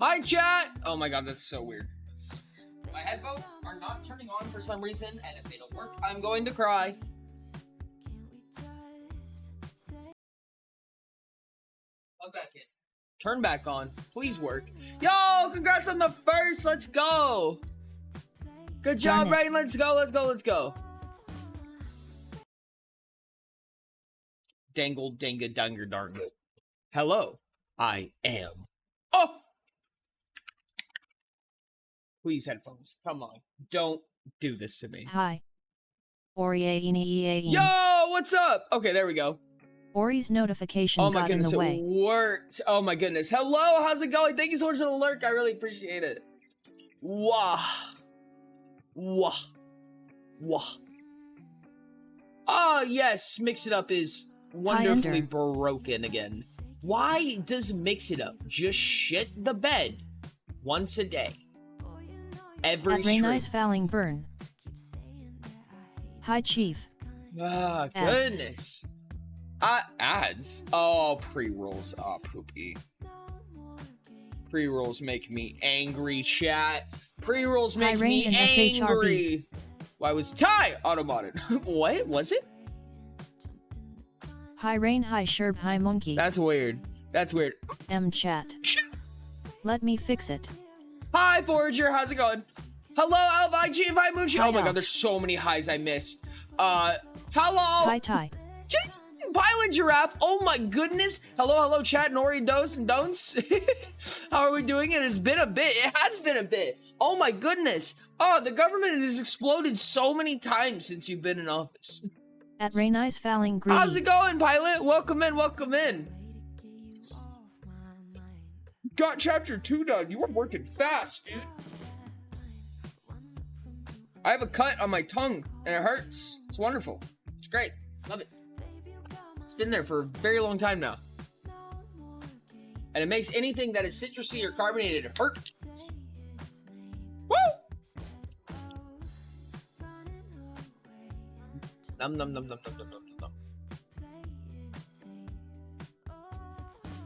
Hi, chat! Oh my god, that's so weird. My headphones are not turning on for some reason, and if they don't work, I'm going to cry. Plug back in. Turn back on. Please work. Yo, congrats on the first! Let's go! Good job, Rain. Let's go, let's go, let's go. Dangle, danga, dunger, darnger. Hello, I am. Oh! Please, headphones. Come on. Don't do this to me. Hi. Ori. Yo, what's up? Okay, there we go. Ori's notification got in the way. Oh my goodness, it worked. Oh my goodness. Hello, how's it going? Thank you so much for the lurk. I really appreciate it. Wah. Wah. Wah. Ah, yes. Mix It Up is wonderfully broken again. Why does Mix It Up just shit the bed once a day? Every stream. Nice fouling burn. Hi, Chief. Ah, goodness. Ads? Oh, pre-rolls. Oh, poopy. Pre-rolls make me angry, chat. Pre-rolls make me angry. Why was Ty automated? What? Was it? Hi, Rain. Hi, Sherb. Hi, Monkey. That's weird. That's weird. Chat. Let me fix it. Hi, Forager. How's it going? Hello, LVIG. Hi, Moochie. Oh my god, there's so many highs I missed. Hello. Hi, Ty. Pilot Giraffe. Oh my goodness. Hello, hello, chat. Nori, dos and don'ts. How are we doing? It has been a bit. It has been a bit. Oh my goodness. Oh, the government has exploded so many times since you've been in office. At Ray Nice fouling greedy. How's it going, Pilot? Welcome in, welcome in. Got chapter 2 done. You were working fast, dude. I have a cut on my tongue, and it hurts. It's wonderful. It's great. Love it. It's been there for a very long time now. And it makes anything that is citrusy or carbonated hurt. Woo! Nom nom nom nom nom nom nom nom.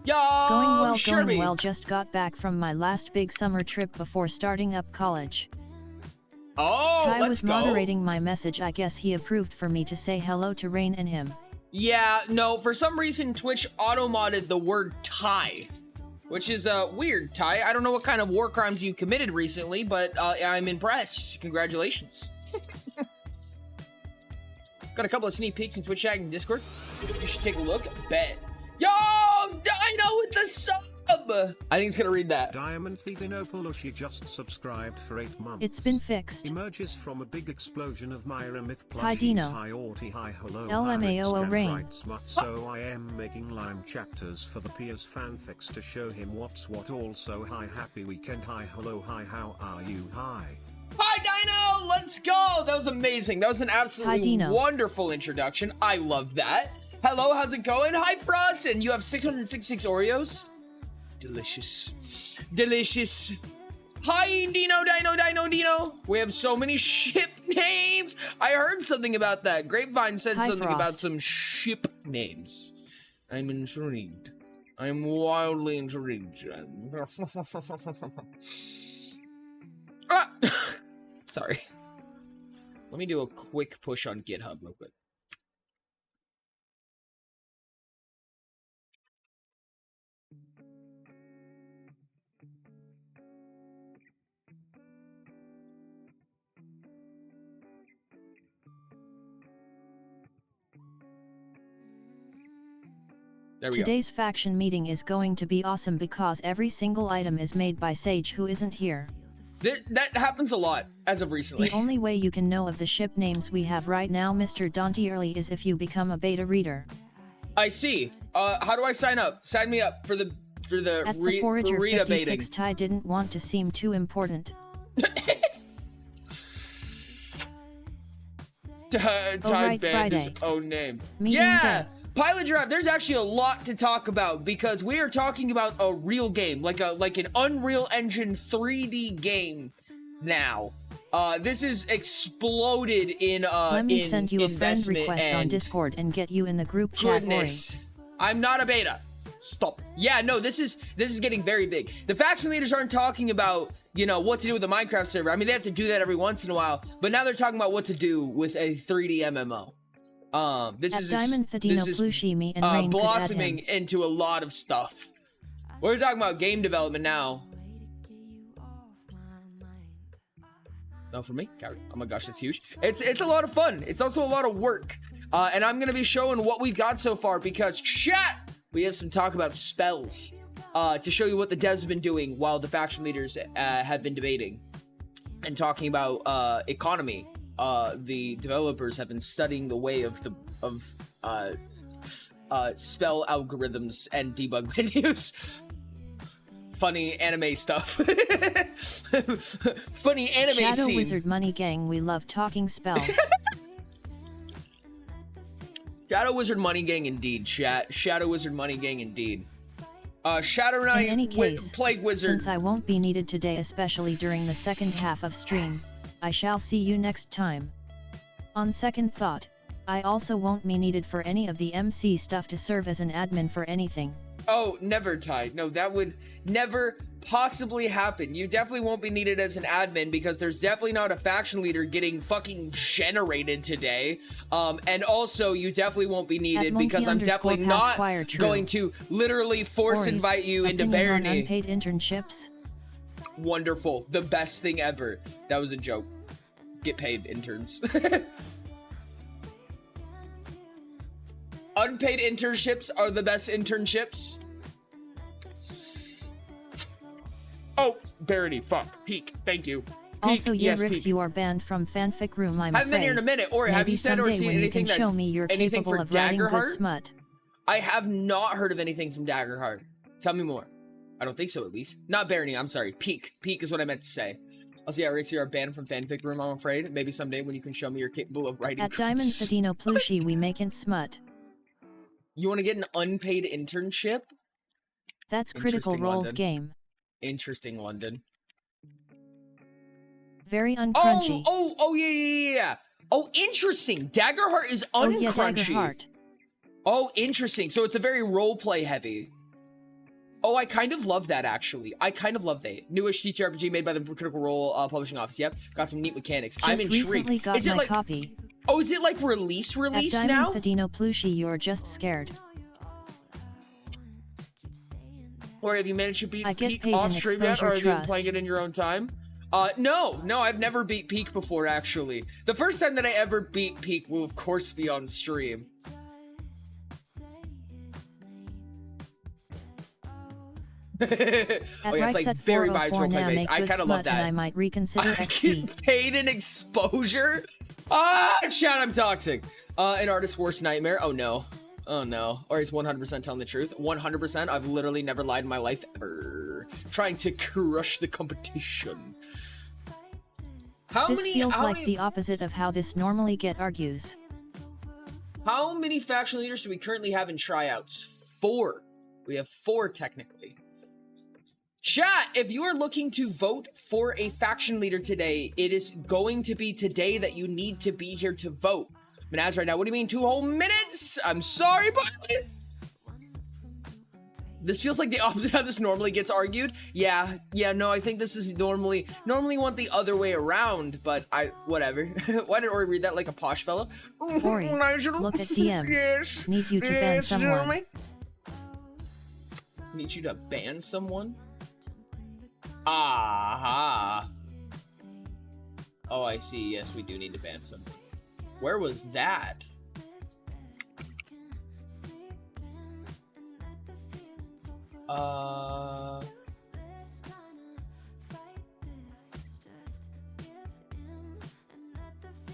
Yo, going well, just got back from my last big summer trip before starting up college. Oh, Ty was moderating my message. I guess he approved for me to say hello to Rain and him. Yeah, no, for some reason Twitch auto-modded the word Ty, which is weird, Ty. I don't know what kind of war crimes you committed recently, but I'm impressed. Congratulations. Got a couple of sneak peeks in Twitch chat and Discord. You should take a look. Bet. Yo, Dino with the sub! I think it's gonna read that. Diamond Thebinopoulos just subscribed for 8 months. It's been fixed. Emerges from a big explosion of Myra Myth plushies. Hi Dino. Hi Orty, hi hello. LMAO Rain. So I am making Lime chapters for the Piers fanfics to show him what's what. Also hi, happy weekend. Hi hello, hi, how are you? Hi. Hi Dino, let's go. That was amazing. That was an absolutely wonderful introduction. I love that. Hello, how's it going? Hi Frost, and you have 666 Oreos. Delicious. Delicious. Hi, Dino. We have so many ship names. I heard something about that. Grapevine said something about some ship names. I'm intrigued. I'm wildly intrigued. Ah! Sorry. Let me do a quick push on GitHub real quick. Today's faction meeting is going to be awesome because every single item is made by Sage, who isn't here. That happens a lot, as of recently. The only way you can know of the ship names we have right now, Mr. Dante Early, is if you become a beta reader. I see. How do I sign up? Sign me up for the At the Forager 56, Ty didn't want to seem too important. Ty banned his own name. Yeah! Pilot Giraffe, there's actually a lot to talk about because we are talking about a real game, like an Unreal Engine 3D game now. This is exploded in Let me send you a friend request on Discord and get you in the group chat. Goodness. I'm not a beta. Stop. Yeah, no, this is getting very big. The faction leaders aren't talking about, you know, what to do with the Minecraft server. I mean, they have to do that every once in a while, but now they're talking about what to do with a 3D MMO. This is blossoming into a lot of stuff. We're talking about game development now. No, for me, oh my gosh, that's huge. It's a lot of fun. It's also a lot of work. And I'm gonna be showing what we've got so far because chat, we have some talk about spells to show you what the devs have been doing while the faction leaders have been debating and talking about economy. The developers have been studying the way of spell algorithms and debug menus. Funny anime stuff. Funny anime Shadow scene. Wizard Money Gang, we love talking spells. Shadow Wizard Money Gang indeed, chat. Shadow Wizard Money Gang indeed. Shadow Knight, in any case, Plague Wizard. Since I won't be needed today, especially during the second half of stream, I shall see you next time. On second thought, I also won't be needed for any of the MC stuff to serve as an admin for anything. Oh, never, Ty. No, that would never possibly happen. You definitely won't be needed as an admin because there's definitely not a faction leader getting fucking generated today. And also, you definitely won't be needed because I'm definitely not going to literally force invite you into Barony. Unpaid internships? Wonderful. The best thing ever. That was a joke. Get paid, interns. Unpaid internships are the best internships. Oh, Barony, fuck. Peak, thank you. Peak, also, yes, Rix, Peak. you are banned from fanfic room, I'm I haven't been here in a minute. Or have you said or seen anything that show me you're anything capable for of writing good Daggerheart? smut? I have not heard of anything from Daggerheart. Tell me more. I don't think so, at least. Not Barony, I'm sorry. Peak. Peak is what I meant to say. Also, yeah, Rix, you're banned from fanfic room, I'm afraid. Maybe someday when you can show me you're capable of writing. At Diamond Sadino Plushie, we making smut. You want to get an unpaid internship? That's Critical Role's London. game. Interesting, London. Very uncrunchy. Oh, yeah. Oh, interesting. Daggerheart is uncrunchy. Oh, yeah, Daggerheart. Oh, interesting. So it's a very roleplay heavy. Oh, I kind of love that, actually. I kind of love that. Newish TTRPG made by the Critical Role Publishing Office. Yep. Got some neat mechanics. I'm intrigued. Recently got is it my like copy. Oh, is it like release At now? Diamond Sadino Plushie, you're just scared. Or have you managed to beat I get Peak paid off in stream yet? Or have you been trust. playing it in your own time? No, I've never beat Peak before, actually. The first time that I ever beat Peak will, of course, be on stream. Oh yeah, it's like very vibes roleplay based. I kind of love that. I might reconsider XP. Get paid in exposure? Ah, chat, I'm toxic. An artist's worst nightmare. Oh no. Oh no. Or he's 100% telling the truth. 100%. I've literally never lied in my life ever. Trying to crush the competition. This feels like the opposite of how this normally argues. How many faction leaders do we currently have in tryouts? 4. We have 4 technically. Chat, if you are looking to vote for a faction leader today, it is going to be today that you need to be here to vote. Manaz right now, what do you mean 2 whole minutes? I'm sorry, but this feels like the opposite of how this normally gets argued. Yeah, no, I think this is normally want the other way around, but whatever. Why did Ori read that like a posh fellow? Ori, look at DMs. Yes. Need you to ban someone. Need you to ban someone? Aha. Oh, I see. Yes, we do need to ban someone. Where was that?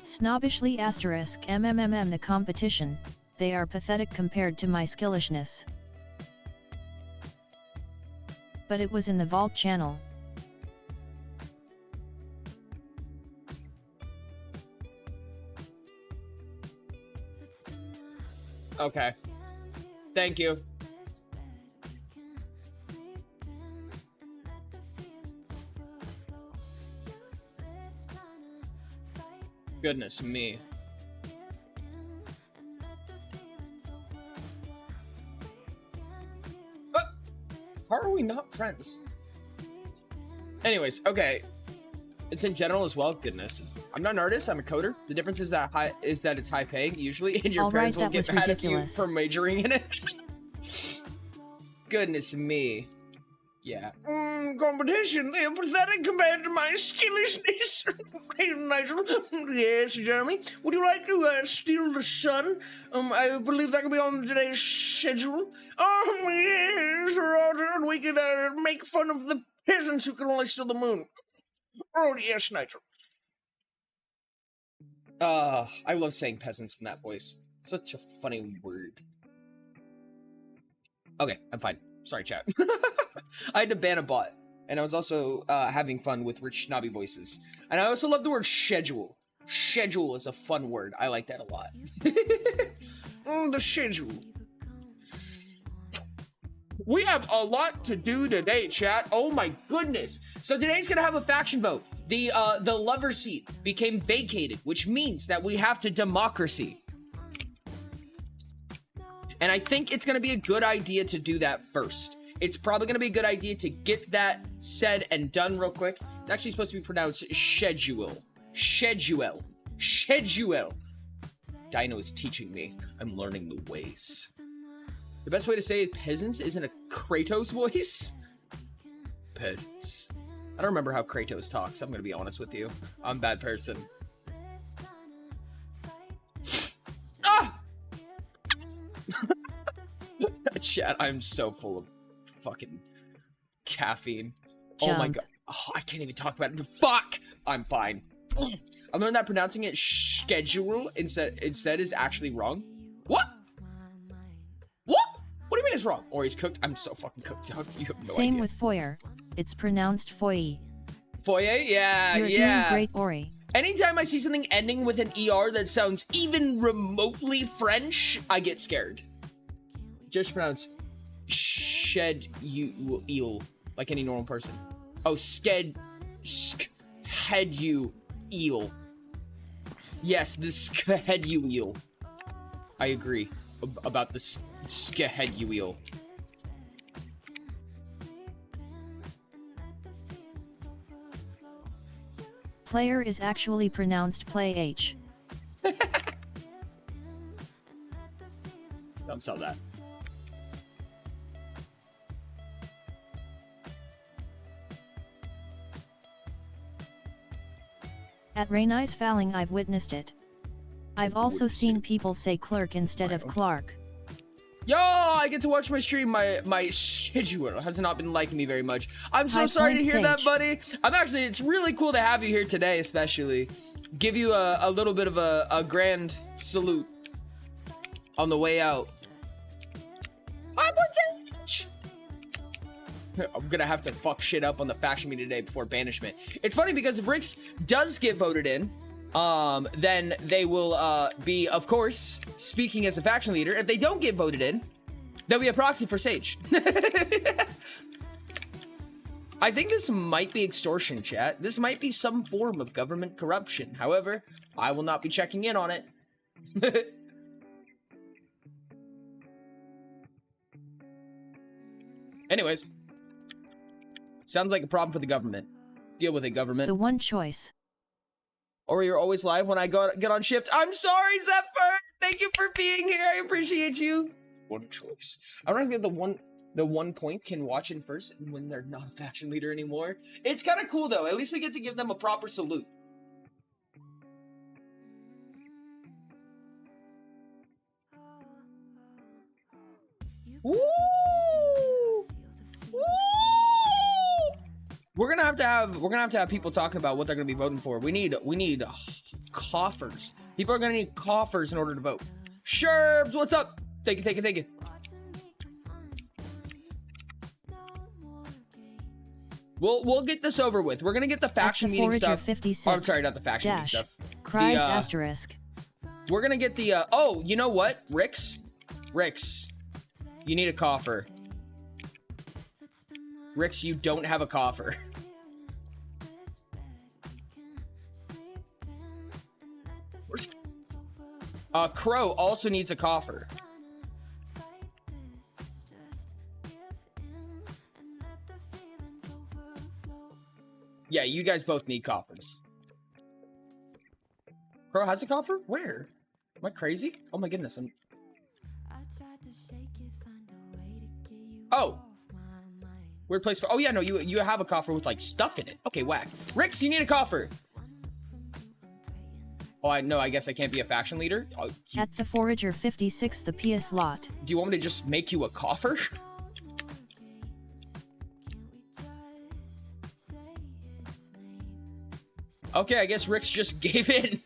Snobbishly asterisk MMMM the competition, they are pathetic compared to my skillishness. But it was in the Vault channel. Okay. Thank you. Goodness me. not friends. Anyways, okay. It's in general as well. Goodness. I'm not an artist, I'm a coder. The difference is that it's high paying usually, and your parents will get mad at you for majoring in it. Goodness me. Yeah. Competition, they are pathetic compared to my skillishness. Nigel. Yes, Jeremy. Would you like to steal the sun? I believe that could be on today's schedule. Yes, Roger, and we could make fun of the peasants who can only steal the moon. Oh, yes, Nigel. I love saying peasants in that voice. Such a funny word. Okay, I'm fine. Sorry, chat. I had to ban a bot, and I was also having fun with rich snobby voices. And I also love the word schedule. Schedule is a fun word. I like that a lot. The schedule. We have a lot to do today, chat. Oh my goodness. So today's gonna have a faction vote. The lover seat became vacated, which means that we have to democracy. And I think it's gonna be a good idea to do that first. It's probably gonna be a good idea to get that said and done real quick. It's actually supposed to be pronounced schedule. Schedule. Schedule. Dino is teaching me. I'm learning the ways. The best way to say peasants isn't a Kratos voice. Peasants. I don't remember how Kratos talks. I'm gonna be honest with you. I'm a bad person. Ah! Chat, I'm so full of fucking caffeine. Jump. Oh my god. Oh, I can't even talk about it. Fuck! I'm fine. I learned that pronouncing it schedule instead is actually wrong. What? What? What do you mean it's wrong? Or he's cooked? I'm so fucking cooked. You have no Same idea. with foyer. It's pronounced foyer. Foyer? Yeah, You're yeah. doing great, Ori. Anytime I see something ending with an ER that sounds even remotely French, I get scared. Just pronounce eel like any normal person. Oh, head you eel. Yes, the head you eel. I agree about the head you eel. Player is actually pronounced play H. Don't sell that. At Rainey's Falling I've witnessed it. I've also seen people say clerk instead of Clark. Yo, I get to watch my stream. My schedule has not been liking me very much. I'm so sorry to hear that, buddy. It's really cool to have you here today, especially. Give you a little bit of a grand salute on the way out. I'm gonna have to fuck shit up on the faction meeting today before banishment. It's funny because if Rix does get voted in, then they will be, of course, speaking as a faction leader. If they don't get voted in, they'll be a proxy for Sage. I think this might be extortion, chat. This might be some form of government corruption. However, I will not be checking in on it. Anyways. Sounds like a problem for the government. Deal with it, government. The one choice. Or you're always live when I get on shift. I'm sorry, Zephyr! Thank you for being here. I appreciate you. One choice. I don't think the one point can watch in first when they're not a faction leader anymore. It's kind of cool, though. At least we get to give them a proper salute. Woo! Woo! We're gonna have to have people talking about what they're gonna be voting for. We need coffers. People are gonna need coffers in order to vote. Sherbs, what's up? Take it. We'll get this over with. We're gonna get the faction meeting stuff. 56, oh, I'm sorry, not the faction meeting stuff. Cries asterisk. We're gonna get the oh, you know what? Rix, you need a coffer. Rix, you don't have a coffer. Crow also needs a coffer. Yeah, you guys both need coffers. Crow has a coffer? Where? Am I crazy? Oh my goodness, I'm... Oh! Weird place for... Oh yeah, no, you have a coffer with, like, stuff in it. Okay, whack. Rix, you need a coffer! Oh, I guess I can't be a faction leader? Oh, At the Forager 56, the PS lot. Do you want me to just make you a coffer? Okay, I guess Rix just gave in.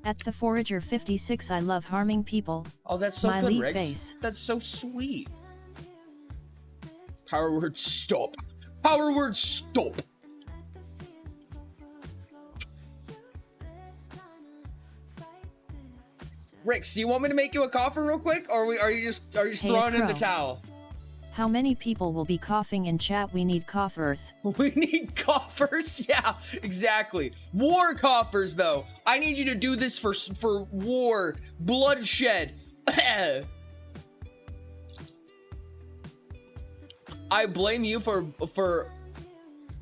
At the Forager 56, I love harming people. Oh, that's so Smiley good, Rix. Face. That's so sweet. Power word stop. Power word stop. Rix, do you want me to make you a coffer real quick, or are you just throwing in the towel? How many people will be coughing in chat? We need coffers. We need coffers? Yeah, exactly. War coffers, though. I need you to do this for war, bloodshed. I blame you for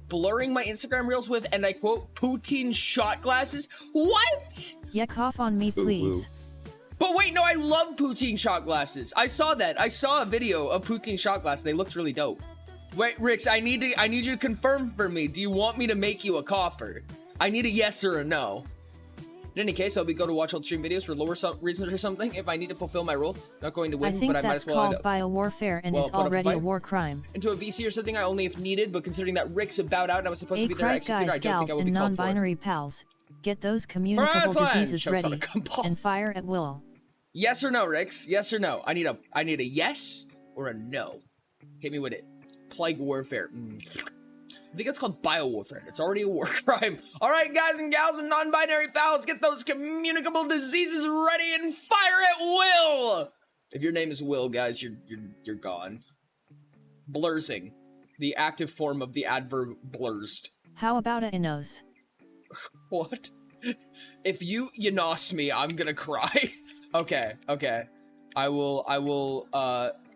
blurring my Instagram reels with, and I quote, poutine shot glasses. What? Yeah, cough on me, please. But wait, no, I love poutine shot glasses. I saw that. I saw a video of poutine shot glasses. They looked really dope. Wait, Rix, I need you to confirm for me. Do you want me to make you a coffer? I need a yes or a no. In any case, I'll be go to watch old stream videos for lower reasons or something if I need to fulfill my role. Not going to win, but I might as well. I think that's called biowarfare and is already a war crime. Into a VC or something, I only if needed, but considering that Rix bowed out and I was supposed to be their executor, I don't think I would be called for. Non-binary pals, get those communicable diseases ready and fire at will. Yes or no, Rix? Yes or no? I need a yes or a no. Hit me with it. Plague warfare. I think it's called biowarfare. It's already a war crime. All right, guys and gals and non-binary pals, get those communicable diseases ready and fire at will. If your name is Will, guys, you're gone. Blursing, the active form of the adverb blursed. How about a inos? What? If you nos me, I'm gonna cry. Okay. I will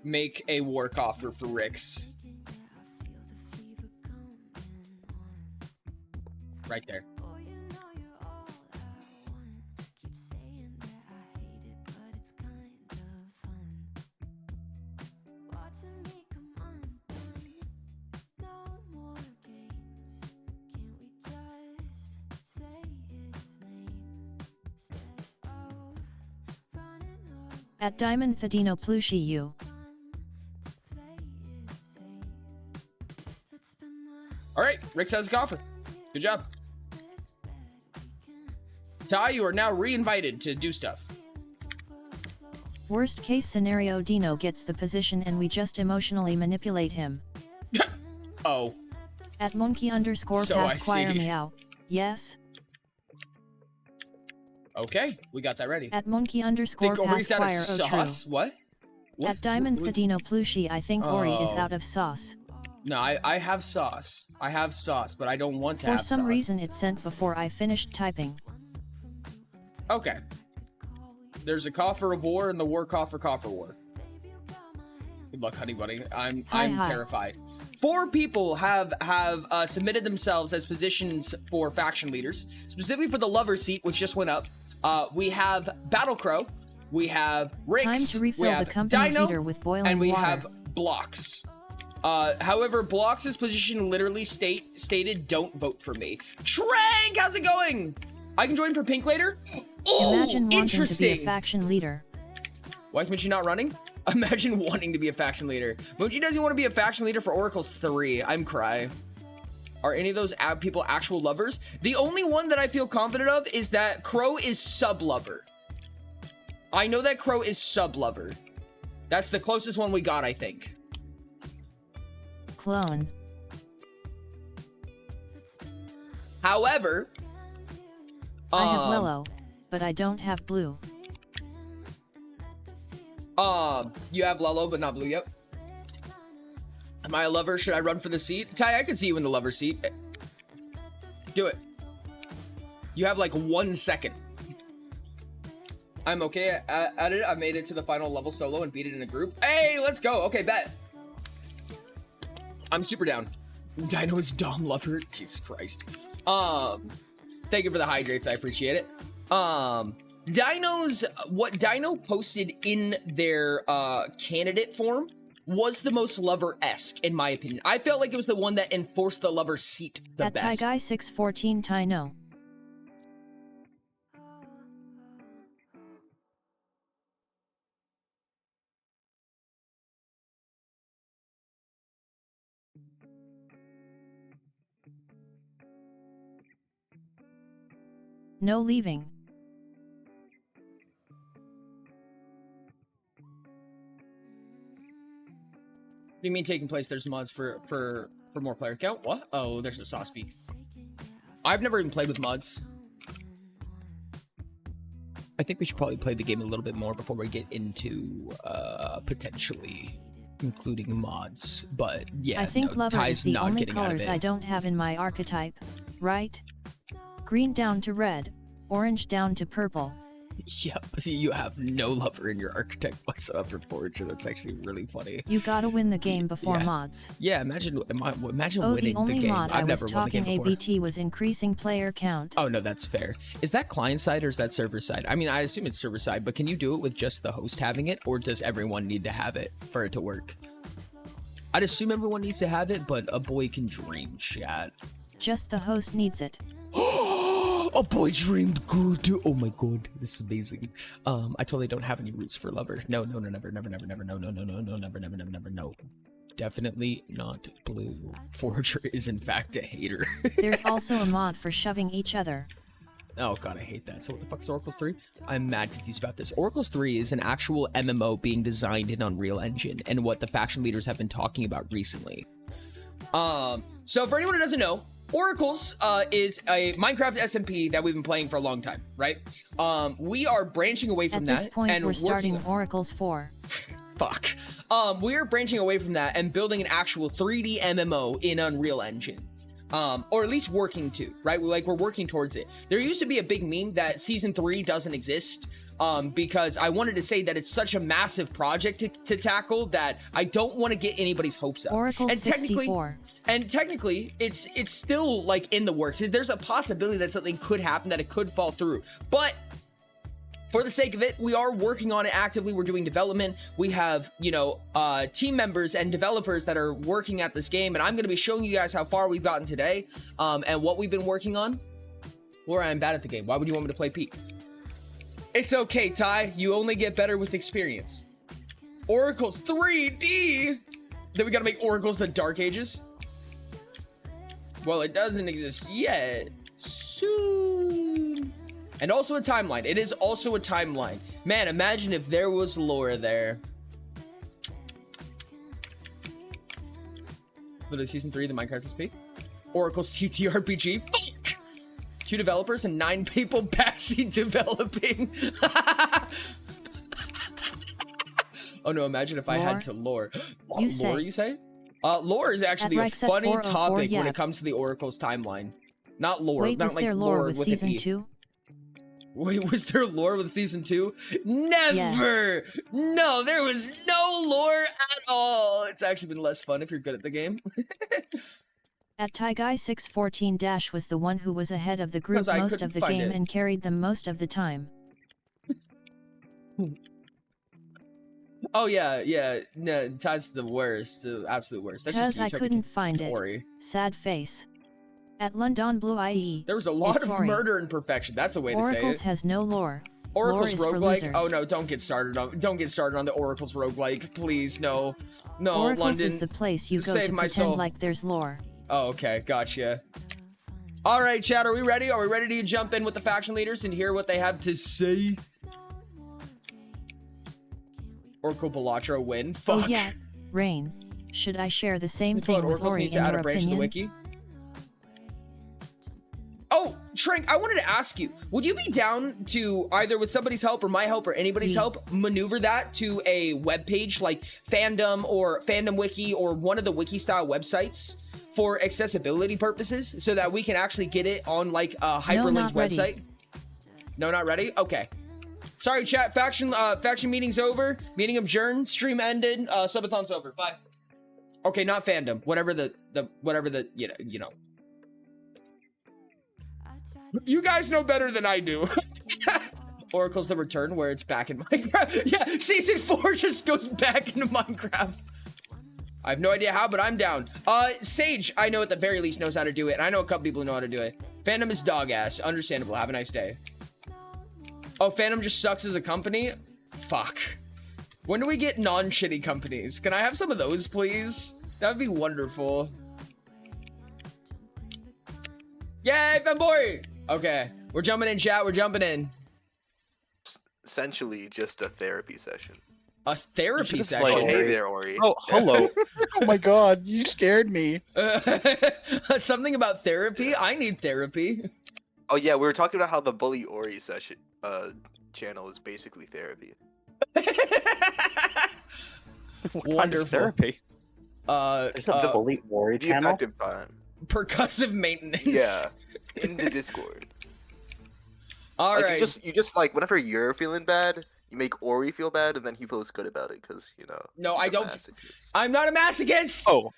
make a war coffer for Rix. Right there. At Diamond Thadino Plushi you. Alright, Rix has a coffer. Good job. Ty, you are now re-invited to do stuff. Worst case scenario, Dino gets the position and we just emotionally manipulate him. Oh. At monkey underscore pass choir meow. Yes. Okay, we got that ready. At monkey underscore pass choir sauce? What? At Diamond Thadino Plushi, I think Ori is out of sauce. No, I have sauce. I have sauce, but I don't want to have sauce. For some reason it sent before I finished typing. Okay. There's a coffer of war and the war coffer war. Good luck, honey bunny. I'm terrified. 4 people have submitted themselves as positions for faction leaders, specifically for the lover seat, which just went up. We have Battle Crow, we have Rix, Time to refill we have the company Dino, heater with boiling and we water. have Blocks. However, Blocks' position literally stated, "Don't vote for me." Trank, how's it going? I can join for pink later. Oh, Imagine wanting interesting. to be a faction leader. Why is Munchie not running? Imagine wanting to be a faction leader. Munchie doesn't want to be a faction leader for Oracle's 3. I'm cry. Are any of those people actual lovers? The only one that I feel confident of is that Crow is sub-lover. I know that Crow is sub-lover. That's the closest one we got, I think. Clone. However, I have yellow, but I don't have blue. You have Lello, but not blue yet. Am I a lover? Should I run for the seat? Ty, I could see you in the lover seat. Do it. You have like 1 second. I'm okay at it. I made it to the final level solo and beat it in a group. Hey, let's go. Okay, bet. I'm super down. Dino is Dom lover. Jesus Christ. Thank you for the hydrates. I appreciate it. What Dino posted in their candidate form was the most lover-esque, in my opinion. I felt like it was the one that enforced the lover seat the best. At Guy 614 Tino. No leaving. What do you mean taking place? There's mods for more player count? What? Oh, there's no sauce speak. I've never even played with mods. I think we should probably play the game a little bit more before we get into potentially including mods. But yeah, I think no, lover Ty's is the not only getting out of colors it. I don't have in my archetype, right? Green down to red, orange down to purple. Yep, you have no lover in your archetype whatsoever, Forger. That's actually really funny. You gotta win the game before mods. Yeah, imagine Oh, winning the only the game. mod I've I was never won the game talking before. ABT was increasing player count. Oh no, that's fair. Is that client side or is that server side? I mean, I assume it's server side, but can you do it with just the host having it, or does everyone need to have it for it to work? I'd assume everyone needs to have it, but a boy can dream, chat. Just the host needs it. A boy dreamed good. Oh my god, this is amazing. I totally don't have any roots for lover. No, never, never, never, never, no, never, no. Definitely not blue. Forger is in fact a hater. There's also a mod for shoving each other. Oh god, I hate that. So what the fuck is Oracle's 3? I'm mad confused about this. Oracle's 3 is an actual MMO being designed in Unreal Engine, and what the faction leaders have been talking about recently. So for anyone who doesn't know, Oracles is a Minecraft SMP that we've been playing for a long time, right? We are branching away from that. At this point, and we're starting Oracles 4. Fuck. We are branching away from that and building an actual 3D MMO in Unreal Engine. Or at least working to, right? We're working towards it. There used to be a big meme that Season 3 doesn't exist. Because I wanted to say that it's such a massive project to tackle that I don't want to get anybody's hopes up. Oracle and 64. Technically, it's still like in the works. There's a possibility that something could happen, that it could fall through. But for the sake of it, we are working on it actively. We're doing development. We have, team members and developers that are working at this game, and I'm going to be showing you guys how far we've gotten today, and what we've been working on. Laura, I'm bad at the game. Why would you want me to play Pete? It's okay, Ty. You only get better with experience. Oracles 3D. Then we gotta make Oracles the Dark Ages. Well, it doesn't exist yet. Soon. And also a timeline. It is also a timeline. Man, imagine if there was lore there. Literally season 3 of the Minecraft SP. Oracle's TTRPG. Fuck! 2 developers and 9 people backseat developing. Oh no, imagine if I had to lore. Lore, you say? Lore is actually a funny topic when it comes to the Oracle's timeline. Not lore, Wait, not like lore with season an E. 2? Wait, was there lore with season 2? Never! Yes. No, there was no lore at all. It's actually been less fun if you're good at the game. At TyGuy614- was the one who was ahead of the group most of the game and carried them most of the time. Oh yeah, no, Ty's the worst, the absolute worst. That's just I couldn't find it. Sad face. At London Blue IE. There was a lot of murder and perfection. That's a way to say it. Oracles has no lore. Oracle's roguelike. Oh no, don't get started on the Oracle's roguelike, please. No, Oracles London. Is the place you go save to my pretend soul. Like there's lore. Oh, okay, gotcha. All right, chat, are we ready? Are we ready to jump in with the faction leaders and hear what they have to say? Oracle Balatro win. Fuck. Oh yeah, Rain. Should I share the same thing with Oracles Lori needs in to add your a branch to the opinion? wiki. Oh, Shrink, I wanted to ask you, would you be down to either with somebody's help or my help or anybody's help maneuver that to a web page like Fandom or Fandom Wiki or one of the wiki style websites for accessibility purposes so that we can actually get it on like a hyperlinked website? No, not ready? Okay. Sorry, chat. Faction meeting's over. Meeting adjourned. Stream ended. Subathon's over. Bye. Okay, not fandom. Whatever the you know. You guys know better than I do. Oracle's The Return, where it's back in Minecraft. Yeah, season 4 just goes back into Minecraft. I have no idea how, but I'm down. Sage, I know at the very least knows how to do it, and I know a couple people who know how to do it. Fandom is dog ass. Understandable. Have a nice day. Oh, Fandom just sucks as a company? Fuck. When do we get non-shitty companies? Can I have some of those, please? That would be wonderful. Yay, fanboy! Okay, we're jumping in, chat. We're jumping in. Essentially, just a therapy session. A therapy Oh, session? hey there, Ori. Oh, hello. Oh my god, you scared me. Something about therapy? I need therapy. Oh yeah, we were talking about how the Bully Ori session channel is basically therapy. What Wonderful. kind of therapy? The Bully Ori The channel? effective time. Percussive maintenance. Yeah, in the Discord. All Like, right. you just like whenever you're feeling bad, you make Ori feel bad, and then he feels good about it because No, he's I a don't. masochist. I'm not a masochist. Oh.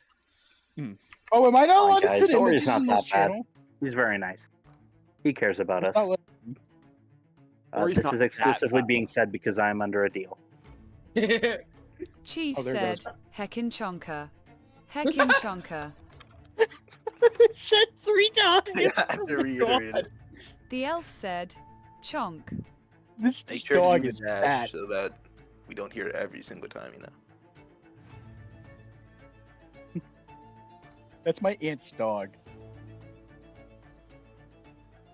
Oh, am I not Come on, allowed to guys, sit in Ori's this not that bad. channel? He's very nice. He cares about us. Not let- Ori's This not is that exclusively bad. being said because I'm under a deal. Chief Oh, there it said, Heckin' Chonka. Heckin' Chonka. It said 3 times. I had to reiterate it. The elf said, Chonk. This Make sure dog to use is dash fat. so that we don't hear it every single time, That's my aunt's dog.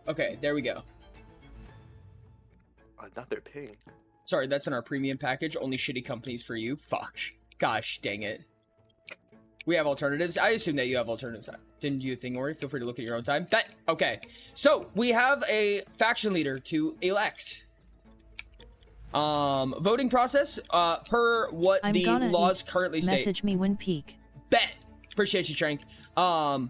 Okay, there we go. Not their ping. Sorry, that's in our premium package. Only shitty companies for you. Fuck. Gosh, dang it. We have alternatives. I assume that you have alternatives. Didn't you think, Ori? Feel free to look at your own time. Okay. So we have a faction leader to elect. Voting process. Per what I'm the gonna laws currently state. Message me when peak. Bet. Appreciate you, Trank. Per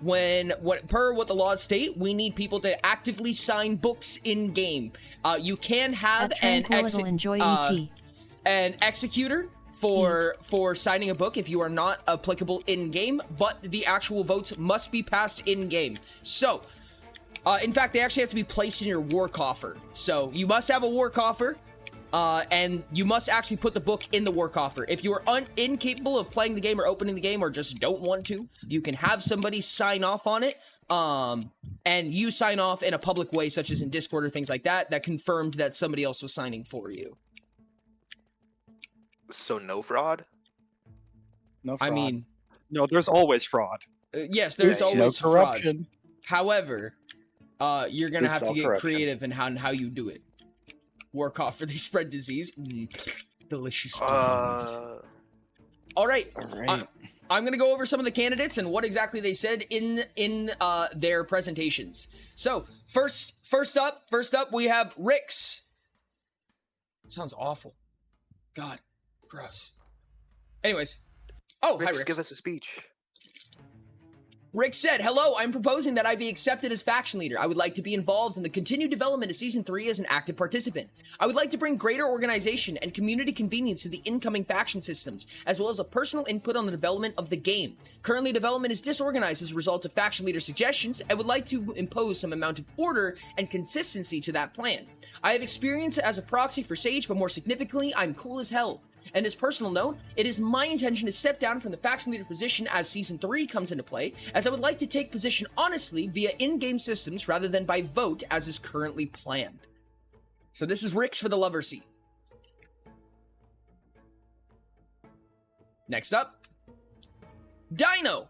what the laws state, we need people to actively sign books in game. You can have At Tranquil enjoy ET. an executor for signing a book if you are not applicable in game, but the actual votes must be passed in game. So, in fact, they actually have to be placed in your war coffer. So you must have a war coffer. And you must actually put the book in the war coffer. If you are incapable of playing the game or opening the game or just don't want to, you can have somebody sign off on it. And you sign off in a public way, such as in Discord or things like that, that confirmed that somebody else was signing for you. So no fraud? No fraud. I mean, No, there's always fraud. yes, there's Yeah, always no fraud. corruption. However, you're gonna It's have to all get corruption. creative in how you do it. War coffer, they spread disease. Delicious disease. All right. Alright. I'm gonna go over some of the candidates and what exactly they said in their presentations. So first up, we have Rix. Sounds awful. God, gross. Anyways, hi Rix, Rix. give us a speech. Rick said, hello, I'm proposing that I be accepted as faction leader. I would like to be involved in the continued development of Season 3 as an active participant. I would like to bring greater organization and community convenience to the incoming faction systems, as well as a personal input on the development of the game. Currently, development is disorganized as a result of faction leader suggestions. I would like to impose some amount of order and consistency to that plan. I have experience as a proxy for Sage, but more significantly, I'm cool as hell. And as personal note, it is my intention to step down from the faction leader position as Season 3 comes into play, as I would like to take position honestly via in-game systems rather than by vote as is currently planned. So this is Rix for the lover seat. Next up, Dino.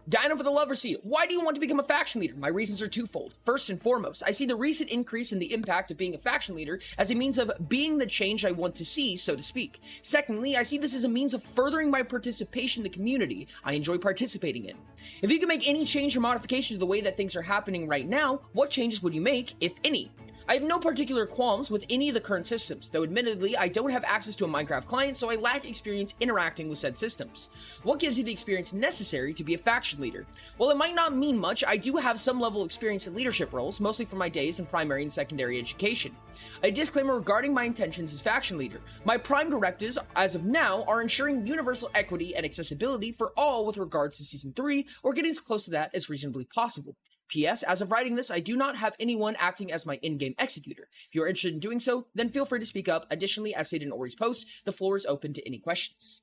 Dino for the lover seat. Why do you want to become a faction leader? My reasons are twofold. First and foremost, I see the recent increase in the impact of being a faction leader as a means of being the change I want to see, so to speak. Secondly, I see this as a means of furthering my participation in the community I enjoy participating in. If you could make any change or modification to the way that things are happening right now, what changes would you make, if any? I have no particular qualms with any of the current systems, though admittedly I don't have access to a Minecraft client, so I lack experience interacting with said systems. What gives you the experience necessary to be a faction leader? While it might not mean much, I do have some level of experience in leadership roles, mostly from my days in primary and secondary education. A disclaimer regarding my intentions as faction leader. My prime directives, as of now, are ensuring universal equity and accessibility for all with regards to Season 3, or getting as close to that as reasonably possible. P.S. As of writing this, I do not have anyone acting as my in-game executor. If you are interested in doing so, then feel free to speak up. Additionally, as stated in Ori's post, the floor is open to any questions.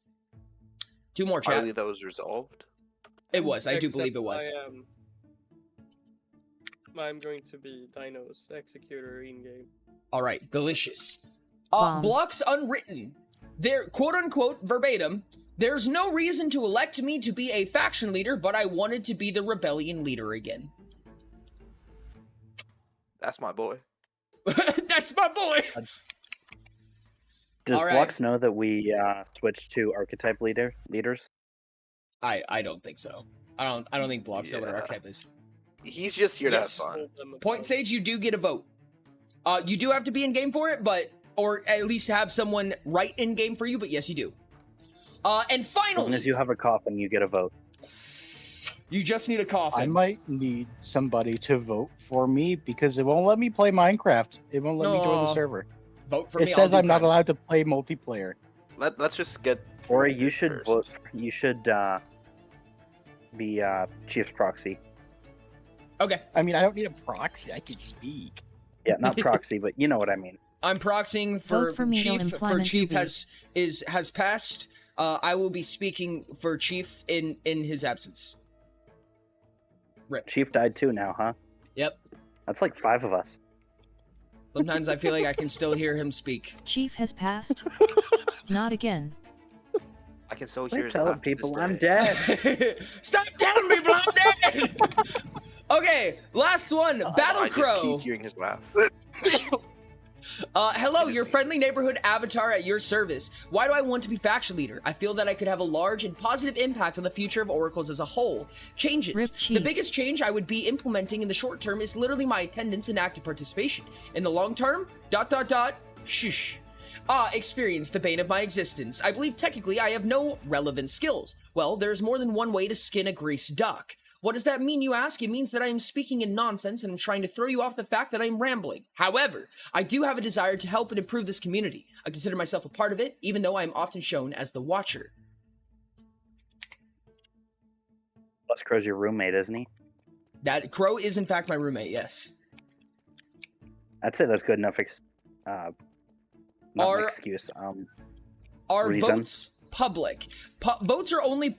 2 more, chat. I believe that was resolved. It was. I do believe it was. I'm going to be Dino's executor in-game. All right, delicious. Bomb. Blocks unwritten. They're quote-unquote verbatim. There's no reason to elect me to be a faction leader, but I wanted to be the rebellion leader again. That's my boy. That's my boy. Does All right. Blocks know that we switched to archetype leaders? I don't think so. I don't think Blocks know what an Yeah. archetype is. He's just here Yes. to have fun. Point Sage, you do get a vote. You do have to be in game for it, but or at least have someone write in game for you. But yes, you do. And As long finally, as you have a coffin, you get a vote. you just need a coffin. I might need somebody to vote for me because it won't let me play Minecraft. It won't let me join Aw. the server. Vote for It me. says I'll I'm do not crimes. allowed to play multiplayer. Let's just get. Or through you it should first. vote. You should be Chief's proxy. Okay, I mean, I don't need a proxy. I can speak. Yeah, not proxy, but you know what I mean. I'm proxying for Vote for me, no Chief. For employment Chief duties. has passed. I will be speaking for Chief in his absence. Rip. Chief died too now, huh? Yep. That's like 5 of us. Sometimes I feel like I can still hear him speak. Chief has passed. Not again. I can still Quit hear his telling laugh to this people I'm day. dead. Stop telling people I'm dead! Okay, last one. Battle I just Crow. keep hearing his laugh. Hello, your friendly neighborhood avatar at your service. Why do I want to be faction leader? I feel that I could have a large and positive impact on the future of Oracles as a whole. Changes. Rip The Chief. biggest change I would be implementing in the short term is literally my attendance and active participation. In the long term, ... shush. Experience, the bane of my existence. I believe technically I have no relevant skills. Well, there's more than one way to skin a greased duck. What does that mean, you ask? It means that I am speaking in nonsense and I'm trying to throw you off the fact that I am rambling. However, I do have a desire to help and improve this community. I consider myself a part of it, even though I am often shown as the watcher. Plus, Crow's your roommate, isn't he? That Crow is in fact my roommate, yes. I'd say that's good enough. Not Are- an excuse. Are Reason? votes public? Votes are only...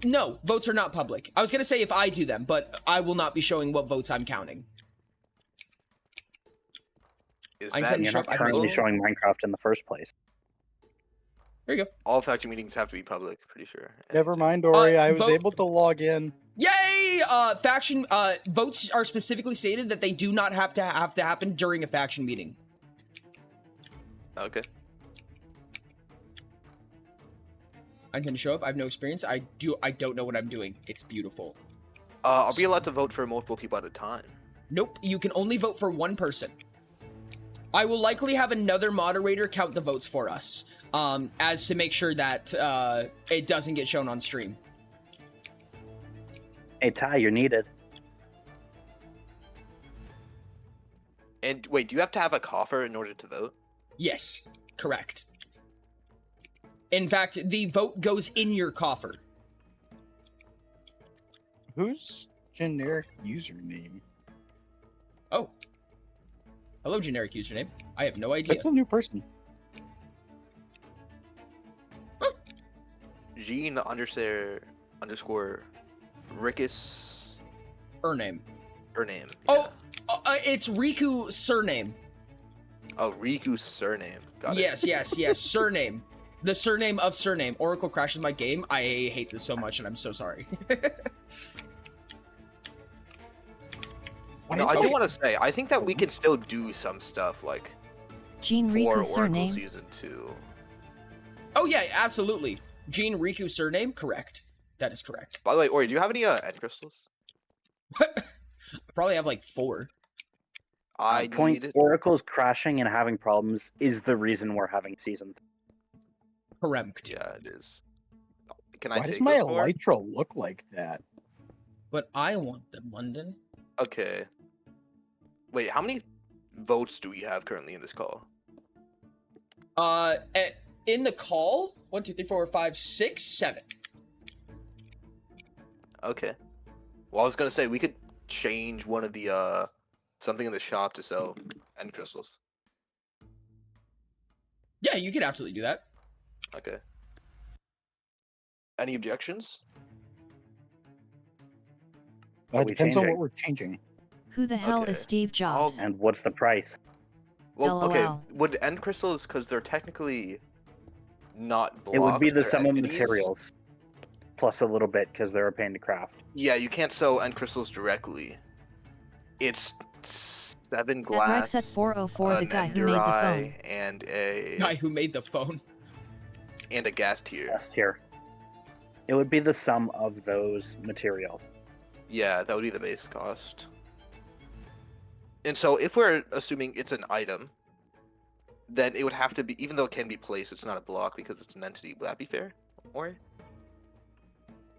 No, votes are not public. I was going to say if I do them, but I will not be showing what votes I'm counting. Is I that intend to You're show not up- I currently will- showing Minecraft in the first place. There you go. all faction meetings have to be public? Pretty sure. Never mind, Dory. I was vote- able to log in. Yay! Faction votes are specifically stated that they do not have to happen during a faction meeting. Okay. I intend to show up. I have no experience. I don't know what I'm doing. It's beautiful. Are we allowed to vote for multiple people at a time? Nope. You can only vote for one person. I will likely have another moderator count the votes for us, as to make sure that it doesn't get shown on stream. Hey, Ty, you're needed. And wait, do you have to have a coffer in order to vote? Yes, correct. In fact, the vote goes in your coffer. Whose generic username? Oh. Hello, generic username. I have no idea. That's a new person. Gene underscore Rickus Name. her name. Oh, it's Riku surname. Oh, Riku's surname. Got it. Yes, surname. The surname of surname. Oracle crashes my game. I hate this so much, and I'm so sorry. You know, I do want to say, I think that we can still do some stuff like Jean for Riku Oracle surname. Season 2. Oh yeah, absolutely. Gene Riku surname, correct. That is correct. By the way, Ori, do you have any end crystals? I probably have like 4. I Point need. Oracle's crashing and having problems is the reason we're having season. Correct. Yeah, it is. Can I Why does take my those four? Elytra look like that? But I want them, London. Okay. Wait, how many votes do we have currently in this call? In the call, 1, 2, 3, 4, 5, 6, 7. Okay. Well, I was gonna say we could change one of the something in the shop to sell end crystals. Yeah, you could absolutely do that. Okay. Any objections? What are we Depends on changing? what we're changing. Who the hell Okay. is Steve Jobs? And what's the price? Well, okay. LOL. Would end crystals, because they're technically not blocks. It would be the they're sum of entities. materials. Plus a little bit, because they're a pain to craft. Yeah, you can't sell end crystals directly. It's 7 glass, Rex at 404, the an guy who made the phone. endurai, and a Guy who made the phone. gas tier. Last tier. It would be the sum of those materials. Yeah, that would be the base cost. And so if we're assuming it's an item, then it would have to be, even though it can be placed, it's not a block because it's an entity. Would that be fair? Or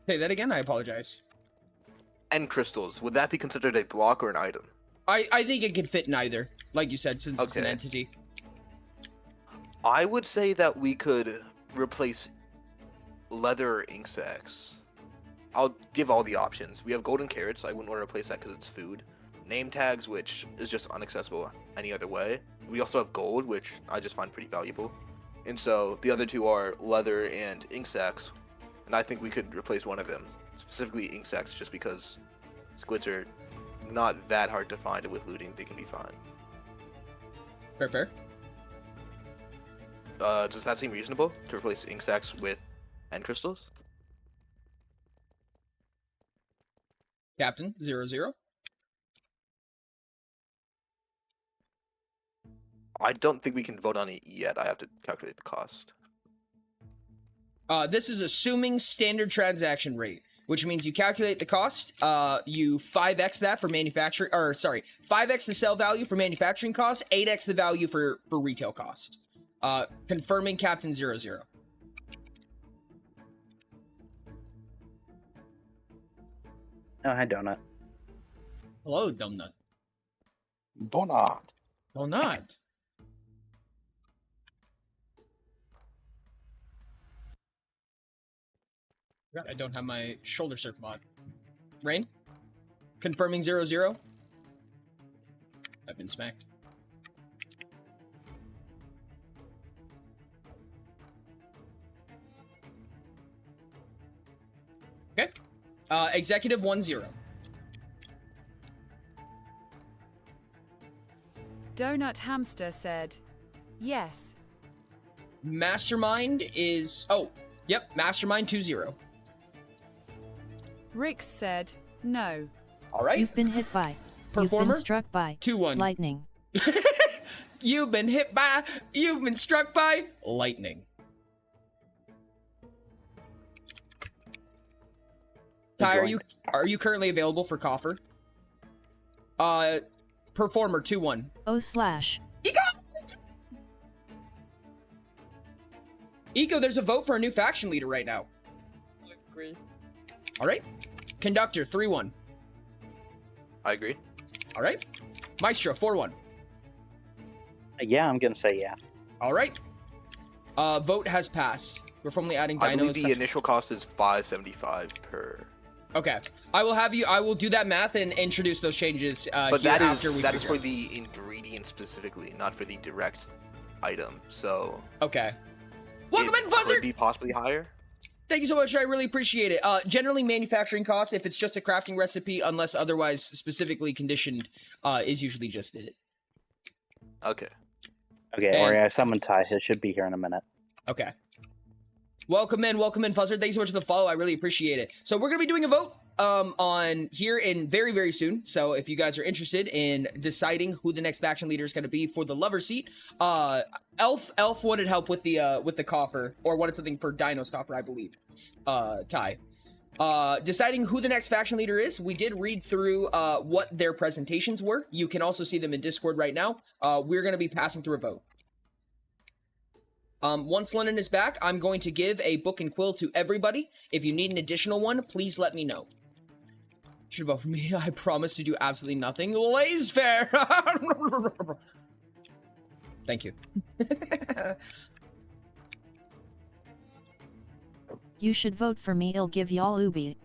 Say that again, I apologize. end crystals, would that be considered a block or an item? I think it could fit in either, like you said, since it's an Okay. entity. I would say that we could replace leather or ink sacs. I'll give all the options. We have golden carrots. I wouldn't want to replace that because it's food. Name tags, which is just inaccessible any other way. We also have gold, which I just find pretty valuable. And so the other two are leather and ink sacs. And I think we could replace one of them, specifically ink sacs, just because squids are not that hard to find, and with looting they can be fine. Fair. Does that seem reasonable to replace ink sacs with end crystals? Captain 00. I don't think we can vote on it yet. I have to calculate the cost. This is assuming standard transaction rate, which means you calculate the cost, you 5x that for manufacturing, or sorry, 5x the sell value for manufacturing cost, 8x the value for retail cost. Confirming Captain 00. Oh, hi, Donut. Hello, Dumbnut. Donut. Well, not. God, I don't have my shoulder surf mod. Rain? Confirming 00. I've been smacked. Okay. Executive 10. Donut Hamster said, yes. Mastermind is... Oh, yep. Mastermind 20. Rix said, no. All right. You've been hit by. Performer? You've been struck by. 2-1. Lightning. You've been hit by... You've been struck by... Lightning. Ty, are you currently available for coffer? Performer 2-1. O/. Eco, there's a vote for a new faction leader right now. I agree. All right. Conductor 3-1. I agree. All right. Maestro 4-1. Yeah, I'm gonna say yeah. All right. Vote has passed. We're formally adding I believe dinos. the initial cost is $5.75 per. Okay. I will do that math and introduce those changes But here that after we is figure for out. the ingredient specifically, not for the direct item. So Okay. Welcome in, it Fuzzer! could be possibly higher. Thank you so much. I really appreciate it. Generally, manufacturing costs, if it's just a crafting recipe, unless otherwise specifically conditioned, is usually just it. Okay. Okay, And- Ori, I summoned Ty. He should be here in a minute. Okay. Welcome in, Fuzzer. Thanks so much for the follow. I really appreciate it. So we're gonna be doing a vote on here in very, very soon. So if you guys are interested in deciding who the next faction leader is gonna be for the lover seat, Elf wanted help with the coffer, or wanted something for Dino's coffer, I believe. Ty. Deciding who the next faction leader is, we did read through what their presentations were. You can also see them in Discord right now. We're going to be passing through a vote. Once Lennon is back, I'm going to give a book and quill to everybody. If you need an additional one, please let me know. Should vote for me. I promise to do absolutely nothing. Lays fair. Thank you. You should vote for me, I'll give y'all Ubi.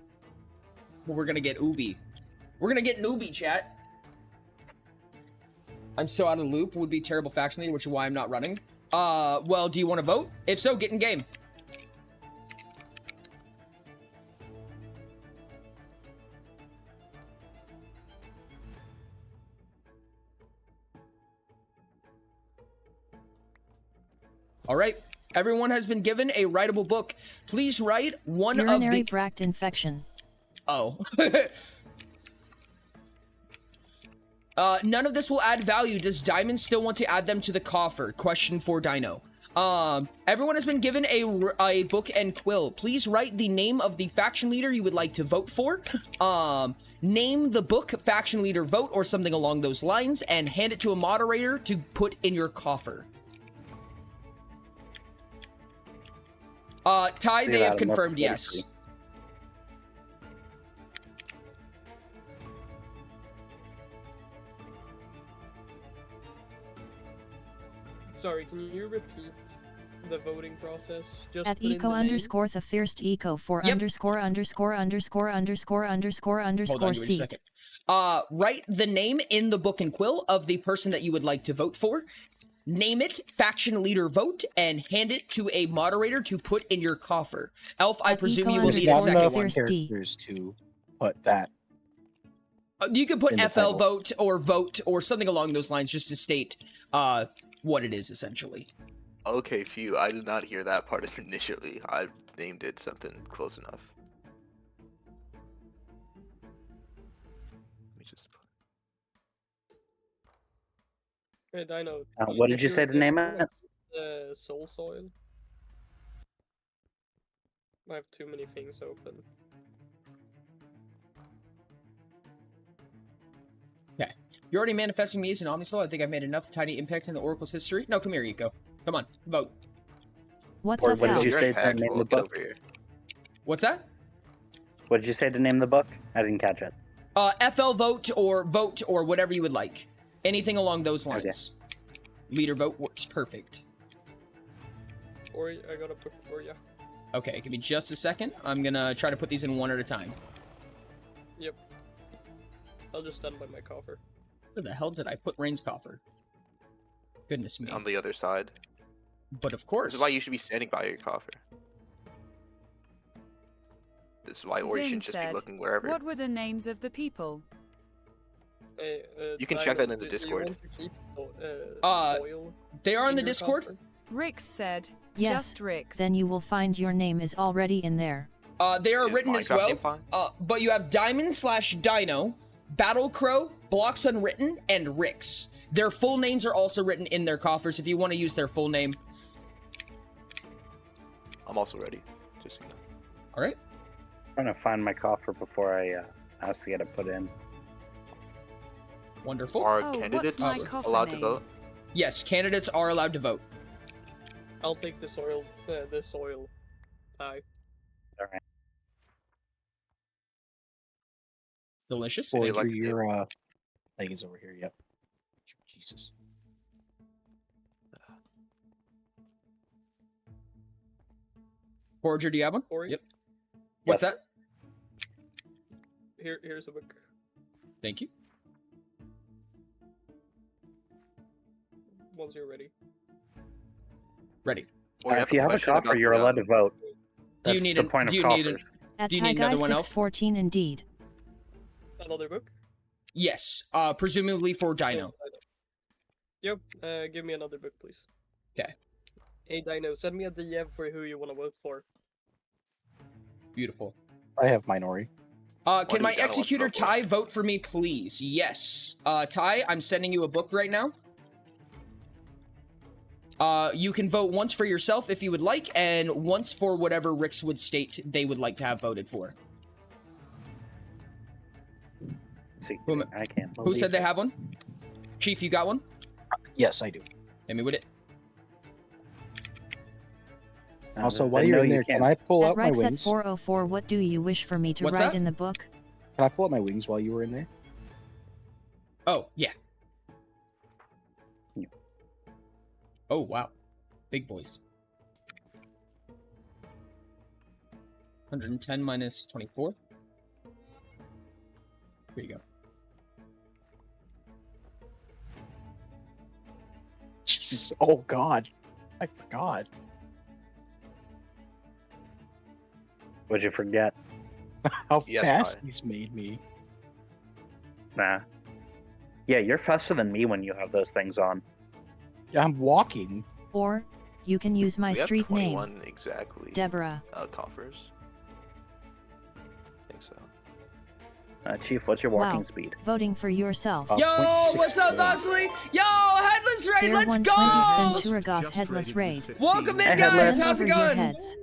We're gonna get Ubi. We're gonna get an Ubi, chat. I'm so out of the loop. Would be terrible faction leader, which is why I'm not running. Well, do you want to vote? If so, get in game. All right. Everyone has been given a writable book. Please write one Urinary of the... tract infection. Oh. None of this will add value. Does Diamond still want to add them to the coffer? Question for Dino. Everyone has been given a book and quill. Please write the name of the faction leader you would like to vote for. Name the book, faction leader vote, or something along those lines, and hand it to a moderator to put in your coffer. Ty, they have confirmed yes. Sorry, can you repeat the voting process? Just At put in eco the name. underscore the first eco for Yep. underscore underscore underscore underscore underscore Hold on, underscore give me a seat. second. Write the name in the book and quill of the person that you would like to vote for. Name it, faction leader vote, and hand it to a moderator to put in your coffer. Elf, I At presume eco you will There's need a not second enough one. characters to put that. You can put in the FL title. vote or something along those lines just to state what it is essentially. Okay, phew. I did not hear that part initially. I named it something close enough. Let me just. Hey, Dino. What did you say to name it? Soul Soil. I have too many things open. Okay. You're already manifesting me as an Omnisoul. I think I've made enough tiny impact in the Oracle's history. No, come here, Eco. Come on, vote. What's Or up, what did Al? you You're say to name impactful. the Get book? over here. What's that? What did you say to name the book? I didn't catch it. FL vote or whatever you would like. Anything along those lines. Leader vote works perfect. Or I got a book for you. Okay, give me just a second. I'm gonna try to put these in one at a time. Yep. I'll just stand by my coffer. Where the hell did I put Rain's coffer? Goodness me. On the other side. But of course. This is why you should be standing by your coffer. This is why Ori Zin shouldn't just be said, looking wherever. What were the names of the people? Hey, You can Dino, check that in the do you Discord. want to keep soil They are in the your Discord. coffer? Rix said, Yes, just Rix. then you will find your name is already in there. They are Is written as Minecraft well. name fine? But you have Diamond/Dino, Battle Crow, Blocks Unwritten, and Rix. Their full names are also written in their coffers if you want to use their full name. I'm also ready. Just so you know. All right. I'm trying to find my coffer before I ask to get it put in. Wonderful. Are Oh, candidates what's my coffer allowed to name? vote? Yes, candidates are allowed to vote. I'll take the soil tie. All right. Delicious. They Thank Forger, like you. to your thing is over here. Yep. Jesus. Forger, do you have one? Ori? Yep. What's Yes. that? Here's a book. Thank you. Once you're ready. Ready. Or If you have a question coffer, about you're the, allowed to vote. Do That's you need the an- point do of you need an- coffers. At Do you need another one, Elf? 614 indeed. Another book? Yes. Presumably for Dino. Yep. Give me another book, please. 'Kay. Hey, Dino, send me a DM for who you want to vote for. Beautiful. I have Minority. Can do my you kinda want to executor vote for? Ty vote for me, please? Yes. Ty, I'm sending you a book right now. You can vote once for yourself if you would like, and once for whatever Rix would state they would like to have voted for. executing. I can't Who believe said they it. have one? Chief, you got one? Yes, I do. Hit me with it. Also, then while you're no, in you there, can can't. I pull At out my Rex at wings? 404, what do you wish for me to What's write that? in the book? Can I pull out my wings while you were in there? Oh, yeah. Yeah. Oh, wow. Big boys. 110 minus 24. Here you go. Jesus. Oh, God. I forgot. What'd you forget? How Yes, fast I- these made me. Nah. Yeah, you're faster than me when you have those things on. Yeah, I'm walking. Or, you can use my we have street name, 21 exactly. Deborah. Coffers. I think so. Chief, what's your walking Wow. speed? Voting for yourself. Uh, Yo, 0.64. what's up, Vasily? Yo, Headless Raid, There let's 120 go! Centurigoth Just Headless raided Raid. with 15. Welcome in, Hey, guys. Headless. How's Over it your going? heads.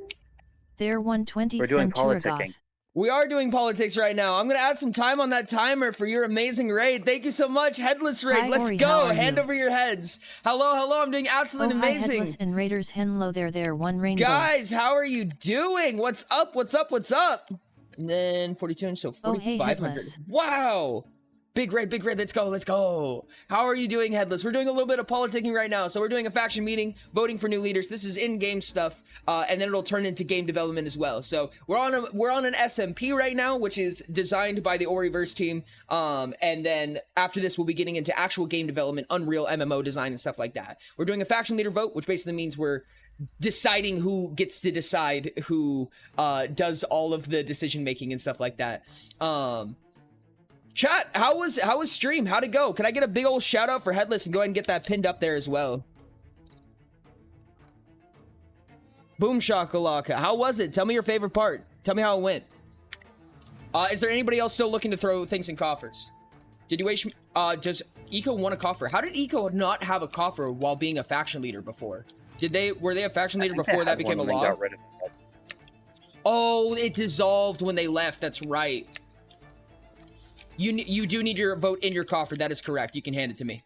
There 120 We're doing Centurigoth. politicking. We are doing politics right now. I'm gonna add some time on that timer for your amazing raid. Thank you so much, Headless Raid. Hi, Let's Ori, how go. are Hand you? over your heads. Hello, hello. I'm doing Oh, absolutely hi, amazing. Headless and Raiders. Hello there, one rainbow. Guys, how are you doing? What's up? What's up? What's up? And then 42, so Oh, hey, 4,500. Headless. Wow. Big raid, big raid. Let's go, let's go. How are you doing, Headless? We're doing a little bit of politicking right now. So we're doing a faction meeting, voting for new leaders. This is in-game stuff, and then it'll turn into game development as well. So we're on an SMP right now, which is designed by the Oriverse team. And then after this, we'll be getting into actual game development, Unreal MMO design and stuff like that. We're doing a faction leader vote, which basically means we're deciding who gets to decide who does all of the decision making and stuff like that. Chat, how was stream? How'd it go? Can I get a big old shout out for Headless and go ahead and get that pinned up there as well? Boom shakalaka. How was it? Tell me your favorite part. Tell me how it went. Is there anybody else still looking to throw things in coffers? Did you wait? Does Eco want a coffer? How did Eco not have a coffer while being a faction leader before? Were they a faction leader before that became a law? Got rid of it. Oh, it dissolved when they left. That's right. You do need your vote in your coffer. That is correct. You can hand it to me.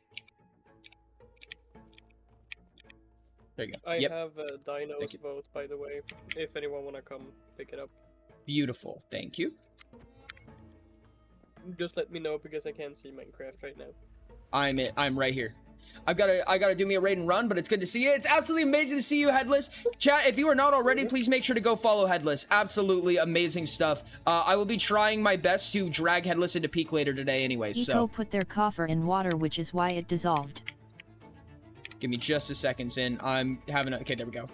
There you go. I Yep. have a Thank Dino's you. vote, by the way, if anyone wanna come pick it up. Beautiful. Thank you. Just let me know because I can't see Minecraft right now. I'm right here. I gotta do me a raid and run, but it's good to see you. It's absolutely amazing to see you, Headless. Chat, if you are not already, please make sure to go follow Headless. Absolutely amazing stuff. I will be trying my best to drag Headless into peak later today anyways, Eco so put their coffer in water, which is why it dissolved. give me just a second, Sin. I'm having a... Okay, there we go.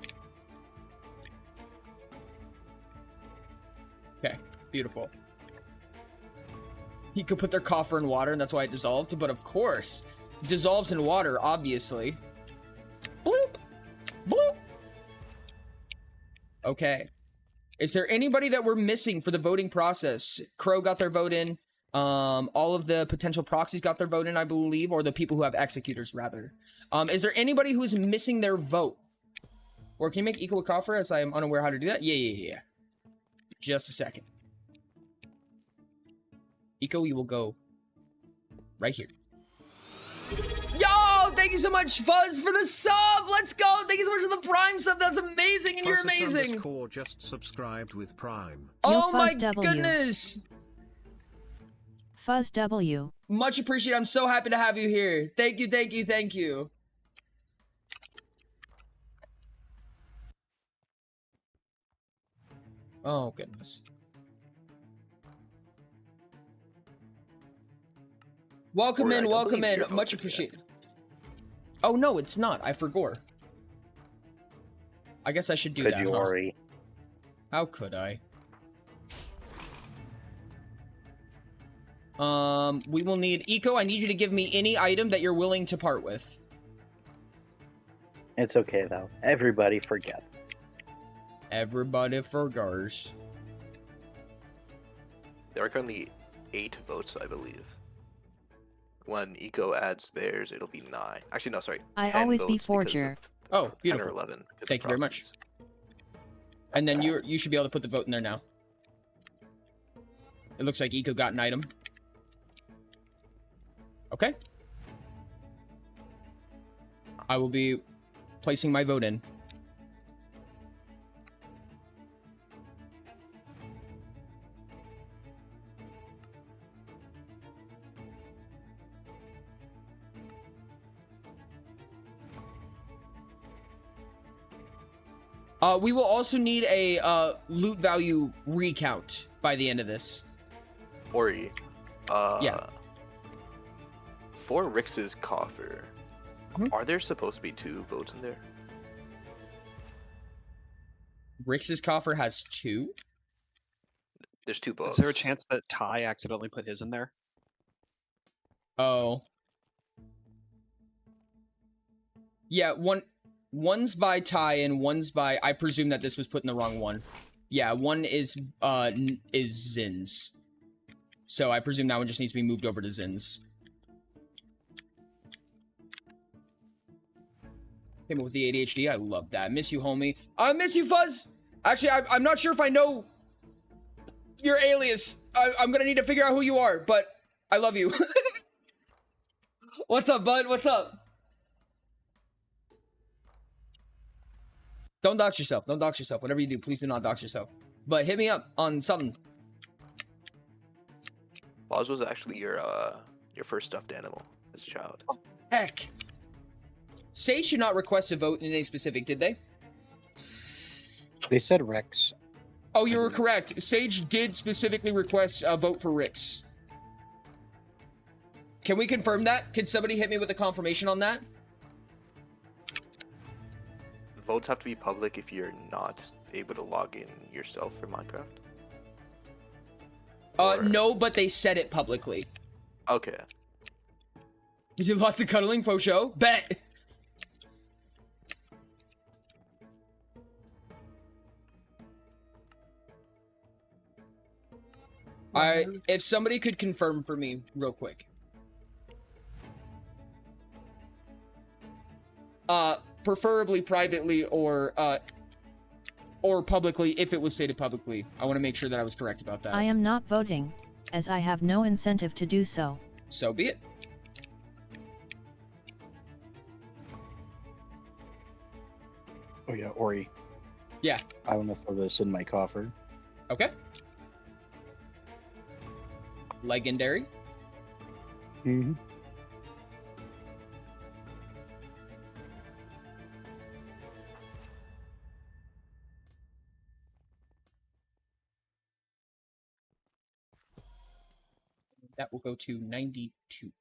Okay, beautiful. He could put their coffer in water, and that's why it dissolved, but of course... dissolves in water, obviously. Bloop! Bloop! Okay. Is there anybody that we're missing for the voting process? Crow got their vote in. All of the potential proxies got their vote in, I believe, or the people who have executors, rather. Is there anybody who's missing their vote? Or can you make equal coffer, as I am unaware how to do that? Yeah. Just a second. Eco, you will go right here. Yo, thank you so much, Fuzz, for the sub. Let's go. Thank you so much for the Prime sub. That's amazing, and you're amazing. Fuzz_core just subscribed with Prime. Oh Yo, my Fuzz W. goodness. Fuzz W. Much appreciated. I'm so happy to have you here. Thank you, thank you, thank you. Oh, goodness. Welcome Or I in, don't welcome believe in. your vote's Much in here. appreciated. Oh, no, it's not. I forgot. I guess I should do Could that, you, huh? Ori? How could I? We will need... Eco, I need you to give me any item that you're willing to part with. It's okay though. Everybody forget. Everybody forgars. There are currently 8 votes, I believe. When Eco adds theirs, it'll be 9. Actually, no, sorry. I 10 always be votes because forger. of- Oh, 10 or beautiful. 11. because of Thank you very much. proxies. And then you should be able to put the vote in there now. It looks like Eco got an item. Okay. I will be placing my vote in. We will also need a loot value recount by the end of this. Ori. Yeah. For Rix's coffer, are there supposed to be 2 votes in there? Rix's coffer has 2? There's 2 books. Is there a chance that Ty accidentally put his in there? Oh. Yeah, one's by Ty and one's by, I presume that this was put in the wrong one. Yeah, one is Zin's. So I presume that one just needs to be moved over to Zin's. Came up with the ADHD. I love that. Miss you, homie. I miss you, Fuzz. Actually, I'm not sure if I know your alias. I'm gonna need to figure out who you are, but I love you. What's up, bud? What's up? Don't dox yourself. Don't dox yourself. Whatever you do, please do not dox yourself. But hit me up on something. Boz was actually your first stuffed animal as a child. Oh, heck. Sage should not request a vote in any specific, did they? They said Rex. Oh, you were correct. Sage did specifically request a vote for Rix. Can we confirm that? Can somebody hit me with a confirmation on that? Votes have to be public if you're not able to log in yourself for Minecraft? No, but they said it publicly. Okay. You did lots of cuddling, faux show? Bet! If somebody could confirm for me real quick. Preferably privately or publicly if it was stated publicly. I want to make sure that I was correct about that. I am not voting, as I have no incentive to do so. So be it. Oh yeah, Ori. Yeah. I want to throw this in my coffer. Okay. Legendary. Mm-hmm. That will go to 92.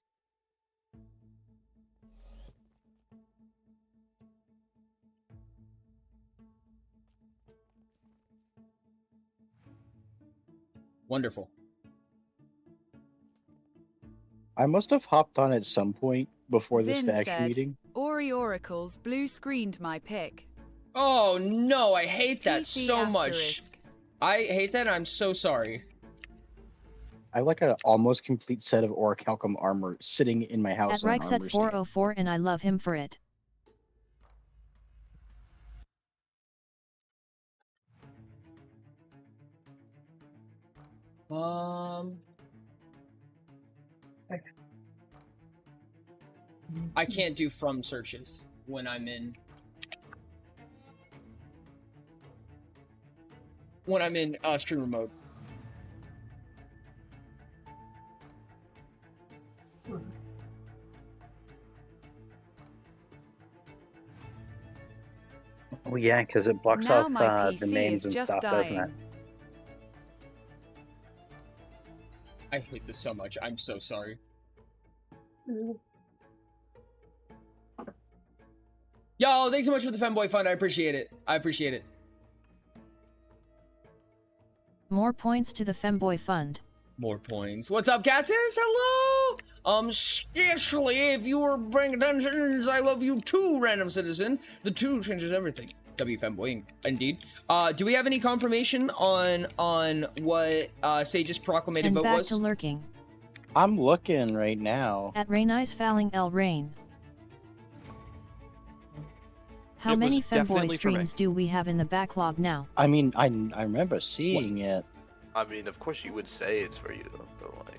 Wonderful. I must have hopped on at some point before this Zin faction said, meeting. Ori Oracles blue screened my pick. Oh no, I hate that PC so much. asterisk. I hate that and I'm so sorry. I have like an almost complete set of Orichalcum armor sitting in my house. At Rex at 404 and I love him for it. I can't do from searches when I'm in streamer mode. Oh yeah, because it blocks Now off my the PC names is and just stuff, doesn't it? dying. I hate this so much. I'm so sorry. Yo, thanks so much for the Femboy Fund. I appreciate it. I appreciate it. More points to the Femboy Fund. More points. What's up, Catus? Hello! Especially if you were paying attention, I love you too, random citizen. The two changes everything. W Femboy, indeed. Do we have any confirmation on what Sage's proclamated And vote back was? to lurking. I'm looking right now. At Rainey's Falling El Rain. How It was many definitely Femboy for me. streams do we have in the backlog now? I mean, I remember seeing it. I mean, of course you would say it's for you, but like...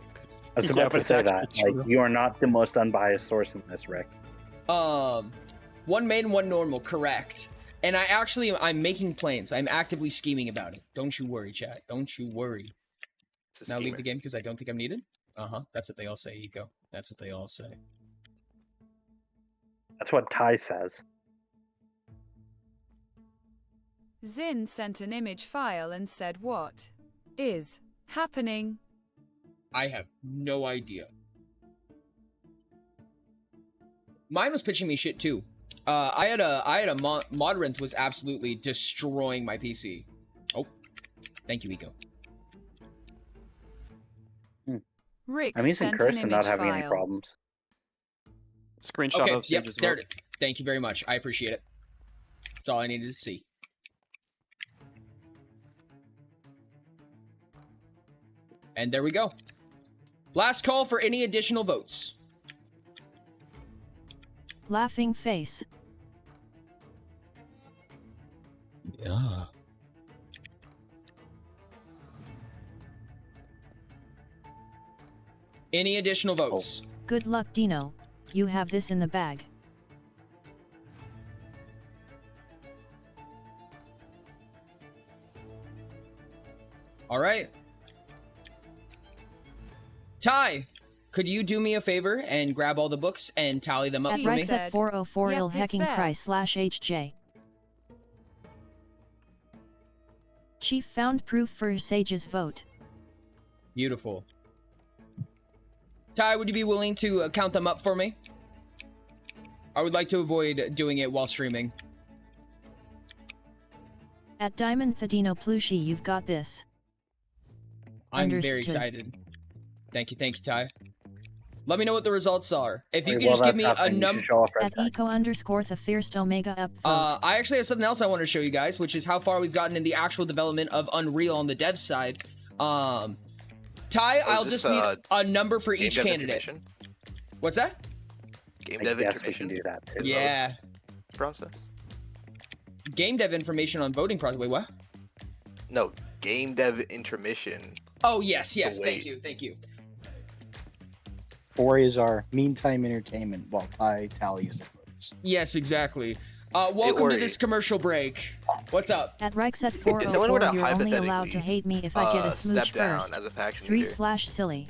I was Yeah, about but to it's say actually that. true. Like, you are not the most unbiased source in this, Rex. One main, one normal, correct. And I'm making plans. I'm actively scheming about it. Don't you worry, chat. Don't you worry. It's a Now leave schemer. the game because I don't think I'm needed. That's what they all say, Eco. That's what they all say. That's what Ty says. Zin sent an image file and said what is happening. I have no idea. Mine was pitching me shit too. I had a Modrinth was absolutely destroying my PC. Oh, thank you, Eco. Rick I'm using sent Curse an and image not having any file. problems. Screenshot Okay, of yep, Sage's there vote. it is. Thank you very much. I appreciate it. That's all I needed to see. And there we go. Last call for any additional votes. Laughing face. Yeah. Any additional votes? Good luck, Dino. You have this in the bag. All right. Ty, could you do me a favor and grab all the books and tally them up At for me? right set 404 Yep, il it's hacking there. cry /HJ. Chief found proof for Sage's vote. Beautiful. Ty, would you be willing to count them up for me? I would like to avoid doing it while streaming. At Diamond Thadino Plushi, you've got this. I'm very Understood. excited. Thank you, Ty. Let me know what the results are. If you Alright, could well, just give that's me a happening. You number. should show off Red At Tag. eco _ the Fierce Omega up vote. I actually have something else I want to show you guys, which is how far we've gotten in the actual development of Unreal on the dev side. Ty, I'll this, just need a number for Game each dev candidate. intermission? What's that? Game I dev guess we can intermission do that too. Yeah. process? Game dev information on voting process. Wait, what? No, game dev intermission. Oh, yes. wait. Thank you. 4 is our meantime entertainment while Ty tallies the votes. Yes, exactly. Welcome to Ori. this commercial break. What's up? At Rixet If someone were 404, to you're only allowed to hypothetically, hate me if I get a step smooch down first. as a faction 3 leader, / silly.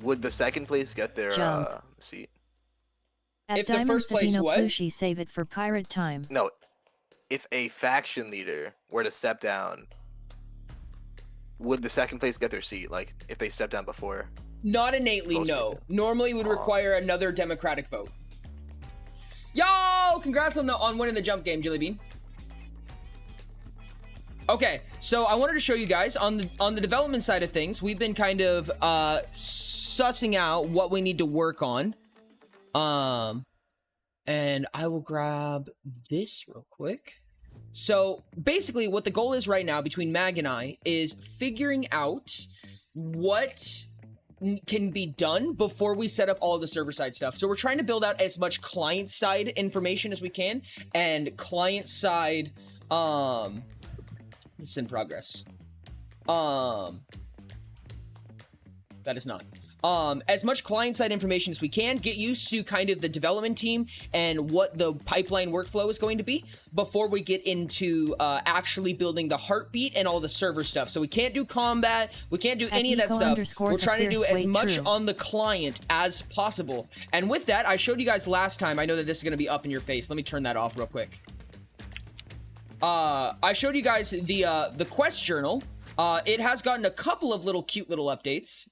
would the second place get their Jump. seat? At If the Diamond first place Thadino what? Plushi, save it for pirate time. No, if a faction leader were to step down, would the second place get their seat? Like, if they step down before? Not innately, Most no. people. Normally would require another democratic vote. Yo! Congrats on winning the jump game, Jillybean. Okay, so I wanted to show you guys on the development side of things, we've been kind of sussing out what we need to work on. And I will grab this real quick. So basically what the goal is right now between Mag and I is figuring out what can be done before we set up all the server side stuff. So we're trying to build out as much client side information as we can, and client side this is in progress. That is not. As much client-side information as we can, get used to kind of the development team and what the pipeline workflow is going to be before we get into actually building the heartbeat and all the server stuff. So we can't do combat, we can't do any of that stuff. We're trying to do as much on the client as possible. And with that, I showed you guys last time, I know that this is going to be up in your face. Let me turn that off real quick. I showed you guys the quest journal. It has gotten a couple of cute little updates.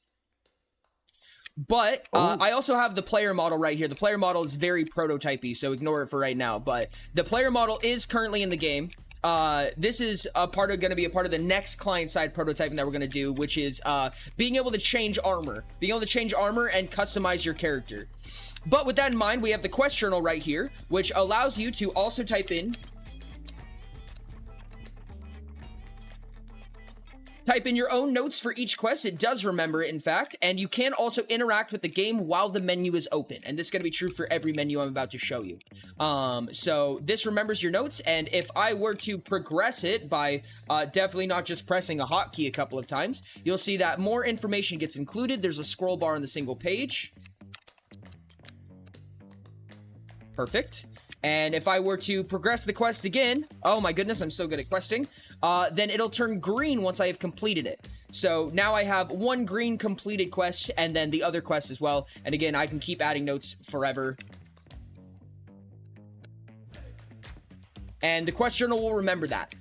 But I also have the player model right here. The player model is very prototypey, so ignore it for right now. But the player model is currently in the game. This is going to be a part of the next client-side prototyping that we're going to do, which is being able to change armor. Being able to change armor and customize your character. But with that in mind, we have the quest journal right here, which allows you to also type in Type in your own notes for each quest. It does remember it, in fact, and you can also interact with the game while the menu is open. And this is going to be true for every menu I'm about to show you. So this remembers your notes, and if I were to progress it by definitely not just pressing a hotkey a couple of times, you'll see that more information gets included. There's a scroll bar on the single page. Perfect. And if I were to progress the quest again, oh my goodness, I'm so good at questing, then it'll turn green once I have completed it. So now I have one green completed quest and then the other quest as well. And again, I can keep adding notes forever. And the quest journal will remember that.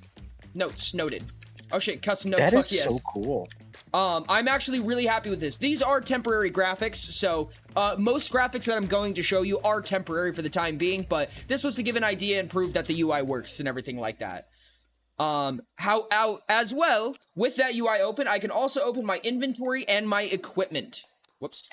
Notes, noted. Oh shit, custom notes, fuck yes. That is so cool. I'm actually really happy with this. These are temporary graphics, so most graphics that I'm going to show you are temporary for the time being, but this was to give an idea and prove that the UI works and everything like that. As well, with that UI open, I can also open my inventory and my equipment. Whoops.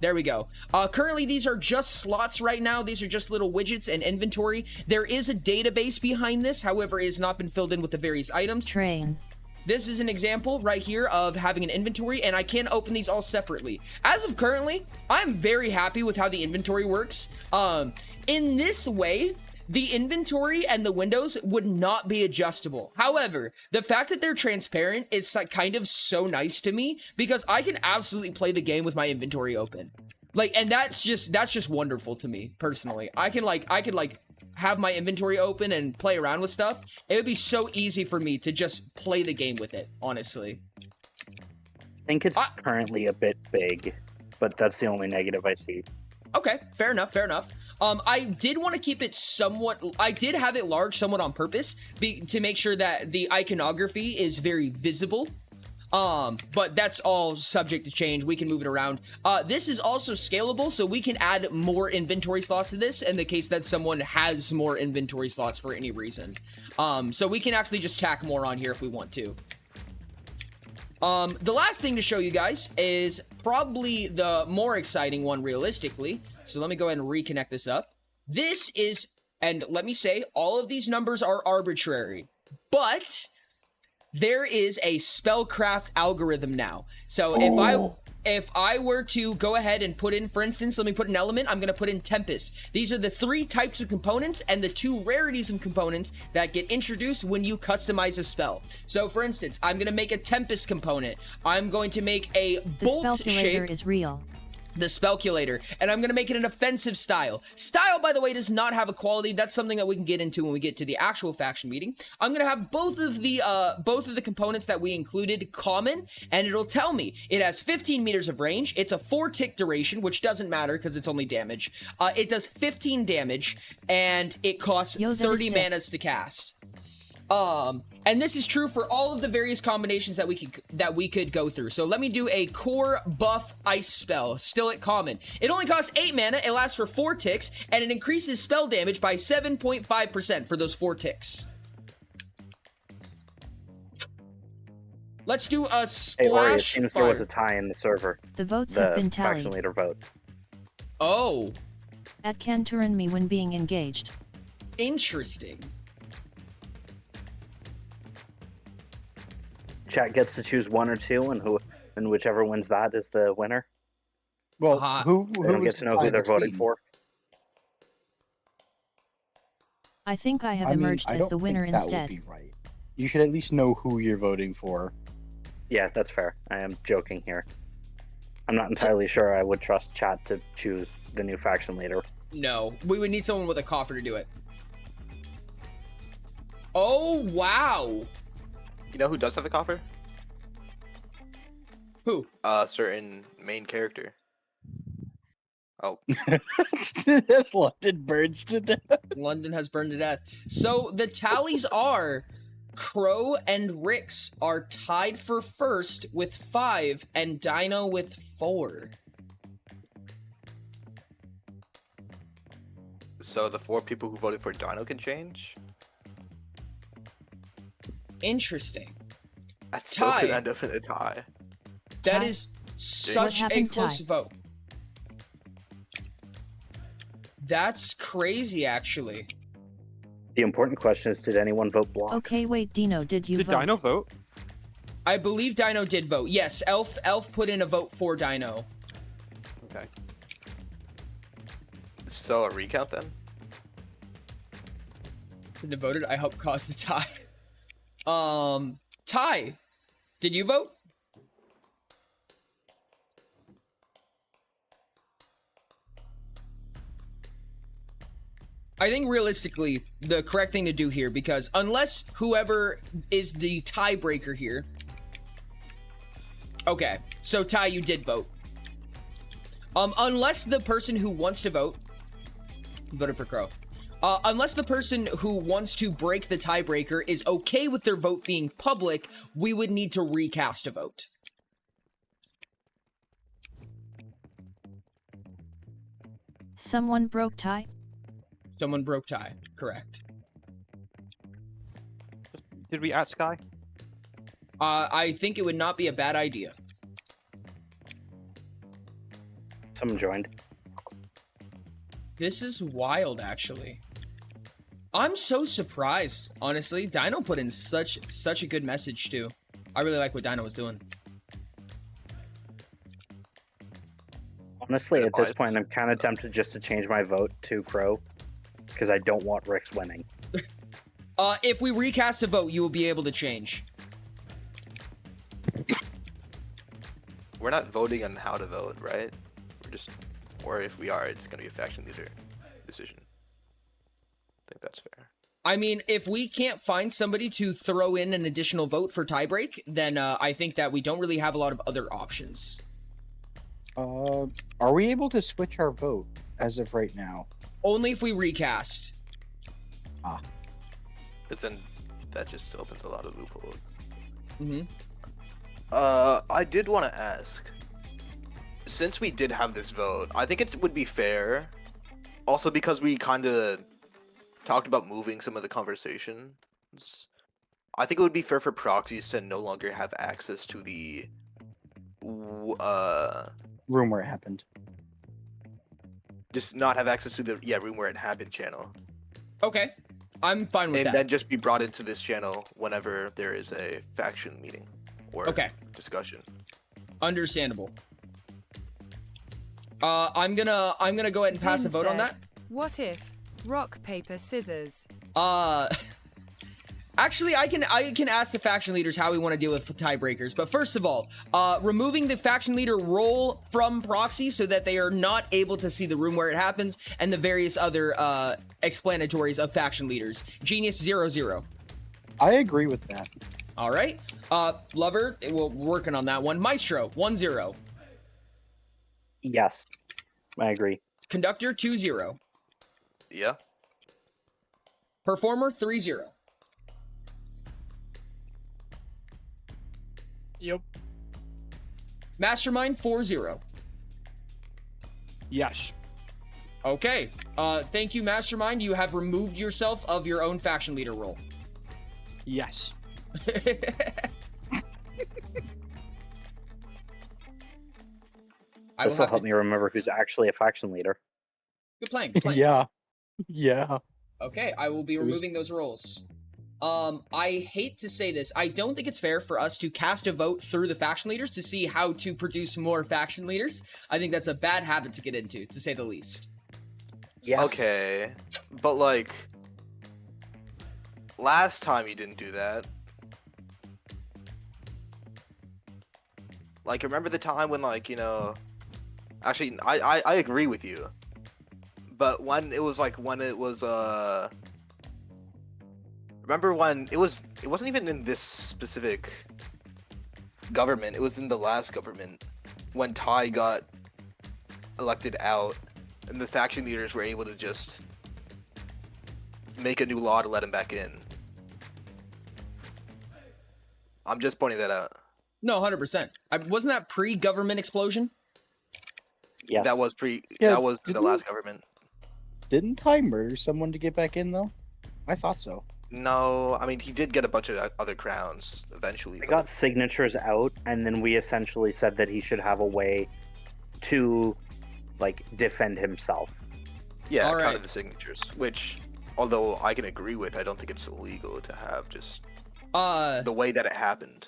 There we go. Currently, these are just slots right now. These are just little widgets and inventory. There is a database behind this. However, it has not been filled in with the various items. Train. This is an example right here of having an inventory, and I can open these all separately. As of currently, I'm very happy with how the inventory works. In this way, the inventory and the windows would not be adjustable. However, the fact that they're transparent is kind of so nice to me because I can absolutely play the game with my inventory open. Like, and that's just wonderful to me personally. I could have my inventory open and play around with stuff. It would be so easy for me to just play the game with it, honestly. I think it's currently a bit big, but that's the only negative I see. Okay, fair enough, fair enough. I did want to keep it somewhat, I did have it large somewhat on purpose to make sure that the iconography is very visible. But that's all subject to change. We can move it around. This is also scalable, so we can add more inventory slots to this in the case that someone has more inventory slots for any reason. So we can actually just tack more on here if we want to. The last thing to show you guys is probably the more exciting one realistically. So let me go ahead and reconnect this up. This is, and let me say, all of these numbers are arbitrary, but there is a spellcraft algorithm now. So if I were to go ahead and put in, for instance, let me put an element, I'm going to put in Tempest. These are the 3 types of components and the 2 rarities of components that get introduced when you customize a spell. So for instance, I'm going to make a Tempest component. I'm going to make a bolt shape. The spellculator is real. The spellculator, and I'm going to make it an offensive style. Style, by the way, does not have a quality. That's something that we can get into when we get to the actual faction meeting. I'm going to have both of the components that we included common, and it'll tell me it has 15 meters of range. It's a 4-tick duration, which doesn't matter because it's only damage. It does 15 damage, and it costs 30 manas to cast. And this is true for all of the various combinations that we could go through. So let me do a core buff ice spell, still at common. It only costs 8 mana, it lasts for 4 ticks, and it increases spell damage by 7.5% for those 4 ticks. Let's do a splash. Hey, Ori, it seems there was a tie in the server. The votes have been tallied. Faction leader vote. Oh. At Canturin me when being engaged. Interesting. Chat gets to choose 1 or 2, and whichever wins that is the winner. Well, who they don't get to know who they're voting for. I think I have emerged as the winner instead. That would be right. You should at least know who you're voting for. Yeah, that's fair. I am joking here. I'm not entirely sure I would trust chat to choose the new faction leader. No, we would need someone with a coffer to do it. Oh, wow. You know who does have a coffer? Who? A certain main character. Oh. This London burns to death. London has burned to death. So the tallies are Crow and Rix are tied for first with 5 and Dino with 4. So the 4 people who voted for Dino can change? Interesting. That still could end up in a tie. That is such a close vote. That's crazy, actually. The important question is, did anyone vote block? Okay, wait, Dino, did you vote? Did Dino vote? I believe Dino did vote. Yes, Elf put in a vote for Dino. Okay. So a recount then? Did it voted? I helped cause the tie. Ty, did you vote? I think realistically, the correct thing to do here, because unless whoever is the tiebreaker here. Okay, so Ty, you did vote. Unless the person who wants to vote voted for Crow. Unless the person who wants to break the tiebreaker is okay with their vote being public, we would need to recast a vote. Someone broke tie? Someone broke tie, correct. Did we at Sky? I think it would not be a bad idea. Someone joined. This is wild, actually. I'm so surprised, honestly. Dino put in such a good message, too. I really like what Dino was doing. Honestly, at this point, I'm kind of tempted just to change my vote to Crow, because I don't want Rick's winning. If we recast a vote, you will be able to change. We're not voting on how to vote, right? We're just, or if we are, it's gonna be a faction leader decision. I think that's fair. I mean, if we can't find somebody to throw in an additional vote for tiebreak, then I think that we don't really have a lot of other options. Are we able to switch our vote as of right now? Only if we recast. Ah. But then that just opens a lot of loopholes. Mm-hmm. I did want to ask, since we did have this vote, I think it would be fair, also because we kind of talked about moving some of the conversations. I think it would be fair for proxies to no longer have access to the room where it happened. Just not have access to the room where it happened channel. Okay, I'm fine with that. And then just be brought into this channel whenever there is a faction meeting or discussion. Understandable. I'm gonna go ahead and pass a vote on that. What if rock paper scissors? Actually, I can ask the faction leaders how we want to deal with tiebreakers. But first of all, removing the faction leader role from proxy so that they are not able to see the room where it happens and the various other explanatories of faction leaders. Genius 00. I agree with that. All right. Lover, we're working on that one. Maestro 10. Yes, I agree. Conductor 20. Yeah. Performer 30. Yep. Mastermind 40. Yes. Okay. Thank you, Mastermind. You have removed yourself of your own faction leader role. Yes. This will help me remember who's actually a faction leader. Good playing. Good playing. Yeah. Yeah. Okay, I will be removing those roles. I hate to say this. I don't think it's fair for us to cast a vote through the faction leaders to see how to produce more faction leaders. I think that's a bad habit to get into, to say the least. Yeah. Okay, but like, last time you didn't do that. Like, remember the time when, like, you know, actually, I agree with you. But when it was remember when it wasn't even in this specific government, it was in the last government when Ty got elected out and the faction leaders were able to just make a new law to let him back in. I'm just pointing that out. No, 100%. Wasn't that pre-government explosion? Yeah. That was that was the last government. Didn't Ty murder someone to get back in, though? I thought so. No, I mean, he did get a bunch of other crowns eventually. We got signatures out, and then we essentially said that he should have a way to, like, defend himself. Yeah, All right. counted the signatures, which, although I can agree with, I don't think it's illegal to have just the way that it happened.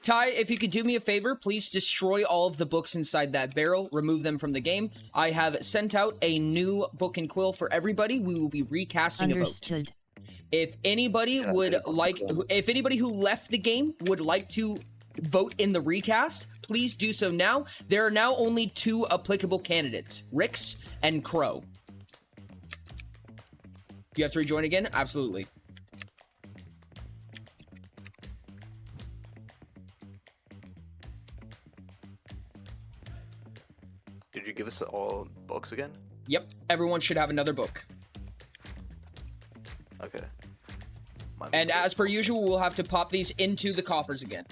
Ty, if you could do me a favor, please destroy all of the books inside that barrel. Remove them from the game. I have sent out a new book and quill for everybody. We will be recasting Understood. a vote. If anybody would like, if anybody who left the game would like to vote in the recast, please do so now. There are now only 2 applicable candidates, Rix and Crow. You have to rejoin again? Absolutely. Did you give us all books again? Yep, everyone should have another book. Okay. And as per usual, we'll have to pop these into the coffers again.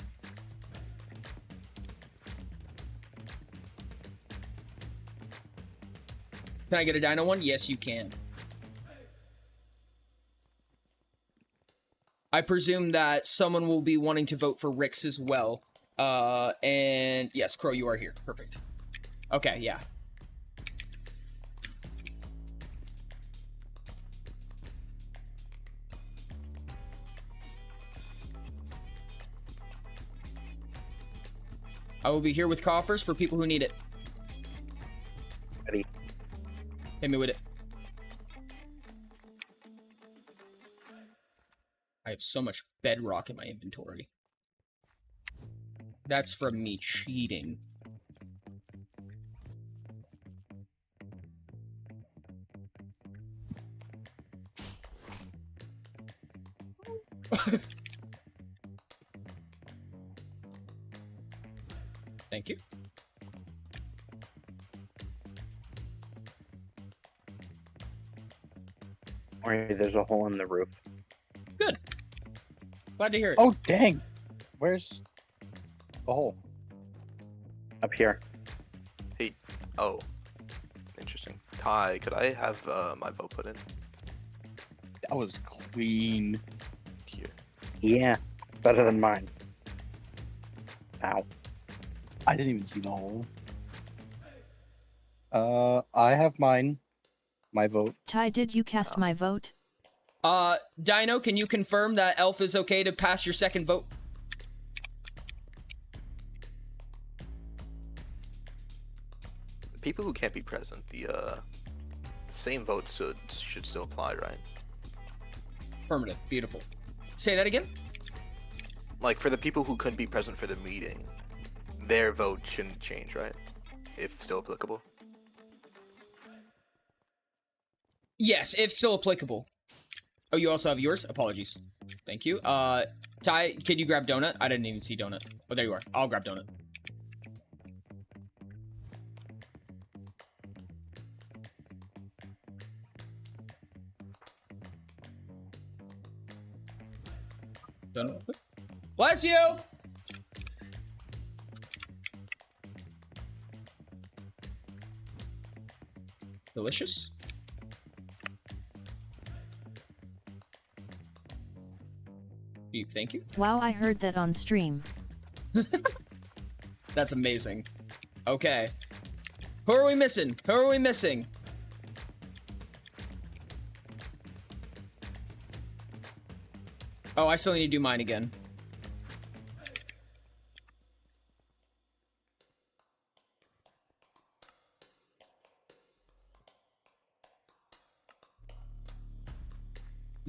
Can I get a dino one? Yes, you can. I presume that someone will be wanting to vote for Rix as well. And yes, Crow, you are here. Perfect. Okay, yeah. I will be here with coffers for people who need it. Ready. Hit me with it. I have so much bedrock in my inventory. That's from me cheating. Thank you. Or there's a hole in the roof. Good. Glad to hear it. Oh, dang. Where's the hole? Up here. Hey. Oh. Interesting. Ty, could I have my vote put in? That was clean. Here. Yeah. Better than mine. Ow. I didn't even see the hole. I have mine. My vote. Ty, did you cast my vote? Dino, can you confirm that Elf is okay to pass your second vote? People who can't be present, the same votes should still apply, right? Affirmative. Beautiful. Say that again? Like, for the people who couldn't be present for the meeting, their vote shouldn't change, right? If still applicable. Yes, if still applicable. Oh, you also have yours? Apologies. Thank you. Ty, can you grab Donut? I didn't even see Donut. Oh, there you are. I'll grab Donut. Donut. Bless you! Delicious. Thank you. Wow, I heard that on stream. That's amazing. Okay. Who are we missing? Who are we missing? Oh, I still need to do mine again.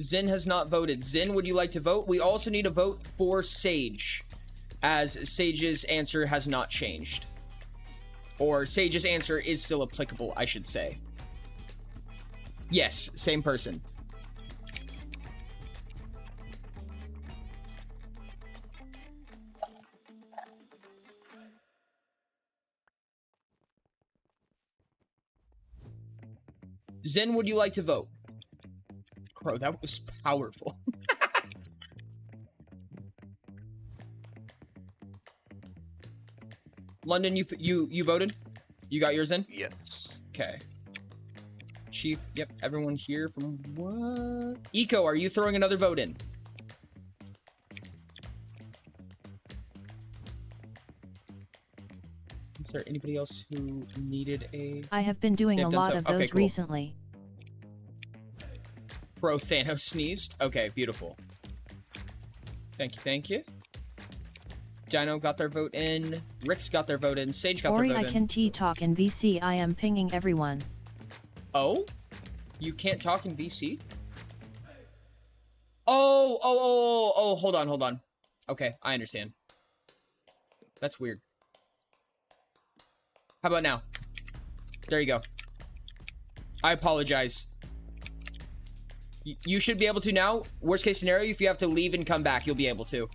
Zin has not voted. Zin, would you like to vote? We also need a vote for Sage, as Sage's answer has not changed. Or Sage's answer is still applicable, I should say. Yes, same person. Zin, would you like to vote? Bro, that was powerful. London, you voted? You got yours in? Yes. Okay. Chief, yep, everyone here from what? Eco, are you throwing another vote in? Is there anybody else who needed a... I have been doing a lot of those recently. Bro, Thanos sneezed? Okay, beautiful. Thank you, thank you. Dino got their vote in. Rick's got their vote in. Sage got Ori, their I vote in. can talk in VC. I am pinging everyone. Oh? You can't talk in VC? Oh, hold on. Okay, I understand. That's weird. How about now? There you go. I apologize. You should be able to now. Worst case scenario, if you have to leave and come back, you'll be able to.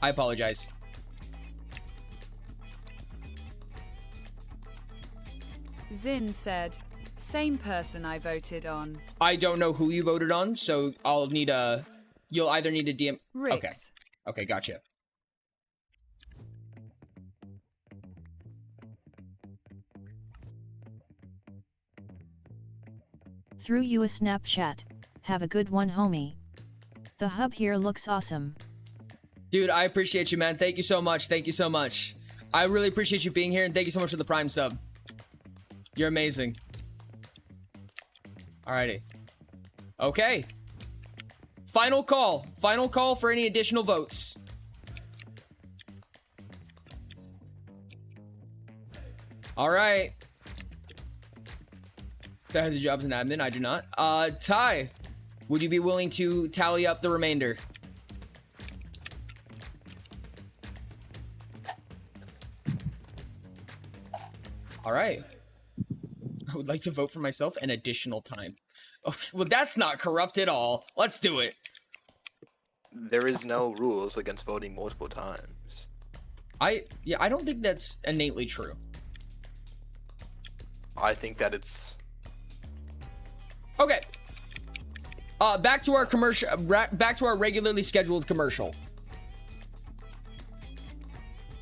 I apologize. Zin said, same person I voted on. I don't know who you voted on, so I'll need a... You'll either need a DM... Rix. Okay. Okay, gotcha. Threw you a Snapchat. Have a good one, homie. The hub here looks awesome. Dude, I appreciate you, man. Thank you so much. Thank you so much. I really appreciate you being here, and thank you so much for the Prime sub. You're amazing. Alrighty. Okay. Final call. Final call for any additional votes. Alright. That has a job as an admin. I do not. Ty, would you be willing to tally up the remainder? All right. I would like to vote for myself an additional time. Oh, well, that's not corrupt at all. Let's do it. There is no rules against voting multiple times. I don't think that's innately true. I think that it's... Okay. Back to our commercial. Back to our regularly scheduled commercial.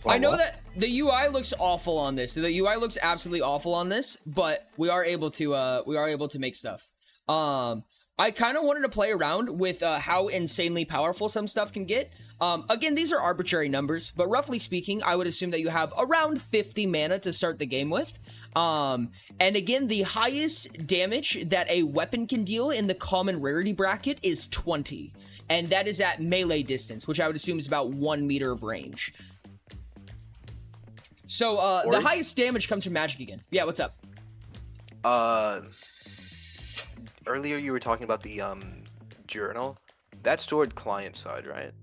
I know that the UI looks awful on this. The UI looks absolutely awful on this, but we are able to make stuff. I kind of wanted to play around with how insanely powerful some stuff can get. Again, these are arbitrary numbers, but roughly speaking, I would assume that you have around 50 mana to start the game with. And again, the highest damage that a weapon can deal in the common rarity bracket is 20. And that is at melee distance, which I would assume is about 1 meter of range. So, the highest damage comes from magic again. Yeah, what's up? Earlier you were talking about the, journal. That's stored client side, right?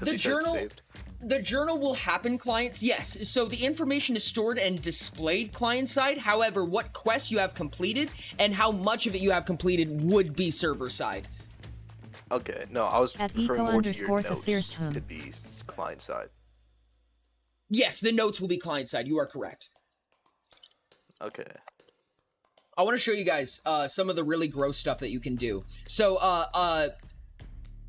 The journal will happen clients, yes. So the information is stored and displayed client side. However, what quests you have completed and how much of it you have completed would be server side. Okay, no, I was At referring more to your the notes to be client side. Yes, the notes will be client side. You are correct. Okay. I want to show you guys some of the really gross stuff that you can do. So,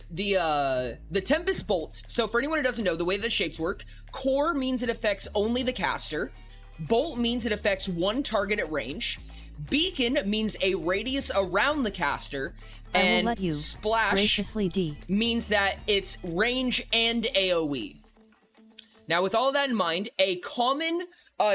the Tempest Bolt. So for anyone who doesn't know, the way that shapes work, core means it affects only the caster. Bolt means it affects one target at range. Beacon means a radius around the caster. And Splash means that it's range and AoE. Now, with all that in mind, a common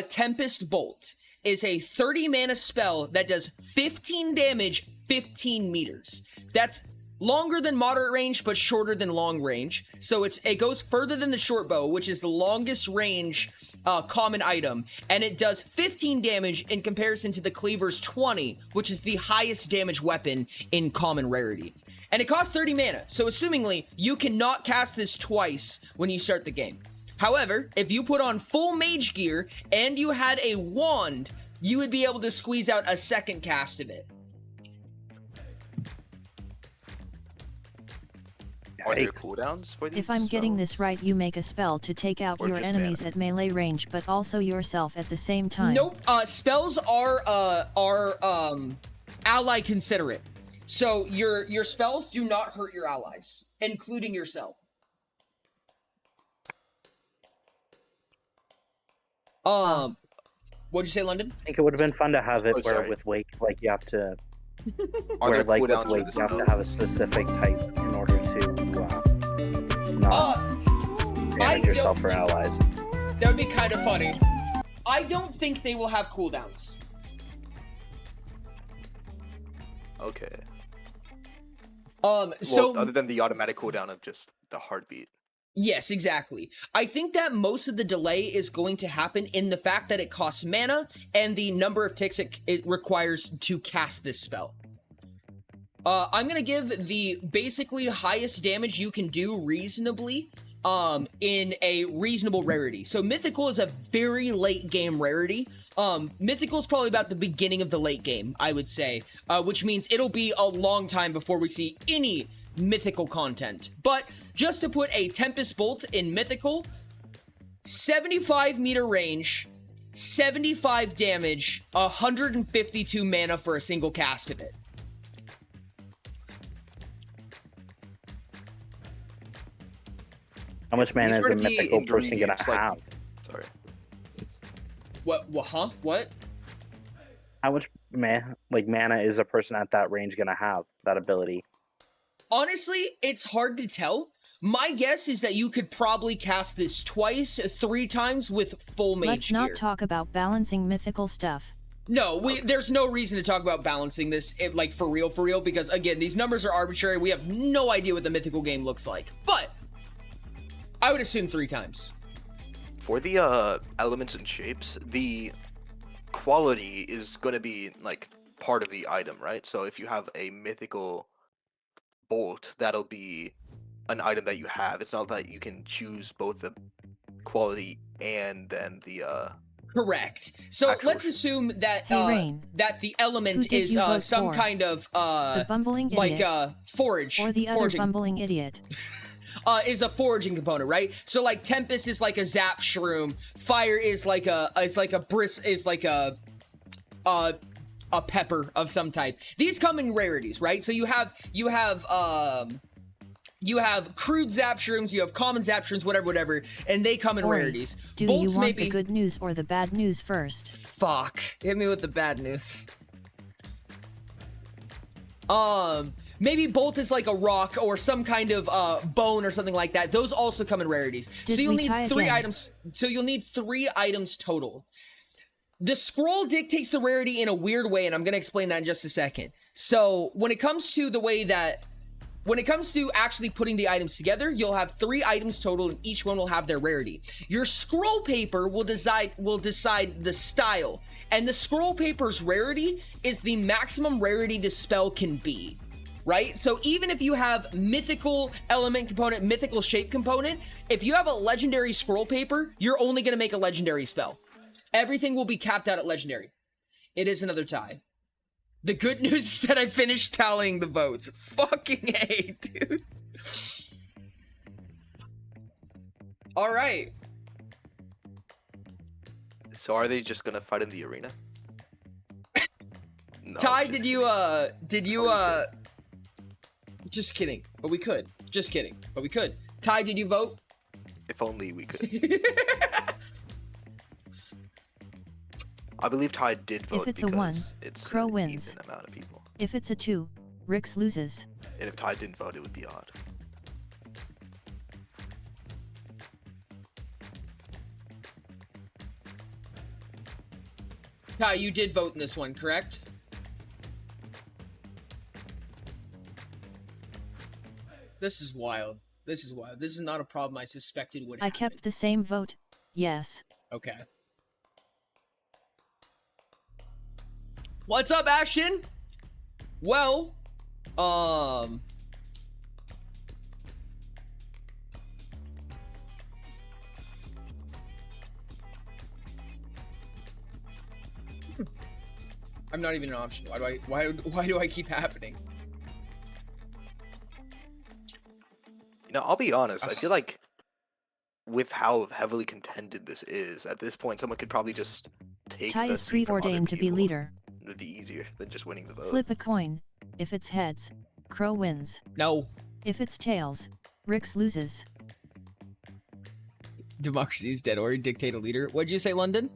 Tempest Bolt is a 30 mana spell that does 15 damage, 15 meters. That's longer than moderate range, but shorter than long range. So it goes further than the short bow, which is the longest range common item. And it does 15 damage in comparison to the Cleaver's 20, which is the highest damage weapon in common rarity. And it costs 30 mana. So assumingly, you cannot cast this twice when you start the game. However, if you put on full mage gear and you had a wand, you would be able to squeeze out a second cast of it. Are there cooldowns for these? If I'm getting this right, you make a spell to take out your enemies at melee range, but also yourself at the same time. Nope. Spells are ally considerate. So your spells do not hurt your allies, including yourself. What'd you say, London? I think it would have been fun to have it with Wake, like you have to. Where like with Wake, you have to have a specific type in order to not damage yourself or allies. That would be kind of funny. I don't think they will have cooldowns. Okay. So other than the automatic cooldown of just the heartbeat. Yes, exactly. I think that most of the delay is going to happen in the fact that it costs mana and the number of ticks it requires to cast this spell. I'm going to give the basically highest damage you can do reasonably in a reasonable rarity. So Mythical is a very late game rarity. Mythical is probably about the beginning of the late game, I would say, which means it'll be a long time before we see any Mythical content. But just to put a Tempest Bolt in Mythical, 75 meter range, 75 damage, 152 mana for a single cast of it. How much mana is These are a the mythical person gonna ingredients, like- have? Sorry. What? How much mana is a person at that range gonna have, that ability? Honestly, it's hard to tell. My guess is that you could probably cast this twice, 3 times with full mage Let's not gear. talk about balancing mythical stuff. No, there's no reason to talk about balancing this, like, for real, because, again, these numbers are arbitrary. We have no idea what the mythical game looks like. But I would assume 3 times. For the elements and shapes, the quality is going to be like part of the item, right? So if you have a mythical bolt, that'll be an item that you have. It's not that you can choose both the quality and then the Correct. So actual let's assume that Hey, Rain. that the Who element did is you vote some for? kind of The bumbling like idiot forage or the other foraging bumbling idiot? is a foraging component, right? So like Tempest is like a zap shroom, fire is like a pepper of some type. These come in rarities, right? So you have crude zap shrooms, you have common zap shrooms, whatever, and they come in Ori, rarities. Do Bolts you want maybe the good news or the bad news first? Fuck. Hit me with the bad news. Maybe Bolt is like a rock or some kind of bone or something like that. Those also come in rarities. Did so you'll we need tie 3 again? items. So you'll need 3 items total. The scroll dictates the rarity in a weird way, and I'm gonna explain that in just a second. So when it comes to actually putting the items together, you'll have 3 items total, and each one will have their rarity. Your scroll paper will decide the style, and the scroll paper's rarity is the maximum rarity the spell can be, right? So even if you have mythical element component, mythical shape component, if you have a legendary scroll paper, you're only gonna make a legendary spell. Everything will be capped out at legendary. It is another tie. The good news is that I finished tallying the votes. Fucking A, dude. All right. So are they just gonna fight in the arena? No, Ty, just did you just kidding, but we could. Just kidding, but we could. Ty, did you vote? If only we could. I believe Ty did vote If it's a because 1, it's Crow an wins. even amount of people. If it's a 2, Rix loses. And if Ty didn't vote, it would be odd. Ty, you did vote in this one, correct? This is wild. This is wild. This is not a problem I suspected would I happen. kept the same vote. Yes. Okay. What's up, Ashton? Well, I'm not even an option. Why do I keep happening? You know, I'll be honest. I feel like with how heavily contended this is, at this point, someone could probably just take Ty the is seat from other preordained to be people. leader. It would be easier than just winning the vote. Flip a coin. If it's heads, Crow wins. No. If it's tails, Rix loses. Democracy is dead, or dictate a leader. What'd you say, London?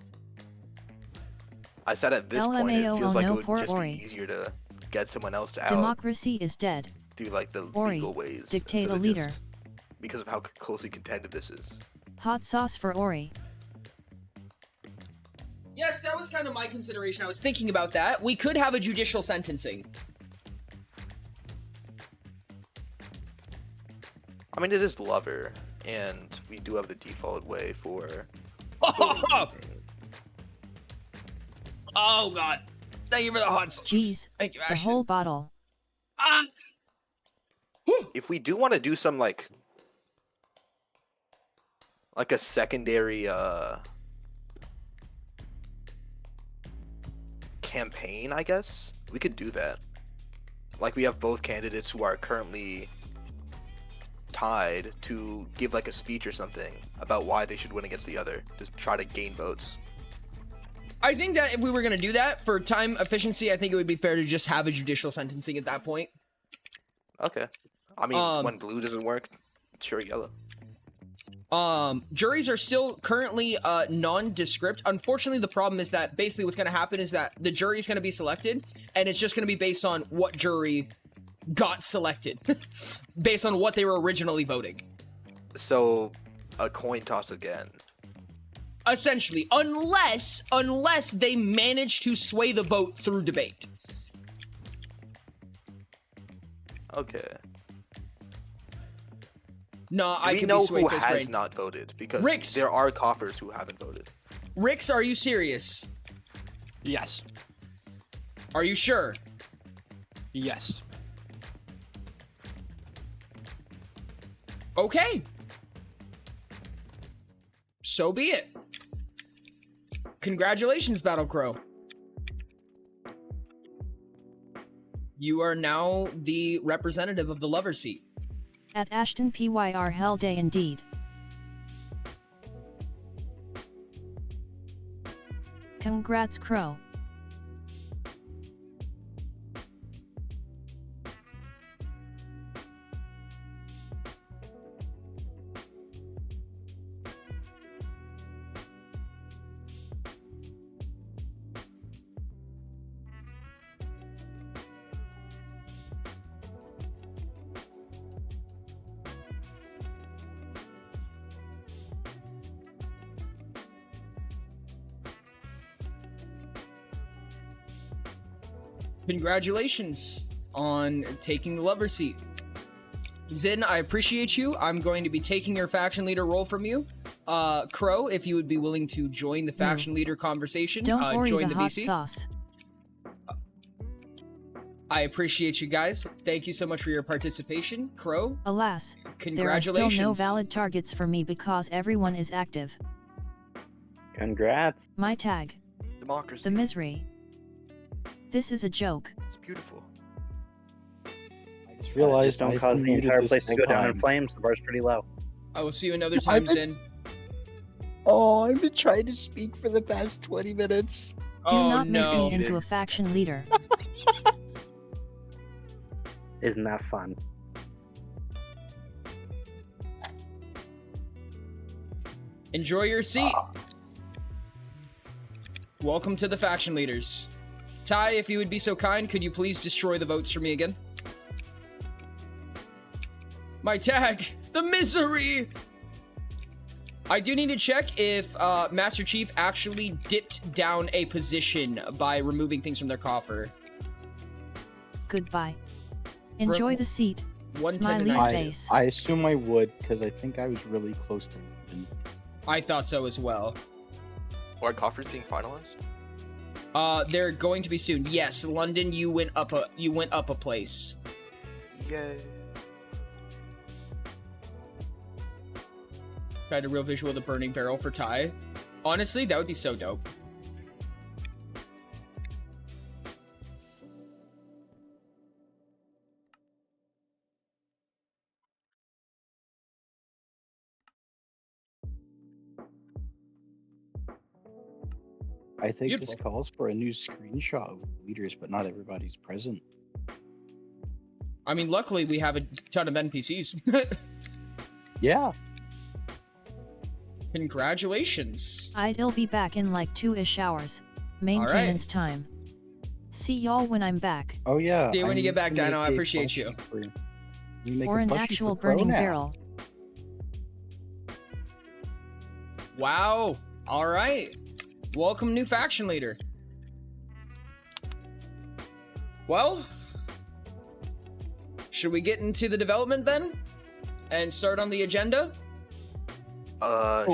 I said at this point, it LMAO, feels like no it would poor just Ori. be easier to get someone else out Democracy is dead. through like the Ori, legal ways. dictate instead a of leader. just- because of how closely contended this is. Hot sauce for Ori. Yes, that was kind of my consideration. I was thinking about that. We could have a judicial sentencing. I mean, it is Lover. And we do have the default way for. Oh god. Thank you for the hot sauce. Jeez, Thank you, the Ashton. whole bottle. Ah! If we do want to do some like a secondary campaign, I guess we could do that. Like we have both candidates who are currently tied to give like a speech or something about why they should win against the other to try to gain votes. I think that if we were going to do that for time efficiency, I think it would be fair to just have a judicial sentencing at that point. Okay. I mean, when blue doesn't work, sure, yellow. Juries are still currently nondescript. Unfortunately, the problem is that basically what's going to happen is that the jury is going to be selected, and it's just going to be based on what jury got selected, based on what they were originally voting. So, a coin toss again. Essentially, unless they manage to sway the vote through debate. Okay. No, I we can know be swayed who so has straight. not voted because Rix. there are coffers who haven't voted. Rix, are you serious? Yes. Are you sure? Yes. Okay. So be it. Congratulations, Battle Crow. You are now the representative of the lover seat. At Ashton PYR hell day indeed. Congrats, Crow. Congratulations on taking the lover seat. Zin, I appreciate you. I'm going to be taking your faction leader role from you. Crow, if you would be willing to join the faction leader conversation, Don't worry, join the the hot VC. sauce. I appreciate you guys. Thank you so much for your participation. Crow, Alas, there are congratulations. still no valid targets for me because everyone is active. Congrats. My tag. Democracy. The misery. This is a joke. It's beautiful. I just realized don't I've cause the unmuted entire this place to whole go down in time. flames. The bar's pretty low. I will see you another time, Zin. Oh, I've been trying to speak for the past 20 minutes. Do Oh not no. make me into a faction leader. Isn't that fun? Enjoy your seat. Welcome to the faction leaders. Ty, if you would be so kind, could you please destroy the votes for me again? My tag, the misery! I do need to check if Master Chief actually dipped down a position by removing things from their coffer. Goodbye. Enjoy the seat. 110 to Smiley 90. face. I assume I would, because I think I was really close to London. I thought so as well. Are coffers being finalized? They're going to be soon. Yes, London, you went up a place. Yay. Tried a real visual of the burning barrel for Ty. Honestly, that would be so dope. I think Beautiful. this calls for a new screenshot of leaders, but not everybody's present. I mean, luckily we have a ton of NPCs. Yeah. Congratulations. I'll be back in like 2-ish hours. Maintenance time. See y'all when I'm back. Oh yeah. See you when you get back, gonna Dino. I make a appreciate you. plushie for- you make Or a an plushie actual for Crow burning now. barrel. Wow. All right. Welcome, new faction leader. Well, should we get into the development then? And start on the agenda?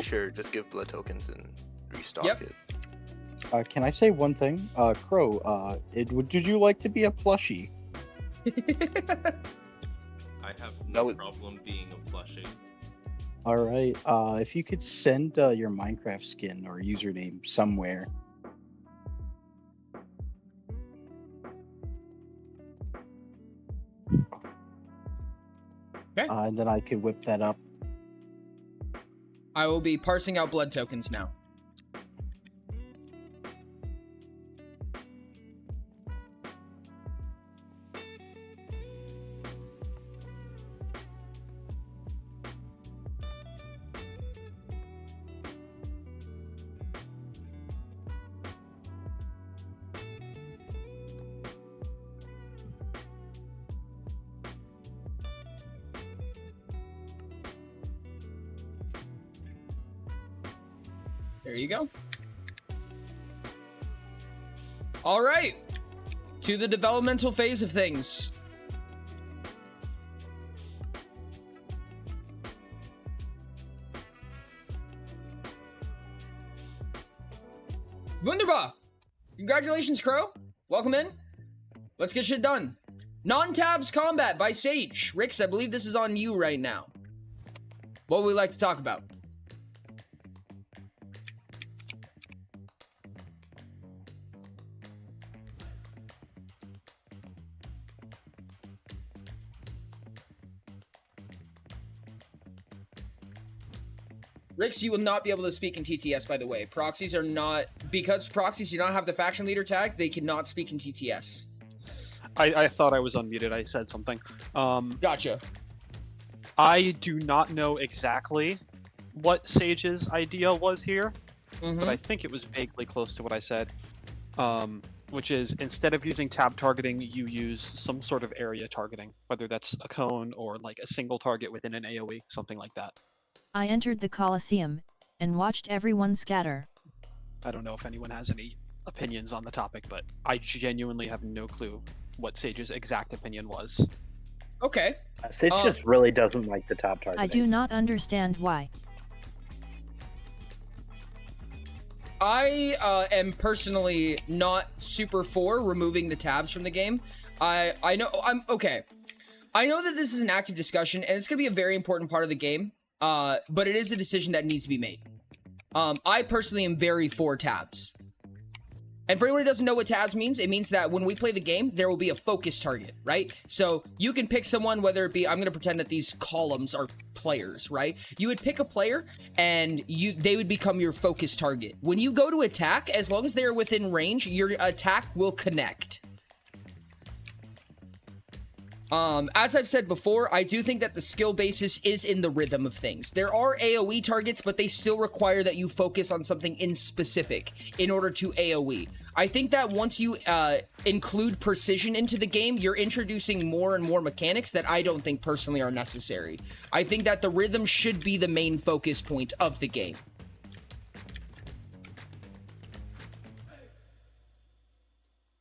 Sure. Just give blood tokens and restock Yep. it. Can I say one thing? Crow, would you like to be a plushie? I have That no would- problem being a plushie. All right. If you could send your Minecraft skin or username somewhere. Okay. And then I could whip that up. I will be parsing out blood tokens now. There you go. All right, to the developmental phase of things. Wunderbar! Congratulations, Crow. Welcome in. Let's get shit done. Non-tabs combat by Sage. Rix, I believe this is on you right now. What would we like to talk about? Rix, you will not be able to speak in TTS, by the way. Proxies are not... Because proxies do not have the faction leader tag, they cannot speak in TTS. I thought I was unmuted. I said something. Gotcha. I do not know exactly what Sage's idea was here, Mm-hmm. but I think it was vaguely close to what I said. Which is, instead of using tab targeting, you use some sort of area targeting, whether that's a cone or like a single target within an AoE, something like that. I entered the Colosseum, and watched everyone scatter. I don't know if anyone has any opinions on the topic, but I genuinely have no clue what Sage's exact opinion was. Okay. Sage just really doesn't like the tab targeting. I do not understand why. I am personally not super for removing the tabs from the game. I know I know that this is an active discussion, and it's going to be a very important part of the game. But it is a decision that needs to be made. I personally am very for tabs. And for anyone who doesn't know what tabs means, it means that when we play the game, there will be a focus target, right? So you can pick someone, whether it be, I'm going to pretend that these columns are players, right? You would pick a player and they would become your focus target. When you go to attack, as long as they're within range, your attack will connect. As I've said before, I do think that the skill basis is in the rhythm of things. There are AoE targets, but they still require that you focus on something in specific in order to AoE. I think that once you include precision into the game, you're introducing more and more mechanics that I don't think personally are necessary. I think that the rhythm should be the main focus point of the game.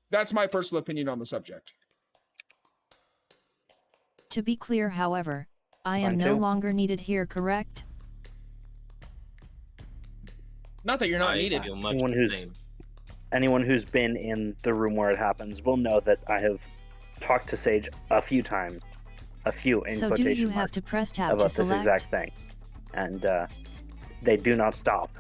That's my personal opinion on the subject. To be clear, however, I am Mine no too. longer needed here, correct? Not that you're not I needed. feel much Anyone the who's- same. Anyone who's been in the room where it happens will know that I have talked to Sage a few times, a few in So do quotation you have marks, to press tab to about this select? exact thing, and they do not stop.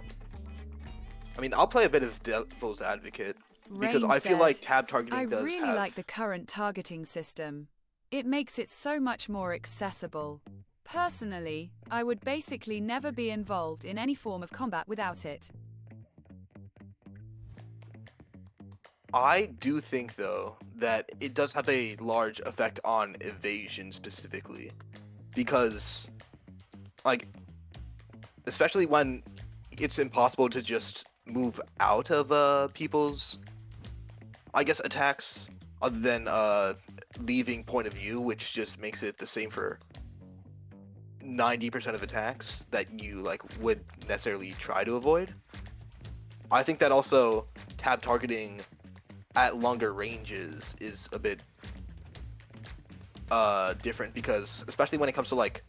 I mean, I'll play a bit of devil's advocate because Rain I feel said, like tab targeting I does really have. like the current targeting system. It makes it so much more accessible. Personally, I would basically never be involved in any form of combat without it. I do think, though, that it does have a large effect on evasion specifically. Because, like, especially when it's impossible to just move out of people's, I guess, attacks, other than leaving point of view, which just makes it the same for 90% of attacks that you, like, would necessarily try to avoid. I think that also tab targeting at longer ranges is a bit different, because especially when it comes to like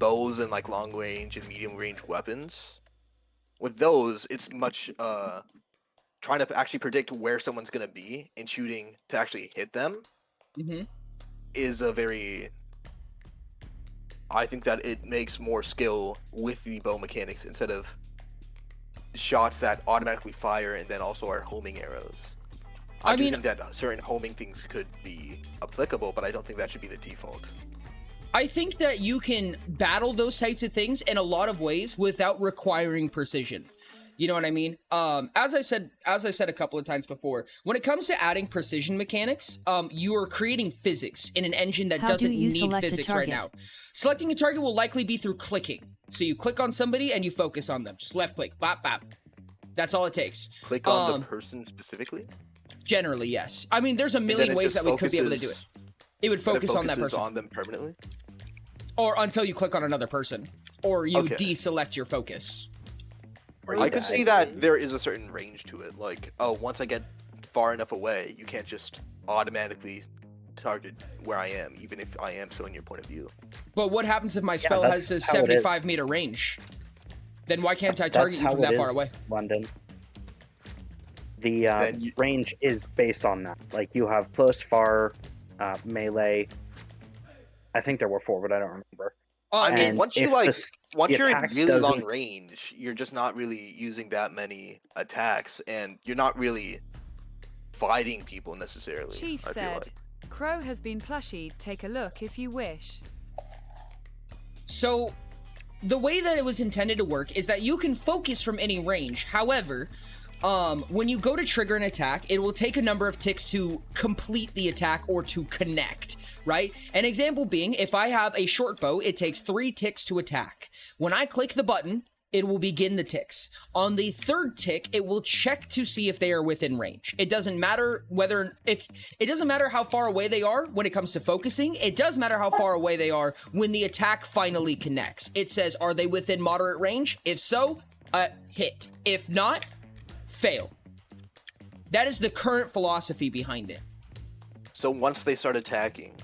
bows and like long range and medium range weapons, with those it's much trying to actually predict where someone's gonna be and shooting to actually hit them is a very. I think that it makes more skill with the bow mechanics instead of shots that automatically fire and then also are homing arrows. I do think that certain homing things could be applicable, but I don't think that should be the default. I think that you can battle those types of things in a lot of ways without requiring precision. You know what I mean? As I said a couple of times before, when it comes to adding precision mechanics, you are creating physics in an engine that doesn't need physics right now. Selecting a target will likely be through clicking. So you click on somebody and you focus on them. Just left click, bop, bop. That's all it takes. Click on the person specifically? Generally, yes. I mean, there's a million ways that we could be able to do it. It would focus on that person. On them permanently? Or until you click on another person. Or you deselect your focus. I could see that there is a certain range to it. Like, oh, once I get far enough away, you can't just automatically target where I am, even if I am still in your point of view. But what happens if my spell has a 75-meter range? Then why can't I target you from that far away? London. The range is based on that. Like, you have close, far, melee. I think there were 4, but I don't remember. I mean, once you're in really long range, you're just not really using that many attacks, and you're not really fighting people necessarily. Chief said, Crow has been plushied. Take a look if you wish. So, the way that it was intended to work is that you can focus from any range. However, when you go to trigger an attack, it will take a number of ticks to complete the attack or to connect, right? An example being, if I have a short bow, it takes 3 ticks to attack. When I click the button, it will begin the ticks. On the 3rd tick, it will check to see if they are within range. It doesn't matter it doesn't matter how far away they are when it comes to focusing. It does matter how far away they are when the attack finally connects. It says, are they within moderate range? If so, hit. If not, fail. That is the current philosophy behind it. So once they start attacking,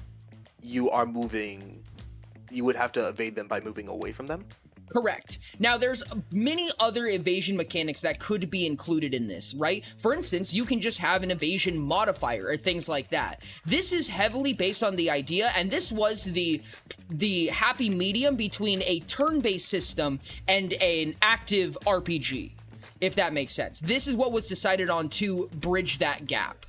you would have to evade them by moving away from them? Correct. Now, there's many other evasion mechanics that could be included in this, right? For instance, you can just have an evasion modifier or things like that. This is heavily based on the idea, and this was the happy medium between a turn-based system and an active RPG, if that makes sense. This is what was decided on to bridge that gap.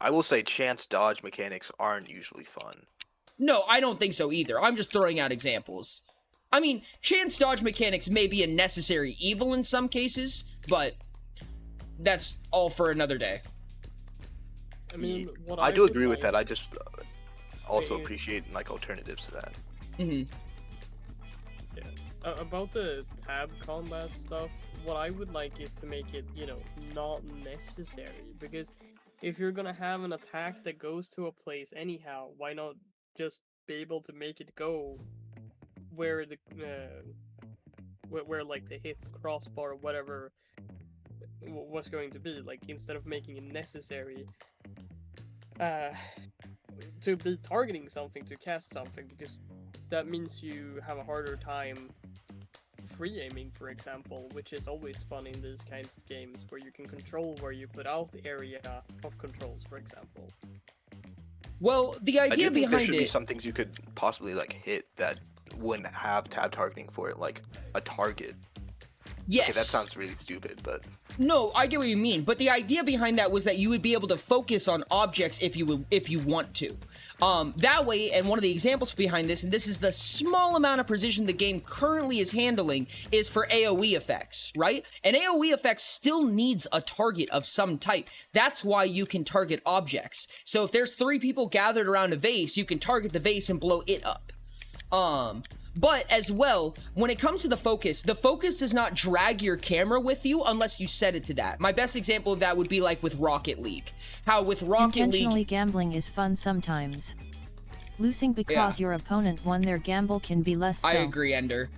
I will say chance dodge mechanics aren't usually fun. No, I don't think so either. I'm just throwing out examples. I mean, chance dodge mechanics may be a necessary evil in some cases, but that's all for another day. I mean, I do agree with that. I just also appreciate like alternatives to that. Mm-hmm. Yeah. About the tab combat stuff, what I would like is to make it, not necessary. Because if you're gonna have an attack that goes to a place anyhow, why not just be able to make it go where the where like the hit crossbar or whatever was going to be, like, instead of making it necessary to be targeting something to cast something, because that means you have a harder time free aiming, for example, which is always fun in these kinds of games where you can control where you put out the area of controls, for example. Well, the idea behind there should be some things you could possibly like hit that wouldn't have tab targeting for it, like a target. Yes. Okay, that sounds really stupid, but... No, I get what you mean, but the idea behind that was that you would be able to focus on objects if you want to. That way, and one of the examples behind this, and this is the small amount of precision the game currently is handling, is for AoE effects, right? And AoE effects still needs a target of some type. That's why you can target objects. So if there's 3 people gathered around a vase, you can target the vase and blow it up. But as well, when it comes to the focus does not drag your camera with you unless you set it to that. My best example of that would be like with Rocket League. How with Rocket Intentionally League... gambling is fun sometimes. Losing because your opponent won their gamble can be less so. I agree, Ender.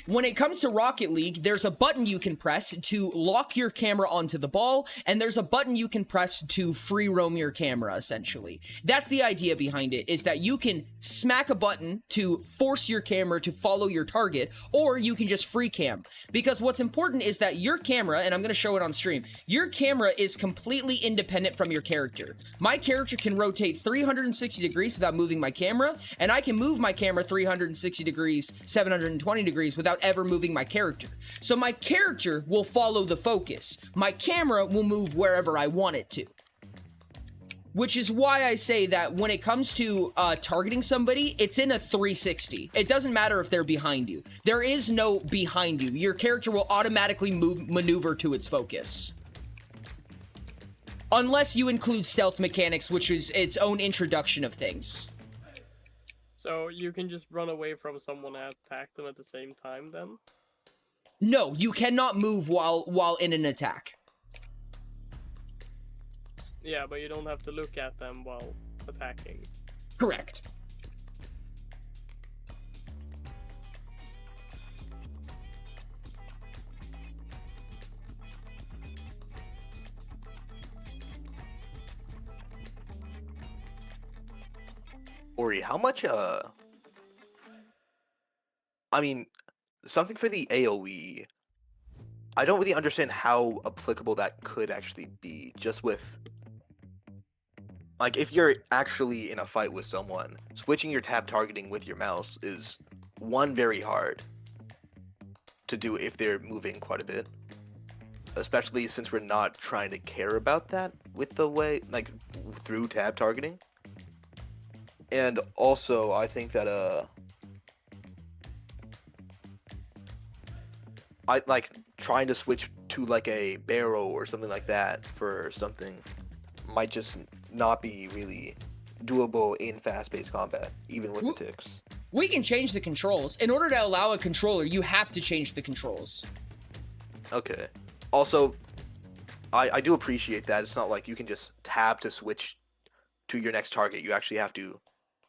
when it comes to Rocket League, there's a button you can press to lock your camera onto the ball, and there's a button you can press to free roam your camera, essentially. That's the idea behind it, is that you can smack a button to force your camera to follow your target, or you can just free cam. Because what's important is that your camera, and I'm going to show it on stream, your camera is completely independent from your character. My character can rotate 360 degrees without moving my camera, and I can move my camera 360 degrees, 720 degrees without ever moving my character. So my character will follow the focus. My camera will move wherever I want it to. Which is why I say that when it comes to targeting somebody, it's in a 360. It doesn't matter if they're behind you. There is no behind you. Your character will automatically maneuver to its focus. Unless you include stealth mechanics, which is its own introduction of things. So you can just run away from someone and attack them at the same time then? No, you cannot move while in an attack. Yeah, but you don't have to look at them while attacking. Correct. Ori, how much I mean, something for the AoE. I don't really understand how applicable that could actually be, just with like if you're actually in a fight with someone, switching your tab targeting with your mouse is one, very hard to do if they're moving quite a bit. Especially since we're not trying to care about that with the way, like, through tab targeting. And also, I think that, I like trying to switch to like a barrow or something like that for something might just not be really doable in fast-paced combat, even with the ticks. We can change the controls. In order to allow a controller, you have to change the controls. Okay. Also, I do appreciate that. It's not like you can just tab to switch to your next target. You actually have to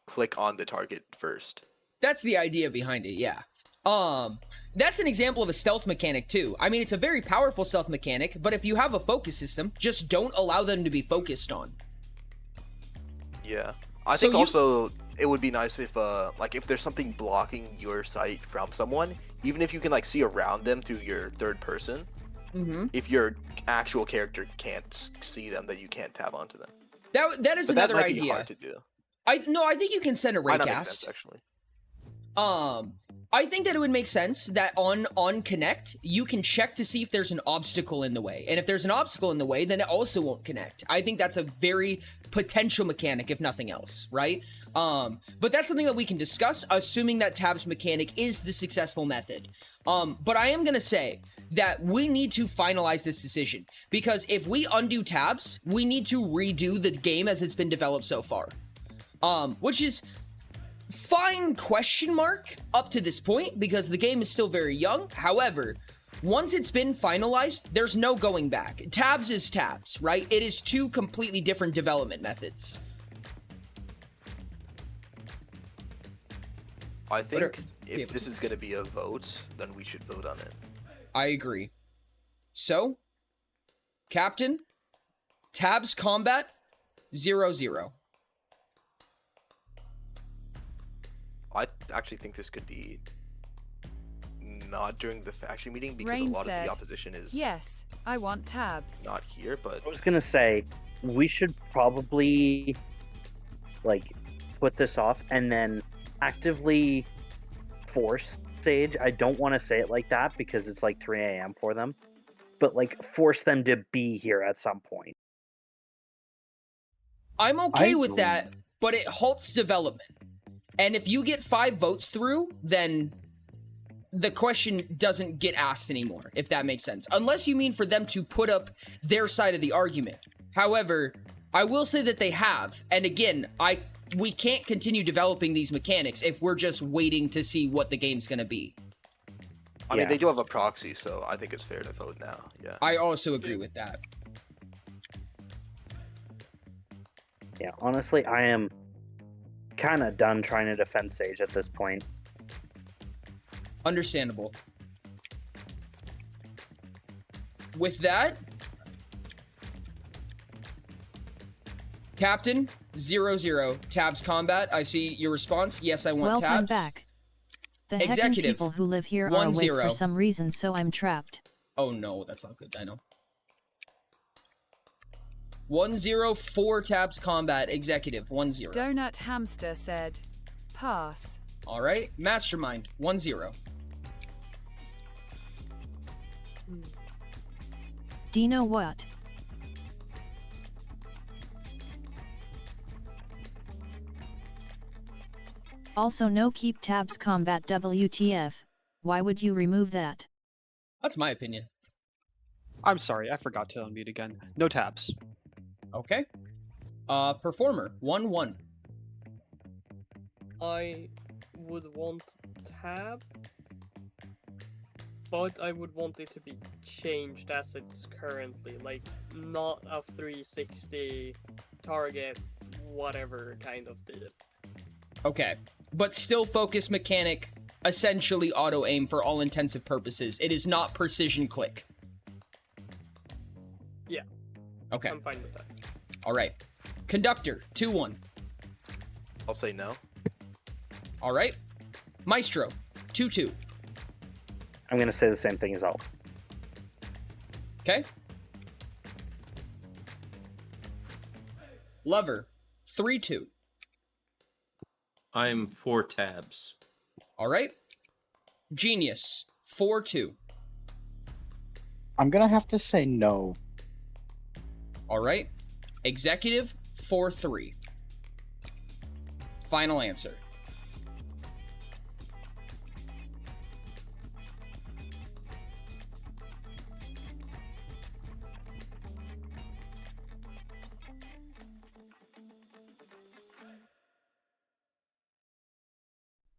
click on the target first. That's the idea behind it, yeah. That's an example of a stealth mechanic too. I mean, it's a very powerful stealth mechanic, but if you have a focus system, just don't allow them to be focused on. Yeah. I think also it would be nice if like if there's something blocking your sight from someone, even if you can like see around them through your third person, if your actual character can't see them, that you can't tab onto them. That is another idea. Be hard to do. I think you can send a Might not make raycast. sense, actually. I think that it would make sense that on Connect, you can check to see if there's an obstacle in the way. And if there's an obstacle in the way, then it also won't connect. I think that's a very potential mechanic, if nothing else, right? But that's something that we can discuss, assuming that tabs mechanic is the successful method. But I am going to say that we need to finalize this decision, because if we undo tabs, we need to redo the game as it's been developed so far. Which is fine question mark up to this point, because the game is still very young. However, once it's been finalized, there's no going back. Tabs is tabs, right? It is two completely different development methods. I think if this is going to be a vote, then we should vote on it. I agree. So, Captain, tabs combat 0-0. I actually think this could be not during the faction meeting, because Rain a lot said, of the opposition is yes, I want tabs. not here, but I was gonna say we should probably like put this off and then actively force Sage. I don't want to say it like that because it's like 3 a.m. for them, but like force them to be here at some point. I'm okay with that, but it halts development. And if you get 5 votes through, then the question doesn't get asked anymore, if that makes sense. Unless you mean for them to put up their side of the argument. However, I will say that they have. And again, we can't continue developing these mechanics if we're just waiting to see what the game's going to be. I mean, they do have a proxy, so I think it's fair to vote now. Yeah. I also agree with that. Yeah, honestly, I am kind of done trying to defend Sage at this point. Understandable. With that, Captain 00 tabs combat. I see your response. Yes, I want Welcome tabs. back. The heckin' Executive, people who live here are 10. awake for some reason, so I'm trapped. Oh no, that's not good. I know. 104 tabs combat. Executive 10. Donut Hamster said, pass. All right, Mastermind 10. Dino what? Also no keep tabs combat WTF. Why would you remove that? That's my opinion. I'm sorry, I forgot to unmute again. No tabs. Okay. Performer 1-1. I would want tab, but I would want it to be changed as it's currently, like not a 360 target, whatever kind of deal. Okay, but still focus mechanic, essentially auto aim for all intensive purposes. It is not precision click. Yeah. Okay. I'm fine with that. All right. Conductor 2-1. I'll say no. All right. Maestro 2-2. I'm gonna say the same thing as all. Okay. Lover 3-2. I'm 4 tabs. All right. Genius 4-2. I'm gonna have to say no. All right. Executive 4-3. Final answer.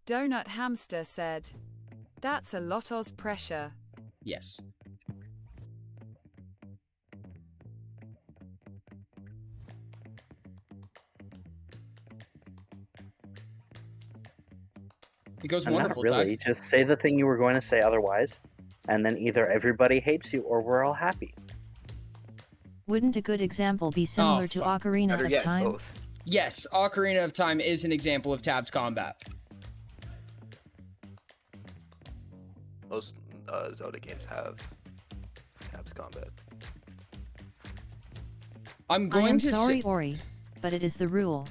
Donut Hamster said, that's a lot of pressure. Yes. It goes wonderful, Not really. Ty. Just say the thing you were going to say otherwise, and then either everybody hates you or we're all happy. Wouldn't a good example be similar to Ocarina Better of yet, Time? both. Yes, Ocarina of Time is an example of tabs combat. Most Zelda games have tabs combat. I'm I going am to sorry, say, Ori, but it is the rule.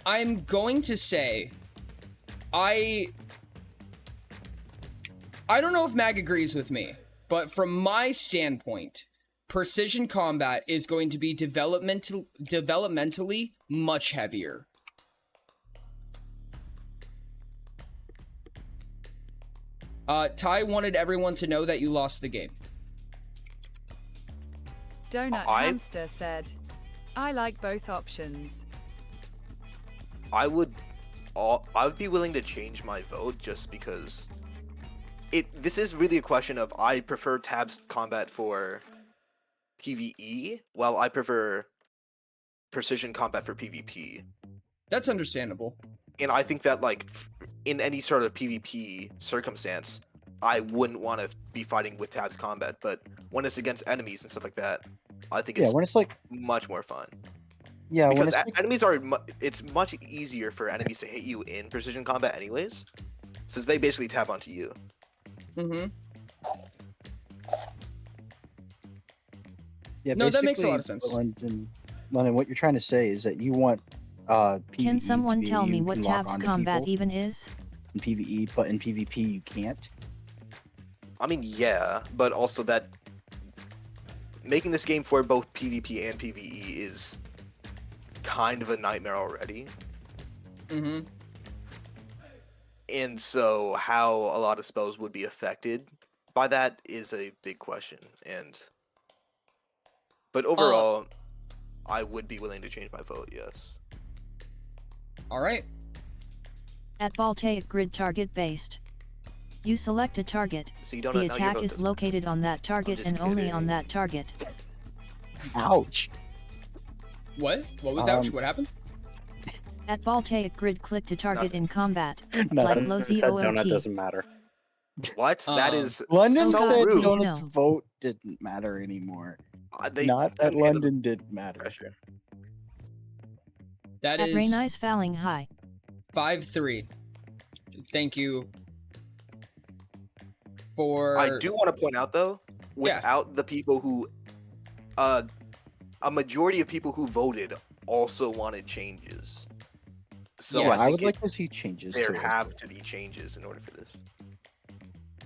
I'm going to say I don't know if Mag agrees with me, but from my standpoint, precision combat is going to be developmentally much heavier. Ty wanted everyone to know that you lost the game. Donut Hamster said, I like both options. I would be willing to change my vote just because this is really a question of I prefer tabs combat for PvE, while I prefer precision combat for PvP. That's understandable. And I think that like in any sort of PvP circumstance, I wouldn't want to be fighting with tabs combat, but when it's against enemies and stuff like that, I think it's when it's like much more fun. Yeah, when Because it's like, enemies are it's much easier for enemies to hit you in precision combat anyways, since they basically tap onto you. Mm-hmm. yeah, No, that makes a basically, lot of sense. London, what you're trying to say is that you want PvE Can to someone be tell me you what can lock tabs onto combat people even is? in PvE, but in PvP you can't. I mean, yeah, but also that making this game for both PvP and PvE is kind of a nightmare already. Mm-hmm. And so how a lot of spells would be affected by that is a big question. But overall, I would be willing to change my vote, yes. All right. At Voltaic grid target based. You select a target. So you don't The know now your attack vote is doesn't- located on that target just and only kidding. on that target. Ouch. What? What was that? What happened? At voltaic grid, click to target Nothing. in combat. Like Nothing. low Said donut ZOOT. doesn't matter. What? That is London so said rude. Donut's No. vote didn't matter anymore. They Not that couldn't handle the London did matter. pressure. That At is Raynice Falling High. 5-3. Thank you for. I do want to point out though, without the people who, a majority of people who voted also wanted changes. So Yeah, I think would like to see changes. there too. have to be changes in order for this.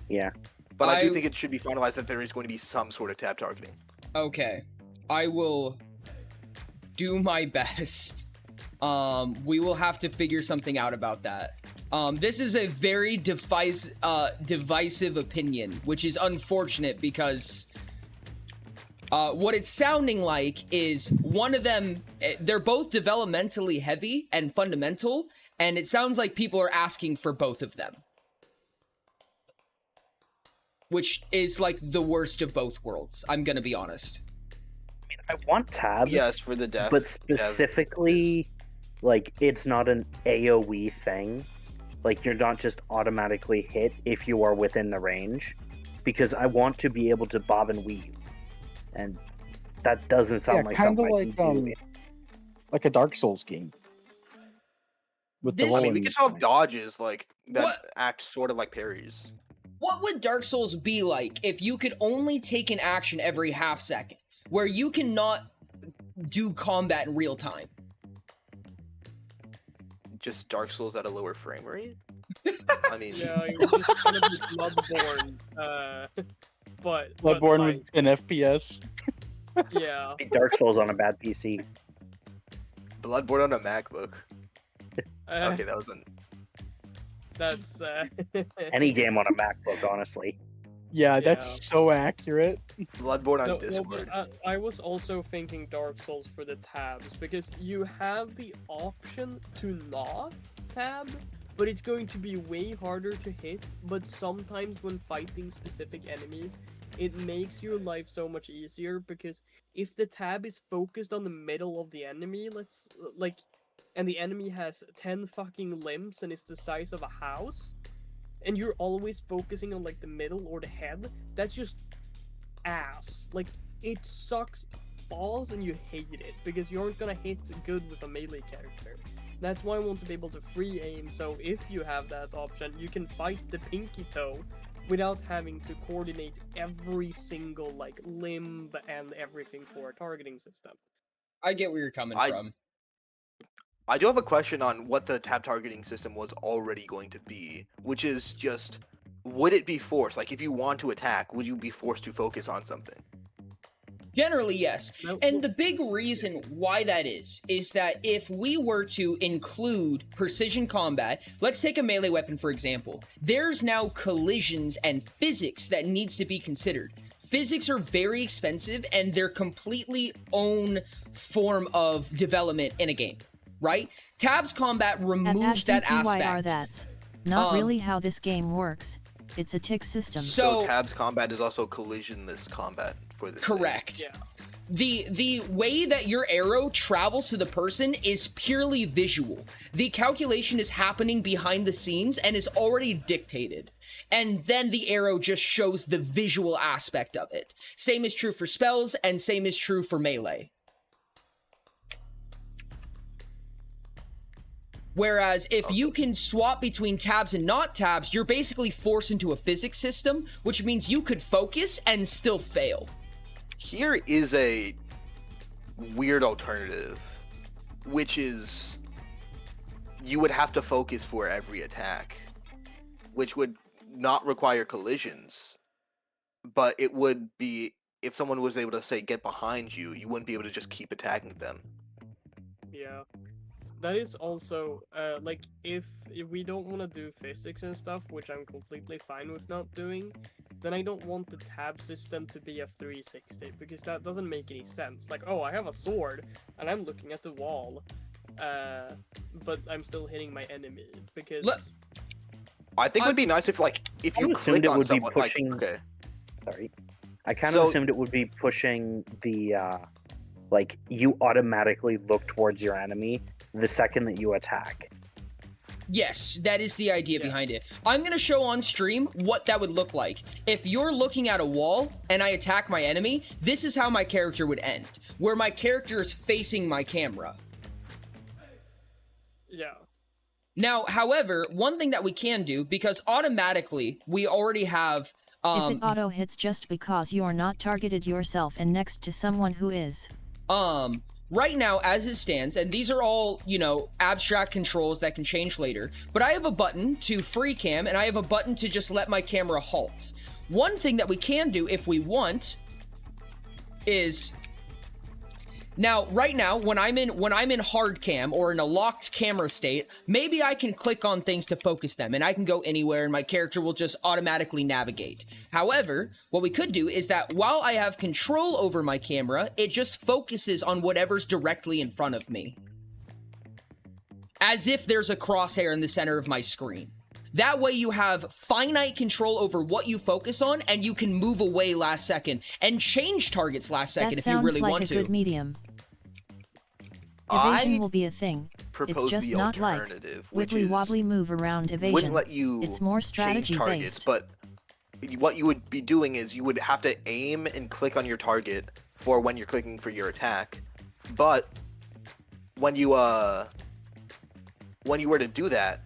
Yeah. But I do I- think it should be finalized that there is going to be some sort of tab targeting. Okay, I will do my best. We will have to figure something out about that. This is a very divisive opinion, which is unfortunate because what it's sounding like is one of them, they're both developmentally heavy and fundamental, and it sounds like people are asking for both of them. Which is like the worst of both worlds, I'm gonna be honest. I mean, I want tabs. Yes, for the dev. But specifically, like, it's not an AoE thing. Like, you're not just automatically hit if you are within the range. Because I want to be able to bob and weave. And that doesn't sound like kind of something I can do. like a Dark Souls game. With the This- I mean, we rolling can still have dodges like that What? act sort of like parries. What would Dark Souls be like if you could only take an action every half second, where you cannot do combat in real time? Just Dark Souls at a lower frame rate. I mean, Yeah, you're just gonna be Bloodborne. But Bloodborne like, with an FPS. yeah. Dark Souls on a bad PC. Bloodborne on a MacBook. Okay, that wasn't. That's Any game on a MacBook, honestly. Yeah, that's so accurate. Bloodborne on No, Discord. but I was also thinking Dark Souls for the tabs because you have the option to not tab, but it's going to be way harder to hit. But sometimes when fighting specific enemies, it makes your life so much easier because if the tab is focused on the middle of the enemy, and the enemy has 10 fucking limbs and it's the size of a house, and you're always focusing on like the middle or the head, that's just ass. Like, it sucks balls and you hate it because you aren't gonna hit good with a melee character. That's why I want to be able to free aim, so if you have that option, you can fight the pinky toe without having to coordinate every single like limb and everything for a targeting system. I get where you're coming from. I do have a question on what the tab targeting system was already going to be, which is just, would it be forced? Like, if you want to attack, would you be forced to focus on something? Generally, yes. No, And well- the big reason why that is that if we were to include precision combat, let's take a melee weapon for example, there's now collisions and physics that needs to be considered. Physics are very expensive and they're completely own form of development in a game, right? Tabs combat removes that aspect. That's not really how this game works. It's a tick system. So tabs combat is also collisionless combat for this. Correct. Yeah. The way that your arrow travels to the person is purely visual. The calculation is happening behind the scenes and is already dictated. And then the arrow just shows the visual aspect of it. Same is true for spells and same is true for melee. Whereas if you can swap between tabs and not tabs, you're basically forced into a physics system, which means you could focus and still fail. Here is a weird alternative, which is you would have to focus for every attack, which would not require collisions, but it would be, if someone was able to say get behind you, you wouldn't be able to just keep attacking them. Yeah. That is also, like, if we don't want to do physics and stuff, which I'm completely fine with not doing, then I don't want the tab system to be a 360, because that doesn't make any sense. Like, oh, I have a sword, and I'm looking at the wall, but I'm still hitting my enemy, because... I think it would be nice if, like, if you click on someone, pushing... like, okay. Sorry. I kind of assumed it would be pushing the like you automatically look towards your enemy the second that you attack. Yes, that is the idea behind it. I'm going to show on stream what that would look like. If you're looking at a wall and I attack my enemy, this is how my character would end, where my character is facing my camera. Yeah. Now, however, one thing that we can do, because automatically we already have... if it auto hits just because you are not targeted yourself and next to someone who is. Right now, as it stands, and these are all, you know, abstract controls that can change later, but I have a button to free cam, and I have a button to just let my camera halt. One thing that we can do, if we want, is... Now, right now, when I'm in hard cam or in a locked camera state, maybe I can click on things to focus them, and I can go anywhere, and my character will just automatically navigate. However, what we could do is that while I have control over my camera, it just focuses on whatever's directly in front of me, as if there's a crosshair in the center of my screen. That way you have finite control over what you focus on, and you can move away last second and change targets last second if you really want to. That sounds like a good medium. Evasion will be a thing. It's just not like wibbly wobbly move around evasion. Wouldn't let you it's more strategy change targets, based. but what you would be doing is you would have to aim and click on your target for when you're clicking for your attack. But when you were to do that,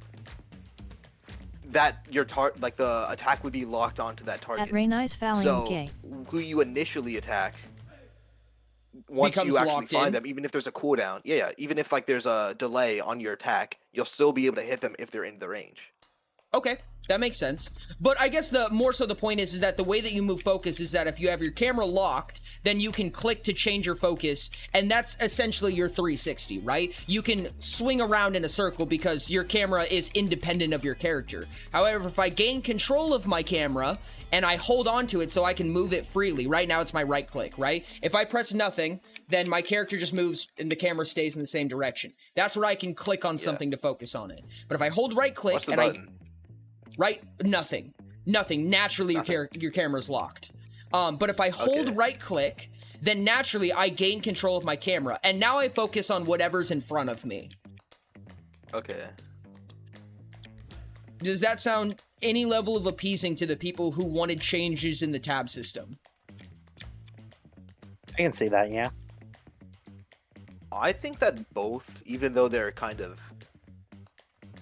your the attack would be locked onto that target. At Rainey's So who you initially attack, once you actually find them, even if there's a cooldown, even if like there's a delay on your attack, you'll still be able to hit them if they're in the range. Okay, that makes sense. But I guess the more so the point is that the way that you move focus is that if you have your camera locked, then you can click to change your focus, and that's essentially your 360, right? You can swing around in a circle because your camera is independent of your character. However, if I gain control of my camera and I hold on to it so I can move it freely, right now it's my right click, right? If I press nothing, then my character just moves and the camera stays in the same direction. That's where I can click on something to focus on it. But if I hold right click and nothing. Naturally, your camera's locked. But if I hold right click, then naturally I gain control of my camera, and now I focus on whatever's in front of me. Okay. Does that sound any level of appeasing to the people who wanted changes in the tab system? I can see that, yeah. I think that both, even though they're kind of...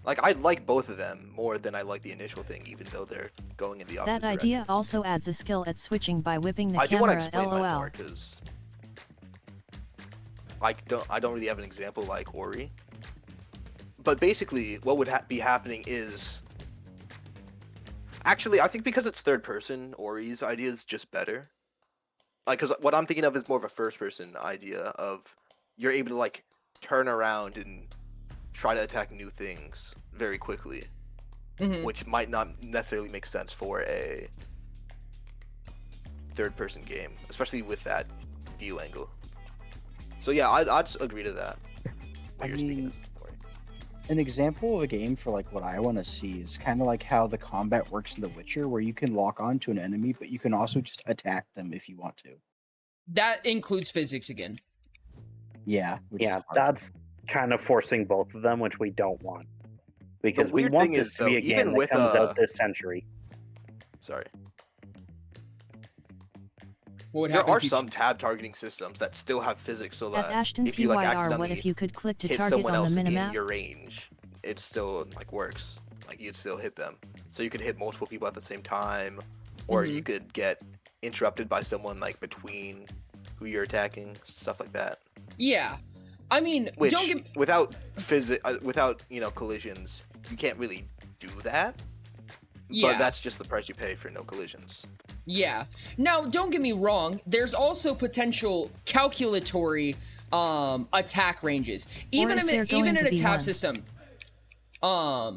Like, I like both of them more than I like the initial thing, even though they're going in the opposite That idea also adds a skill at switching by whipping the camera. I do want to explain LOL. mine more, because I don't really have an example like Ori. But basically, what would be happening is... Actually, I think because it's third person, Ori's idea is just better. Like, because what I'm thinking of is more of a first person idea of you're able to, like, turn around and try to attack new things very quickly, which might not necessarily make sense for a third-person game, especially with that view angle. So yeah, I'd agree to that. I mean, an example of a game for like what I want to see is kind of like how the combat works in The Witcher, where you can lock on to an enemy, but you can also just attack them if you want to. That includes physics again. Yeah, that's kind of forcing both of them, which we don't want, because we want this to be a game that comes out this century. Sorry. There are some tab targeting systems that still have physics, so that if you like accidentally what if you could click to hit target someone on else the in minimap? your range, it still like works. Like you'd still hit them, so you could hit multiple people at the same time, or you could get interrupted by someone like between who you're attacking, stuff like that. Yeah. I mean, which, without collisions, you can't really do that. Yeah. But that's just the price you pay for no collisions. Yeah. Now, don't get me wrong. There's also potential calculatory attack ranges. Even in a tab system. I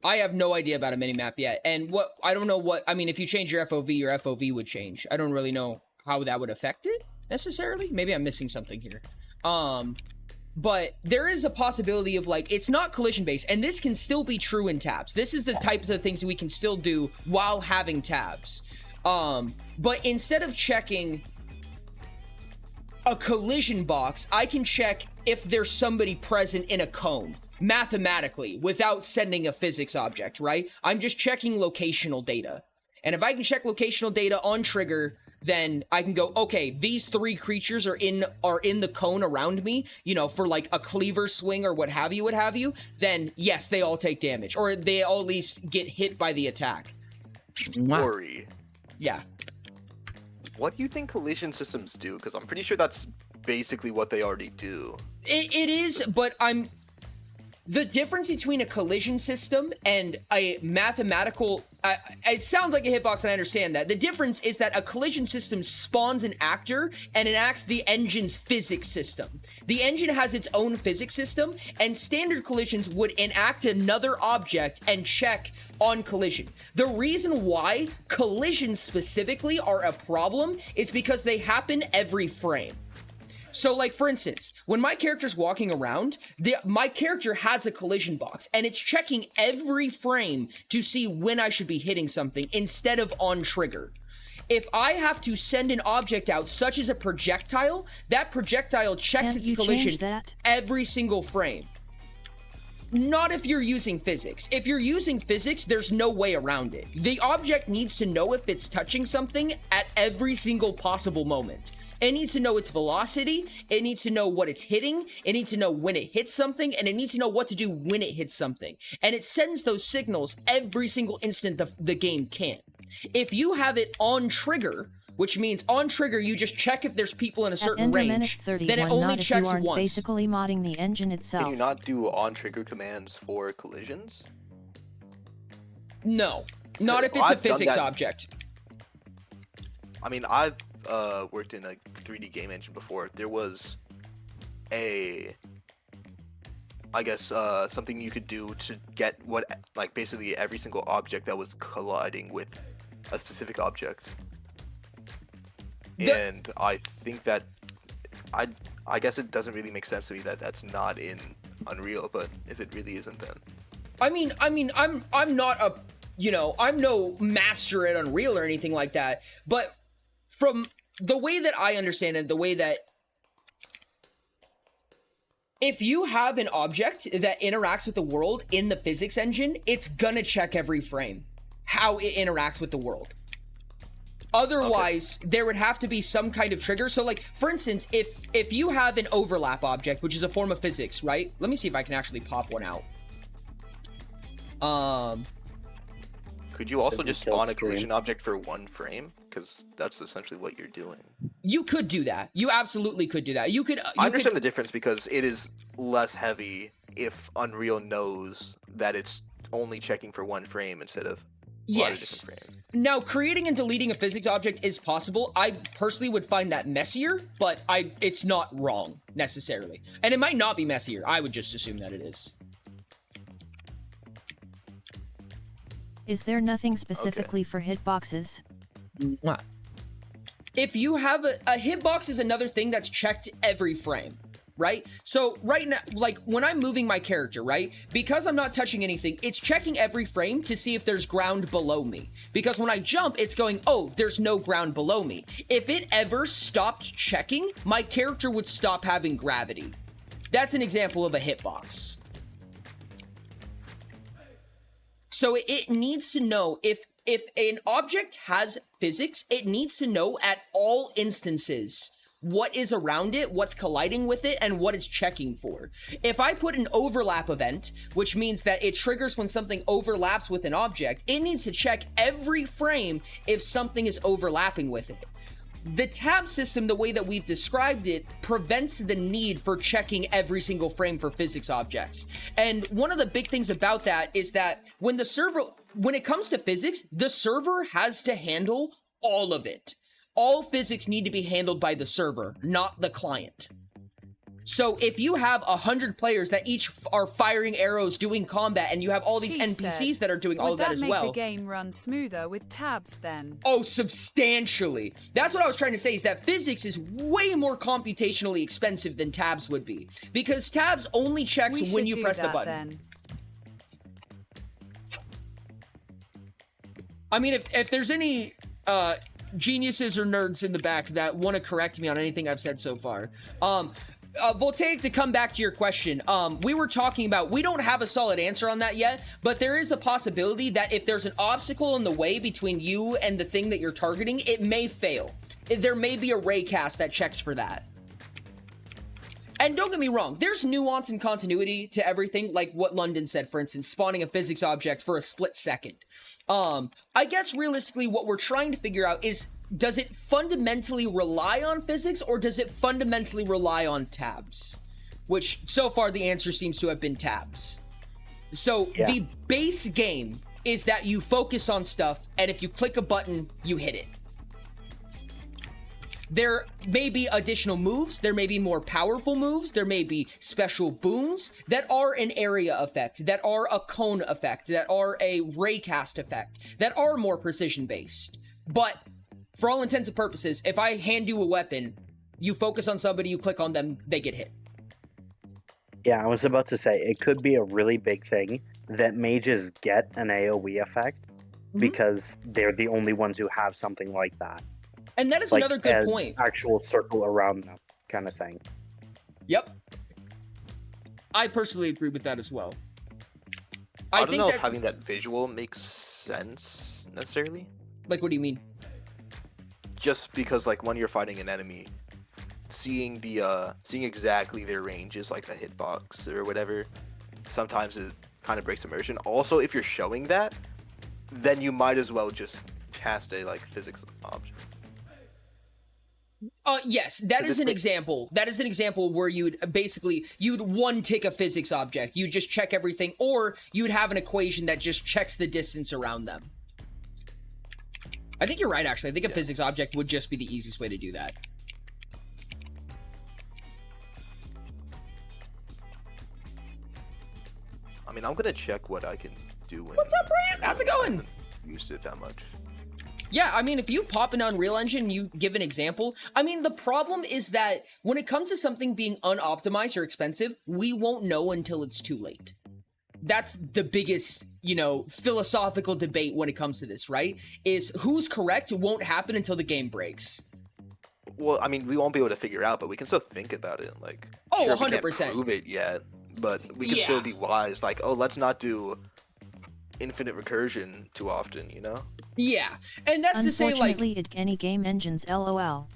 have no idea about a minimap yet. And I don't know what, I mean, if you change your FOV would change. I don't really know how that would affect it necessarily. Maybe I'm missing something here. But there is a possibility of like, it's not collision based, and this can still be true in tabs. This is the types of things we can still do while having tabs. But instead of checking a collision box, I can check if there's somebody present in a cone, mathematically, without sending a physics object, right? I'm just checking locational data. And if I can check locational data on trigger, then I can go, okay, these 3 creatures are in the cone around me, you know, for like a cleaver swing or what have you, then yes, they all take damage, or they all at least get hit by the attack. Worry. Yeah. What do you think collision systems do? Because I'm pretty sure that's basically what they already do. It is, but the difference between a collision system and a mathematical, it sounds like a hitbox, and I understand that. The difference is that a collision system spawns an actor and enacts the engine's physics system. The engine has its own physics system, and standard collisions would enact another object and check on collision. The reason why collisions specifically are a problem is because they happen every frame. So, like, for instance, when my character's walking around, my character has a collision box, and it's checking every frame to see when I should be hitting something instead of on trigger. If I have to send an object out, such as a projectile, that projectile checks its collision every single frame. Not if you're using physics. If you're using physics, there's no way around it. The object needs to know if it's touching something at every single possible moment. It needs to know its velocity, it needs to know what it's hitting, it needs to know when it hits something, and it needs to know what to do when it hits something. And it sends those signals every single instant the game can. If you have it on trigger, which means on trigger you just check if there's people in a certain range, then it only checks once. Basically modding the engine itself. Can you not do on trigger commands for collisions? No, not if it's a physics object. I mean, I've worked in a 3D game engine before. There was I guess something you could do to get like basically every single object that was colliding with a specific object. And I think that I guess it doesn't really make sense to me that that's not in Unreal, but if it really isn't, then I mean I'm not a, you know, I'm no master at Unreal or anything like that, but from the way that I understand it, the way that if you have an object that interacts with the world in the physics engine, it's gonna check every frame how it interacts with the world. Otherwise, there would have to be some kind of trigger. So, like, for instance, if you have an overlap object, which is a form of physics, right? Let me see if I can actually pop one out. Could you also just spawn a collision object for 1 frame? Because that's essentially what you're doing. You could do that. You absolutely could do that. You could. I understand the difference because it is less heavy if Unreal knows that it's only checking for 1 frame instead of a lot of different frames. Now, creating and deleting a physics object is possible. I personally would find that messier, but it's not wrong necessarily. And it might not be messier. I would just assume that it is. Is there nothing specifically for hitboxes? What? If you have a hitbox is another thing that's checked every frame, right? So right now, like when I'm moving my character, right? Because I'm not touching anything, it's checking every frame to see if there's ground below me. Because when I jump, it's going, oh, there's no ground below me. If it ever stopped checking, my character would stop having gravity. That's an example of a hitbox. So it needs to know if an object has physics, it needs to know at all instances what is around it, what's colliding with it, and what it's checking for. If I put an overlap event, which means that it triggers when something overlaps with an object, it needs to check every frame if something is overlapping with it. The tab system, the way that we've described it, prevents the need for checking every single frame for physics objects. And one of the big things about that is that when it comes to physics, the server has to handle all of it. All physics need to be handled by the server, not the client. So if you have 100 players that each are firing arrows, doing combat, and you have all these NPCs that are doing all of that as well. Would that make the game run smoother with tabs then? Oh, substantially. That's what I was trying to say, is that physics is way more computationally expensive than tabs would be. Because tabs only checks when you press the button. Then. I mean, if there's any geniuses or nerds in the back that want to correct me on anything I've said so far. Voltaic, to come back to your question, we were talking about, we don't have a solid answer on that yet, but there is a possibility that if there's an obstacle in the way between you and the thing that you're targeting, it may fail. There may be a raycast that checks for that. And don't get me wrong, there's nuance and continuity to everything, like what London said, for instance, spawning a physics object for a split second. I guess realistically what we're trying to figure out is, does it fundamentally rely on physics, or does it fundamentally rely on tabs? Which, so far, the answer seems to have been tabs. So, the base game is that you focus on stuff, and if you click a button, you hit it. There may be additional moves, there may be more powerful moves, there may be special boons that are an area effect, that are a cone effect, that are a raycast effect, that are more precision-based. But, for all intents and purposes, if I hand you a weapon, you focus on somebody, you click on them, they get hit. Yeah, I was about to say, it could be a really big thing that mages get an AoE effect because they're the only ones who have something like that. And that is another good point. Actual circle around them kind of thing. Yep. I personally agree with that as well. I don't know if having that visual makes sense, necessarily. Like, what do you mean? Just because, like, when you're fighting an enemy, seeing exactly their ranges, like the hitbox or whatever, sometimes it kind of breaks immersion. Also, if you're showing that, then you might as well just cast a, like, physics object. Yes, that is an example. That is an example where you'd one tick a physics object. You just check everything, or you'd have an equation that just checks the distance around them. I think you're right, actually. I think a physics object would just be the easiest way to do that. I mean, I'm gonna check what I can do. What's up, Brand? How's it going? I haven't used it that much. Yeah, I mean, if you pop an Unreal Engine, you give an example. I mean, the problem is that when it comes to something being unoptimized or expensive, we won't know until it's too late. That's the biggest, philosophical debate when it comes to this, right? Is who's correct won't happen until the game breaks. Well, I mean, we won't be able to figure it out, but we can still think about it. Like, oh, sure, 100%. We can't prove it yet, but we can still be wise. Like, oh, let's not do infinite recursion too often, Yeah, and that's to say, like, unfortunately, any game engines, lol.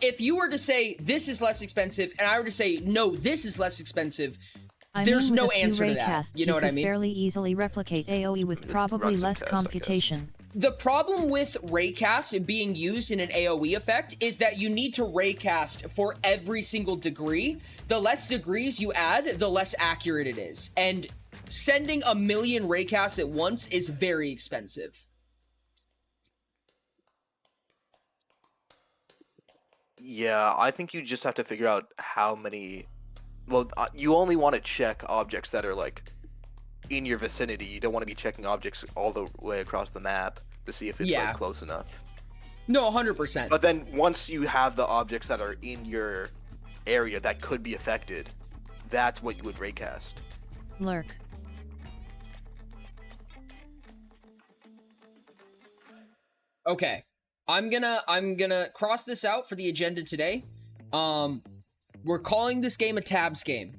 If you were to say this is less expensive, and I were to say no, this is less expensive, I there's mean, no with a few answer to that. raycasts, You know what I mean? fairly easily replicate AoE with probably less computation. The problem with raycast being used in an AoE effect is that you need to raycast for every single degree. The less degrees you add, the less accurate it is. And sending 1 million raycasts at once is very expensive. Yeah, I think you just have to figure out how many. Well, you only want to check objects that are like in your vicinity. You don't want to be checking objects all the way across the map to see if it's like close enough. No, 100%. But then once you have the objects that are in your area that could be affected, that's what you would raycast. Lurk. Okay. I'm gonna cross this out for the agenda today. We're calling this game a tabs game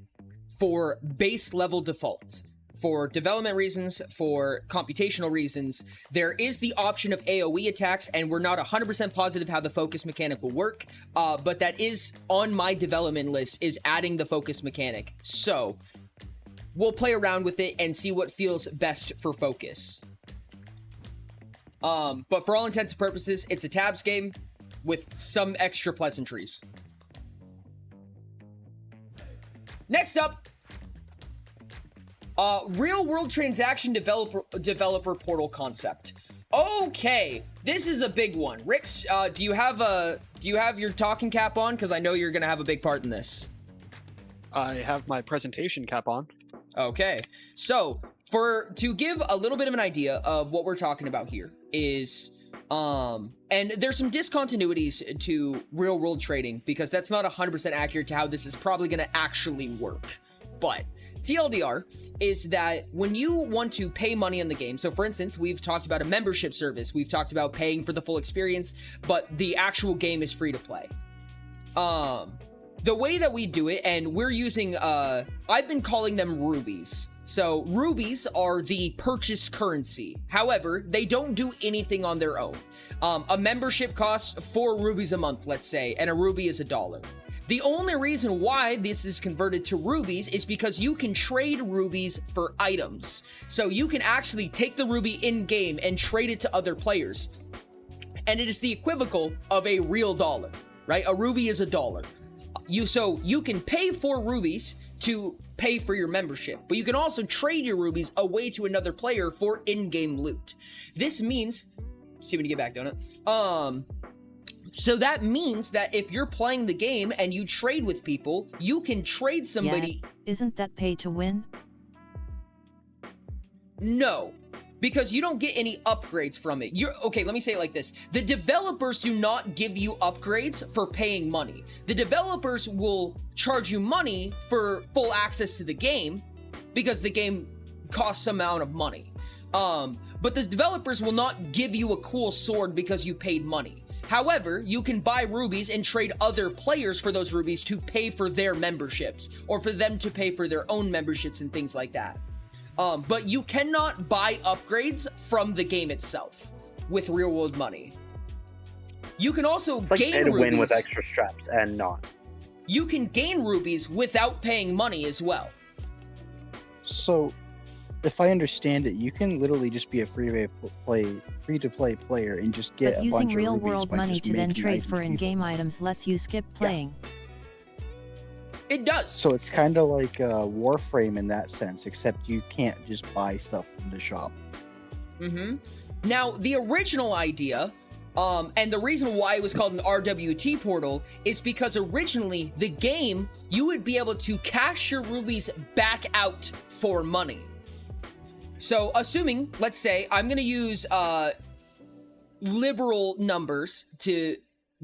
for base level default. For development reasons, for computational reasons, there is the option of AoE attacks, and we're not 100% positive how the focus mechanic will work, but that is on my development list, is adding the focus mechanic. So, we'll play around with it and see what feels best for focus. But for all intents and purposes, it's a tabs game with some extra pleasantries. Next up, real-world transaction developer portal concept. Okay, this is a big one. Rix, do you have your talking cap on? Because I know you're gonna have a big part in this. I have my presentation cap on. Okay, so to give a little bit of an idea of what we're talking about here is, and there's some discontinuities to real-world trading because that's not 100% accurate to how this is probably going to actually work. But TLDR is that when you want to pay money in the game, so for instance, we've talked about a membership service, we've talked about paying for the full experience, but the actual game is free to play. The way that we do it, and we're using, I've been calling them rubies. So rubies are the purchased currency. However, they don't do anything on their own. A membership costs 4 rubies a month, let's say, and a ruby is $1. The only reason why this is converted to rubies is because you can trade rubies for items. So you can actually take the ruby in-game and trade it to other players. And it is the equivalent of a real dollar, right? A ruby is $1. So you can pay 4 rubies to pay for your membership, but you can also trade your rubies away to another player for in-game loot. This means, see when you get back, don't it? So that means that if you're playing the game and you trade with people, you can trade somebody. Yeah, isn't that pay to win? No, because you don't get any upgrades from it. Okay, let me say it like this. The developers do not give you upgrades for paying money. The developers will charge you money for full access to the game because the game costs some amount of money. But the developers will not give you a cool sword because you paid money. However, you can buy rubies and trade other players for those rubies to pay for their memberships or for them to pay for their own memberships and things like that. But you cannot buy upgrades from the game itself with real world money. You can also gain rubies. Win with extra straps and not. You can gain rubies without paying money as well. So, if I understand it, you can literally just be a free-to-play player and just get a bunch of rubies. But using real-world money just to then making trade items for for in-game people. items lets you skip playing. It does. So it's kind of like Warframe in that sense, except you can't just buy stuff from the shop. Now, the original idea, and the reason why it was called an RWT portal, is because originally the game, you would be able to cash your rubies back out for money. So assuming, let's say, I'm going to use liberal numbers to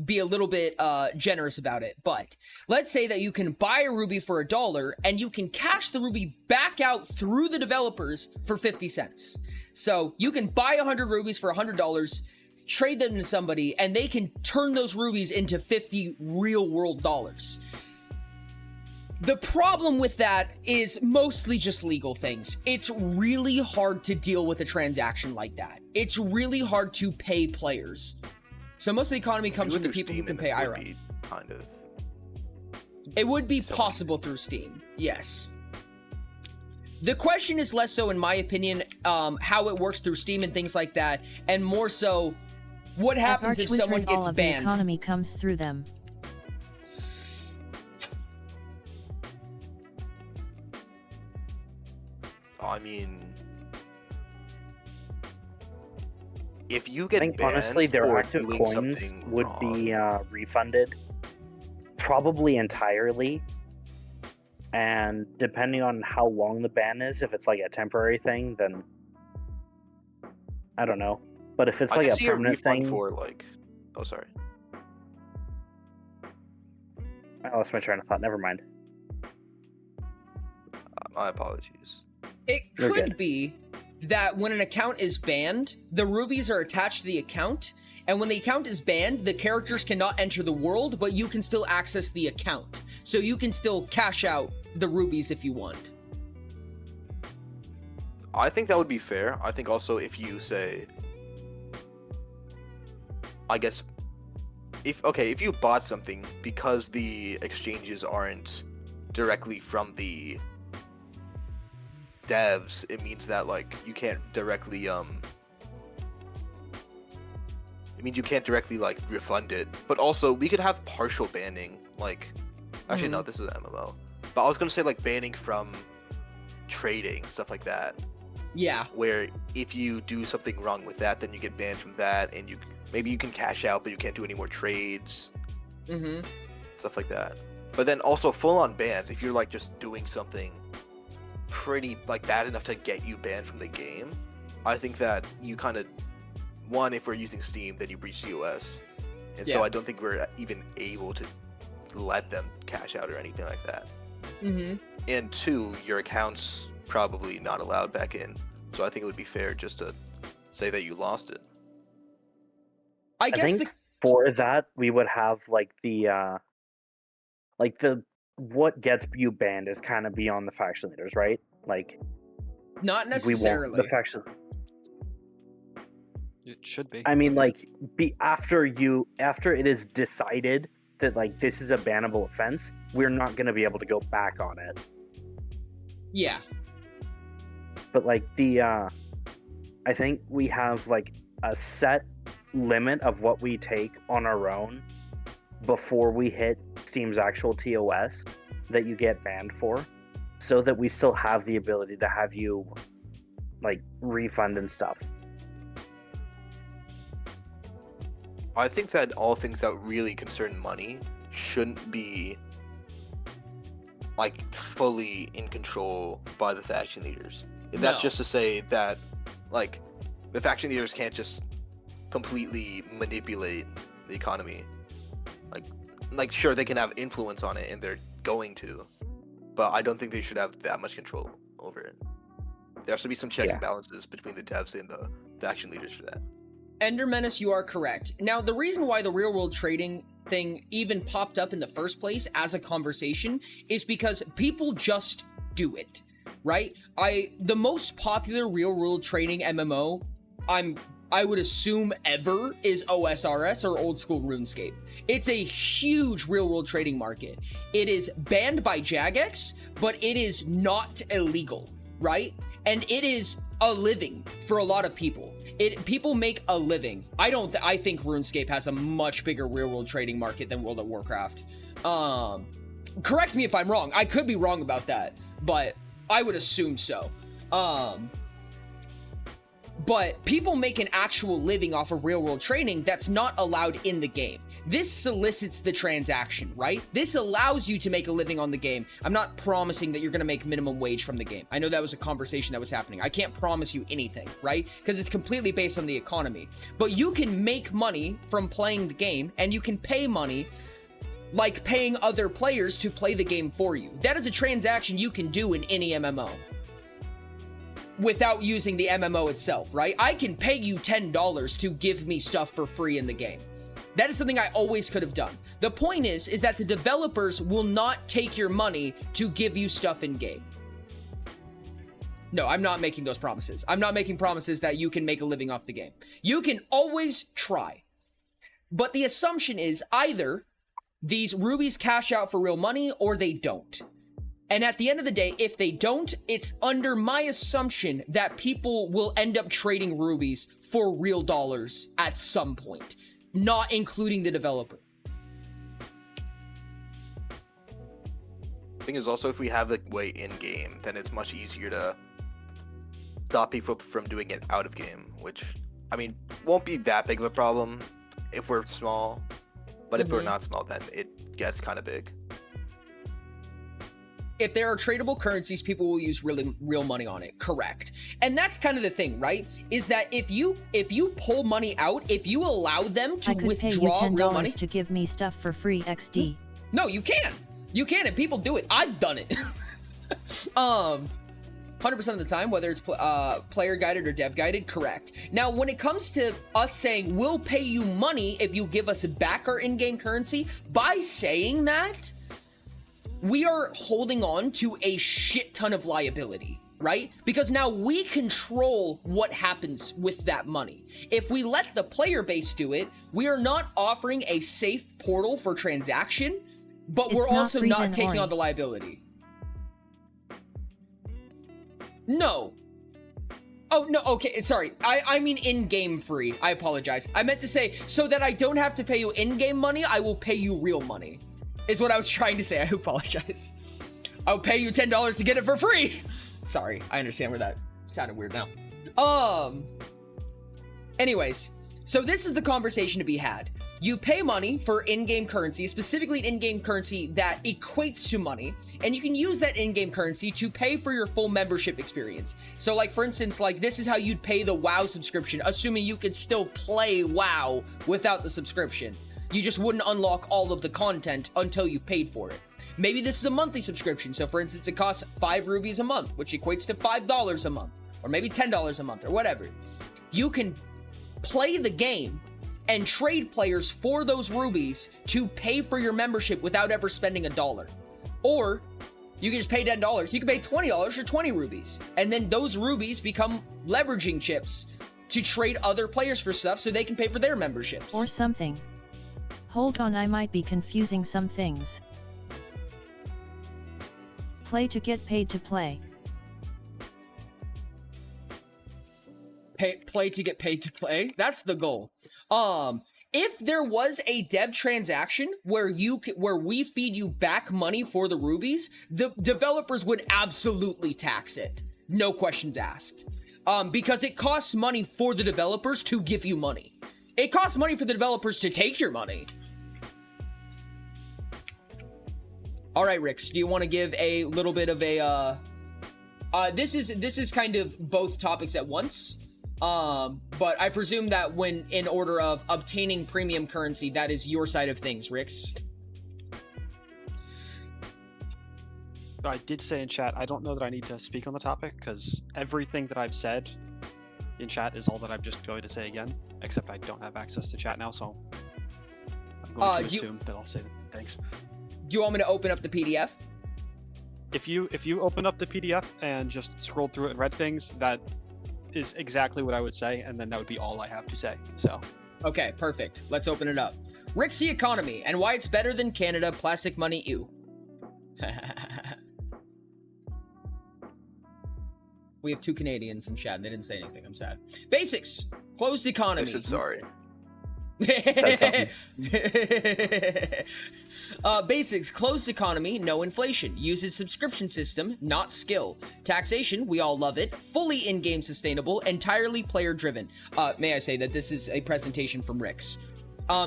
be a little bit generous about it, but let's say that you can buy a ruby for $1 and you can cash the ruby back out through the developers for 50 cents. So you can buy 100 rubies for $100, trade them to somebody, and they can turn those rubies into 50 real world dollars. The problem with that is mostly just legal things. It's really hard to deal with a transaction like that. It's really hard to pay players. So most of the economy comes from the people who can pay IRA. Kind of. It would be possible through Steam, yes. The question is less so, in my opinion, how it works through Steam and things like that, and more so, what happens if someone gets all of banned? The economy comes through them. I mean, if you get I think banned honestly, their for active doing coins something would wrong, be refunded, probably entirely. And depending on how long the ban is, if it's like a temporary thing, then I don't know. But if it's I like can a see a permanent refund thing, for like, oh sorry, I lost my train of thought. Never mind. my apologies. It You're could good. be that when an account is banned, the rubies are attached to the account, and when the account is banned, the characters cannot enter the world, but you can still access the account. So you can still cash out the rubies if you want. I think that would be fair. I think also if you say, I guess, if you bought something because the exchanges aren't directly from the devs, it means that like you can't directly it means you can't directly like refund it. But also we could have partial banning, like actually no, this is an MMO. But I was gonna say like banning from trading, stuff like that. Yeah. Where if you do something wrong with that, then you get banned from that, and maybe you can cash out, but you can't do any more trades. Stuff like that. But then also full-on bans, if you're like just doing something pretty like bad enough to get you banned from the game, I think that you kind of, one, if we're using Steam, then you breach COS, and so I don't think we're even able to let them cash out or anything like that. And 2, your account's probably not allowed back in. So I think it would be fair just to say that you lost it. I think for that we would have like the what gets you banned is kind of beyond the faction leaders, right? Like, not necessarily. The faction. It should be. I mean, like, after it is decided that like this is a bannable offense, we're not going to be able to go back on it. Yeah. But like I think we have like a set limit of what we take on our own before we hit Steam's actual TOS that you get banned for, so that we still have the ability to have you like refund and stuff. I think that all things that really concern money shouldn't be like fully in control by the faction leaders. And that's just to say that like the faction leaders can't just completely manipulate the economy. Like sure, they can have influence on it, and they're going to, but I don't think they should have that much control over it. There has to be some checks and balances between the devs and the faction leaders for that. Ender Menace, you are correct. Now, the reason why the real world trading thing even popped up in the first place as a conversation is because people just do it, right? The most popular real world trading MMO, I would assume ever, is OSRS or old school RuneScape. It's a huge real world trading market. It is banned by Jagex, but it is not illegal, right? And it is a living for a lot of people. People make a living. I think RuneScape has a much bigger real world trading market than World of Warcraft. Correct me if I'm wrong. I could be wrong about that, but I would assume so. But people make an actual living off of real world trading that's not allowed in the game. This solicits the transaction, right? This allows you to make a living on the game. I'm not promising that you're going to make minimum wage from the game. I know that was a conversation that was happening. I can't promise you anything, right? Because it's completely based on the economy. But you can make money from playing the game, and you can pay money like paying other players to play the game for you. That is a transaction you can do in any MMO. Without using the MMO itself, right? I can pay you $10 to give me stuff for free in the game. That is something I always could have done. The point is that the developers will not take your money to give you stuff in game. No, I'm not making those promises. I'm not making promises that you can make a living off the game. You can always try. But the assumption is either these rubies cash out for real money or they don't. And at the end of the day, if they don't, it's under my assumption that people will end up trading rubies for real dollars at some point, not including the developer. Thing is also, if we have the way in game, then it's much easier to stop people from doing it out of game, which, I mean, won't be that big of a problem if we're small, but if we're not small, then it gets kind of big. If there are tradable currencies, people will use real money on it. Correct. And that's kind of the thing, right? Is that if you pull money out, if you allow them to withdraw real money to give me stuff for free XD. No, you can. You can, and people do it. I've done it. 100% of the time, whether it's player guided or dev guided, correct. Now, when it comes to us saying we'll pay you money if you give us back our in-game currency, by saying that, we are holding on to a shit ton of liability, right? Because now we control what happens with that money. If we let the player base do it, we are not offering a safe portal for transaction, but we're also not taking on the liability. No. Oh, no, okay, sorry. I mean in-game free. I apologize. I meant to say, so that I don't have to pay you in-game money, I will pay you real money. Is what I was trying to say. I apologize. I'll pay you $10 to get it for free. Sorry, I understand where that sounded weird now. Anyways, so this is the conversation to be had. You pay money for in-game currency, specifically in-game currency that equates to money, and you can use that in-game currency to pay for your full membership experience. So like, for instance, like this is how you'd pay the WoW subscription, assuming you could still play WoW without the subscription. You just wouldn't unlock all of the content until you've paid for it. Maybe this is a monthly subscription. So for instance, it costs 5 rubies a month, which equates to $5 a month, or maybe $10 a month, or whatever. You can play the game and trade players for those rubies to pay for your membership without ever spending $1. Or you can just pay $10. You can pay $20 for 20 rubies. And then those rubies become leveraging chips to trade other players for stuff so they can pay for their memberships. Or something. Hold on, I might be confusing some things. Play to get paid to play. Play to get paid to play. That's the goal. If there was a dev transaction where we feed you back money for the rubies, the developers would absolutely tax it. No questions asked. Because it costs money for the developers to give you money. It costs money for the developers to take your money. All right, Rix, do you want to give a little bit of a this is kind of both topics at once. But I presume that when in order of obtaining premium currency, that is your side of things, Rix. I did say in chat, I don't know that I need to speak on the topic, because everything that I've said in chat is all that I'm just going to say again, except I don't have access to chat now, so I'm going to assume that I'll say thanks. Do you want me to open up the PDF? If you open up the PDF and just scroll through it and read things, that is exactly what I would say, and then that would be all I have to say. So okay, perfect. Let's open it up. Rixy economy and why it's better than Canada. Plastic money, ew. We have 2 Canadians in chat. They didn't say anything. I'm sad. Basics. Closed economy. I said sorry. Basics. Closed economy, no inflation. Uses subscription system, not skill. Taxation, we all love it. Fully in-game sustainable, entirely player-driven. May I say that this is a presentation from Rix.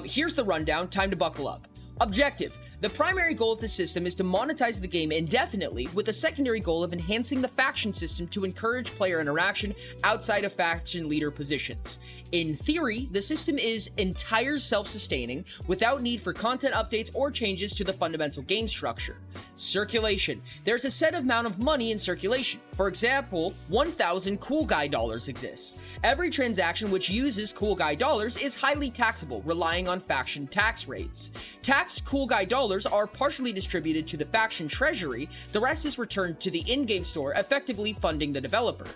Here's the rundown. Time to buckle up. Objective. The primary goal of the system is to monetize the game indefinitely, with a secondary goal of enhancing the faction system to encourage player interaction outside of faction leader positions. In theory, the system is entire self-sustaining, without need for content updates or changes to the fundamental game structure. Circulation. There's a set amount of money in circulation. For example, 1,000 cool guy dollars exists. Every transaction which uses cool guy dollars is highly taxable, relying on faction tax rates. Taxed cool guy dollars are partially distributed to the faction treasury, the rest is returned to the in-game store, effectively funding the developer.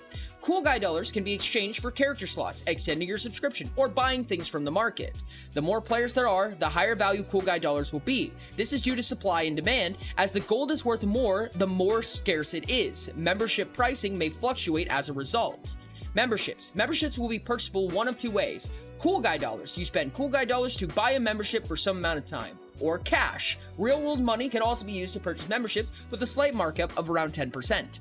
Cool guy dollars can be exchanged for character slots, extending your subscription, or buying things from the market. The more players there are, the higher value cool guy dollars will be. This is due to supply and demand, as the gold is worth more the more scarce it is. Membership pricing may fluctuate as a result. Memberships. Memberships will be purchasable one of 2 ways. Cool guy dollars. You spend cool guy dollars to buy a membership for some amount of time. Or cash. Real world money can also be used to purchase memberships with a slight markup of around 10%.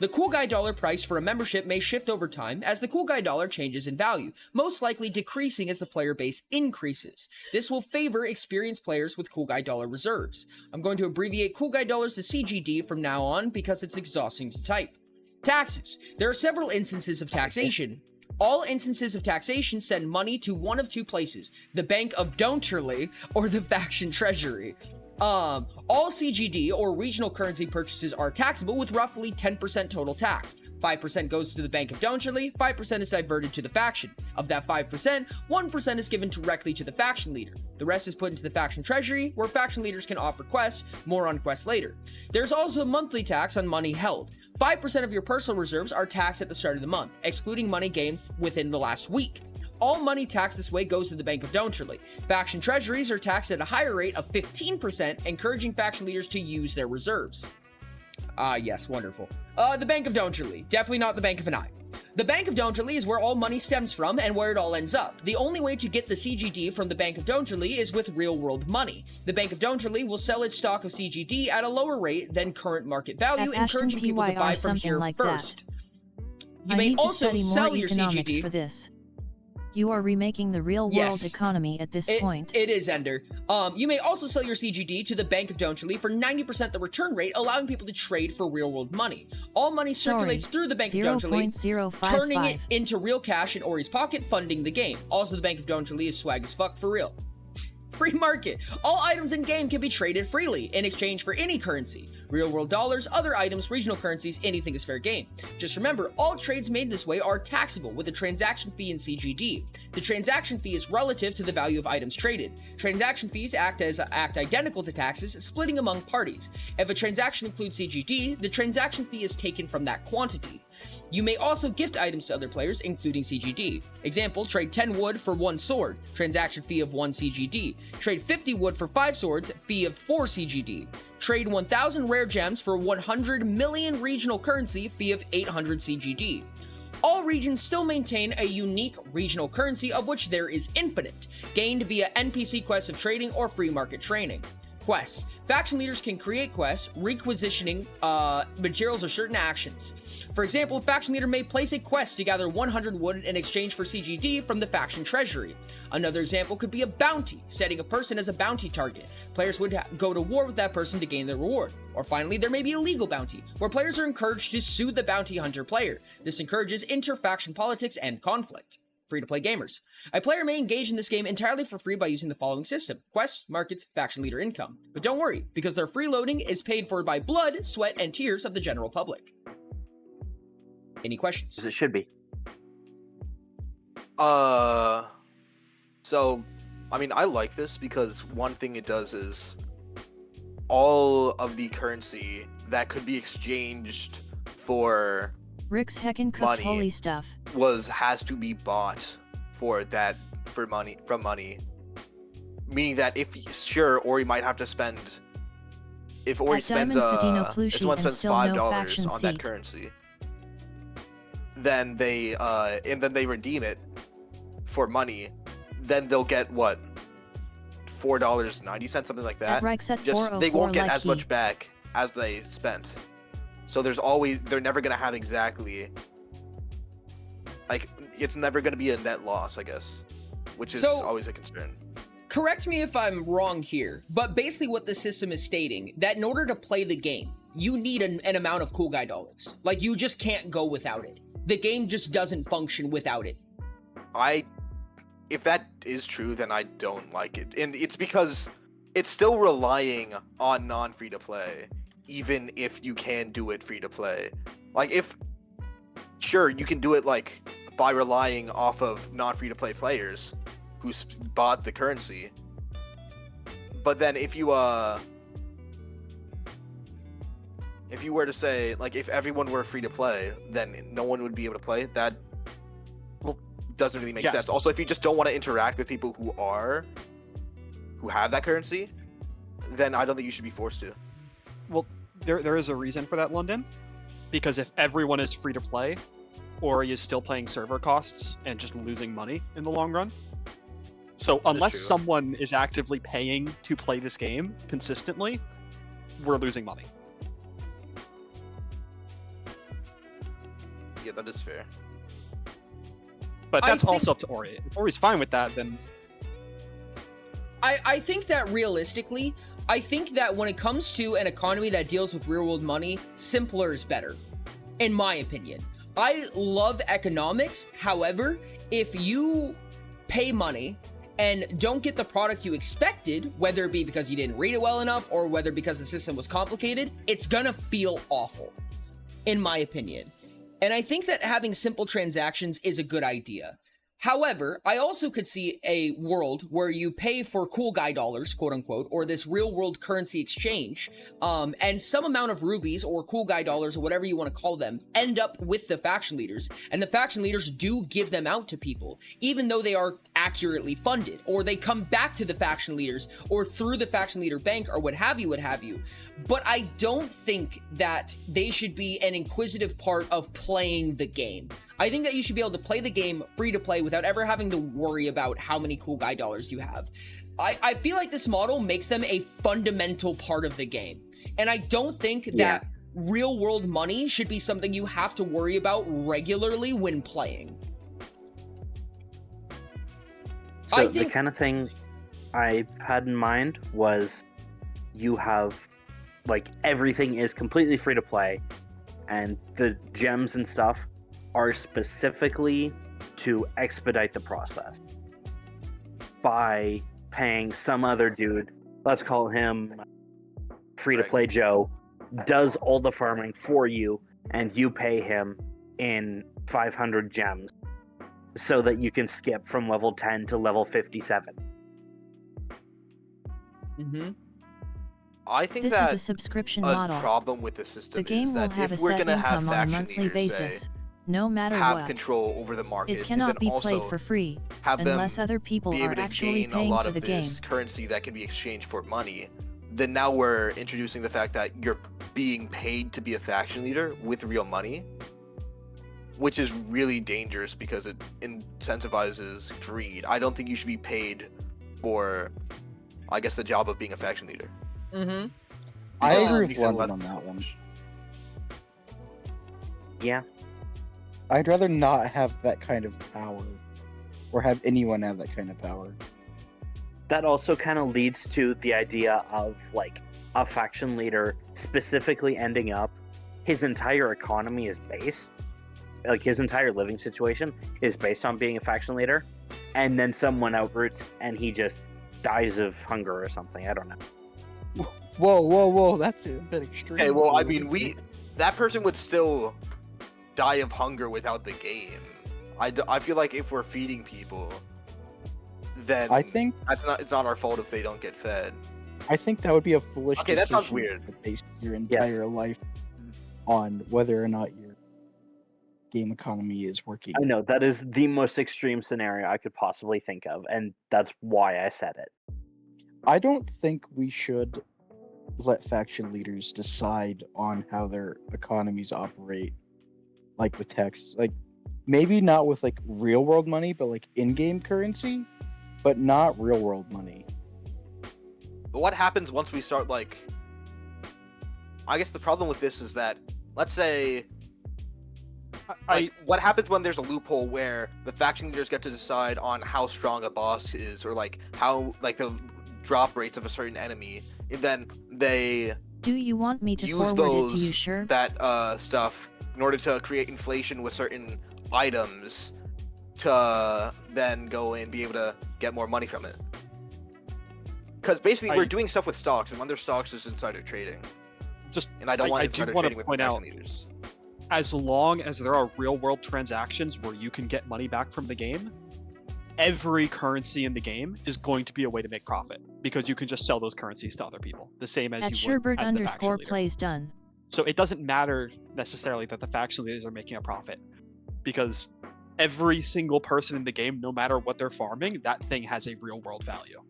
The cool guy dollar price for a membership may shift over time as the cool guy dollar changes in value, most likely decreasing as the player base increases. This will favor experienced players with cool guy dollar reserves. I'm going to abbreviate cool guy dollars to CGD from now on because it's exhausting to type. Taxes. There are several instances of taxation. All instances of taxation send money to one of 2 places, the Bank of Dollery or the faction treasury. All CGD or regional currency purchases are taxable with roughly 10% total tax. 5% goes to the Bank of Dollery, 5% is diverted to the faction. Of that 5%, 1% is given directly to the faction leader. The rest is put into the faction treasury, where faction leaders can offer quests, more on quests later. There's also monthly tax on money held. 5% of your personal reserves are taxed at the start of the month, excluding money gained within the last week. All money taxed this way goes to the Bank of Dollery. Faction treasuries are taxed at a higher rate of 15%, encouraging faction leaders to use their reserves. Yes, wonderful. The Bank of Dollery, definitely not the Bank of an Eye. The Bank of Dollery is where all money stems from and where it all ends up. The only way to get the CGD from the Bank of Dollery is with real-world money. The Bank of Dollery will sell its stock of CGD at a lower rate than current market value, encouraging people to buy from here like first. You may also sell your CGD for this. You are remaking the real-world economy at this point. It is, Ender. You may also sell your CGD to the Bank of Dollery for 90% the return rate, allowing people to trade for real-world money. All money circulates through the Bank of Dollery, turning it into real cash in Ori's pocket, funding the game. Also, the Bank of Dollery is swag as fuck for real. Free market. All items in game can be traded freely in exchange for any currency. Real world dollars, other items, regional currencies, anything is fair game. Just remember, all trades made this way are taxable with a transaction fee in CGD. The transaction fee is relative to the value of items traded. Transaction fees act identical to taxes, splitting among parties. If a transaction includes CGD, the transaction fee is taken from that quantity. You may also gift items to other players, including CGD. Example, trade 10 wood for 1 sword, transaction fee of 1 CGD. Trade 50 wood for 5 swords, fee of 4 CGD. Trade 1,000 rare gems for 100 million regional currency, fee of 800 CGD. All regions still maintain a unique regional currency of which there is infinite, gained via NPC quests of trading or free market training. Quests. Faction leaders can create quests, requisitioning materials or certain actions. For example, a faction leader may place a quest to gather 100 wood in exchange for CGD from the faction treasury. Another example could be a bounty, setting a person as a bounty target. Players would go to war with that person to gain their reward. Or finally, there may be a legal bounty, where players are encouraged to sue the bounty hunter player. This encourages inter-faction politics and conflict. Free-to-play gamers. A player may engage in this game entirely for free by using the following system: quests, markets, faction leader income. But don't worry, because their freeloading is paid for by blood, sweat, and tears of the general public. Any questions? As it should be. So, I mean, I like this because one thing it does is all of the currency that could be exchanged for Rick's heckin' cooked money holy stuff. has to be bought for money, meaning that if Ori might have to spend, if Ori spends if someone spends $5 on that currency, then they redeem it for money, then they'll get what, $4.90, something like that. Just they won't get as much back as they spent. So they're never gonna have exactly, like, it's never gonna be a net loss, I guess, which is always a concern. Correct me if I'm wrong here, but basically what the system is stating, that in order to play the game, you need an amount of cool guy dollars. Like, you just can't go without it. The game just doesn't function without it. If that is true, then I don't like it. And it's because it's still relying on non-free-to-play, even if you can do it free-to-play. Like, sure, you can do it, like, by relying off of non-free-to-play players who bought the currency. But then if you were to say, like, if everyone were free-to-play, then no one would be able to play. That doesn't really make sense. Also, if you just don't want to interact with people who have that currency, then I don't think you should be forced to. Well, there is a reason for that, London, because if everyone is free to play, Ori is still paying server costs and just losing money in the long run. So unless someone is actively paying to play this game consistently, we're losing money. Yeah, that is fair. But that's also up to Ori. If Ori's fine with that, then... I think that realistically, I think that when it comes to an economy that deals with real-world money, simpler is better, in my opinion. I love economics. However, if you pay money and don't get the product you expected, whether it be because you didn't read it well enough or whether because the system was complicated, it's gonna feel awful, in my opinion. And I think that having simple transactions is a good idea. However, I also could see a world where you pay for cool guy dollars, quote unquote, or this real world currency exchange, and some amount of rubies or cool guy dollars or whatever you want to call them end up with the faction leaders, and the faction leaders do give them out to people, even though they are accurately funded, or they come back to the faction leaders or through the faction leader bank or what have you. But I don't think that they should be an inquisitive part of playing the game. I think that you should be able to play the game free to play without ever having to worry about how many cool guy dollars you have. I feel like this model makes them a fundamental part of the game. And I don't think that real world money should be something you have to worry about regularly when playing. So the kind of thing I had in mind was you have, like, everything is completely free to play, and the gems and stuff are specifically to expedite the process by paying some other dude, let's call him Free to Play Joe, does all the farming for you, and you pay him in 500 gems so that you can skip from level 10 to level 57. Mm-hmm. I think This that is a subscription a model. problem with the system The game is will that have if a we're set gonna have income on a faction monthly leaders, basis, say, no matter have what. control over the market, It cannot and be then played also for free, have them unless other people be are able to actually gain a paying lot for of the game. this currency that can be exchanged for money. Then now we're introducing the fact that you're being paid to be a faction leader with real money, which is really dangerous because it incentivizes greed. I don't think you should be paid for, I guess, the job of being a faction leader. Mm-hmm. I Because it agree with makes it London less on that one. Yeah. I'd rather not have that kind of power, or have anyone have that kind of power. That also kind of leads to the idea of like a faction leader specifically ending up, his entire economy is based, like his entire living situation is based on being a faction leader, and then someone outroots and he just dies of hunger or something. I don't know. Whoa, that's a bit extreme. Okay, well, I mean, that person would still die of hunger without the game. I feel like if we're feeding people, then I think it's not our fault if they don't get fed. I think that would be a foolish Okay, that sounds decision weird. to base your entire life on whether or not your game economy is working. I know that is the most extreme scenario I could possibly think of, and that's why I said it. I don't think we should let faction leaders decide on how their economies operate, like with text. Like, maybe not with like real world money, but like in-game currency, but not real world money. But what happens once we start, like... I guess the problem with this is that, let's say... what happens when there's a loophole where the faction leaders get to decide on how strong a boss is, or like how, like, the drop rates of a certain enemy, and then they Do you want me to use forward it to those you, sure? that stuff in order to create inflation with certain items to then go and be able to get more money from it. Because basically we're doing stuff with stocks, and when there's stocks, there's insider trading. And I don't want insider trading with faction leaders. As long as there are real-world transactions where you can get money back from the game, every currency in the game is going to be a way to make profit, because you can just sell those currencies to other people, the same as At you would as the faction Sherbert leader. plays done. So it doesn't matter necessarily that the faction leaders are making a profit, because every single person in the game, no matter what they're farming, that thing has a real-world value.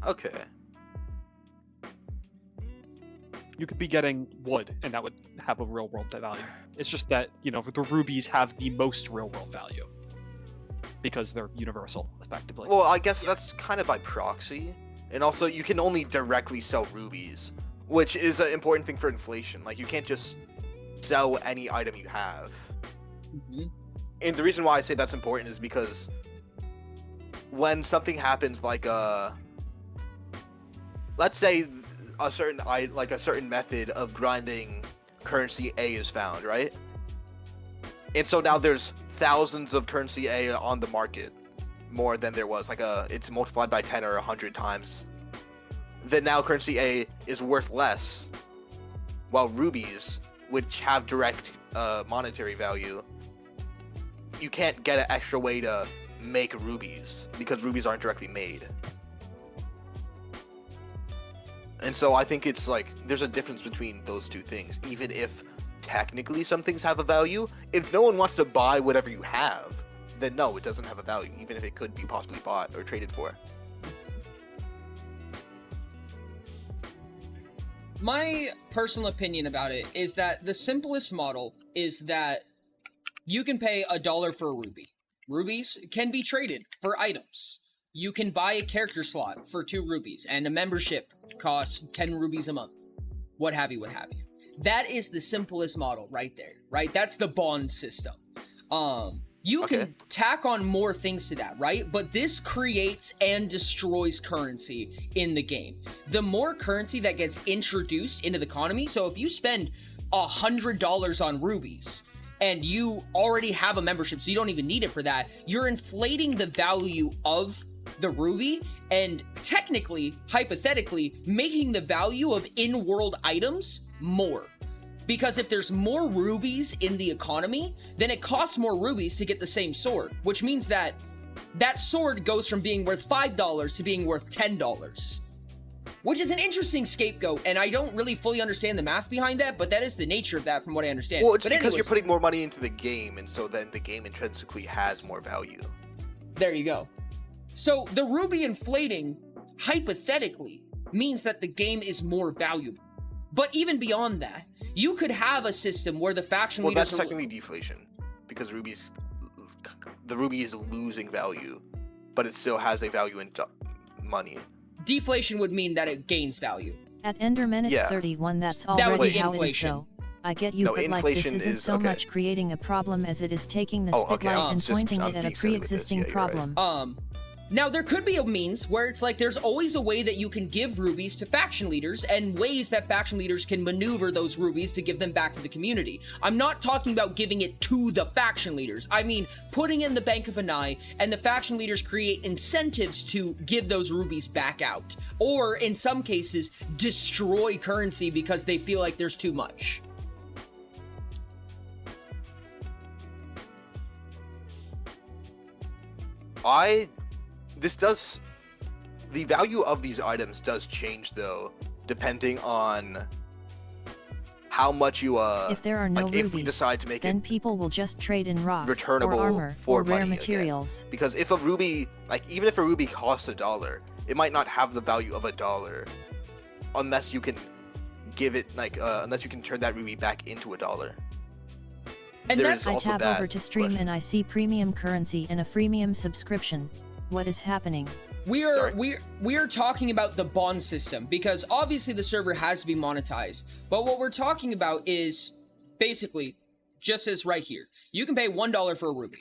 Okay. You could be getting wood, and that would have a real-world value. It's just that, you know, the rubies have the most real-world value, because they're universal, effectively. Well, I guess that's kind of by proxy. And also, you can only directly sell rubies, which is an important thing for inflation. Like, you can't just sell any item you have. Mm-hmm. And the reason why I say that's important is because when something happens, like, let's say a certain method of grinding currency A is found, right? And so now there's thousands of currency A on the market, more than there was. Like, it's multiplied by 10 or 100 times. Then now currency A is worth less, while rubies, which have direct monetary value, you can't get an extra way to make rubies because rubies aren't directly made. And so I think it's like there's a difference between those two things. Even if technically some things have a value, if no one wants to buy whatever you have, then no, it doesn't have a value, even if it could be possibly bought or traded for. My personal opinion about it is that the simplest model is that you can pay $1 for a ruby. Rubies can be traded for items. You can buy a character slot for 2 rubies, and a membership costs 10 rubies a month. What have you, what have you. That is the simplest model right there, right? That's the bond system. You can tack on more things to that, right? But this creates and destroys currency in the game. The more currency that gets introduced into the economy, so if you spend $100 on rubies, and you already have a membership, so you don't even need it for that, you're inflating the value of the ruby and technically, hypothetically, making the value of in-world items more. Because if there's more rubies in the economy, then it costs more rubies to get the same sword, which means that that sword goes from being worth $5 to being worth $10. Which is an interesting scapegoat, and I don't really fully understand the math behind that, but that is the nature of that from what I understand. Well, it's but because anyways, you're putting more money into the game, and so then the game intrinsically has more value. there you go. So the ruby inflating, hypothetically, means that the game is more valuable. But even beyond that, you could have a system where the faction leaders... Well, that's technically deflation, because the ruby is losing value, but it still has a value in money. Deflation would mean that it gains value. At Enderman Yeah. 31, that's That would already be how it is inflation. though. I get you, No, but like this inflation isn't is- so okay. much creating a problem as it is taking the Oh, okay, spotlight I'm and just- pointing I'm it at a being silly with this. pre-existing Yeah, you're right. problem. Now there could be a means where it's like there's always a way that you can give rubies to faction leaders and ways that faction leaders can maneuver those rubies to give them back to the community. I'm not talking about giving it to the faction leaders. I mean putting in the bank of an eye and the faction leaders create incentives to give those rubies back out. Or in some cases, destroy currency because they feel like there's too much. The value of these items does change though, depending on how much you If there are no like if we rubies, decide to make then it people will just trade in rocks returnable or armor for or rare money again. materials. Because if a ruby, like even if a ruby costs $1, it might not have the value of $1 unless you can give it unless you can turn that ruby back into $1. And There that's is I also tab that over to stream question. and I see premium currency and a freemium subscription. What is happening? We are Sorry? talking about the bond system because obviously the server has to be monetized. But what we're talking about is basically just as right here. You can pay $1 for a ruby.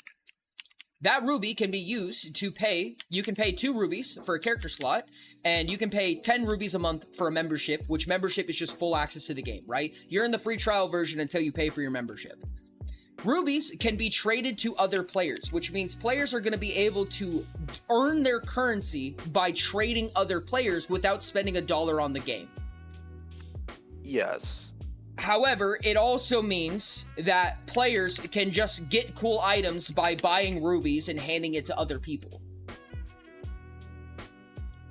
That ruby can be used to pay. You can pay 2 rubies for a character slot, and you can pay 10 rubies a month for a membership, which membership is just full access to the game, right? You're in the free trial version until you pay for your membership. Rubies can be traded to other players, which means players are going to be able to earn their currency by trading other players without spending $1 on the game. Yes. However, it also means that players can just get cool items by buying rubies and handing it to other people.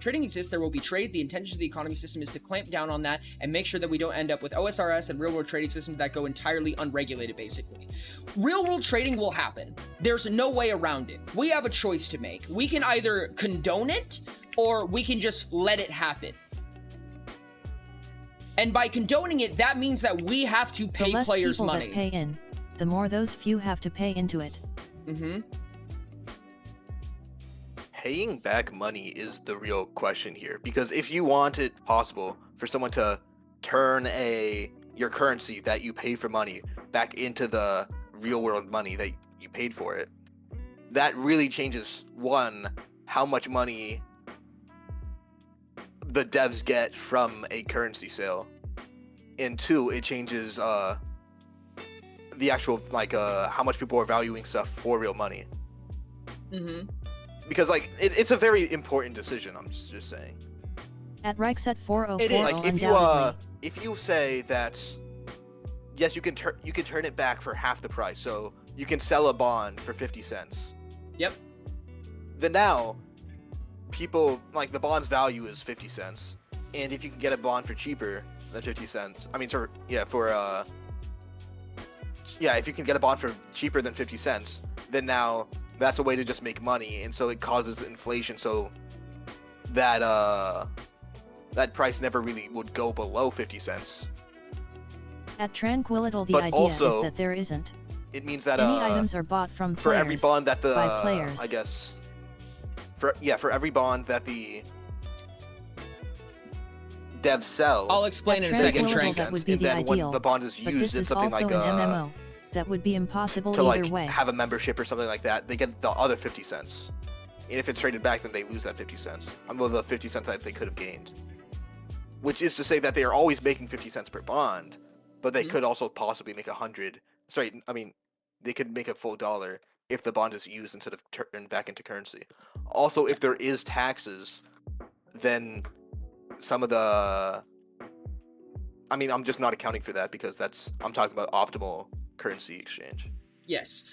Trading exists, there will be trade. The intention of the economy system is to clamp down on that and make sure that we don't end up with OSRS and real-world trading systems that go entirely unregulated, basically. Real-world trading will happen. There's no way around it. We have a choice to make. We can either condone it, or we can just let it happen. And by condoning it, that means that we have to The pay less players people money. that pay in, the more those few have to pay into it. Mm-hmm. Paying back money is the real question here, because if you want it possible for someone to turn your currency that you pay for money back into the real world money that you paid for it, that really changes, one, how much money the devs get from a currency sale, and two, it changes the actual how much people are valuing stuff for real money. Mm-hmm. Because it's a very important decision. I'm just saying. At Reichset 404, It is. Like undoubtedly. if you say that yes, you can turn it back for half the price, so you can sell a bond for 50 cents. Yep. Then now people the bond's value is 50 cents, and if you can get a bond for cheaper than 50 cents, if you can get a bond for cheaper than 50 cents, then now that's a way to just make money, and so it causes inflation, so that that price never really would go below 50 cents. At Tranquility, the But idea also, is that there isn't. It means that Any items are bought from for players, every bond that the by players. I guess for every bond that the devs sell, I'll explain in a At second, Tranquility, Trank. that would be and the then ideal, when the bond is but used this in is something also like an MMO. That would be impossible to either way. have a membership or something like that, they get the other 50 cents. And if it's traded back, then they lose that 50 cents. The 50 cents that they could have gained. Which is to say that they are always making 50 cents per bond, but they Mhm. could also possibly make 100. Sorry, I mean, they could make a full dollar if the bond is used instead of turned back into currency. Also, if there is taxes, then some of the... I mean, I'm just not accounting for that because I'm talking about optimal currency exchange. Yes.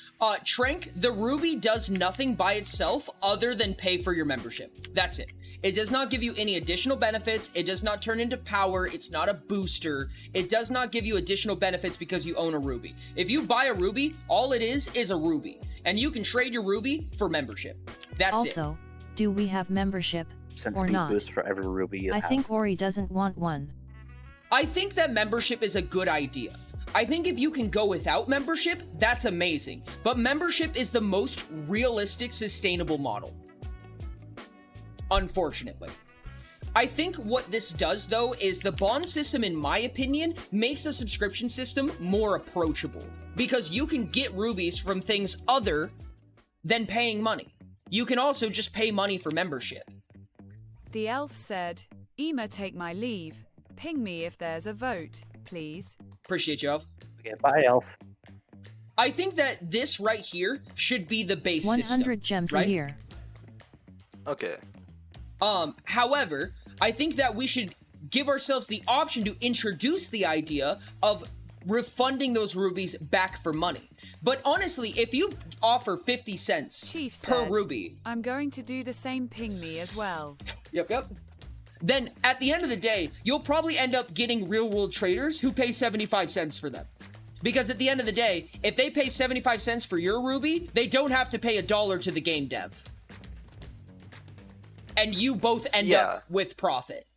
Trank, the ruby does nothing by itself other than pay for your membership. That's it. It does not give you any additional benefits. It does not turn into power. It's not a booster. It does not give you additional benefits because you own a ruby. If you buy a ruby, all it is a ruby. And you can trade your ruby for membership. That's it. Also, do we have membership or not? Boost for every ruby you I have. think Ori doesn't want one. I think that membership is a good idea. I think if you can go without membership, that's amazing. But membership is the most realistic, sustainable model. Unfortunately. I think what this does, though, is the bond system, in my opinion, makes a subscription system more approachable. Because you can get rubies from things other than paying money. You can also just pay money for membership. The elf said, Ema, take my leave. Ping me if there's a vote, please. Appreciate you, Elf. Okay, bye, Elf. I think that this right here should be the base 100 system, gems right? a year. Okay. However, I think that we should give ourselves the option to introduce the idea of refunding those rubies back for money. But honestly, if you offer 50 cents Chief per said, ruby... I'm going to do the same ping me as well. Yep. Then, at the end of the day, you'll probably end up getting real-world traders who pay 75 cents for them. Because at the end of the day, if they pay 75 cents for your ruby, they don't have to pay $1 to the game dev. And you both end up with profit.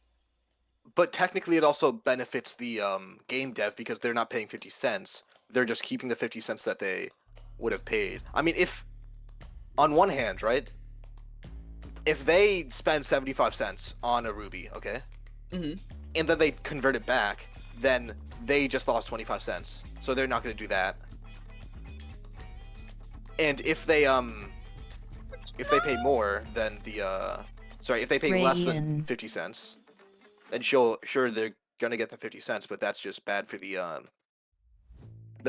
But technically it also benefits the game dev because they're not paying 50 cents. They're just keeping the 50 cents that they would have paid. I mean, if... On one hand, right? If they spend 75 cents on a ruby, okay? Mm-hmm. And then they convert it back, then they just lost 25 cents. So they're not going to do that. And if they pay more than the if they pay less than 50 cents, then sure they're going to get the 50 cents, but that's just bad for the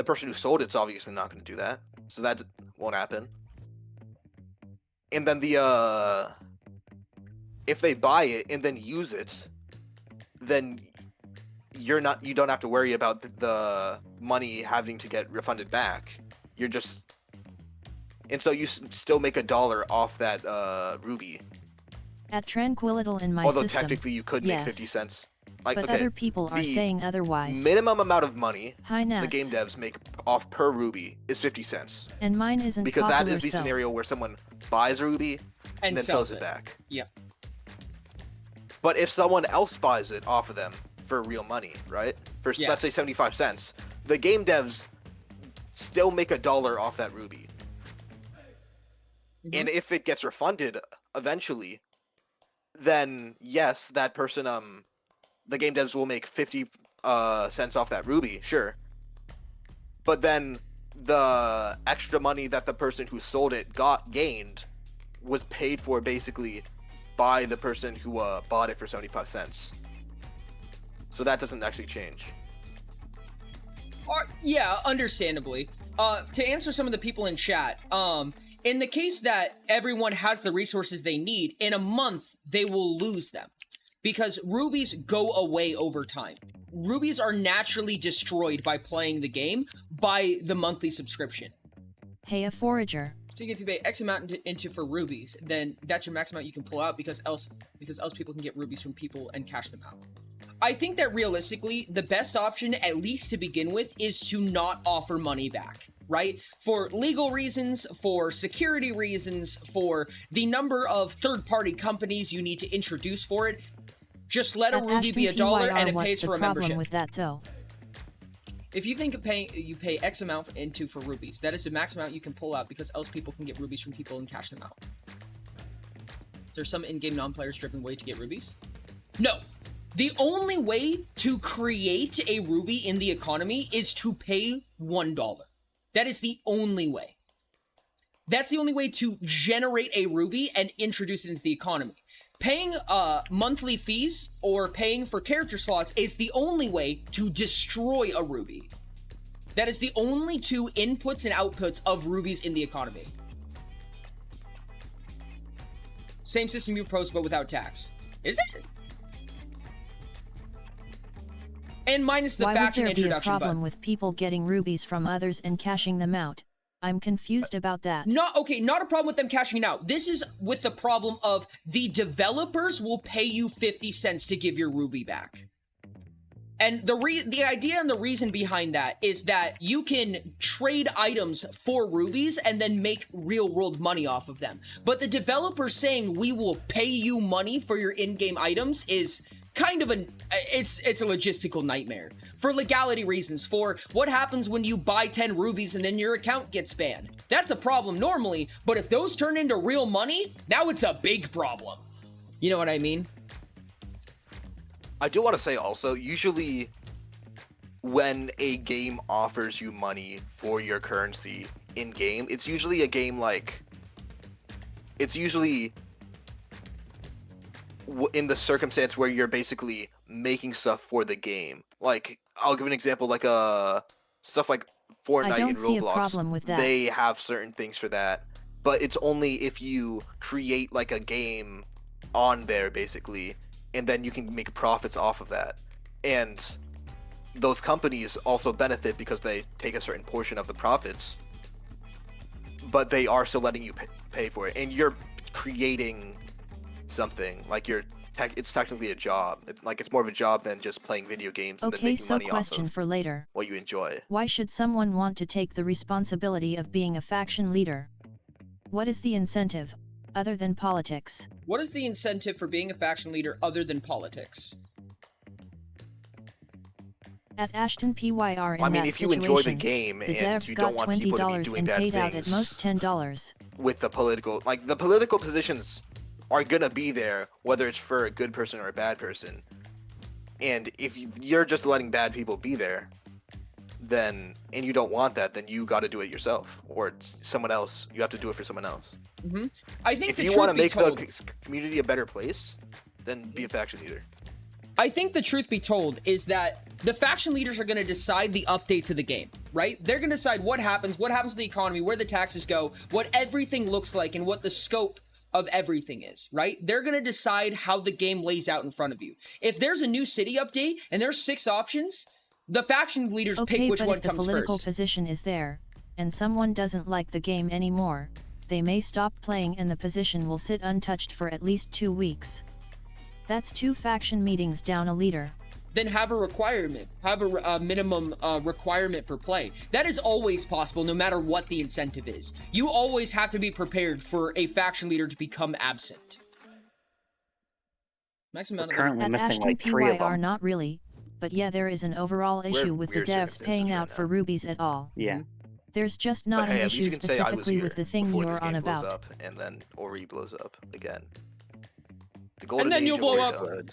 person who sold it's obviously not going to do that. So that won't happen. And then if they buy it and then use it, then you don't have to worry about the money having to get refunded back. And so you still make $1 off that ruby. At Tranquilityle in my Although system, technically you could make 50 cents. But other people are saying otherwise. Minimum amount of money the the game devs make off per ruby is 50 cents. And mine isn't because popular, that is the scenario where someone buys a ruby and then sells it back. Yep. But if someone else buys it off of them for real money, right? Let's say 75 cents, the game devs still make $1 off that ruby. Mm-hmm. And if it gets refunded eventually, then yes, that person, the game devs will make 50 cents off that ruby, sure. But then the extra money that the person who sold it gained was paid for basically by the person who bought it for 75 cents. So that doesn't actually change. Yeah, understandably. To answer some of the people in chat, in the case that everyone has the resources they need, in a month, they will lose them. Because rubies go away over time. Rubies are naturally destroyed by playing the game by the monthly subscription. Hey, a forager. So if you pay X amount into for rubies, then that's your max amount you can pull out because else people can get rubies from people and cash them out. I think that realistically, the best option, at least to begin with, is to not offer money back, right? For legal reasons, for security reasons, for the number of third-party companies you need to introduce for it. Just let a ruby be $1 and it pays for a membership. What's the problem with that, though? If you think you pay X amount into for rubies, that is the max amount you can pull out because else people can get rubies from people and cash them out. There's some in-game non-players driven way to get rubies? No. The only way to create a ruby in the economy is to pay $1. That is the only way. That's the only way to generate a ruby and introduce it into the economy. Paying monthly fees or paying for character slots is the only way to destroy a ruby. That is the only two inputs and outputs of rubies in the economy. Same system you propose, but without tax. Is it? And minus the Why would faction there be a introduction problem button. with people getting rubies from others and cashing them out? I'm confused about that. Not a problem with them cashing it out. This is with the problem of the developers will pay you 50 cents to give your ruby back. And the idea and the reason behind that is that you can trade items for rubies and then make real world money off of them. But the developers saying we will pay you money for your in-game items is kind of it's a logistical nightmare. For legality reasons, for what happens when you buy 10 rubies and then your account gets banned. That's a problem normally, but if those turn into real money, now it's a big problem. You know what I mean? I do want to say also, usually when a game offers you money for your currency in game, it's usually a game like, it's usually in the circumstance where you're basically making stuff for the game. Like, I'll give an example, like stuff like Fortnite I don't and see a Roblox. problem with that. They have certain things for that, but it's only if you create like a game on there basically, and then you can make profits off of that. And those companies also benefit because they take a certain portion of the profits, but they are still letting you pay for it, and you're creating something like it's technically a job. It's more of a job than just playing video games and then Okay, making so money off question of for later. what you enjoy. Why should someone want to take the responsibility of being a faction leader? What is the incentive, other than politics? What is the incentive for being a faction leader other than politics? At Ashton PYR in I mean, that if you enjoy the situation, game the and devs you got don't want people to be $20 doing and bad paid out at things most $10. with the political positions are gonna be there, whether it's for a good person or a bad person. And if you're just letting bad people be there, then, and you don't want that, then you got to do it yourself, or it's someone else. You have to do it for someone else. Mm-hmm. I think if the you truth want to be make told, the community a better place, then be a faction leader. I think the truth be told is that the faction leaders are going to decide the update to the game, right? They're going to decide what happens to the economy, where the taxes go, what everything looks like, and what the scope of everything is, right? They're going to decide how the game lays out in front of you. If there's a new city update and there's 6 options, the faction leaders pick which one comes first. Okay, but if the political position is there, and someone doesn't like the game anymore, they may stop playing and the position will sit untouched for at least 2 weeks. That's 2 faction meetings down a leader. Then have a requirement, have a minimum requirement for play. That is always possible, no matter what the incentive is. You always have to be prepared for a faction leader to become absent. Max amount of Currently At missing Ashton like 3 of PYR, them. not really, but yeah, there is an overall issue with the weird devs circumstances paying right out now. for rubies at all. Yeah. There's just not But hey, an at least issue you can say I was specifically here with the thing before you're this on game blows about. up, and then Ori blows up again. The And golden then age you'll of blow Ori up. dawn.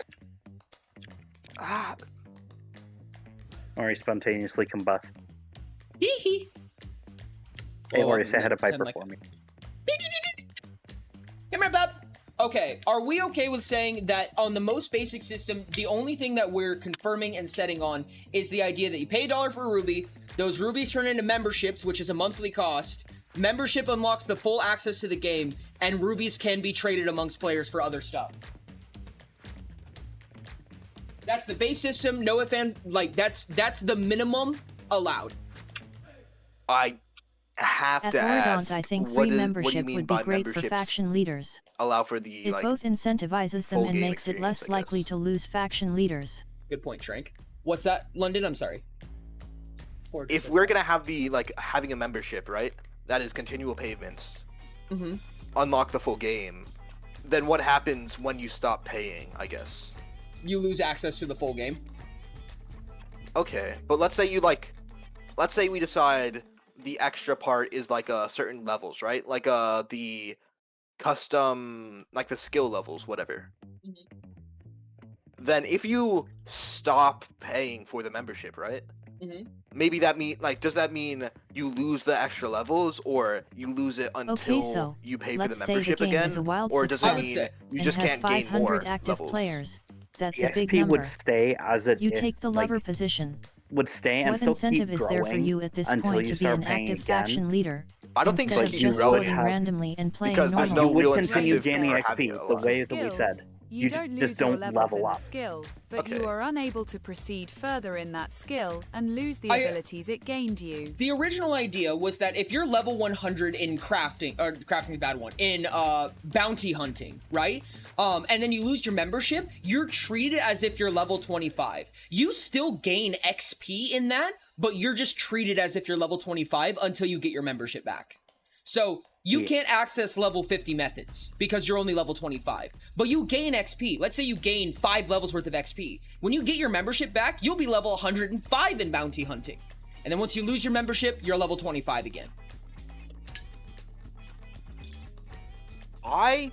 Ah, Or spontaneously combust. Hee hee. Hey, Oh, Ori, say hi to pretend Piper like- for me. Come here, bub. Okay, are we okay with saying that on the most basic system, the only thing that we're confirming and setting on is the idea that you pay $1 for a ruby, those rubies turn into memberships, which is a monthly cost, membership unlocks the full access to the game, and rubies can be traded amongst players for other stuff. That's the base system, no if and, like, that's the minimum allowed. I have At to ask, Oradont, I think what free do you membership mean would be by great for memberships faction leaders. allow for the, It like, both incentivizes them full and game makes it less experience, I likely guess. to lose faction leaders. Good point, Trank. What's that, London? I'm sorry. Or if just- we're gonna have the, like, having a membership, right? That is continual payments. Mhm. Unlock the full game. Then what happens when you stop paying, I guess? You lose access to the full game. Okay, but let's say let's say we decide the extra part is like certain levels, right? Like the custom, like the skill levels, whatever. Mhm. Then if you stop paying for the membership, right? Mhm. Maybe does that mean you lose the extra levels, or you lose it until so you pay for the let's say the membership game again? is a wild Or does success it mean say- you and just has can't gain 500 more active levels? players. That's The a big XP number. would stay as it You if, take the like, lover position. would stay and What still incentive keep is there for growing you at this until point you to be start an paying active again. faction leader? I don't think Instead to of keep just growing voting have- randomly and playing because there's normally. no you real would continue incentive gaining for XP having it the alive. way that we said. Skills, you don't just lose your don't levels level in a up. skill, but you Okay. are unable to proceed further in that skill and lose the abilities it gained you. The original idea was that if you're level 100 in crafting, or crafting the bad one, in bounty hunting, right? And then you lose your membership, you're treated as if you're level 25. You still gain XP in that, but you're just treated as if you're level 25 until you get your membership back. So you can't access level 50 methods because you're only level 25, but you gain XP. Let's say you gain 5 levels worth of XP. When you get your membership back, you'll be level 105 in bounty hunting. And then once you lose your membership, you're level 25 again. I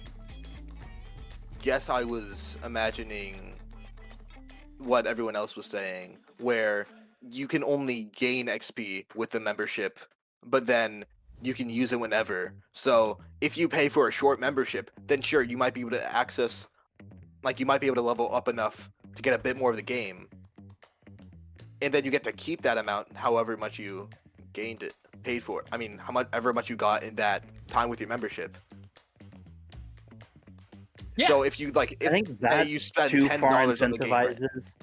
guess I was imagining what everyone else was saying, where you can only gain XP with the membership, but then you can use it whenever. So if you pay for a short membership, then sure, you might be able to access, like you might be able to level up enough to get a bit more of the game. And then you get to keep that amount however much you gained it, paid for it. I mean, however much you got in that time with your membership. Yeah. So if you like, if I think that you spend too far $10 on the game, right? incentivizes.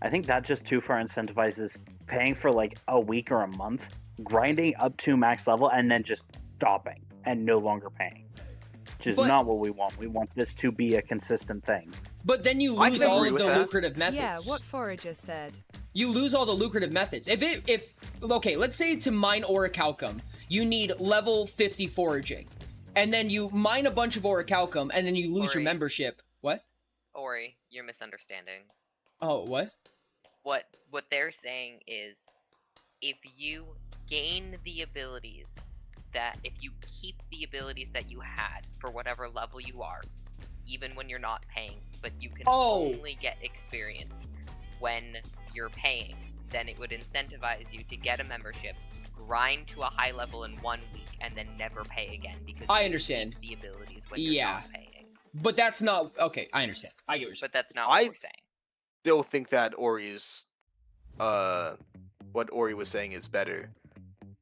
I think that just too far incentivizes paying for like a week or a month, grinding up to max level, and then just stopping and no longer paying. Which is not what we want. We want this to be a consistent thing. But then you I lose can all agree of with the that. lucrative methods. Yeah, what Forager said. You lose all the lucrative methods. Okay, let's say to mine orichalcum, you need level 50 foraging. And then you mine a bunch of orichalcum, and then you lose your Ori. membership. What? Ori, you're misunderstanding. Oh, what? What they're saying is, if you gain the abilities if you keep the abilities that you had for whatever level you are, even when you're not paying, but you can only get experience when you're paying, then it would incentivize you to get a membership, grind to a high level in 1 week, and then never pay again because I you understand keep the abilities when you're not paying. But that's not okay. I understand. I get what you're saying. But that's not what we're saying. Still think that Ori's, what Ori was saying is better.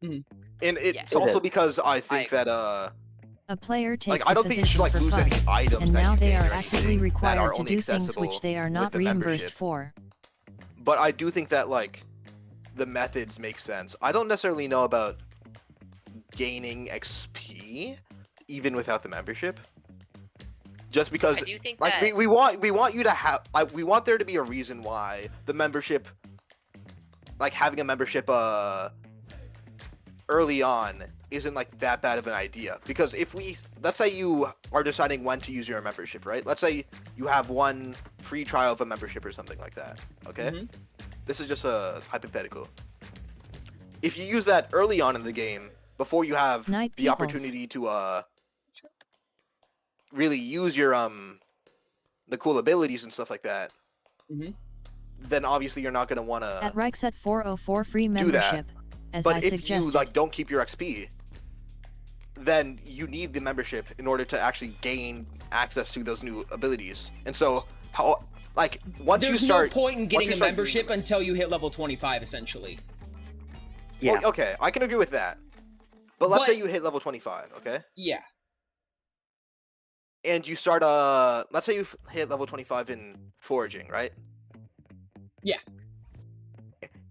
Mhm. And it's Yes. also because I think that A player takes I a don't think you should position like for lose fun, any items and that now you they gain are or actively anything that required are to only do things which accessible they are with not the reimbursed membership. for. But I do think that like the methods make sense. I don't necessarily know about gaining XP even without the membership. Just because I do think like that... we want you to have we want there to be a reason why the membership, like having a membership early on isn't like that bad of an idea. Because if let's say you are deciding when to use your membership, right? Let's say you have one free trial of a membership or something like that. Okay? Mhm. This is just a hypothetical. If you use that early on in the game, before you have Night the peoples. opportunity to really use your the cool abilities and stuff like that, Mhm. then obviously you're not gonna want At to Reichset 404 free do that. membership, as But I if suggested. you like don't keep your XP, then you need the membership in order to actually gain access to those new abilities. And so how like once There's you start no point in once getting you a start using membership them- until you hit level 25, essentially. Yeah. Well, okay, I can agree with that. But let's But- say you hit level 25, okay? Yeah. And you start let's say you hit level 25 in foraging, right? Yeah.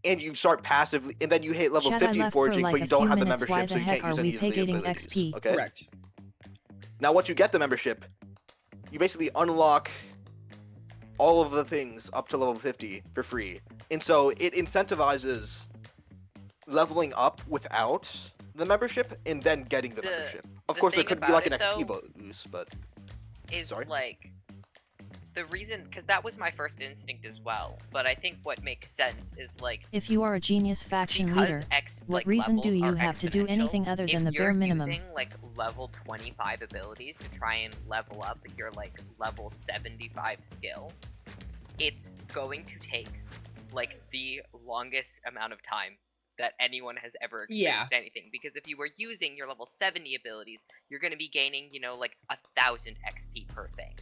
And you start passively, and then you hit level Chat, I 50 in left for foraging, like but a you don't few have the minutes. Why membership, the so you heck can't use are any we of the paying abilities. XP? Okay. Correct. Now, once you get the membership, you basically unlock all of the things up to level 50 for free, and so it incentivizes leveling up without the membership and then getting the membership. Of the course, there thing could be like an about XP it, though, boost, but is Sorry? like the reason, because that was my first instinct as well, but I think what makes sense is like If you are a genius faction because leader, what like, reason do levels you are have to do exponential, anything other than the if bare you're minimum? using like level 25 abilities to try and level up your like level 75 skill, it's going to take like the longest amount of time that anyone has ever experienced anything. Because if you were using your level 70 abilities, you're going to be gaining, you know, like 1,000 XP per thing.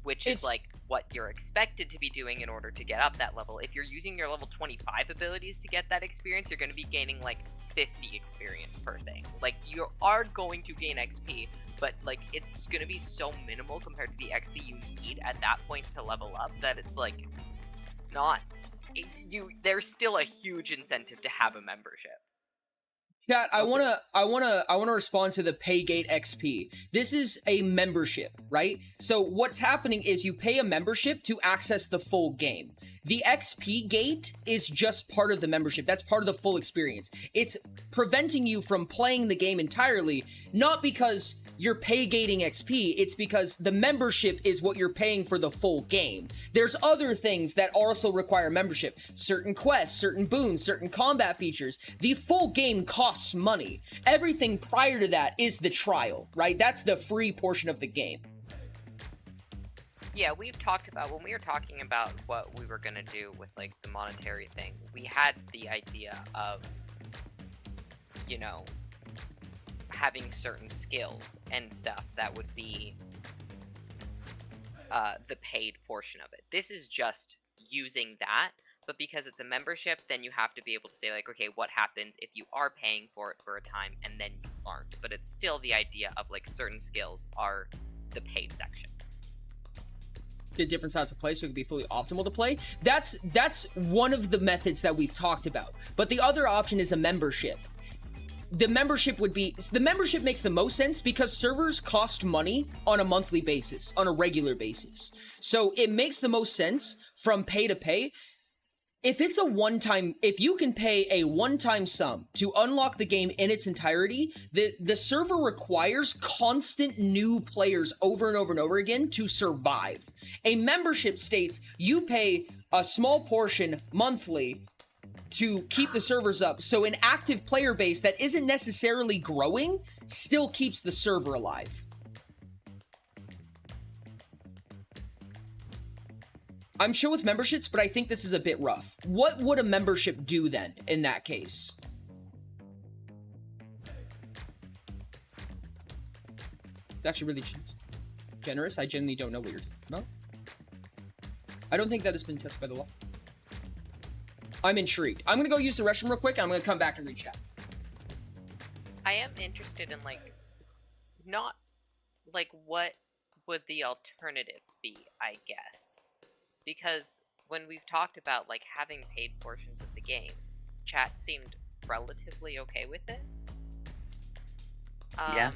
which is like what you're expected to be doing in order to get up that level. If you're using your level 25 abilities to get that experience, you're going to be gaining like 50 experience per thing. Like, you are going to gain XP, but like it's going to be so minimal compared to the XP you need at that point to level up that it's like not there's still a huge incentive to have a membership. Chat, I wanna respond to the Paygate XP. This is a membership, right? So what's happening is you pay a membership to access the full game. The XP gate is just part of the membership. That's part of the full experience. It's preventing you from playing the game entirely, not because you're pay gating XP, it's because the membership is what you're paying for the full game. There's other things that also require membership. Certain quests, certain boons, certain combat features. The full game costs money. Everything prior to that is the trial, right? That's the free portion of the game. Yeah, we've talked about, when we were talking about what we were gonna do with like the monetary thing, we had the idea of, you know, having certain skills and stuff that would be the paid portion of it. This is just using that, but because it's a membership, then you have to be able to say like, okay, what happens if you are paying for it for a time and then you aren't? But it's still the idea of like certain skills are the paid section. The different styles of play so it could be fully optimal to play. That's one of the methods that we've talked about. But the other option is a membership. The membership makes the most sense because servers cost money on a monthly basis, on a regular basis. So it makes the most sense from pay to pay. If it's a one-time, if you can pay a one-time sum to unlock the game in its entirety, the server requires constant new players over and over and over again to survive. A membership states you pay a small portion monthly to keep the servers up, so an active player base that isn't necessarily growing still keeps the server alive. I'm sure with memberships, but I think this is a bit rough. What would a membership do then in that case? It's actually really generous. I genuinely don't know what you're talking about. I don't think that has been tested by the law. I'm intrigued. I'm gonna go use the restroom real quick, and I'm gonna come back and read chat. I am interested in like, not like what would the alternative be, I guess. Because when we've talked about like having paid portions of the game, chat seemed relatively okay with it. Yeah.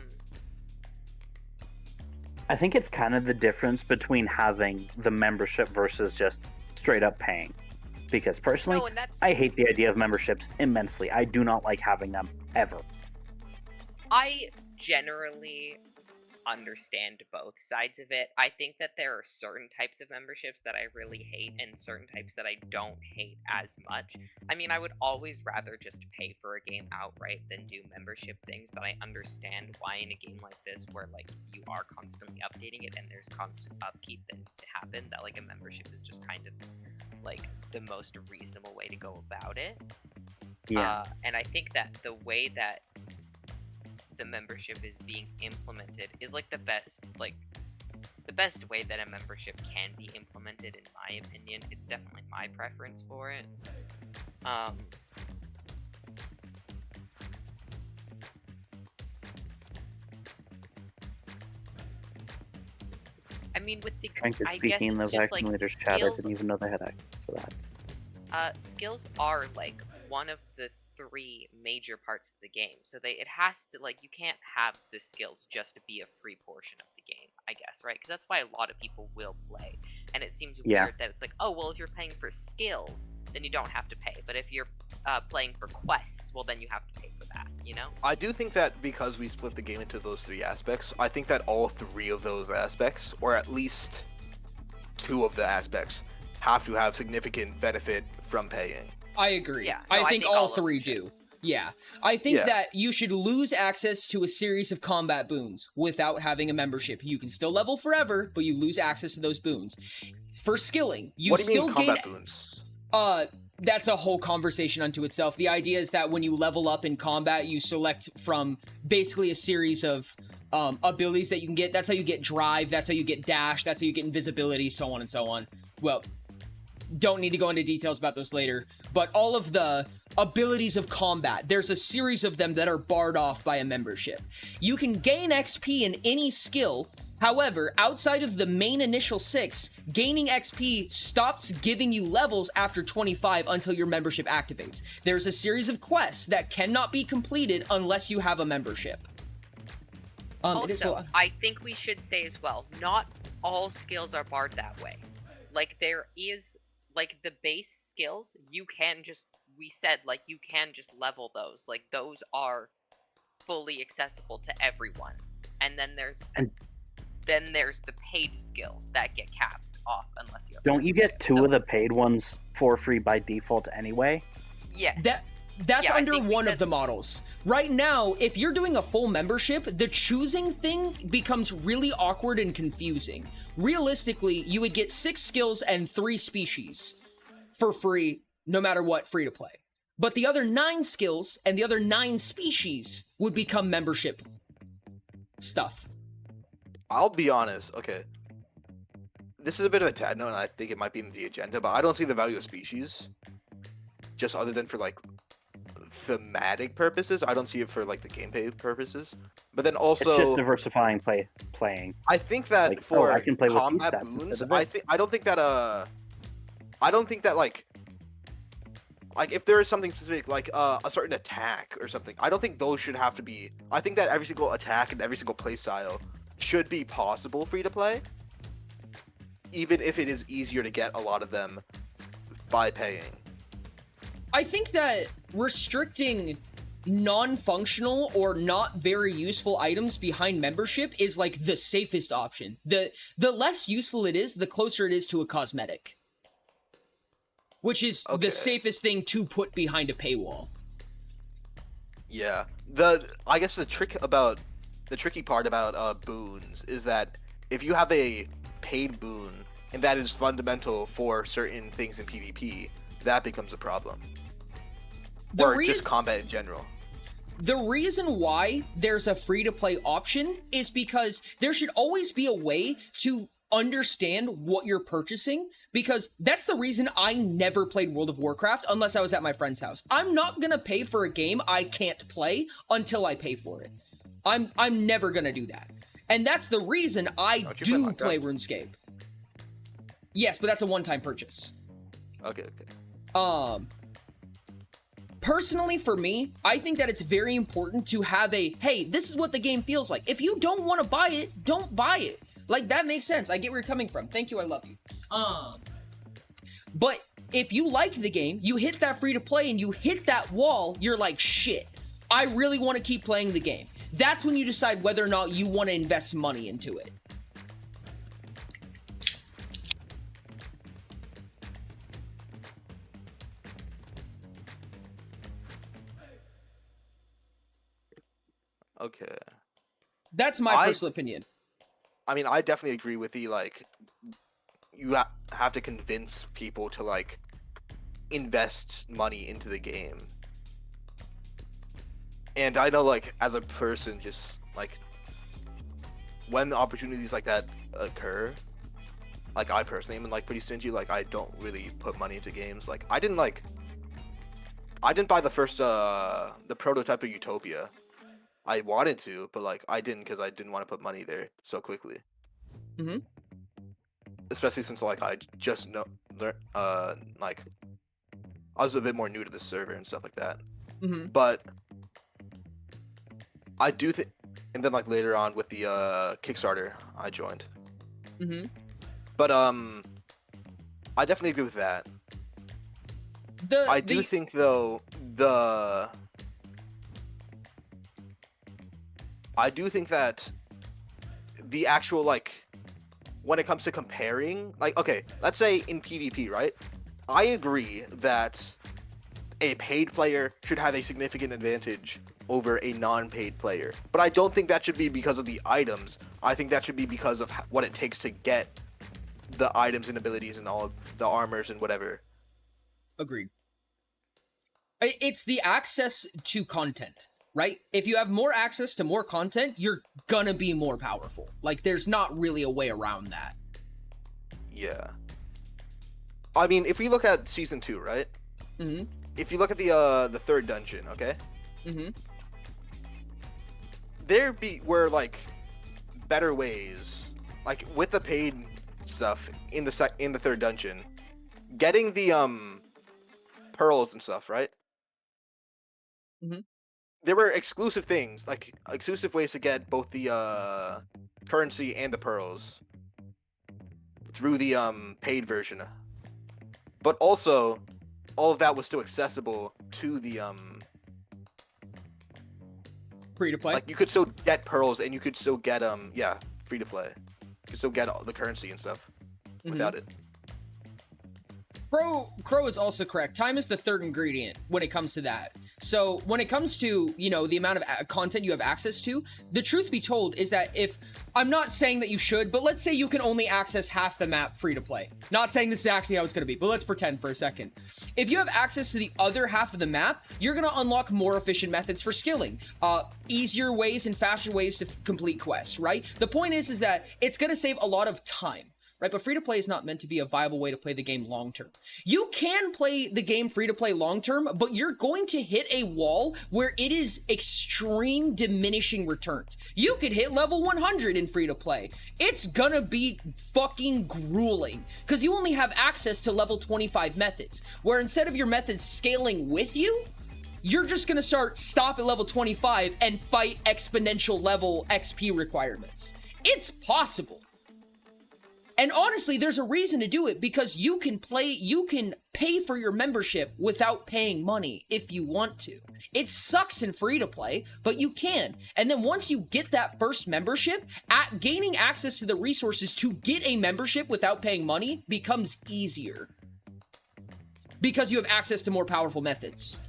I think it's kind of the difference between having the membership versus just straight up paying. Because personally, I hate the idea of memberships immensely. I do not like having them ever. I generally understand both sides of it. I think that there are certain types of memberships that I really hate and certain types that I don't hate as much. I mean, I would always rather just pay for a game outright than do membership things, but I understand why in a game like this where like you are constantly updating it and there's constant upkeep that needs to happen, that like a membership is just kind of like the most reasonable way to go about it. Yeah. And I think that the way that the membership is being implemented is like the best way that a membership can be implemented, in my opinion. It's definitely my preference for it. I mean, with the, I guess it's just like skills. Chat, I didn't even know they had access to that. Skills are like one of the 3 major parts of the game, so it has to, like, you can't have the skills just to be a free portion of the game, I guess, right? Because that's why a lot of people will play, and it seems weird that it's like, oh, well, if you're paying for skills, then you don't have to pay, but if you're playing for quests, well, then you have to pay for that, you know? I do think that because we split the game into those 3 aspects, I think that all 3 of those aspects, or at least 2 of the aspects, have to have significant benefit from paying. I agree. Yeah, I think all 3 do. Yeah. I think that you should lose access to a series of combat boons without having a membership. You can still level forever, but you lose access to those boons. For skilling, you what do you still mean gain combat boons? That's a whole conversation unto itself. The idea is that when you level up in combat, you select from basically a series of abilities that you can get. That's how you get drive, that's how you get dash, that's how you get invisibility, so on and so on. Well, don't need to go into details about those later, but all of the abilities of combat, there's a series of them that are barred off by a membership. You can gain XP in any skill. However, outside of the main initial 6, gaining XP stops giving you levels after 25 until your membership activates. There's a series of quests that cannot be completed unless you have a membership. Also, I think we should say as well, not all skills are barred that way. Like, there is, like, the base skills, you can just, we said, like, you can just level those. Like, those are fully accessible to everyone. And then there's the paid skills that get capped off unless you have. Don't you get two of the paid ones for free by default anyway? Yes. That's under one of the models. Right now, if you're doing a full membership, the choosing thing becomes really awkward and confusing. Realistically, you would get 6 skills and 3 species for free, no matter what, free to play. But the other 9 skills and the other 9 species would become membership stuff. I'll be honest, okay. This is a bit of a tad note, and I think it might be in the agenda, but I don't see the value of species. Just other than for, like, thematic purposes. I don't see it for, like, the gameplay purposes. But then also... It's just diversifying playing. I think that like, for I can play combat with boons, I don't think that, like, if there is something specific, like, a certain attack or something, I don't think those should have to be... I think that every single attack and every single play style should be possible free to play, even if it is easier to get a lot of them by paying. I think that restricting non-functional or not very useful items behind membership is like the safest option. The less useful it is, the closer it is to a cosmetic, which is the safest thing to put behind a paywall. Yeah, I guess the tricky part about boons is that if you have a paid boon and that is fundamental for certain things in PvP, that becomes a problem. Or just combat in general. The reason why there's a free-to-play option is because there should always be a way to understand what you're purchasing, because that's the reason I never played World of Warcraft unless I was at my friend's house. I'm not gonna pay for a game I can't play until I pay for it. I'm never gonna do that. And that's the reason I do play RuneScape. Yes, but that's a one-time purchase. Okay. Personally, for me, I think that it's very important to have hey, this is what the game feels like. If you don't want to buy it, don't buy it. Like, that makes sense. I get where you're coming from. Thank you, I love you. But if you like the game, you hit that free to play and you hit that wall, you're like, shit, I really want to keep playing the game. That's when you decide whether or not you want to invest money into it. Okay. That's my personal opinion. I mean, I definitely agree with the, like, you have to convince people to, like, invest money into the game. And I know, like, as a person, just, like, when opportunities like that occur, like, I personally am, like, pretty stingy. Like, I don't really put money into games. Like, I didn't buy the first, the prototype of Utopia. I wanted to, but, like, I didn't because I didn't want to put money there so quickly. Mm-hmm. Especially since, like, I just like, I was a bit more new to the server and stuff like that. Mm-hmm. But I do think, and then, like, later on with the Kickstarter, I joined. Mm-hmm. But I definitely agree with that. I do think, though, I do think that the actual, like, when it comes to comparing, like, okay, let's say in PvP, right? I agree that a paid player should have a significant advantage over a non-paid player. But I don't think that should be because of the items. I think that should be because of what it takes to get the items and abilities and all the armors and whatever. Agreed. It's the access to content. right? If you have more access to more content, you're gonna be more powerful. Like, there's not really a way around that. Yeah. I mean, if we look at season 2, right? Mm-hmm. If you look at the third dungeon, okay? Mm-hmm. There were like better ways, like with the paid stuff in the third dungeon, getting the pearls and stuff, right? Mm-hmm. There were exclusive things, like exclusive ways to get both the currency and the pearls through the paid version. But also, all of that was still accessible to the free to play. Like, you could still get pearls and you could still get free to play. You could still get all the currency and stuff without it. Crow is also correct. Time is the third ingredient when it comes to that. So when it comes to, you know, the amount of content you have access to, the truth be told is that if, I'm not saying that you should, but let's say you can only access half the map free to play. Not saying this is actually how it's going to be, but let's pretend for a second. If you have access to the other half of the map, you're going to unlock more efficient methods for skilling. Easier ways and faster ways to complete quests, right? The point is that it's going to save a lot of time. Right, but free-to-play is not meant to be a viable way to play the game long-term. You can play the game free-to-play long-term, but you're going to hit a wall where it is extreme diminishing returns. You could hit level 100 in free-to-play. It's gonna be fucking grueling, because you only have access to level 25 methods, where instead of your methods scaling with you, you're just gonna stop at level 25 and fight exponential level XP requirements. It's possible. And honestly, there's a reason to do it, because you can pay for your membership without paying money if you want to. It sucks in free to play, but you can. And then once you get that first membership, gaining access to the resources to get a membership without paying money becomes easier, because you have access to more powerful methods.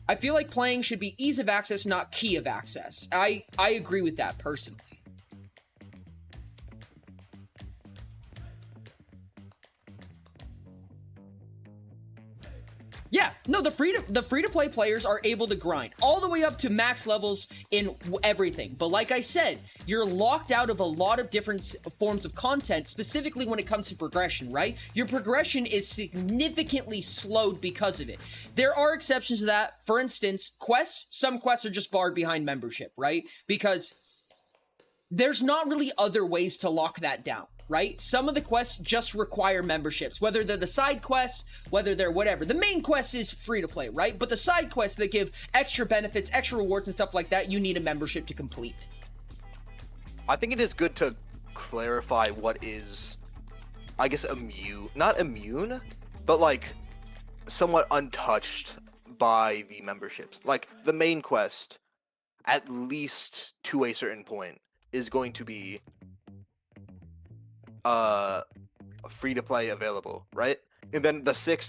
I feel like playing should be ease of access, not key of access. I agree with that personally. Yeah, no, the free to play players are able to grind all the way up to max levels in everything. But like I said, you're locked out of a lot of different forms of content, specifically when it comes to progression, right? Your progression is significantly slowed because of it. There are exceptions to that. For instance, quests, some quests are just barred behind membership, right? Because there's not really other ways to lock that down. Right? Some of the quests just require memberships, whether they're the side quests, whether they're whatever. The main quest is free to play, right? But the side quests that give extra benefits, extra rewards and stuff like that, you need a membership to complete. I think it is good to clarify what is, I guess, not immune, but like somewhat untouched by the memberships. Like the main quest, at least to a certain point, is going to be free to play available, right? And then the six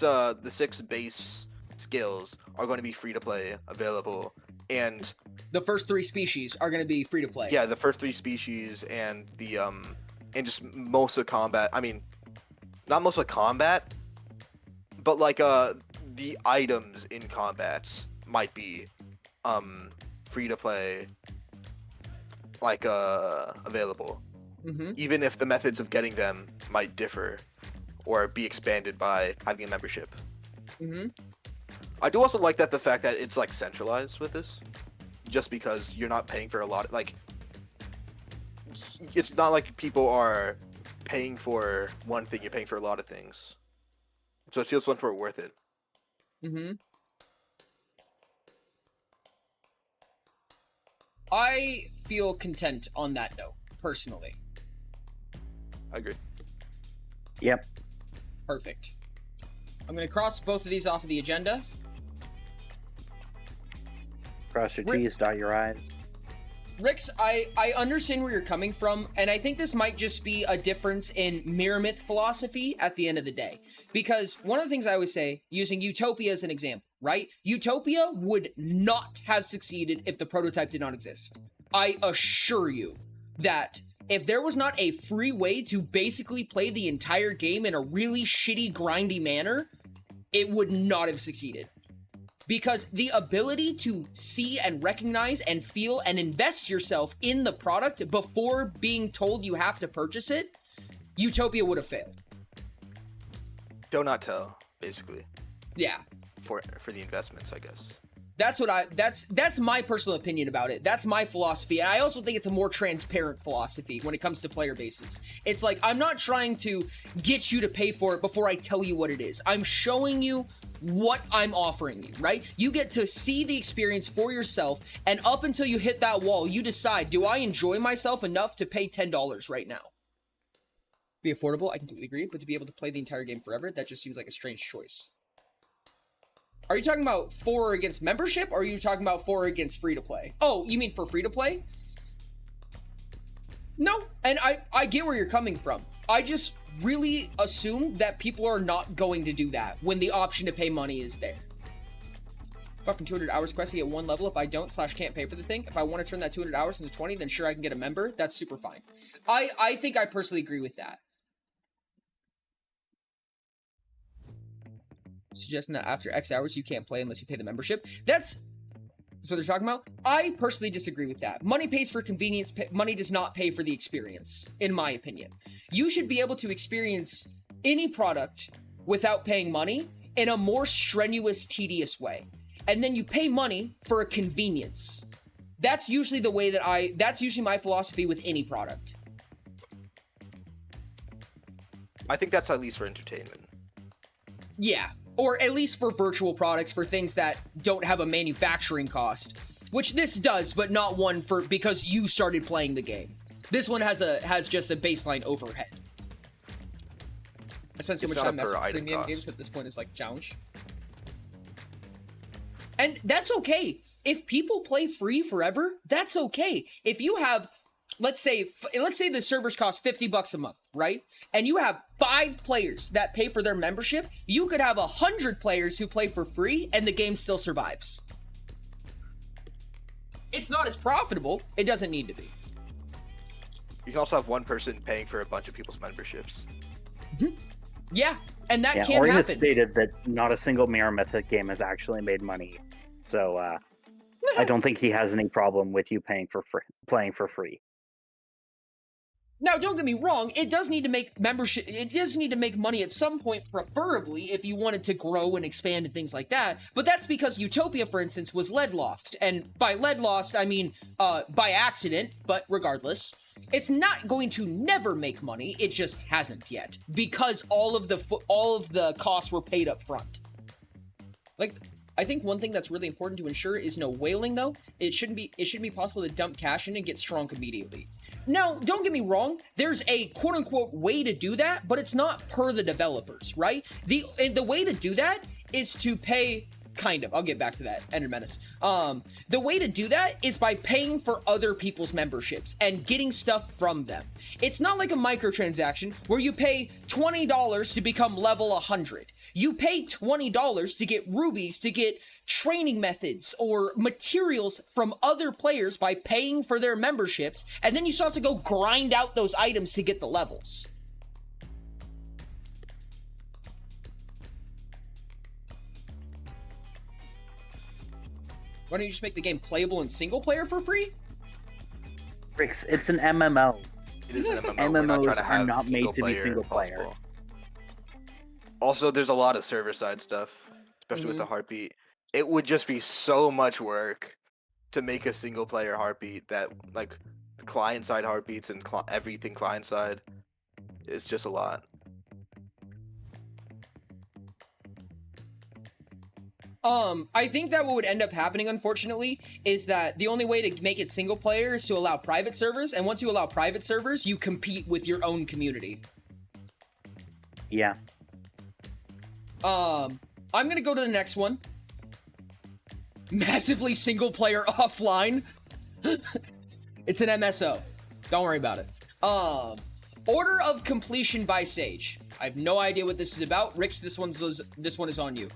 base skills are going to be free to play available, and the first 3 species are going to be free to play. Yeah, the first 3 species and the and just most of combat. I mean, not most of combat, but like the items in combat might be free to play, like available. Mm-hmm. Even if the methods of getting them might differ or be expanded by having a membership. Mm-hmm. I do also like the fact that it's like centralized with this, just because you're not paying for a lot. Like, it's not like people are paying for one thing; you're paying for a lot of things. So it feels much more worth it. Mm-hmm. I feel content on that note, personally. I agree. Yep. Perfect. I'm going to cross both of these off of the agenda. Cross your T's, dot your I's. Rix, I understand where you're coming from, and I think this might just be a difference in mirror myth philosophy at the end of the day. Because one of the things I always say, using Utopia as an example, right? Utopia would not have succeeded if the prototype did not exist. I assure you that if there was not a free way to basically play the entire game in a really shitty, grindy manner, it would not have succeeded. because the ability to see and recognize and feel and invest yourself in the product before being told you have to purchase it, Utopia would have failed. Show not tell, basically. Yeah. For the investments, I guess. That's my personal opinion about it. That's my philosophy. And I also think it's a more transparent philosophy when it comes to player bases. It's like, I'm not trying to get you to pay for it before I tell you what it is. I'm showing you what I'm offering you, right? You get to see the experience for yourself, and up until you hit that wall, you decide, do I enjoy myself enough to pay $10 right now? Be affordable, I completely agree, but to be able to play the entire game forever, that just seems like a strange choice. Are you talking about for or against membership, or are you talking about for or against free-to-play? Oh, you mean for free-to-play? No, and I get where you're coming from. I just really assume that people are not going to do that when the option to pay money is there. Fucking 200 hours quest to get one level. If I don't / can't pay for the thing, if I want to turn that 200 hours into 20, then sure, I can get a member. That's super fine. I think I personally agree with that. Suggesting that after X hours you can't play unless you pay the membership. That's what they're talking about. I personally disagree with that. Money pays for convenience. Money does not pay for the experience, in my opinion. You should be able to experience any product without paying money in a more strenuous, tedious way. And then you pay money for a convenience. That's usually the way that's usually my philosophy with any product. I think that's at least for entertainment. Yeah. Or at least for virtual products, for things that don't have a manufacturing cost, which this does, but not one for because you started playing the game. This one has just a baseline overhead. I spent so much time messing with premium games at this point is like challenge. And that's okay. If people play free forever, that's okay. If you have, let's say the servers cost $50 a month, right? And you have 5 players that pay for their membership, you could have 100 players who play for free and the game still survives. It's not as profitable. It doesn't need to be. You can also have one person paying for a bunch of people's memberships. Mm-hmm. Yeah, and that can Ori happen. has stated that not a single Mirror Mythic game has actually made money. So I don't think he has any problem with you playing for free. Now, don't get me wrong, it does need to make membership, it does need to make money at some point, preferably, if you wanted to grow and expand and things like that, but that's because Utopia, for instance, was lead lost, and by lead lost, I mean, by accident, but regardless, it's not going to never make money, it just hasn't yet, because all of the costs were paid up front. Like, I think one thing that's really important to ensure is no whaling, though. It shouldn't be possible to dump cash in and get strong immediately. Now, don't get me wrong, there's a quote-unquote way to do that, but it's not per the developers, right? The way to do that is to pay, kind of, I'll get back to that, Ender Menace. The way to do that is by paying for other people's memberships and getting stuff from them. It's not like a microtransaction where you pay $20 to become level 100. You pay $20 to get rubies, to get training methods or materials from other players by paying for their memberships, and then you still have to go grind out those items to get the levels. Why don't you just make the game playable in single player for free? Rix, it's an MMO. It is an MMO. MMOs We're not trying to are have not made to be single player. Possible. Also, there's a lot of server-side stuff, especially with the Heartbeat. It would just be so much work to make a single-player Heartbeat that, like, client-side Heartbeats and everything client-side. It's just a lot. I think that what would end up happening, unfortunately, is that the only way to make it single player is to allow private servers, and once you allow private servers, you compete with your own community. Yeah. I'm gonna go to the next one. Massively single player offline. It's an MSO. Don't worry about it. Order of completion by Sage. I have no idea what this is about. Rix, this one is on you.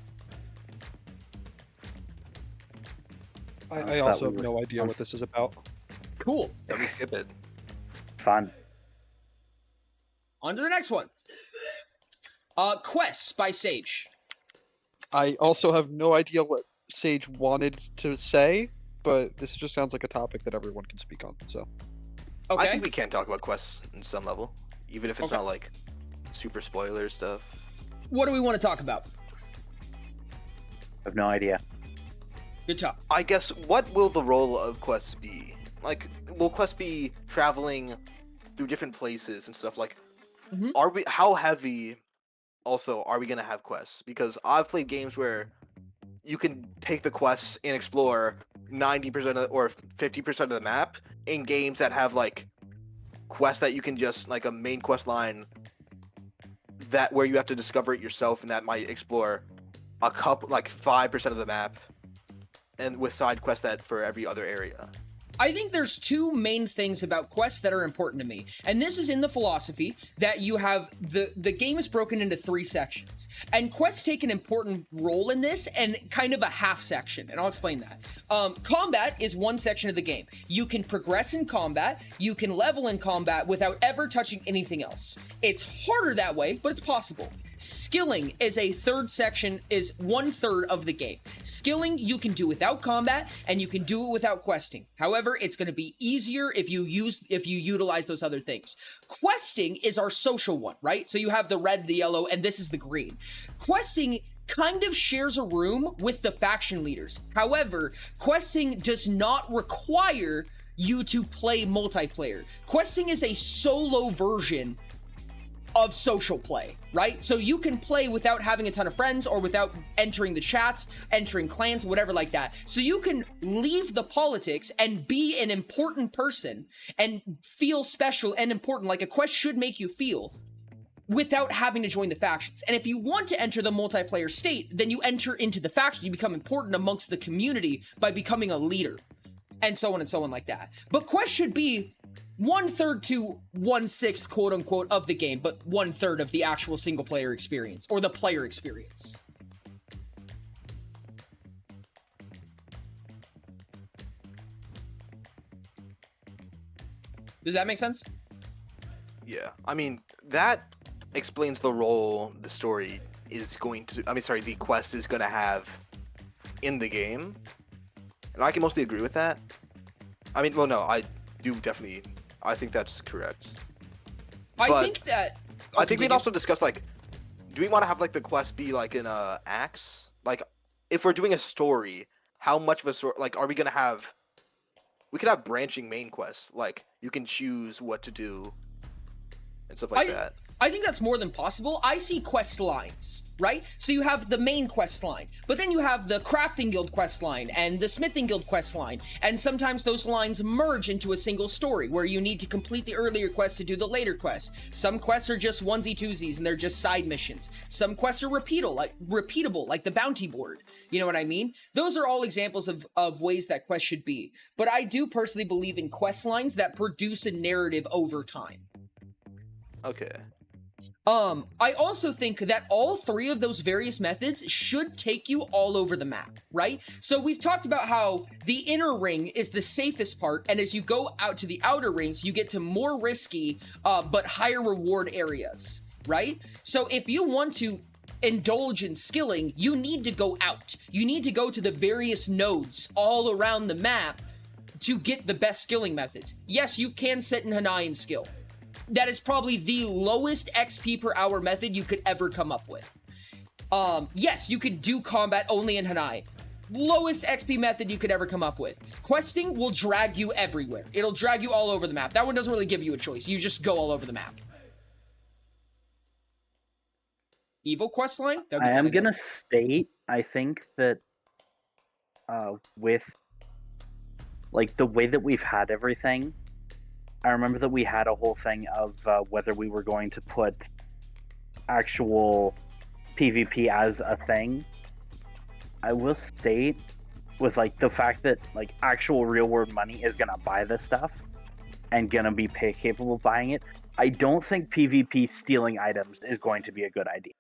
I also have no idea what this is about. Cool. Let me skip it. Fun. On to the next one. Quests by Sage. I also have no idea what Sage wanted to say, but this just sounds like a topic that everyone can speak on. So Okay. I think we can talk about quests in some level, even if it's Okay. not like super spoiler stuff. What do we want to talk about? I have no idea. Good talk. I guess, what will the role of quests be? Like, will quests be traveling through different places and stuff? Like, Mhm. how heavy also are we gonna have quests? Because I've played games where you can take the quests and explore 90% or 50% of the map in games that have like quests that you can just, like, a main quest line that where you have to discover it yourself, and that might explore a couple, like 5% of the map, and with side quests that for every other area. I think there's two main things about quests that are important to me. And this is in the philosophy that you have the game is broken into 3 sections. And quests take an important role in this and kind of a half section. And I'll explain that. Combat is one section of the game. You can progress in combat, you can level in combat without ever touching anything else. It's harder that way, but it's possible. Skilling is a third section, is 1/3 of the game. Skilling you can do without combat, and you can do it without questing. However, it's going to be easier if you utilize those other things. Questing is our social one, right? So you have the red, the yellow, and this is the green. Questing kind of shares a room with the faction leaders. However, questing does not require you to play multiplayer. Questing is a solo version of social play, right? So you can play without having a ton of friends or without entering the chats, entering clans, whatever like that. So you can leave the politics and be an important person and feel special and important, like a quest should make you feel, without having to join the factions. And if you want to enter the multiplayer state, then you enter into the faction. You become important amongst the community by becoming a leader, and so on like that. But quest should be 1/3 to 1/6, quote unquote, of the game, but 1/3 of the actual single player experience or the player experience. Does that make sense? Yeah, I mean, that explains the role the story is going to, the quest is going to have in the game. And I can mostly agree with that. I mean, well, no, I do definitely, I think that's correct. I think that... I think we'd also discuss, like, do we want to have, like, the quest be, like, in acts? Like, if we're doing a story, how much of a story, like, are we going to have... We could have branching main quests. Like, you can choose what to do and stuff like that. I think that's more than possible. I see quest lines, right? So you have the main quest line, but then you have the crafting guild quest line and the smithing guild quest line, and sometimes those lines merge into a single story where you need to complete the earlier quest to do the later quest. Some quests are just onesie-twosies and they're just side missions. Some quests are repeatable, like the bounty board. You know what I mean? Those are all examples of ways that quests should be. But I do personally believe in quest lines that produce a narrative over time. Okay. I also think that all 3 of those various methods should take you all over the map, right? So we've talked about how the inner ring is the safest part, and as you go out to the outer rings, you get to more risky, but higher reward areas, right? So if you want to indulge in skilling, you need to go out. You need to go to the various nodes all around the map to get the best skilling methods. Yes, you can sit in Hanai and skill. That is probably the lowest XP per hour method you could ever come up with. Yes, you could do combat only in Hanai. Lowest XP method you could ever come up with. Questing will drag you everywhere. It'll drag you all over the map. That one doesn't really give you a choice. You just go all over the map. Evil quest line? I am gonna state, I think that with like the way that we've had everything, I remember that we had a whole thing of whether we were going to put actual PvP as a thing. I will state, with like the fact that like actual real world money is gonna buy this stuff and gonna be capable of buying it, I don't think PvP stealing items is going to be a good idea.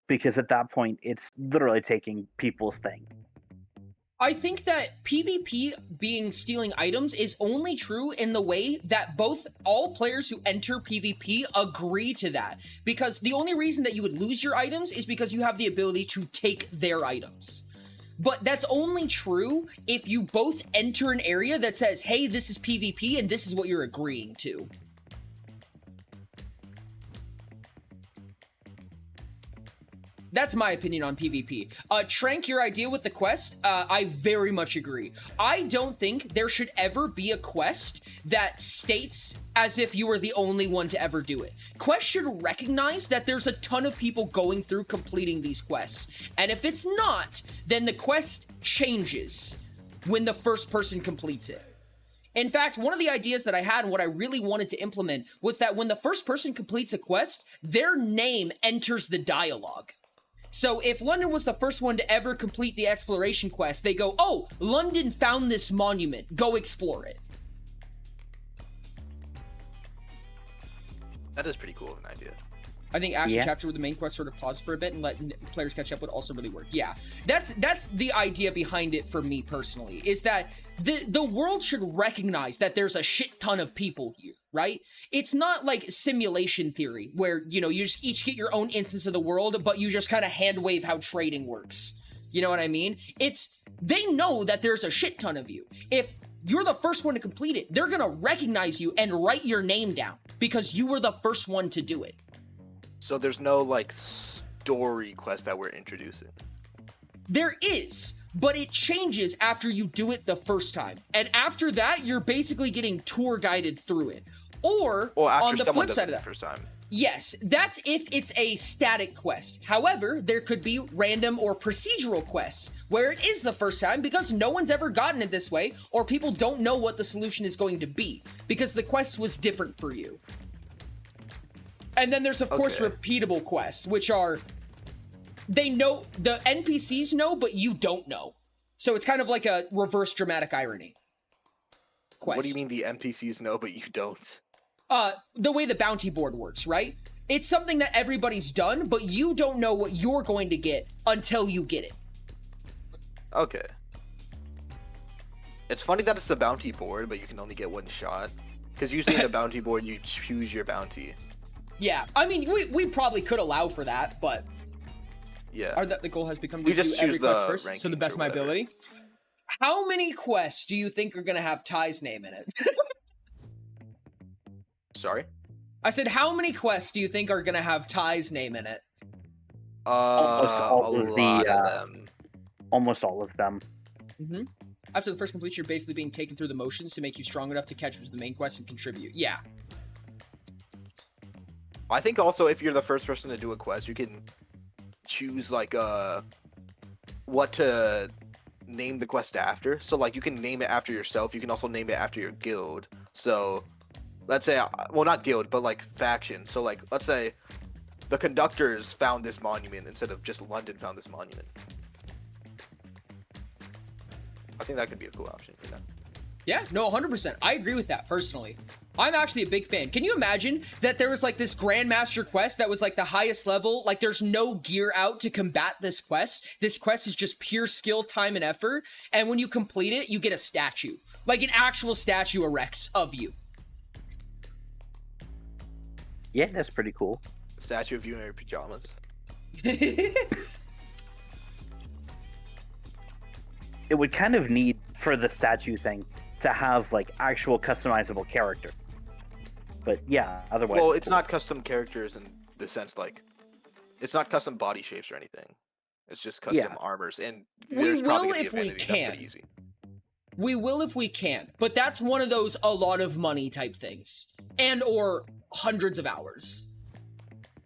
Because at that point, it's literally taking people's thing. I think that PvP being stealing items is only true in the way that all players who enter PvP agree to that. Because the only reason that you would lose your items is because you have the ability to take their items. But that's only true if you both enter an area that says, hey, this is PvP and this is what you're agreeing to. That's my opinion on PvP. Trank, your idea with the quest, I very much agree. I don't think there should ever be a quest that states as if you were the only one to ever do it. Quests should recognize that there's a ton of people going through completing these quests. And if it's not, then the quest changes when the first person completes it. In fact, one of the ideas that I had and what I really wanted to implement was that when the first person completes a quest, their name enters the dialogue. So if London was the first one to ever complete the exploration quest, they go, oh, London found this monument. Go explore it. That is pretty cool of an idea. I think actually chapter where the main quest sort of pause for a bit and let players catch up would also really work. Yeah, that's the idea behind it for me personally, is that the world should recognize that there's a shit ton of people here, right? It's not like simulation theory where, you know, you just each get your own instance of the world, but you just kind of hand wave how trading works. You know what I mean? They know that there's a shit ton of you. If you're the first one to complete it, they're gonna recognize you and write your name down because you were the first one to do it. So there's no, like, story quest that we're introducing? There is, but it changes after you do it the first time. And after that, you're basically getting tour guided through it. Or after on the someone flip does side it of that, the first time. yes, that's if it's a static quest. However, there could be random or procedural quests where it is the first time because no one's ever gotten it this way, or people don't know what the solution is going to be because the quest was different for you. And then there's, of course, repeatable quests, which are, they know, the NPCs know, but you don't know. So it's kind of like a reverse dramatic irony quest. What do you mean the NPCs know, but you don't? The way the bounty board works, right? It's something that everybody's done, but you don't know what you're going to get until you get it. Okay. It's funny that it's a bounty board, but you can only get one shot. Because usually in a bounty board, you choose your bounty. Yeah, I mean, we probably could allow for that, but yeah, the goal has become we to just do choose every quest the first, so the best of my ability. How many quests do you think are going to have Ty's name in it? Sorry? I said, how many quests do you think are going to have Ty's name in it? Almost all of them. Almost all of them. Mm-hmm. After the first completion, you're basically being taken through the motions to make you strong enough to catch the main quest and contribute. Yeah. I think also if you're the first person to do a quest, you can choose like what to name the quest after. So like you can name it after yourself. You can also name it after your guild. So let's say, well, not guild, but like faction. So like let's say the conductors found this monument instead of just London found this monument. I think that could be a cool option. You know? Yeah, no, 100%. I agree with that personally. I'm actually a big fan. Can you imagine that there was like this Grandmaster quest that was like the highest level? Like there's no gear out to combat this quest. This quest is just pure skill, time, and effort. And when you complete it, you get a statue. Like an actual statue erects of you. Yeah, that's pretty cool. A statue of you in your pajamas. It would kind of need, for the statue thing, to have like actual customizable character. But yeah, otherwise. Well, it's not custom characters in the sense like, it's not custom body shapes or anything. It's just custom armors, and we will if we can. That's easy. We will if we can, but that's one of those a lot of money type things, and or hundreds of hours.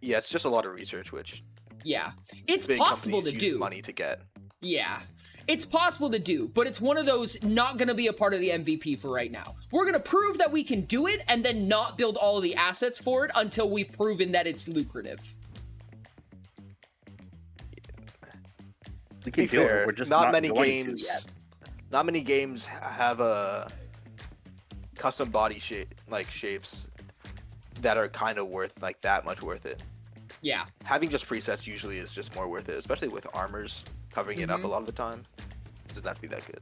Yeah, it's just a lot of research, which yeah, it's possible to do. Money to get. Yeah. It's possible to do, but it's one of those not going to be a part of the MVP for right now. We're going to prove that we can do it and then not build all of the assets for it until we've proven that it's lucrative. We can be do fair, it. We're just not many games. Not many games have a custom body shapes that are kind of worth like that much worth it. Yeah. Having just presets usually is just more worth it, especially with armors covering it up a lot of the time. It does not have to be that good.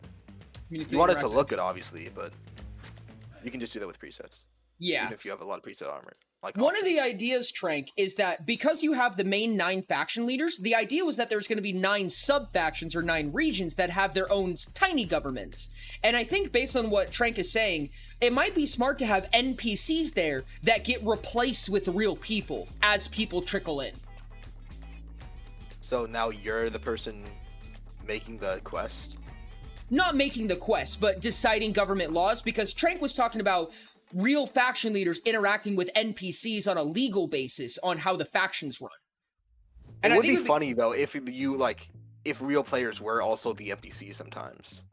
You want it to look good, obviously, but you can just do that with presets. Yeah. Even if you have a lot of preset armor. One of the ideas, Trank, is that because you have the main 9 faction leaders, the idea was that there's going to be 9 sub-factions or 9 regions that have their own tiny governments. And I think based on what Trank is saying, it might be smart to have NPCs there that get replaced with real people as people trickle in. So now you're the person making the quest? Not making the quest, but deciding government laws, because Trank was talking about real faction leaders interacting with NPCs on a legal basis on how the factions run. And it would be funny though if if real players were also the NPCs sometimes.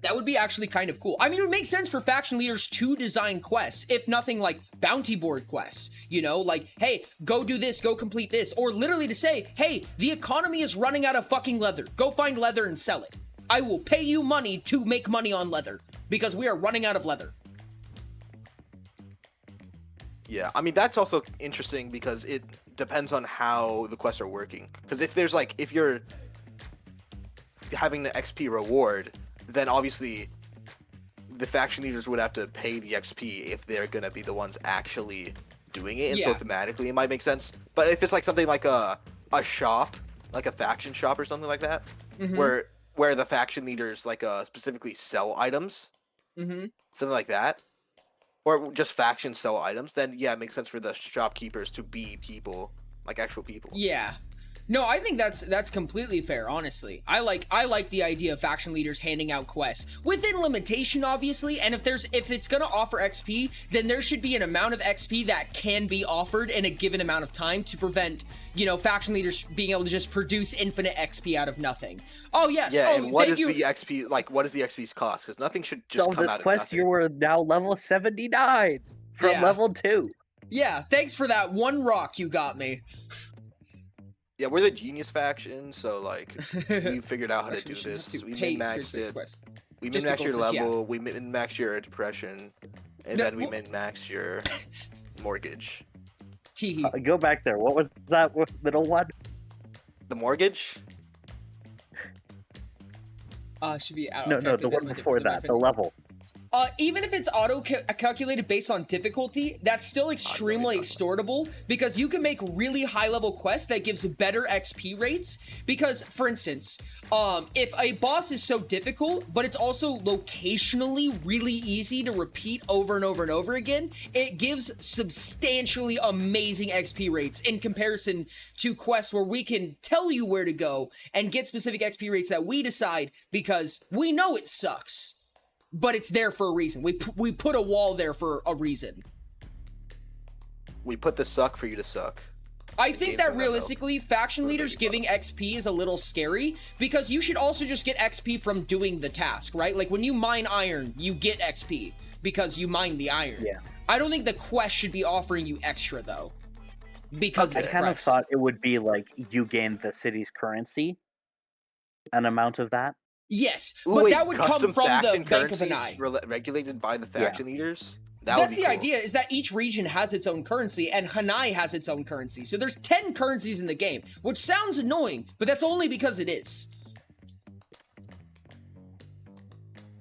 That would be actually kind of cool. I mean, it would make sense for faction leaders to design quests, if nothing like bounty board quests, you know, like, hey, go do this, go complete this, or literally to say, hey, the economy is running out of fucking leather. Go find leather and sell it. I will pay you money to make money on leather because we are running out of leather. Yeah, I mean, that's also interesting because it depends on how the quests are working. Because if you're having the XP reward, then obviously the faction leaders would have to pay the XP if they're going to be the ones actually doing it. And so thematically it might make sense. But if it's like something like a shop, like a faction shop or something like that, where the faction leaders specifically sell items, something like that, or just factions sell items, then yeah, it makes sense for the shopkeepers to be people, like actual people. Yeah. No, I think that's completely fair, honestly. I like the idea of faction leaders handing out quests within limitation, obviously, and if it's gonna offer XP, then there should be an amount of XP that can be offered in a given amount of time to prevent, you know, faction leaders being able to just produce infinite XP out of nothing. Oh yes. Yeah, oh, and what is the XP what does the XP's cost? Because nothing should just come out of quest, nothing. You were now level 79 from level 2. Yeah, thanks for that one rock you got me. Yeah, we're the genius faction, so we figured out how to do this. We min-maxed it. We min-maxed your level, we min-maxed your depression, and then we min-maxed your mortgage. Go back there. What was that middle one? The mortgage? Should be out. No, the one before that, the level. Even if it's auto-calculated based on difficulty, that's still extremely extortable because you can make really high-level quests that gives better XP rates. Because, for instance, if a boss is so difficult, but it's also locationally really easy to repeat over and over and over again, it gives substantially amazing XP rates in comparison to quests where we can tell you where to go and get specific XP rates that we decide because we know it sucks. But it's there for a reason. We put a wall there for a reason. We put the suck for you to suck. I think that realistically, faction leaders giving XP is a little scary because you should also just get XP from doing the task, right? Like when you mine iron, you get XP because you mine the iron. Yeah. I don't think the quest should be offering you extra though. Because I kind of thought it would be like you gain the city's currency, an amount of that. Yes, but that would come from the Bank of an Eye. Regulated by the faction leaders? That's the idea, is that each region has its own currency, and Hanai has its own currency. So there's 10 currencies in the game, which sounds annoying, but that's only because it is.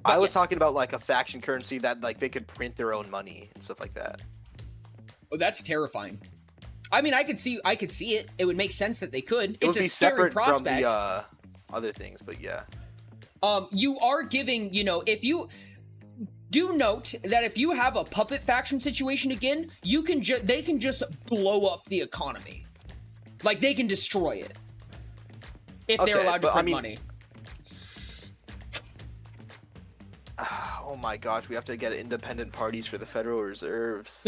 I was talking about like a faction currency that they could print their own money and stuff like that. Oh, that's terrifying. I mean, I could see it. It would make sense that they could. It it's a scary prospect. From the other things, but yeah. You are giving, you know, if you do note that if you have a puppet faction situation again, they can just blow up the economy. Like they can destroy it. If they're allowed to print money. Oh my gosh, we have to get independent parties for the Federal Reserves.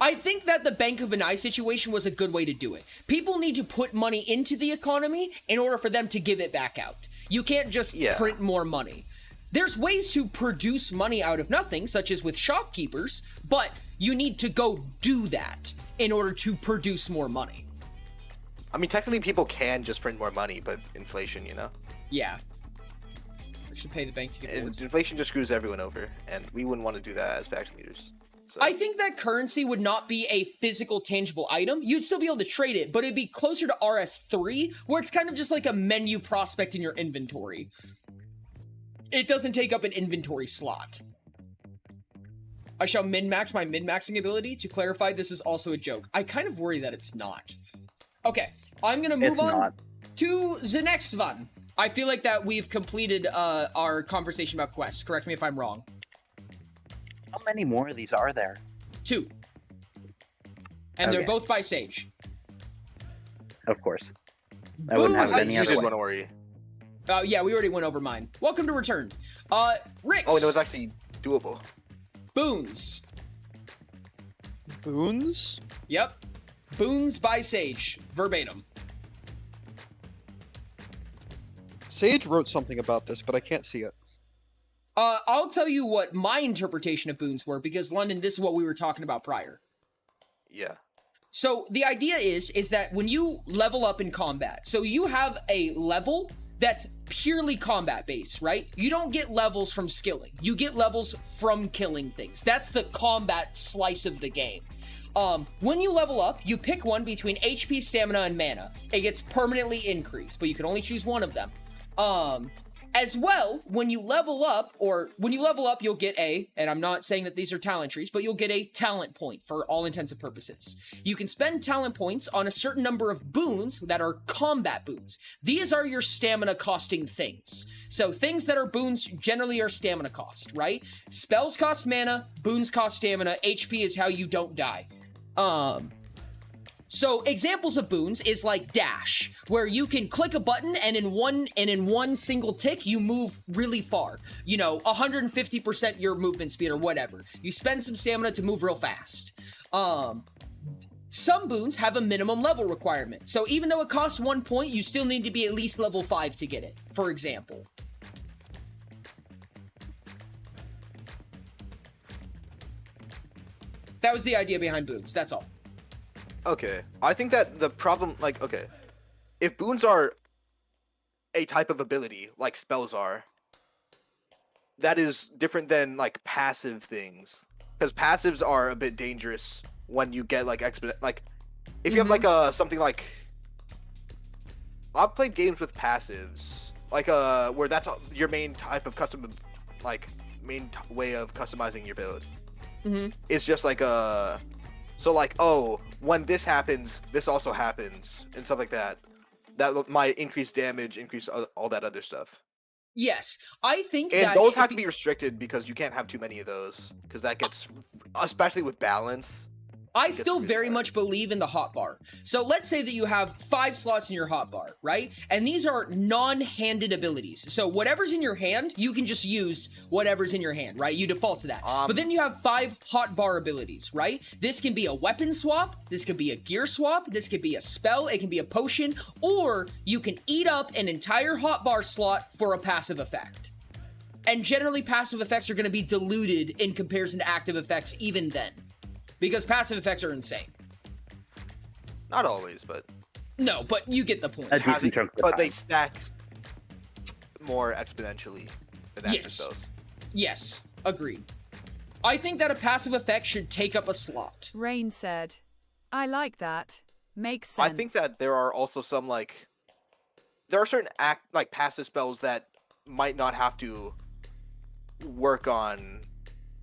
I think that the Bank of an Eye situation was a good way to do it. People need to put money into the economy in order for them to give it back out. You can't just print more money. There's ways to produce money out of nothing, such as with shopkeepers, but you need to go do that in order to produce more money. I mean, technically people can just print more money, but inflation, you know? Yeah. Should pay the bank to get boards. Inflation just screws everyone over, and we wouldn't want to do that as faction leaders. So. I think that currency would not be a physical, tangible item. You'd still be able to trade it, but it'd be closer to RS3, where it's kind of just like a menu prospect in your inventory. It doesn't take up an inventory slot. I shall min-max my min-maxing ability. To clarify, this is also a joke. I kind of worry that it's not. Okay, I'm gonna move on to the next one. I feel like that we've completed our conversation about quests. Correct me if I'm wrong. How many more of these are there? 2. And they're both by Sage. Of course. I wouldn't have it any other way. Don't worry. Yeah, we already went over mine. Welcome to Returned. Rix. Oh, no, it's actually doable. Boons. Boons? Yep. Boons by Sage. Verbatim. Sage wrote something about this, but I can't see it. I'll tell you what my interpretation of boons were, because London, this is what we were talking about prior. Yeah. So the idea is that when you level up in combat, so you have a level that's purely combat based, right? You don't get levels from skilling. You get levels from killing things. That's the combat slice of the game. When you level up, you pick one between HP, stamina, and mana. It gets permanently increased, but you can only choose one of them. As well, when you level up, you'll get and I'm not saying that these are talent trees, but you'll get a talent point for all intents and purposes. You can spend talent points on a certain number of boons that are combat boons. These are your stamina costing things. So things that are boons generally are stamina cost, right? Spells cost mana, boons cost stamina, HP is how you don't die. So examples of boons is like dash, where you can click a button and in one single tick you move really far. 150% your movement speed or whatever. You spend some stamina to move real fast. Some boons have a minimum level requirement. So even though it costs 1 point, you still need to be at least level 5 to get it, for example. That was the idea behind boons, that's all. Okay, I think that the problem, if boons are a type of ability, like spells are, that is different than, passive things. Because passives are a bit dangerous when you get, if you have, something like... I've played games with passives, where that's your main type of way of customizing your build. Mm-hmm. It's just when this happens, this also happens, and stuff like that. That might increase damage, increase all that other stuff. Yes, I think and that... those have to be restricted, because you can't have too many of those, because that gets... Especially with balance. I still very much believe in the hotbar. So let's say that you have 5 slots in your hotbar, right? And these are non-handed abilities. So whatever's in your hand, you can just use whatever's in your hand, right? You default to that. But then you have 5 hotbar abilities, right? This can be a weapon swap, this could be a gear swap, this could be a spell, it can be a potion, or you can eat up an entire hotbar slot for a passive effect. And generally passive effects are going to be diluted in comparison to active effects even then. Because passive effects are insane. Not always, but... No, but you get the point. A decent chunk of the but time. they stack more exponentially than active spells. Yes, agreed. I think that a passive effect should take up a slot. Rain said, I like that. Makes sense. I think that there are also some, there are certain passive spells that might not have to work on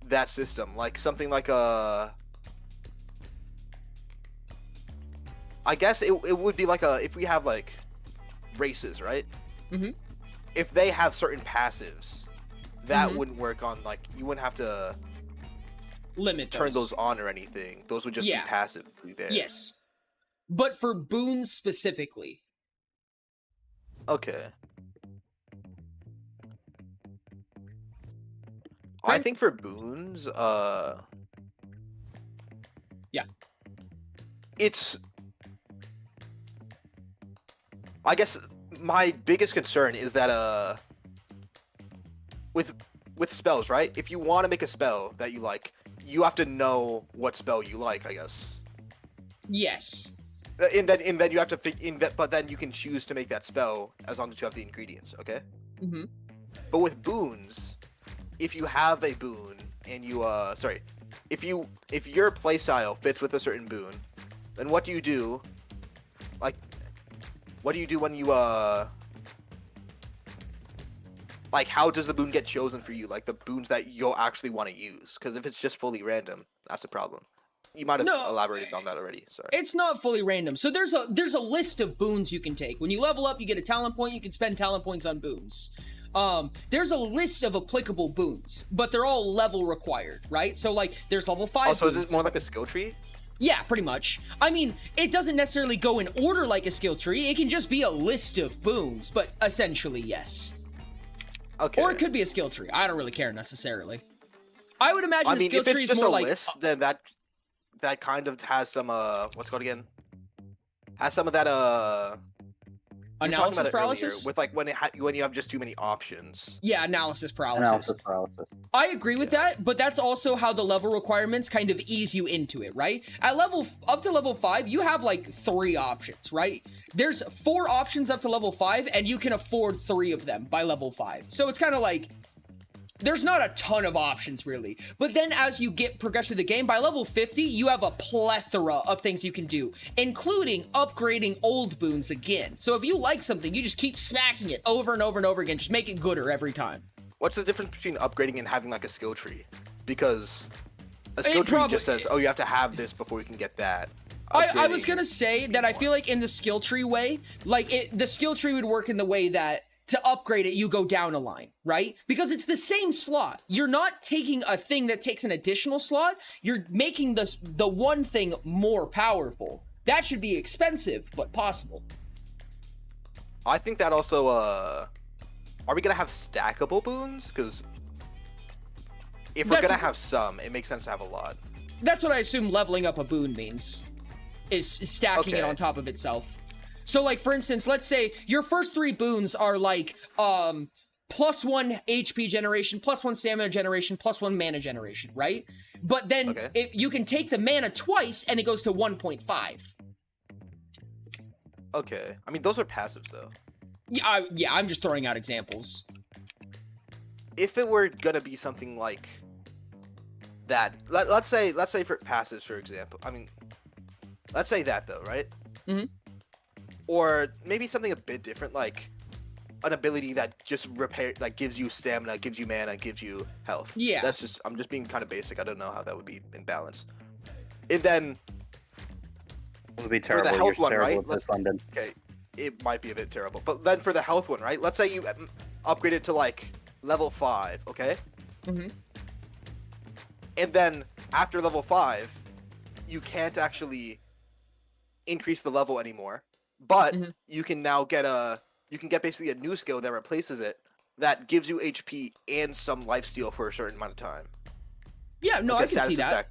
that system. Like something like a... I guess it would be if we have races, right? Mm-hmm. If they have certain passives, that wouldn't work on you wouldn't have to turn those on or anything. Those would just be passively there. Yes. But for boons specifically. Okay. I think for boons, yeah. It's... I guess my biggest concern is that with spells, right? If you want to make a spell that you like, you have to know what spell you like, I guess. Yes. And then you have to but then you can choose to make that spell as long as you have the ingredients, okay? Mm-hmm. But with boons, if you have a boon and you if your playstyle fits with a certain boon, then what do you do? What do you do when you like, how does the boon get chosen for you? Like, the boons that you'll actually want to use. Because if it's just fully random, that's the problem. You might have elaborated on that already. Sorry. It's not fully random. So there's a list of boons you can take. When you level up, you get a talent point. You can spend talent points on boons. There's a list of applicable boons, but they're all level required, right? So like, there's level 5. Oh, so is it more like a skill tree? Yeah, pretty much. I mean, it doesn't necessarily go in order like a skill tree. It can just be a list of boons, but essentially, yes. Okay. Or it could be a skill tree. I don't really care necessarily. I would imagine a skill tree is just more a like list, then that kind of has some what's it called again? Has some of that we were talking analysis about it earlier, paralysis. with like when you have just too many options. Yeah, analysis paralysis. Analysis paralysis. I agree with that, but that's also how the level requirements kind of ease you into it, right? At up to level 5, you have like 3 options, right? There's 4 options up to level 5, and you can afford 3 of them by level 5. So it's kind of like, there's not a ton of options really. But then as you progress through the game, by level 50, you have a plethora of things you can do, including upgrading old boons again. So if you like something, you just keep smacking it over and over and over again. Just make it gooder every time. What's the difference between upgrading and having like a skill tree? Because a skill tree just says, oh, you have to have this before you can get that. I was gonna say that I feel like in the skill tree way, like the skill tree would work in the way that to upgrade it, you go down a line, right? Because it's the same slot. You're not taking a thing that takes an additional slot. You're making the one thing more powerful. That should be expensive, but possible. I think that also, are we gonna have stackable boons? Because if we're gonna have some, it makes sense to have a lot. That's what I assume leveling up a boon means, is stacking it on top of itself. So like, for instance, let's say your first 3 boons are like, +1 HP generation, +1 stamina generation, +1 mana generation, right? But then you can take the mana twice and it goes to 1.5. Okay. I mean, those are passives though. Yeah, I'm just throwing out examples. If it were gonna be something like that, let's say for passives, for example, I mean, let's say that though, right? Mm-hmm. Or maybe something a bit different, like an ability that just like gives you stamina, gives you mana, gives you health. Yeah. I'm just being kind of basic. I don't know how that would be in balance. And then it would be terrible. For the health You're one, terrible right? at this, London. Okay, it might be a bit terrible. But then for the health one, right? Let's say you upgrade it to like level 5, okay? Mm-hmm. And then after level 5, you can't actually increase the level anymore. But you can now get basically a new skill that replaces it, that gives you HP and some lifesteal for a certain amount of time. Yeah, no, like I can see that.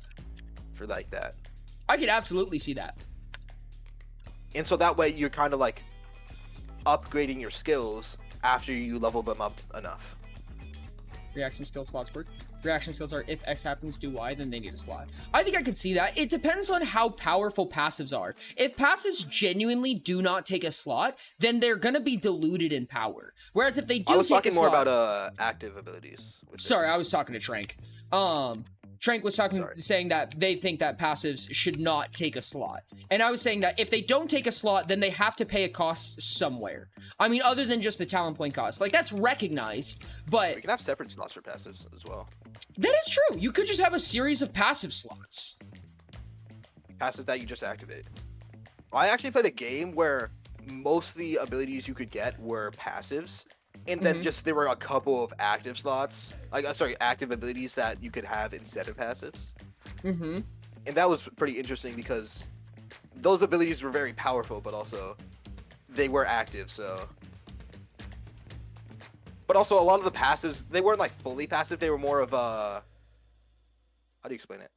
For like that. I could absolutely see that. And so that way you're kind of like upgrading your skills after you level them up enough. Reaction skill slots work. Reaction skills are if X happens, do Y, then they need a slot. I think I could see that. It depends on how powerful passives are. If passives genuinely do not take a slot, then they're gonna be diluted in power. Whereas if they do take a slot... I was talking more about active abilities. Sorry, I was talking to Trank. Trank was saying that they think that passives should not take a slot. And I was saying that if they don't take a slot, then they have to pay a cost somewhere. I mean, other than just the talent point cost. Like, that's recognized, but... We can have separate slots for passives as well. That is true. You could just have a series of passive slots. Passive that you just activate. I actually played a game where most of the abilities you could get were passives. And then there were a couple of active slots, active abilities that you could have instead of passives. Mm-hmm. And that was pretty interesting because those abilities were very powerful, but also they were active, so... But also a lot of the passives, they weren't like fully passive, they were more of a... How do you explain it?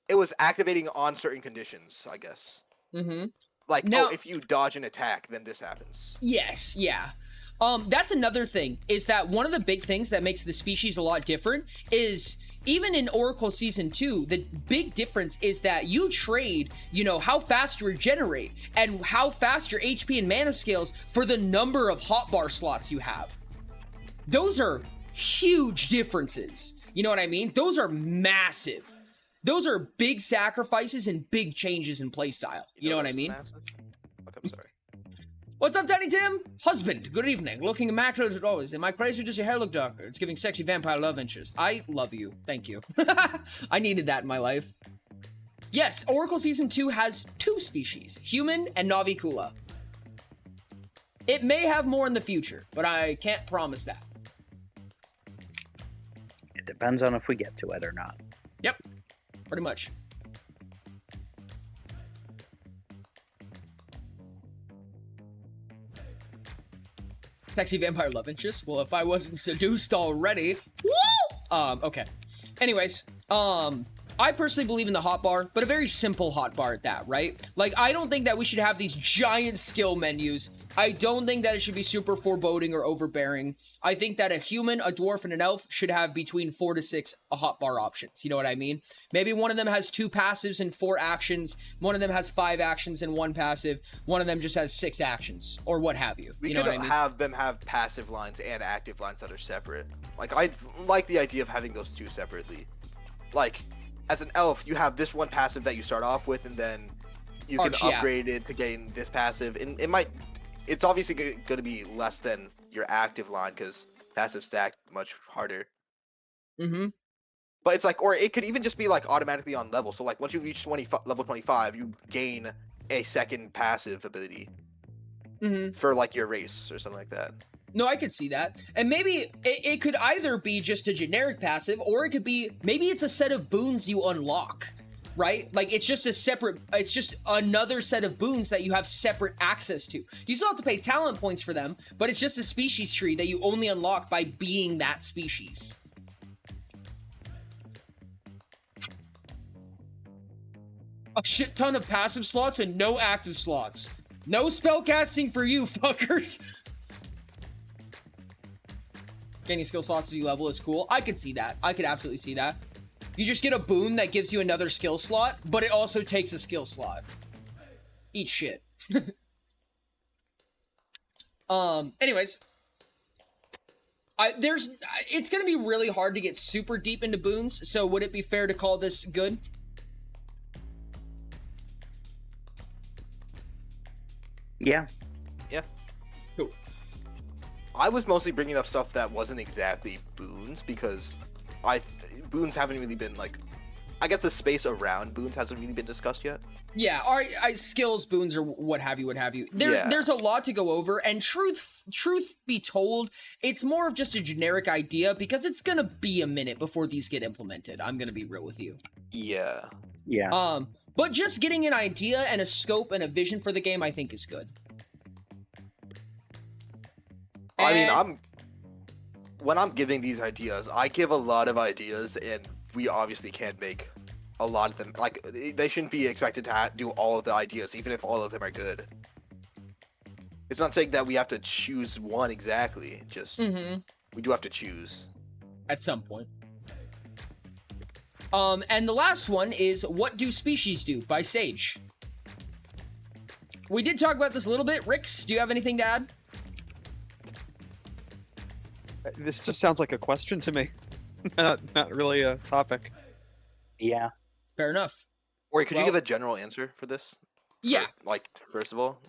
It was activating on certain conditions, I guess. Mm-hmm. Like, if you dodge an attack, then this happens. Yes, yeah. That's another thing, is that one of the big things that makes the species a lot different is, even in Oracle Season 2, the big difference is that you trade, how fast you regenerate, and how fast your HP and mana scales for the number of hotbar slots you have. Those are huge differences. You know what I mean? Those are massive. Those are big sacrifices and big changes in playstyle. You know what I mean? Massive? Okay, I'm sorry. What's up, Tiny Tim? Husband, good evening. Looking immaculate as always. Am I crazy or does your hair look darker? It's giving sexy vampire love interest. I love you. Thank you. I needed that in my life. Yes, Oracle Season 2 has 2 species, human and Navikula. It may have more in the future, but I can't promise that. It depends on if we get to it or not. Yep, pretty much. Sexy vampire love interest. Well, if I wasn't seduced already. Woo! Okay. Anyways, I personally believe in the hotbar, but a very simple hotbar at that, right? Like, I don't think that we should have these giant skill menus. I don't think that it should be super foreboding or overbearing. I think that a human, a dwarf, and an elf should have between 4 to 6 hotbar options. You know what I mean? Maybe one of them has 2 passives and 4 actions. One of them has 5 actions and 1 passive. One of them just has 6 actions, or what have you. We you know could what I mean? have them have passive lines and active lines that are separate. Like, I like the idea of having those 2 separately. Like, as an elf, you have this one passive that you start off with, and then you can upgrade it to gain this passive. And it's obviously going to be less than your active line because passive stack much harder. Mm-hmm. But it's like, or it could even just be like automatically on level. So like once you reach level 25, you gain a second passive ability for like your race or something like that. No, I could see that. And maybe it could either be just a generic passive, or it could be, maybe it's a set of boons you unlock, right? Like, it's just it's just another set of boons that you have separate access to. You still have to pay talent points for them, but it's just a species tree that you only unlock by being that species. A shit ton of passive slots and no active slots. No spellcasting for you, fuckers. Gaining skill slots as you level is cool. I could see that. I could absolutely see that. You just get a boon that gives you another skill slot, but it also takes a skill slot. Eat shit. Anyways. It's gonna be really hard to get super deep into boons, so would it be fair to call this good? Yeah. Yeah. Cool. I was mostly bringing up stuff that wasn't exactly boons because boons haven't really been like, I guess the space around boons hasn't really been discussed yet. Yeah, skills, boons, or what have you. There's a lot to go over, and truth be told, it's more of just a generic idea because it's gonna be a minute before these get implemented. I'm gonna be real with you. Yeah. Yeah. But just getting an idea and a scope and a vision for the game, I think, is good. I mean, when I'm giving these ideas, I give a lot of ideas, and we obviously can't make a lot of them. Like, they shouldn't be expected to do all of the ideas, even if all of them are good. It's not saying that we have to choose one exactly, just we do have to choose. At some point. And the last one is What Do Species Do by Sage. We did talk about this a little bit. Rix, do you have anything to add? This just sounds like a question to me. Not really a topic. Yeah. Fair enough. Or could you give a general answer for this? Yeah. Like, first of all?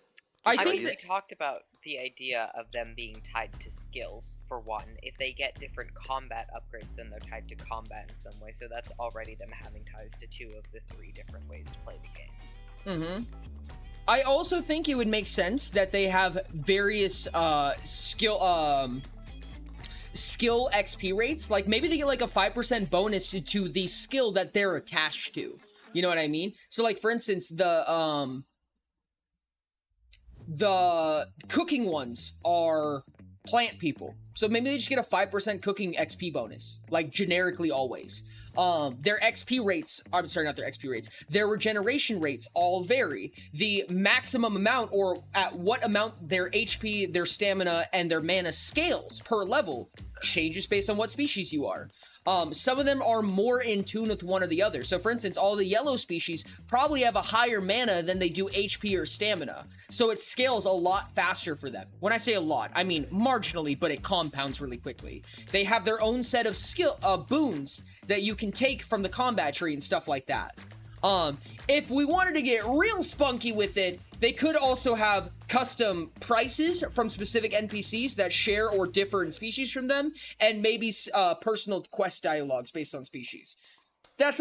I think we talked about the idea of them being tied to skills, for one. If they get different combat upgrades, then they're tied to combat in some way, so that's already them having ties to 2 of the 3 different ways to play the game. I also think it would make sense that they have various skill XP rates. Like, maybe they get like a 5% bonus to the skill that they're attached to. You know what I mean? So, like, for instance, the cooking ones are plant people. So maybe they just get a 5% cooking XP bonus, like generically always. Their XP rates, I'm sorry, not their XP rates, their regeneration rates all vary. The maximum amount, or at what amount their HP, their stamina, and their mana scales per level changes based on what species you are. Some of them are more in tune with one or the other. So for instance, all the yellow species probably have a higher mana than they do HP or stamina. So it scales a lot faster for them. When I say a lot, I mean marginally, but it compounds really quickly. They have their own set of boons that you can take from the combat tree and stuff like that. If we wanted to get real spunky with it, they could also have custom prices from specific NPCs that share or differ in species from them, and maybe personal quest dialogues based on species. That's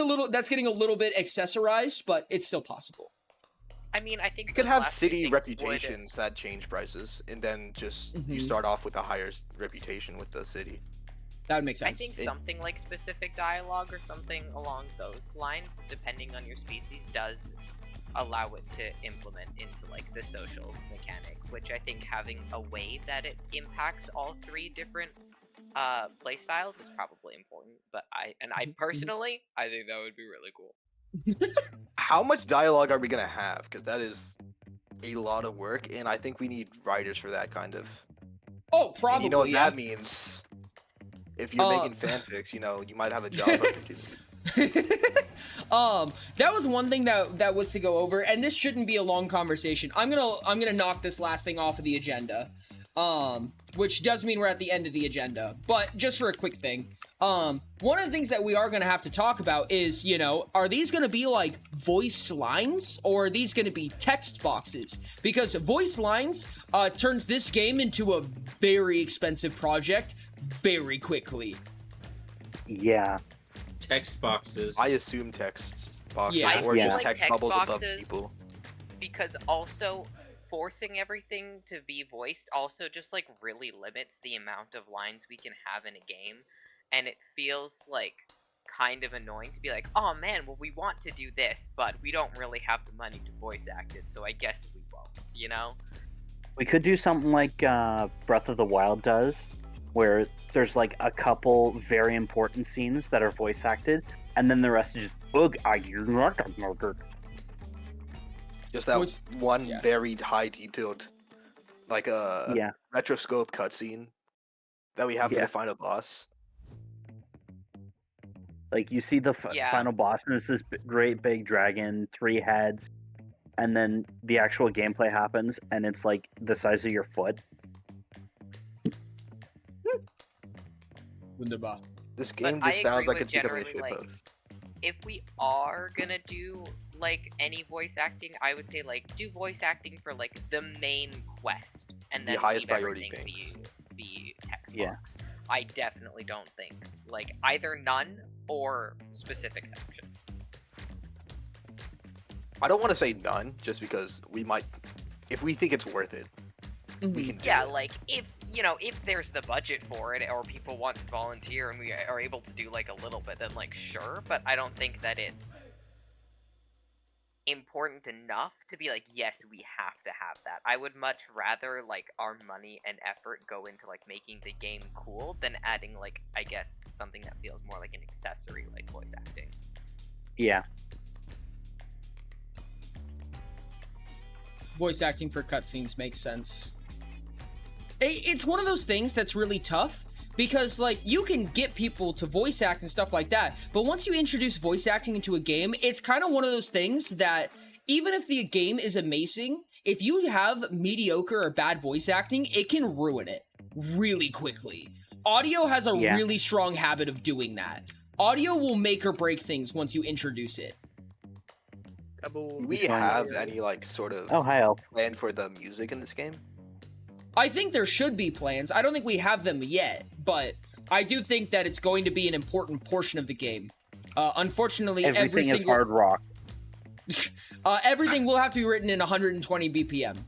getting a little bit accessorized, but it's still possible. I mean, I think You could those have last two city things reputations that change prices, and then just you start off with a higher reputation with the city. That would make sense. I think something like specific dialogue or something along those lines, depending on your species, does allow it to implement into like the social mechanic, which I think having a way that it impacts all three different play styles is probably important. But I personally, I think that would be really cool. How much dialogue are we gonna have? Because that is a lot of work, and I think we need writers for that kind of. Oh, probably. And you know what that means? If you're making fanfics, you might have a job opportunity. That was one thing that was to go over, and this shouldn't be a long conversation. I'm gonna knock this last thing off of the agenda, which does mean we're at the end of the agenda. But just for a quick thing, one of the things that we are gonna have to talk about is, are these gonna be like voice lines, or are these gonna be text boxes? Because voice lines turns this game into a very expensive project very quickly. Yeah. Text boxes. I assume text boxes, or just like text bubbles above people. Because also forcing everything to be voiced also just like really limits the amount of lines we can have in a game, and it feels like kind of annoying to be like, oh man, well we want to do this, but we don't really have the money to voice act it, so I guess we won't, We could do something like Breath of the Wild does, where there's like a couple very important scenes that are voice acted, and then the rest is just just that one very high detailed, like a retroscope cutscene that we have for the final boss. Like you see the final boss, and it's this great big dragon, 3 heads, and then the actual gameplay happens, and it's like the size of your foot. Wunderbar. This game just sounds like it's becoming a shitpost. If we are gonna do like any voice acting, I would say like do voice acting for like the main quest, and then the highest leave priority everything things. be text box. I definitely don't think like either none or specific sections. I don't want to say none, just because we might, if we think it's worth it, we can do it. Like if there's the budget for it, or people want to volunteer and we are able to do like a little bit, then like sure, but I don't think that it's important enough to be like, yes, we have to have that. I would much rather like our money and effort go into like making the game cool than adding like, I guess, something that feels more like an accessory like voice acting. Yeah. Voice acting for cutscenes makes sense. It's one of those things that's really tough, because like you can get people to voice act and stuff like that, but once you introduce voice acting into a game, it's kind of one of those things that even if the game is amazing, if you have mediocre or bad voice acting, it can ruin it really quickly. Audio has a really strong habit of doing that. Audio will make or break things once you introduce it. Do we have any like sort of plan for the music in this game? I think there should be plans. I don't think we have them yet, but I do think that it's going to be an important portion of the game. Unfortunately, everything is hard rock. Everything will have to be written in 120 BPM.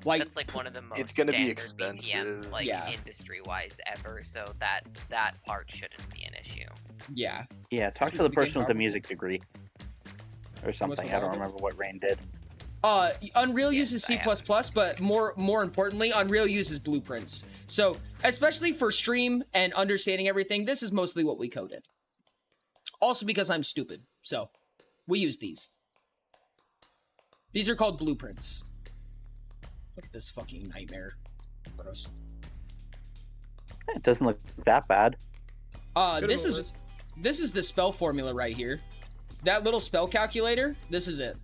Like that's like one of the most it's gonna be standard expensive, BPM, industry-wise ever. So that part shouldn't be an issue. Yeah. Yeah. Talk to the person with the music degree, or something. I don't remember what Rain did. Unreal uses C++, but more importantly, Unreal uses blueprints. So, especially for stream and understanding everything, this is mostly what we coded. Also because I'm stupid, so we use these. These are called blueprints. Look at this fucking nightmare. Gross. It doesn't look that bad. This is the spell formula right here. That little spell calculator, this is it.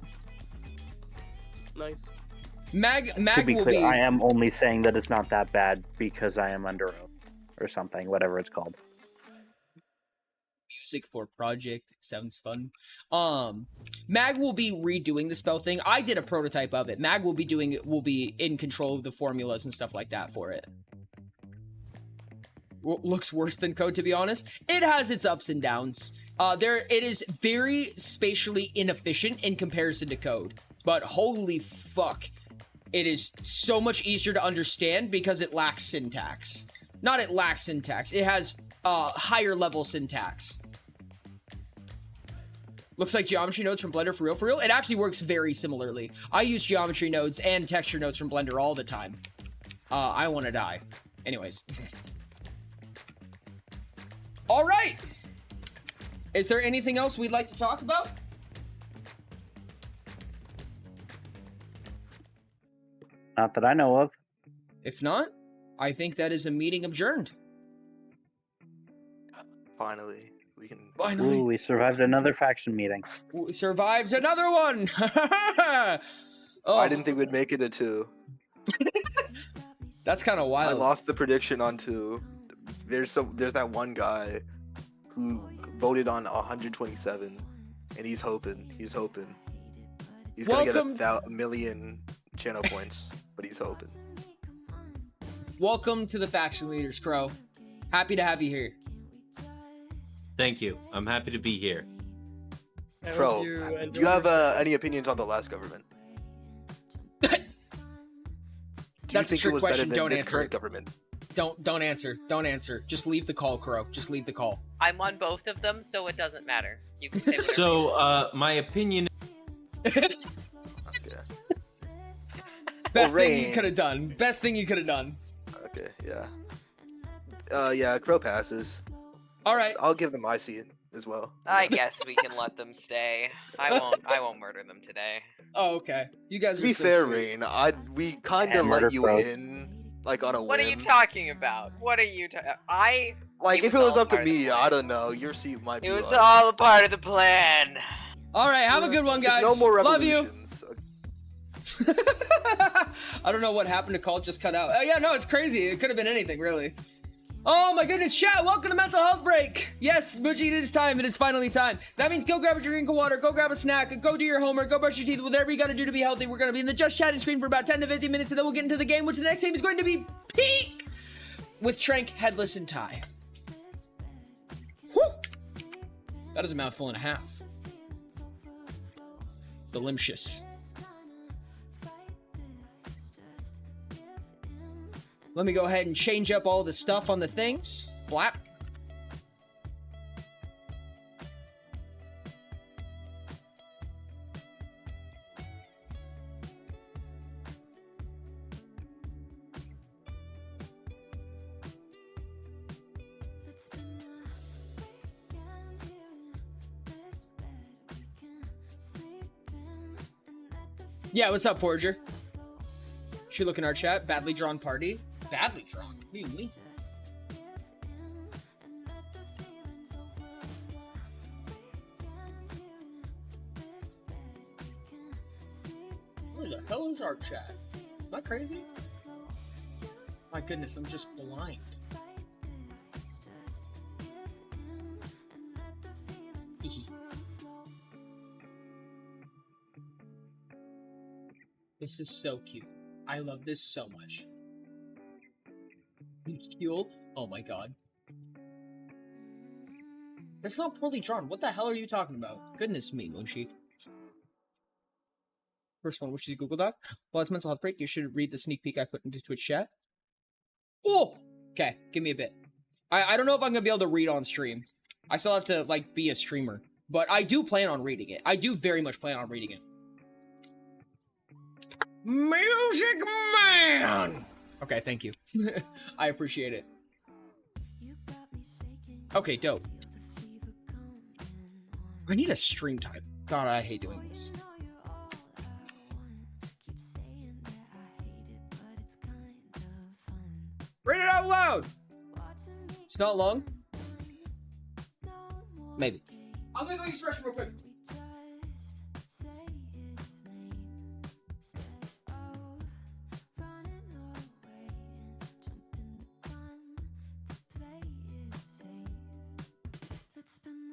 Nice. Mag to be will clear, be... I am only saying that it's not that bad because I am under oath or something, whatever it's called. Sick for project. Sounds fun. Mag will be redoing the spell thing. I did a prototype of it. Mag will be in control of the formulas and stuff like that for it. Looks worse than code, to be honest. It has its ups and downs. It is very spatially inefficient in comparison to code, but holy fuck, it is so much easier to understand because it lacks syntax. Not it lacks syntax, it has higher level syntax. Looks like geometry nodes from Blender for real, for real. It actually works very similarly. I use geometry nodes and texture nodes from Blender all the time. I want to die. Anyways. All right. Is there anything else we'd like to talk about? Not that I know of. If not, I think that is a meeting adjourned. Finally, we can. Finally. Ooh, we survived another faction meeting. We survived another one. Oh, I didn't think we'd make it to 2. that's kind of I wild. lost the prediction on 2. There's that one guy who voted on 127, and he's hoping. He's gonna get a million channel points, but he's hoping. Welcome to the faction leaders, Crow. Happy to have you here. Thank you. I'm happy to be here. Crow, do you have any opinions on the last government? That's a trick question. Don't answer current it. Government? Don't answer. Don't answer. Just leave the call, Crow. Just leave the call. I'm on both of them, so it doesn't matter. You can say whatever. So, my opinion. Okay. Best thing you could have done. Best thing you could have done. Okay, yeah. Yeah, Crow passes. All right. I'll give them IC as well. I guess we can let them stay. I won't murder them today. Oh, okay. You guys To are be so fair, sweet. Rain, we kind of let you in, like on a What whim. are you talking about? What are you Like, if it was all up to part of the me, plan. I don't know. Your seat might be. It was on. all a part of the plan. All right. Have a good one, guys. Just no more Love you. revolutions. I don't know what happened to call. Just cut out. Oh, yeah, no, it's crazy. It could have been anything, really. Oh my goodness, chat, welcome to Mental Health Break. Yes, Muji, it is time. It is finally time. That means go grab a drink of water, go grab a snack, go do your homework, go brush your teeth, whatever you gotta do to be healthy. We're gonna be in the just chatting screen for about 10 to 15 minutes, and then we'll get into the game, which the next game is going to be Peak with Trank, Headless, and Ty. Whew. That is a mouthful and a half. Delicious. Let me go ahead and change up all the stuff on the things. Blap. Yeah, what's up, Porger? Should look in our chat. Badly drawn party. Badly drawn? What do you mean? Where the hell is our chat? Am I crazy? My goodness, I'm just blind. This is so cute. I love this so much. Healed? Oh my god. That's not poorly drawn. What the hell are you talking about? Goodness me, Moshi. First one, which is Google Doc. While it's mental health break, you should read the sneak peek I put into Twitch chat. Oh! Okay, give me a bit. I don't know if I'm gonna be able to read on stream. I still have to, like, be a streamer. But I do plan on reading it. I do very much plan on reading it. Music Man! Okay, thank you. I appreciate it. Okay, dope. I need a stream type. God, I hate doing this. Read it out loud! It's not long? Maybe. I'm gonna go use the restroom real quick. Spend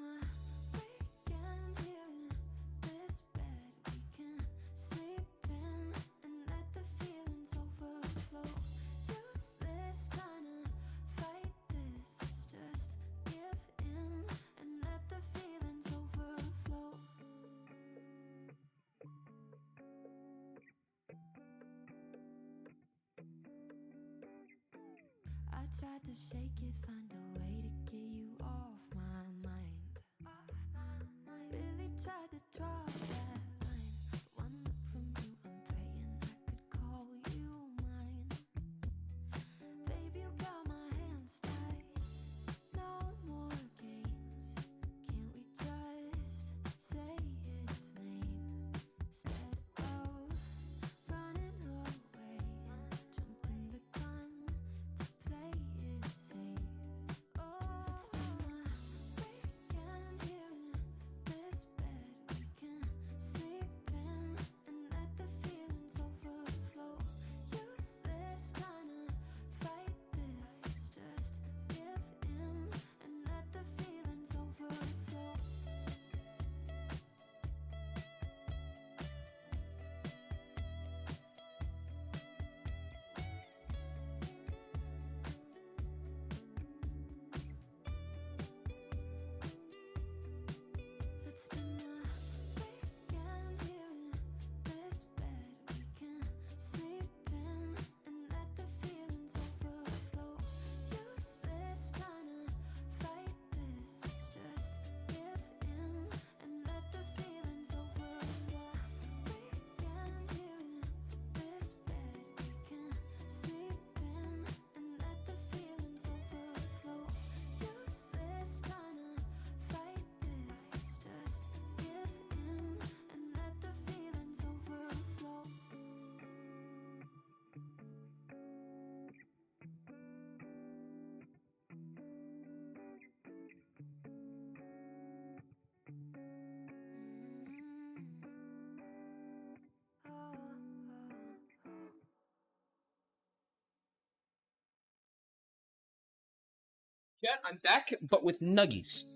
Chat, I'm back, but with nuggies.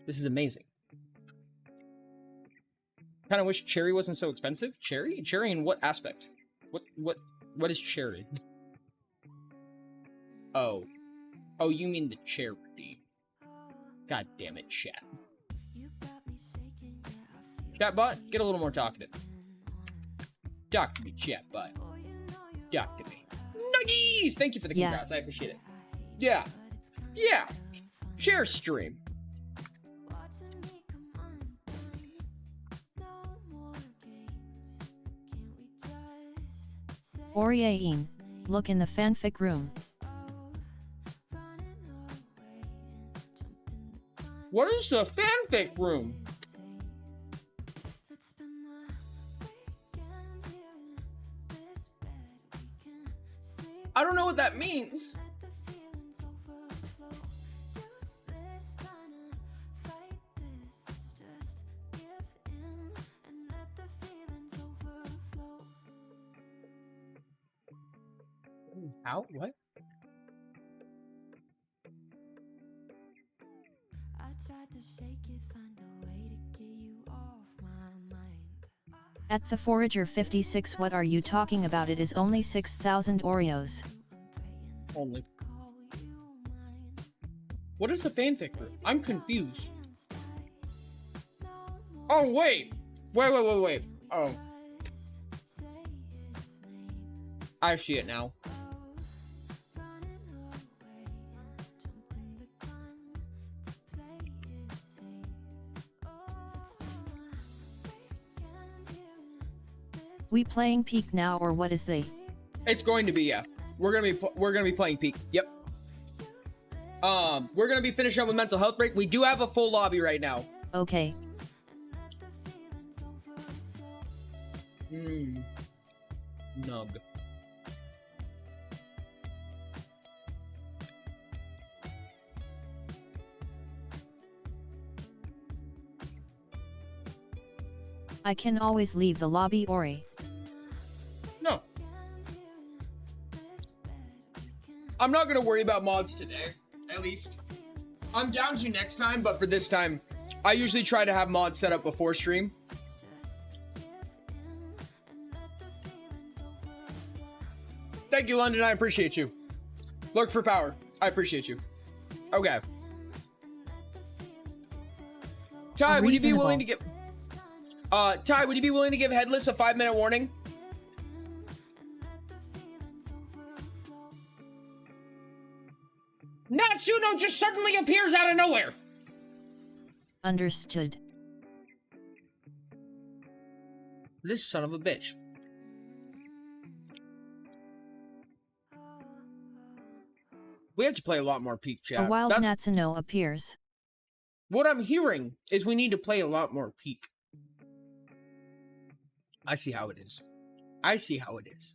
This is amazing. Kind of wish cherry wasn't so expensive. Cherry? Cherry in what aspect? What is cherry? Oh. Oh, you mean the charity. God damn it, chat. Chatbot, get a little more talkative. Talk to me, chatbot. Talk to me. Nuggies! Thank you for the congrats, I appreciate it. Yeah. Yeah. Share stream. Oriaine, look in the fanfic room. What is the fanfic room? I don't know what that means. How? What? At the Forager 56, what are you talking about? It is only 6,000 Oreos. Only. What is the fanfic room? I'm confused. Oh, wait. Wait. Oh. I see it now. We playing Peak now, or what is the? It's going to be, yeah. We're gonna be playing Peak. Yep. We're gonna be finishing up with mental health break. We do have a full lobby right now. Okay. Nug. I can always leave the lobby, Ori. No. I'm not gonna worry about mods today, at least. I'm down to next time, but for this time, I usually try to have mods set up before stream. Thank you, London, I appreciate you. Lurk for power, I appreciate you. Okay. Ty, would you be willing to give... Ty, would you be willing to give Headless a 5-minute warning? Natsuno just suddenly appears out of nowhere. Understood. This son of a bitch. We have to play a lot more Peak, chat. A wild Natsuno appears. What I'm hearing is we need to play a lot more Peak. I see how it is. I see how it is.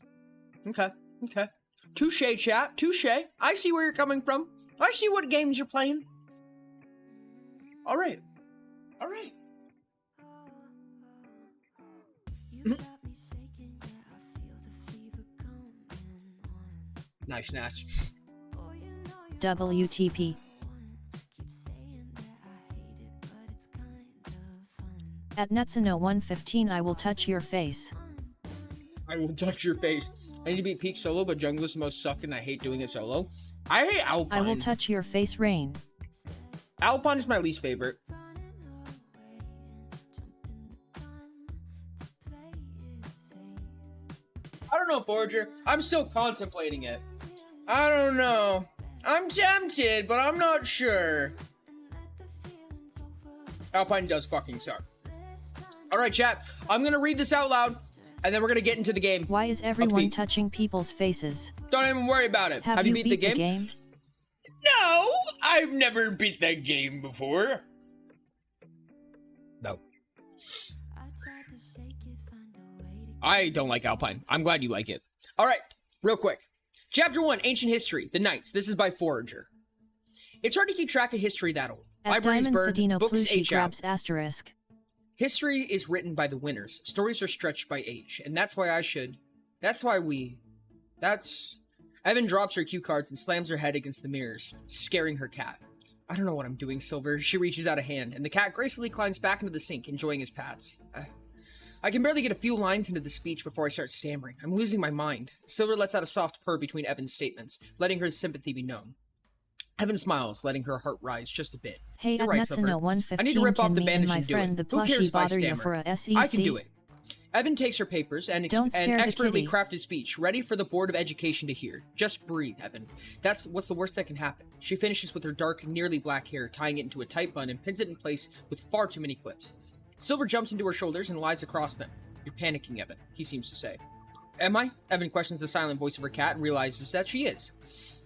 Okay, okay. Touche, chat. Touche. I see where you're coming from. I see what games you're playing. All right. All right. Nice, Natch. WTP. At Natsuno 115 I will touch your face. I will touch your face. I need to beat Peak solo, but Jungler's most suck and I hate doing it solo. I hate Alpine. I will touch your face, Rain. Alpine is my least favorite. I don't know, Forager. I'm still contemplating it. I don't know. I'm tempted, but I'm not sure. Alpine does fucking suck. Alright, chat. I'm gonna read this out loud, and then we're gonna get into the game. Why is everyone touching people's faces? Don't even worry about it. Have you beat the game? No! I've never beat that game before. No. I don't like Alpine. I'm glad you like it. Alright, real quick. Chapter 1, Ancient History, The Knights. This is by Forager. It's hard to keep track of history that old. Libraries burned, books age out. Asterisk. History is written by the winners. Stories are stretched by age. And that's why Evan drops her cue cards and slams her head against the mirrors, scaring her cat. I don't know what I'm doing, Silver. She reaches out a hand, and the cat gracefully climbs back into the sink, enjoying his pats. I can barely get a few lines into the speech before I start stammering. I'm losing my mind. Silver lets out a soft purr between Evan's statements, letting her sympathy be known. Evan smiles, letting her heart rise just a bit. Hey, You're right, Silver. I need to rip off the bandage and do it. Who cares if I stammer? I can do it. Evan takes her papers and expertly crafted speech, ready for the Board of Education to hear. Just breathe, Evan. That's what's the worst that can happen. She finishes with her dark, nearly black hair, tying it into a tight bun and pins it in place with far too many clips. Silver jumps into her shoulders and lies across them. You're panicking, Evan, he seems to say. Am I? Evan questions the silent voice of her cat and realizes that she is.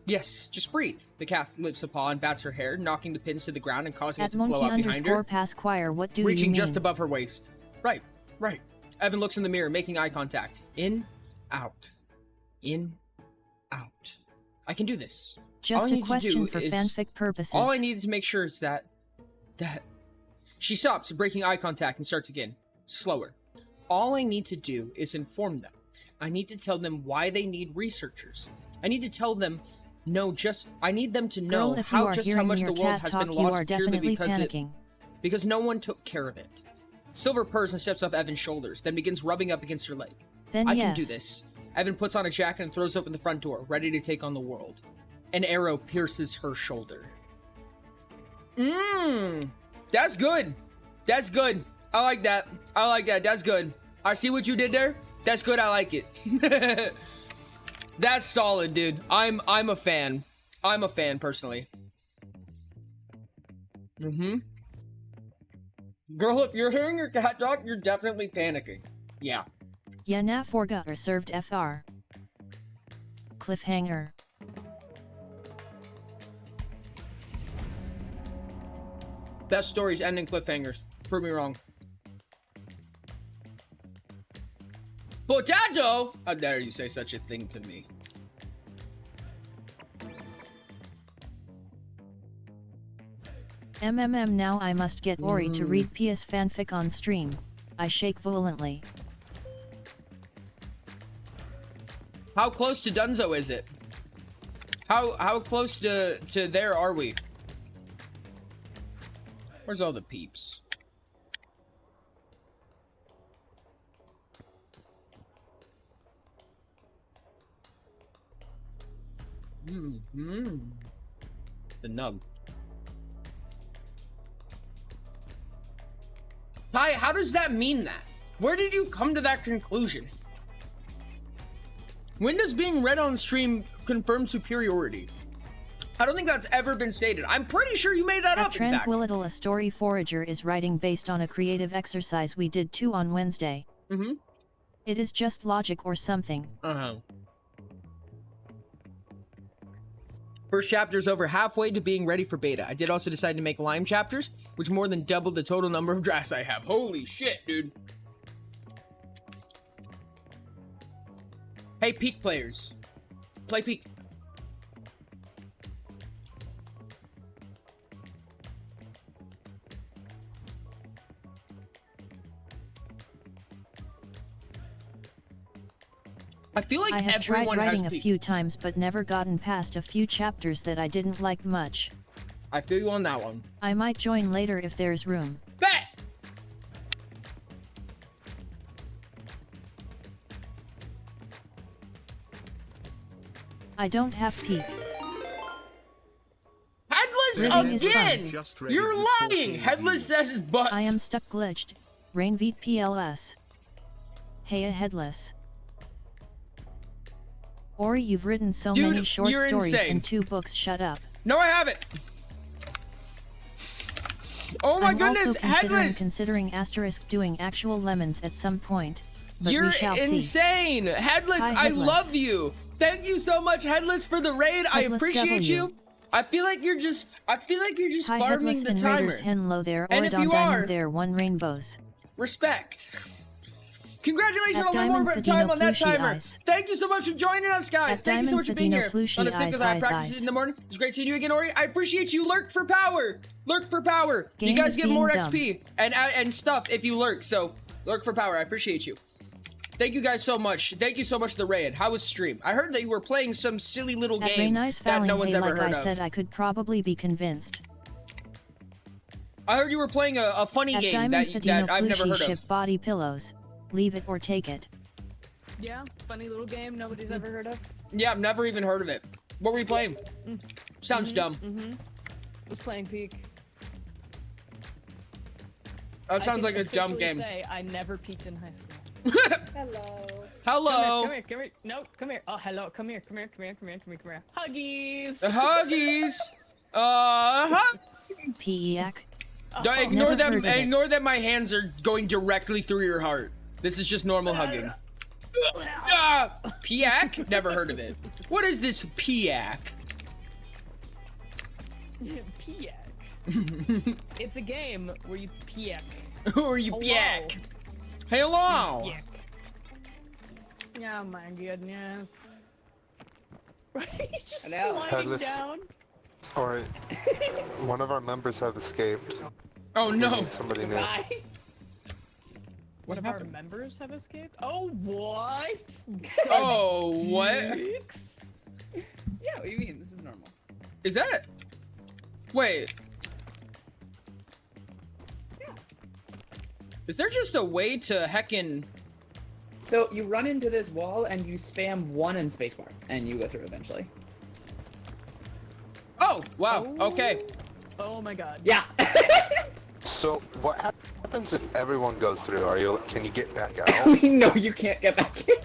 Yes, just breathe. The cat lifts a paw and bats her hair, knocking the pins to the ground and causing it to flow out behind her. _pasquire, what do reaching you mean? Just above her waist. Right, right. Evan looks in the mirror, making eye contact. In, out. In, out. I can do this. Just a question for fanfic purposes. All I needed to make sure is that... She stops, breaking eye contact, and starts again. Slower. All I need to do is inform them. I need to tell them why they need researchers. I need to tell them... I need them to know how much the world has been lost purely because no one took care of it. Silver purrs and steps off Evan's shoulders, then begins rubbing up against her leg. I can do this. Evan puts on a jacket and throws open the front door, ready to take on the world. An arrow pierces her shoulder. That's good. That's good. I like that. I like that. That's good. I see what you did there. That's good. I like it. That's solid, dude. I'm a fan. I'm a fan, personally. Girl, if you're hearing your cat talk, you're definitely panicking. Yeah. Yana Forga are served FR. Cliffhanger. Best stories end in cliffhangers. Prove me wrong. Potato! How dare you say such a thing to me? Now I must get Ori to read PS fanfic on stream. I shake violently. How close to Dunzo is it? How close to there are we? Where's all the peeps? The nub. Ty, how does that mean that? Where did you come to that conclusion? When does being read on stream confirm superiority? I don't think that's ever been stated. I'm pretty sure you made that At up, in fact. Tranquilittle, a story forager is writing based on a creative exercise we did too on Wednesday. Mm-hmm. It is just logic or something. Uh-huh. First chapter's over halfway to being ready for beta. I did also decide to make Lime chapters, which more than doubled the total number of drafts I have. Holy shit, dude. Hey, Peak players. Play Peak. I feel like I have tried everyone writing has a Peak. few times but never gotten past a few chapters that I didn't like much. I feel you on that one. I might join later if there's room. Bet! I don't have Peak. Headless Ribbing is again! Just ready You're for lying! 14 Headless says his butt. I am stuck glitched. Rainbeat PLS. Hey, a Headless. Ori, you've written so Dude, many short you're stories insane. and 2 books. Shut up. No, I haven't. Oh my I'm goodness, also Headless! asterisk doing actual lemons at some point. But You're we shall see. insane! Headless, Hi, I Headless. love you! Thank you so much, Headless, for the raid. I Headless appreciate W. you. I feel like you're just Hi, farming Headless the and timer. Raiders hen low there, And or if Don you Diamond are- there, 1 rainbows. Respect. Congratulations At on the Diamond more time Patino on that Plushy timer. Eyes. Thank you so much for joining us, guys. At Thank you so Diamond much for being Patino here. Plushy On a sick Eyes, because I eyes, practice eyes. in the morning. It's great seeing you again, Ori. I appreciate you. Lurk for power. Lurk for power. You Game guys is get more being XP and stuff if you lurk. So lurk for power. I appreciate you. Thank you guys so much. Thank you so much for the raid. How was stream? I heard that you were playing some silly little At game Rainice that no Fouling, one's hey, ever like heard I of. said, I could probably be convinced. I heard you were playing a funny At game Diamond that Patino I've never Plushy heard of. ship body pillows. Leave it or take it. Yeah, funny little game nobody's ever heard of. Yeah, I've never even heard of it. What were you playing? Sounds dumb. Was playing Peak. That sounds like a dumb officially game. Say I never peaked in high school. Hello. Hello. Come here. No, come here. Oh, hello. Come here. Huggies. Huggies. PEAC. Don't ignore Never them. heard of it. Ignore that my hands are going directly through your heart. This is just normal hugging. Piak? Never heard of it. What is this Piak? Piak. It's a game where you piak. Who are you, Hello. Piak? Hello. Piak. Oh my goodness. He's just Hello. sliding Headless. down. Or one of our members have escaped. Oh We no. need somebody new. Bye. What One of our happened? members have escaped? Oh, what? Oh, what? Dicks. Yeah, what do you mean? This is normal. Is that? Wait. Is there just a way to heckin'... So you run into this wall and you spam 1 and spacebar, and you go through eventually. Oh, wow. Okay. Oh my god. Yeah. So what happens if everyone goes through? Can you get back out? No, you can't get back in.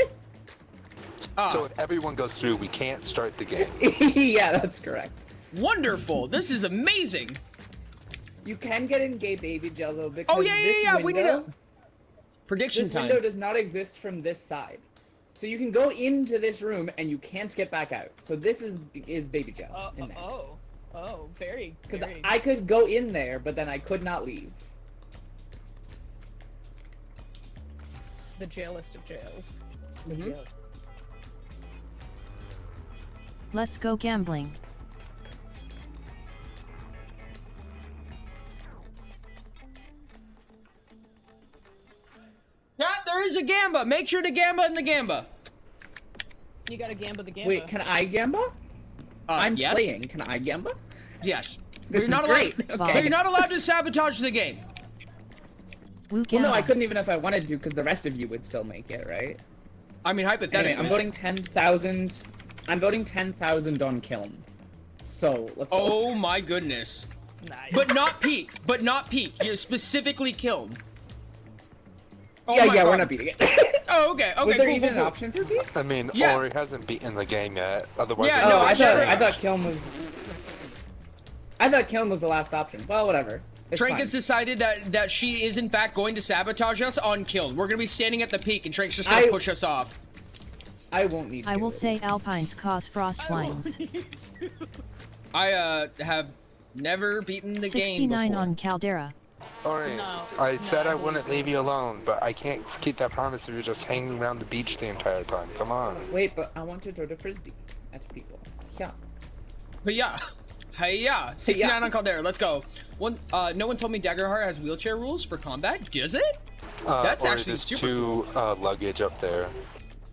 So if everyone goes through, we can't start the game. Yeah, that's correct. Wonderful. This is amazing. You can get in gay baby gel though, because Oh, yeah, this yeah, yeah. We need window, a prediction this time. window does not exist from this side. So you can go into this room and you can't get back out. So this is baby gel in there. Oh, very. Because I could go in there, but then I could not leave. The jailist of jails. Let's go gambling. Yeah, there is a Gamba. Make sure to Gamba in the Gamba. You gotta gamba the gamba. Wait, can I gamba? I'm yes. playing. Can I gamba? Yes. This You're not is great. allowed. Okay. But you're not allowed to sabotage the game. Well, no, I couldn't even if I wanted to, because the rest of you would still make it, right? I mean, hypothetically. Anyway, I'm voting 10,000. I'm voting 10,000 on Kiln. So let's go. Oh my goodness. Nice. But not peak. But not peak. You specifically killed. Oh yeah, my yeah, God. we're not beating it. Oh, okay. Okay. Was there cool, even cool, an cool. option for beat? I mean, Yeah. Ori hasn't beaten the game yet. Otherwise, Yeah, Oh, no, I sure. thought Kiln was. I thought kiln was the last option. Well, whatever. It's Trank fine. has decided that she is in fact going to sabotage us on kiln. We're gonna be standing at the peak, and Trank's just gonna push us off. I won't need. I will say alpines cause frost wines. I have never beaten the game 69 before. on Caldera. Alright, I said I wouldn't leave you alone, but I can't keep that promise if you're just hanging around the beach the entire time. Come on. Wait, but I want to throw the frisbee at people. Yeah. But yeah. Hey yeah. 69 on Caldera. Let's go. No one told me Daggerheart has wheelchair rules for combat. Does it? That's or actually there's super two luggage up there.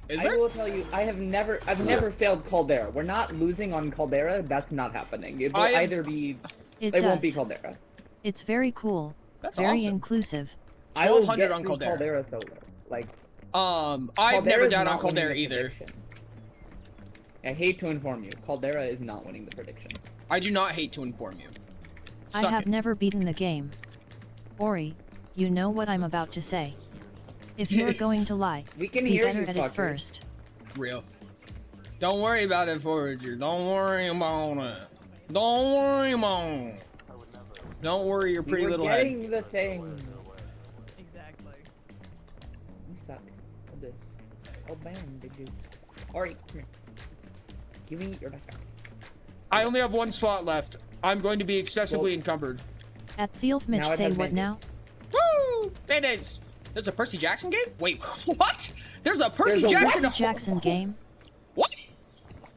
Is I there? will tell you, I've never failed Caldera. We're not losing on Caldera. That's not happening. It will either be. It won't be Caldera. It's very cool. That's very awesome. inclusive. I will 1200 get on through Caldera. solo. Like. I've Caldera's never died not on Caldera winning the either. prediction. I hate to inform you, Caldera is not winning the prediction. I do not hate to inform you. I have never beaten the game. Ori, you know what I'm about to say. If you're going to lie, We can be hear better you, at fuckers. it first. Real. Don't worry about it, Forager. Don't worry about it. Don't worry about it. Don't worry your pretty little head. Getting the thing. Exactly. You suck at this. Oh, bandages. Ori, come here. Give me your backpack. I only have one slot left. I'm going to be excessively encumbered. At Thielfmitch Now it say has what now? Woo! Band-Aids! There's a Percy Jackson game? Wait, what? There's a Percy There's a Jackson Percy Jackson game? What?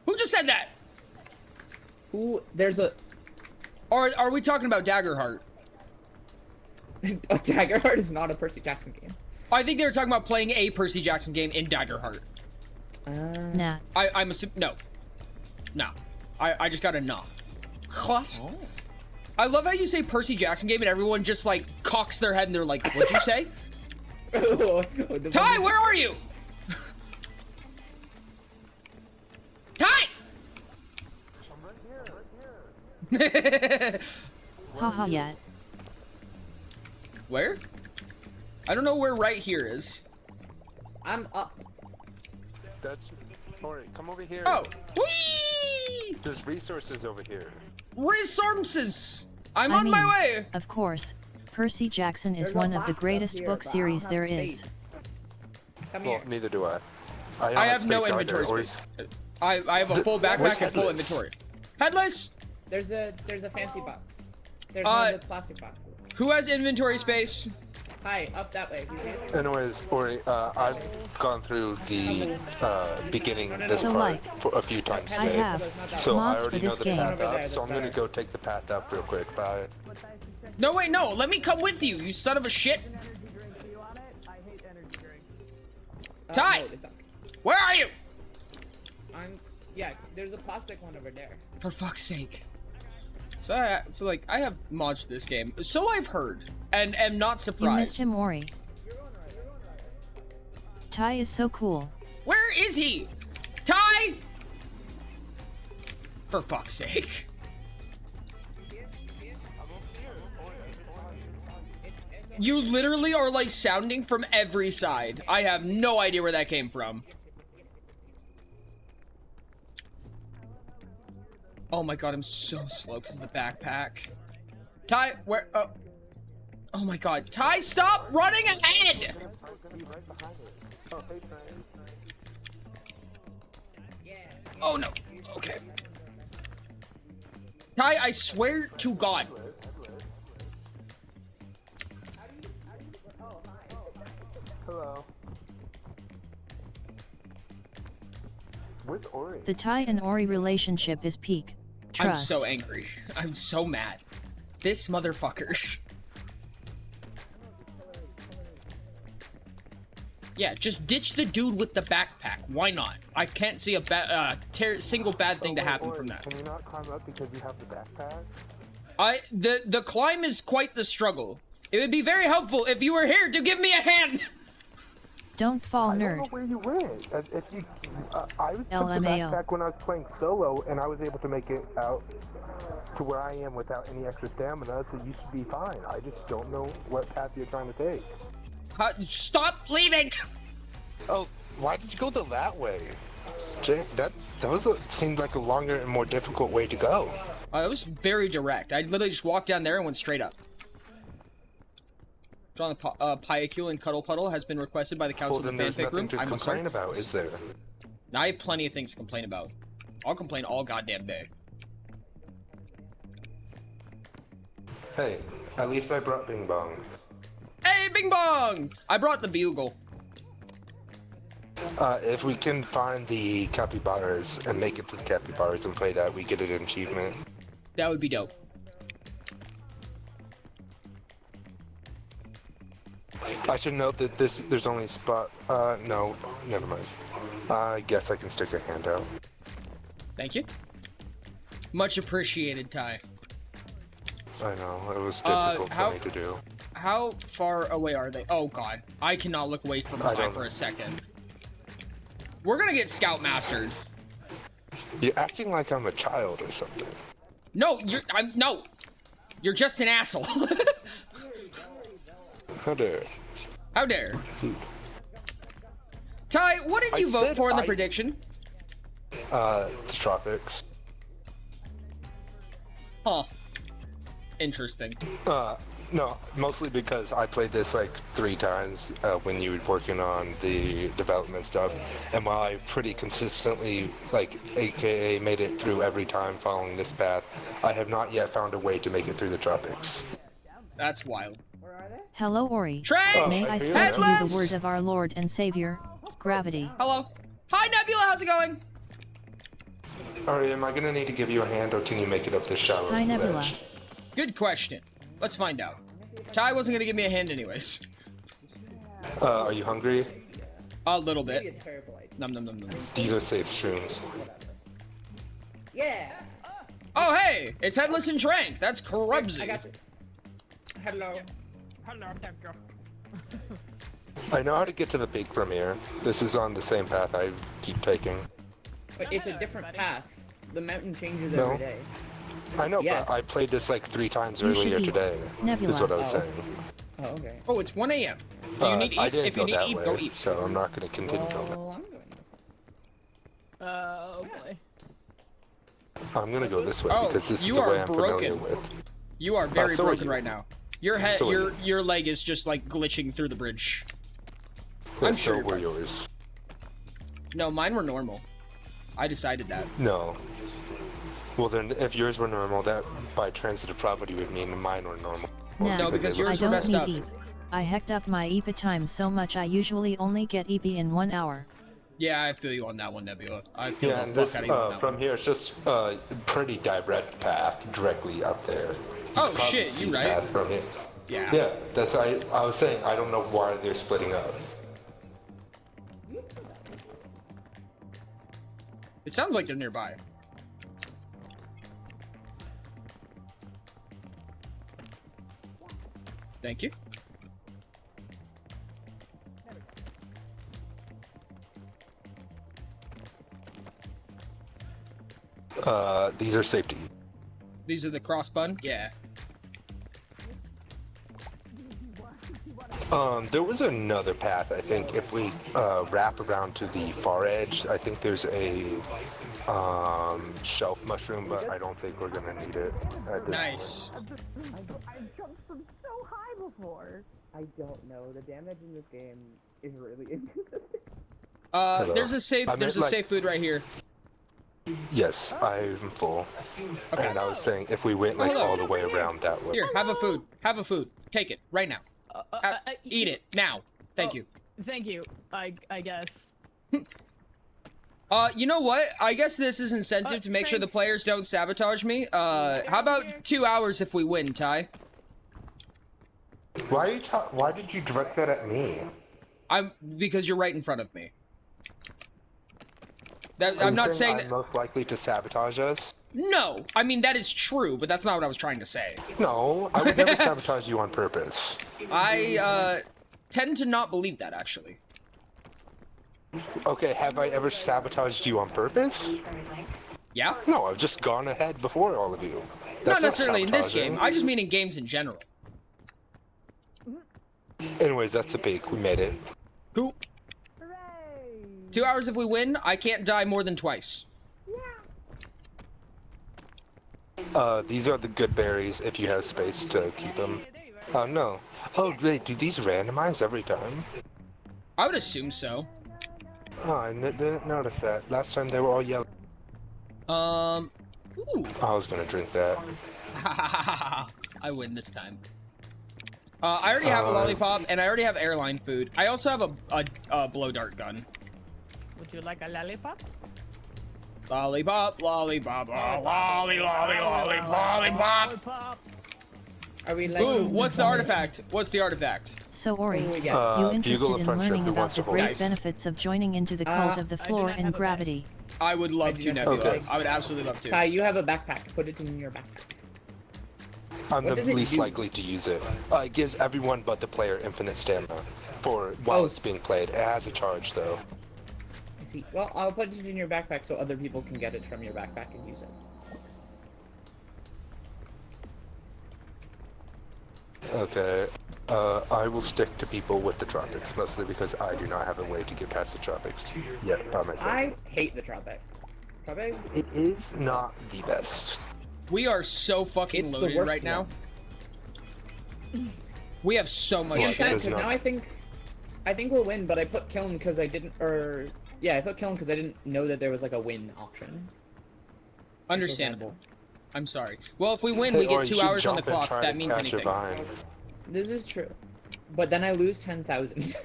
Who just said that? Who? There's a. Or are we talking about Daggerheart? Daggerheart is not a Percy Jackson game. I think they were talking about playing a Percy Jackson game in Daggerheart. Nah. I'm assuming. No. No. I just got a nah. What? Oh. I love how you say Percy Jackson game and everyone just like cocks their head and they're like, what'd you say? Ty, where are you? Ty! Haha yet. Where? I don't know where right here is. I'm up. That's. Alright, come over here. Oh! Whee! There's resources over here. Resources! I'm I on my mean, way! Of course, Percy Jackson is There's a one of the box up greatest here, book but I series don't there have is. space. Come Well, here. neither do I. I have no space either, inventory or- space. I have a full Where's backpack and full Headless? inventory. Headless! There's a fancy box. There's one of the plastic boxes. Who has inventory space? Hi, up that way. Anyways, Ori, I've gone through the beginning this So, part like, for a few times I today. have So I mods already for know this the game. path Over there, up, so I'm gonna that's go take the path up real quick. Bye. No, wait, no. Let me come with you, you son of a shit. Ty! No, they suck. Where are you? Yeah, there's a plastic one over there. For fuck's sake. So like, I have mods to this game. So I've heard, and am not You surprised. missed him, Ori. Ty is so cool. Where is he? Ty! For fuck's sake. You literally are like sounding from every side. I have no idea where that came from. Oh my god, I'm so slow because of the backpack. Ty, where? Oh my god. Ty, stop running ahead! Oh no. Okay. Ty, I swear to God. Hello. With Ori. The Ty and Ori relationship is peak. Trust. I'm so angry. I'm so mad. This motherfucker. Yeah, just ditch the dude with the backpack. Why not? I can't see a single bad thing to happen from that. Can you not climb up because you have the backpack? The climb is quite the struggle. It would be very helpful if you were here to give me a hand. Don't fall, I don't nerd. know where you went. If you, I took the LMAO. backpack when I was playing solo, and I was able to make it out to where I am without any extra stamina, so you should be fine. I just don't know what path you're trying to take. Stop leaving! Oh, why did you go that way? That seemed like a longer and more difficult way to go. It was very direct. I literally just walked down there and went straight up. John the Pyacule and Cuddle Puddle has been requested by the Council Well, of then the there's Fanfic Room. nothing to complain about, is there? I have plenty of things to complain about. I'll complain all goddamn day. Hey, at least I brought Bing Bong. Hey, Bing Bong! I brought the bugle. If we can find the capybaras and make it to the capybaras and play that, we get an achievement. That would be dope. I should note that there's only spot. No, never mind. I guess I can stick a hand out. Thank you. Much appreciated, Ty. I know, it was difficult for me to do. How far away are they? Oh god, I cannot look away from Ty for a second. We're gonna get Scoutmastered. You're acting like I'm a child or something. No, no. You're just an asshole. How dare. How dare. Ty, what did you vote for in the prediction? The tropics. Huh. Interesting. No, mostly because I played this like 3 times when you were working on the development stuff, and while I pretty consistently, like, AKA made it through every time following this path, I have not yet found a way to make it through the tropics. That's wild. Hello, Ori. Trank! May I speak to you the words of our Lord and Savior, Gravity? Hello. Hi, Nebula, how's it going? Alright, am I gonna need to give you a hand, or can you make it up this shallow Hi, Nebula. ledge? Good question. Let's find out. Ty wasn't gonna give me a hand anyways. Are you hungry? A little bit. Num num num num. These are safe shrooms. Yeah. Oh hey, it's Headless and Trank. That's Corrubsy. I got you. Hello. Hello, thank you. I know how to get to the big premiere. This is on the same path I keep taking. But it's a different path. The mountain changes No. every day. I know, Yeah. but I played this like 3 times You should earlier eat today. Nebula. Is what I was Oh. saying. Oh, okay. Oh, it's 1 a.m. Do you need to I eat? didn't If you go need to that eat, way, go eat. so I'm not going to continue going. Well, I'm going this way. Oh boy. I'm going to go this way Oh, because this is you the are way I'm familiar broken. with. You are very so are broken you. right now. Your head, So are your leg is just like glitching through the bridge. Yeah, I'm so sure you're were fine. yours. No, mine were normal. I decided that. No. Well then, if yours were normal, that by transitive property would mean mine were normal. No, because they were- yours I were don't messed need up. EP. I hecked up my EP time so much I usually only get EP in 1 hour. Yeah, I feel you on that one, Nebula. I feel Yeah, the and fuck this, out of you on that from one. here, it's just a pretty direct path directly up there. You Oh, can probably shit, see you the right. path from here. Yeah. Yeah, that's I was saying I don't know why they're splitting up. It sounds like they're nearby. Thank you. These are safety. These are the cross button? Yeah. There was another path, I think, if we wrap around to the far edge. I think there's a shelf mushroom, but I don't think we're gonna need it at this Nice. I jumped from so high before. I don't know. The damage in this game is really inconsistent. Hello. There's a safe. I meant, There's a like- safe food right here. point. Yes, I'm full. Okay. And I was saying if we went like Hello. all the way around that way. Here, have a food. Have a food. Take it right now. Eat it now. Thank you. Thank you. I guess. You know what? I guess this is incentive to make sure the players don't sabotage me. How about 2 hours if we win, Ty? Why are you why did you direct that at me? Because you're right in front of me. That, Are I'm you not saying I'm that. most likely to sabotage us. No, I mean that is true, but that's not what I was trying to say. No, I would never sabotage you on purpose. I tend to not believe that actually. Okay, have I ever sabotaged you on purpose? Yeah? No, I've just gone ahead before all of you. Not That's necessarily in this sabotaging. game. I just mean in games in general. Anyways, that's a peak. We made it. Who? 2 hours if we win. I can't die more than twice. These are the good berries if you have space to keep them. Oh, no. Oh, wait, do these randomize every time? I would assume so. Oh, I didn't notice that. Last time they were all yellow. Ooh. I was gonna drink that. I win this time. I already have a lollipop, and I already have airline food. I also have a blow dart gun. Would you like a lollipop? Lollipop, lollipop, lollipop. Are we like? Ooh, what's the artifact? What's the artifact? So Ori, you interested in learning about the great benefits of joining into the cult of the floor and gravity? I would love to, Nebula. Okay. I would absolutely love to. Kai, you have a backpack. Put it in your backpack. I'm What the does it least do? likely to use it. It gives everyone but the player infinite stamina for while it's being played. It has a charge though. I see. Well, I'll put it in your backpack so other people can get it from your backpack and use it. Okay. I will stick to people with the tropics, mostly because I do not have a way to get past the tropics yet by myself. I hate the tropic. Tropic? It is not the best. We are so fucking It's the loaded worst right now. one. We have so much Yeah, shit. because now I think we'll win, but I put kill him because I didn't, I put kill him because I didn't know that there was like a win option. Understandable. I'm sorry. Well, if we win, Hey, we or get you 2 should hours on the jump and clock. try That to means catch your anything. vine. This is true, but then I lose 10,000.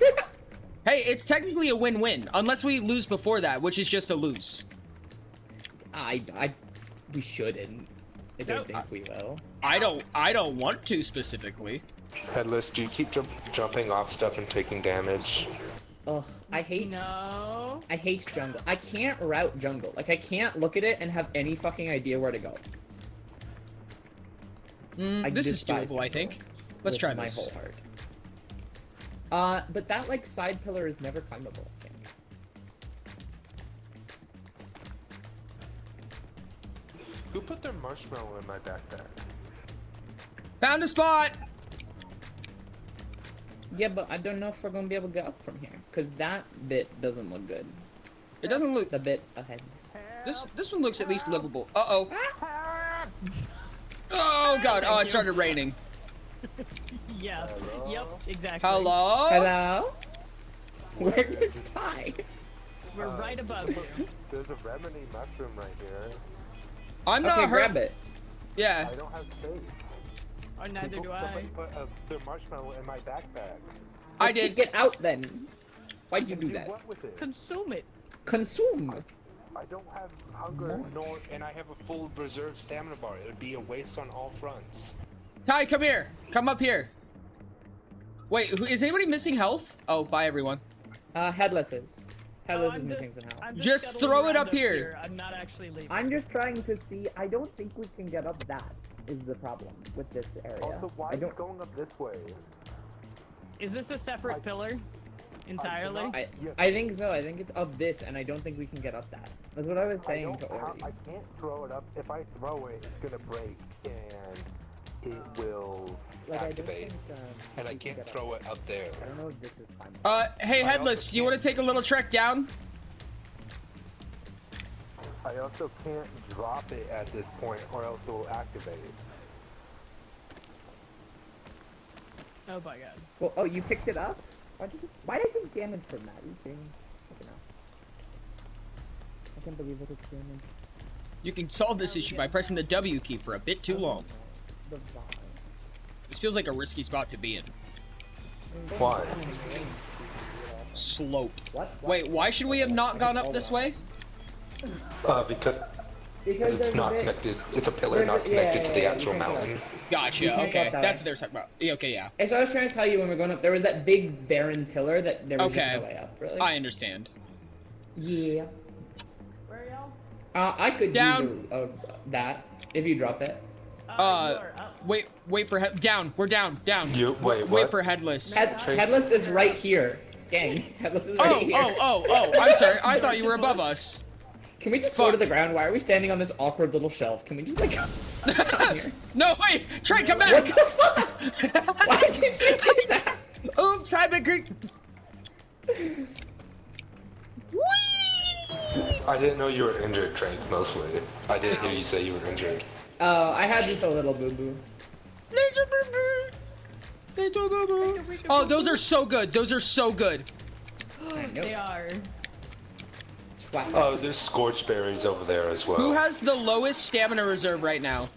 Hey, it's technically a win-win, unless we lose before that, which is just a lose. We shouldn't. I don't think we will. I don't want to specifically. Headless, do you keep jumping off stuff and taking damage? Ugh, I hate jungle. I can't route jungle. Like, I can't look at it and have any fucking idea where to go. This is doable, I think. Let's try my this. whole heart. But that, like, side pillar is never climbable, I think. Who put their marshmallow in my backpack? Found a spot! Yeah, but I don't know if we're gonna be able to get up from here, because that bit doesn't look good. It doesn't look... The bit ahead. This one looks at least livable. Uh-oh. Oh, God. Oh, it started raining. Yeah. Yep. Exactly. Hello? Hello? Where is Ty? We're right above you. There's a remedy mushroom right here. I'm not hurt. Grab it. Yeah. I don't have space. Oh, neither do I. Somebody put their marshmallow in my backpack. I did. Get out then. Why'd you do that? What with it? Consume it. Consume. I don't have hunger, and I have a full reserve stamina bar. It would be a waste on all fronts. Ty, come here. Come up here. Wait, is anybody missing health? Oh, bye, everyone. Headless is. Headless is missing some health. Just throw it up here. I'm not actually leaving. I'm just trying to see. I don't think we can get up that. Is the problem with this area. Also, why are you going up this way? Is this a separate pillar? Entirely? I think so. I think it's up this, and I don't think we can get up that. That's what I was saying to Ori. I can't throw it up. If I throw it, it's gonna break, and it will activate. And I can't throw it up there. I don't know if this is fine. Hey, Headless, you want to take a little trek down? I also can't drop it at this point, or else it will activate. Oh my god. Well, oh, you picked it up? Why did I take damage from that? You kidding? I can't believe I took damage. You can solve this issue by pressing the W key for a bit too long. The vine. This feels like a risky spot to be in. Why? Sloped. Wait, why should we have not gone up this way? Because it's not connected. It's a pillar not connected to the actual mountain. Gotcha. Okay, that's what they're talking about. Yeah, okay, yeah. So I was trying to tell you when we we're going up, there was that big barren pillar that there was just Okay. no way up, really. I understand. Yeah. Where are y'all? I could Down. use that if you drop it. Wait for down. We're down. Wait Wait for Headless. Headless is right here. Gang, Headless is right here. Oh, I'm sorry. I thought you were above us. Can we just go to the ground? Why are we standing on this awkward little shelf? Can we just like down here? No, wait! Trey, come back! What the fuck? Why did you do that? Oops, hi, Big Creek. Whee! I didn't know you were injured, Trank, mostly. I didn't hear you say you were injured. I had just a little boo-boo. Oh, those are so good. Those are so good. They are. Oh, there's scorched berries over there as well. Who has the lowest stamina reserve right now?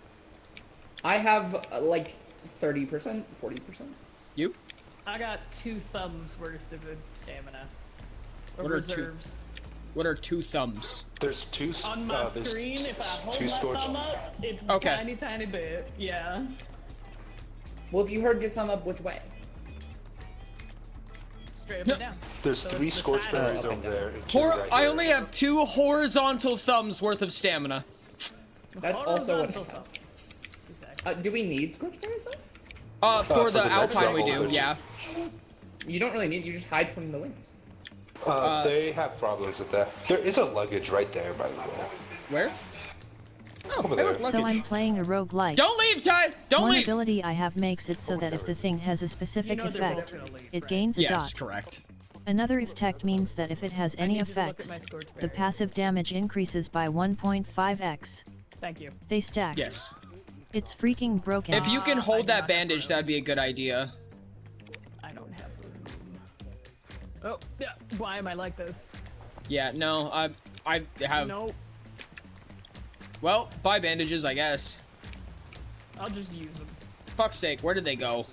I have like 30%, 40%. You? I got 2 thumbs worth of stamina. Or What are reserves. What are 2 thumbs? There's 2. On my screen, if I hold two my scorched. thumb up, it's Okay. a tiny bit. Yeah. Well, if you heard your thumb up, which way? Straight up and down. There's So 3 it's the scorched side berries up over and there. And 2 right I here. only have 2 horizontal thumbs worth of stamina. That's also what. Horizontal thumbs. Exactly. Do we need scorched berries though? For the the next Alpine we level, do, yeah. You don't really need. You just hide from the wind. They have problems with that. There is a luggage right there, by the way. Where? Oh, Over hey, there. look, So luggage. I'm playing a roguelike. Don't leave, Ty! Don't One leave! ability I have makes it so that if the thing has a specific You know they're effect, both gonna leave, it right? gains a Yes, dot. correct. Another effect means that if it has any need you to look at effects, my scorched the berry. passive damage increases by 1.5x. Thank you. They stack. Yes. It's freaking broken. If you can I hold do that not have bandage, room. that'd be a good idea. I don't have room. Oh, yeah. Why am I like this? Yeah, no, I have... No, Well, buy bandages, I guess. I'll just use them. Fuck's sake, where did they go?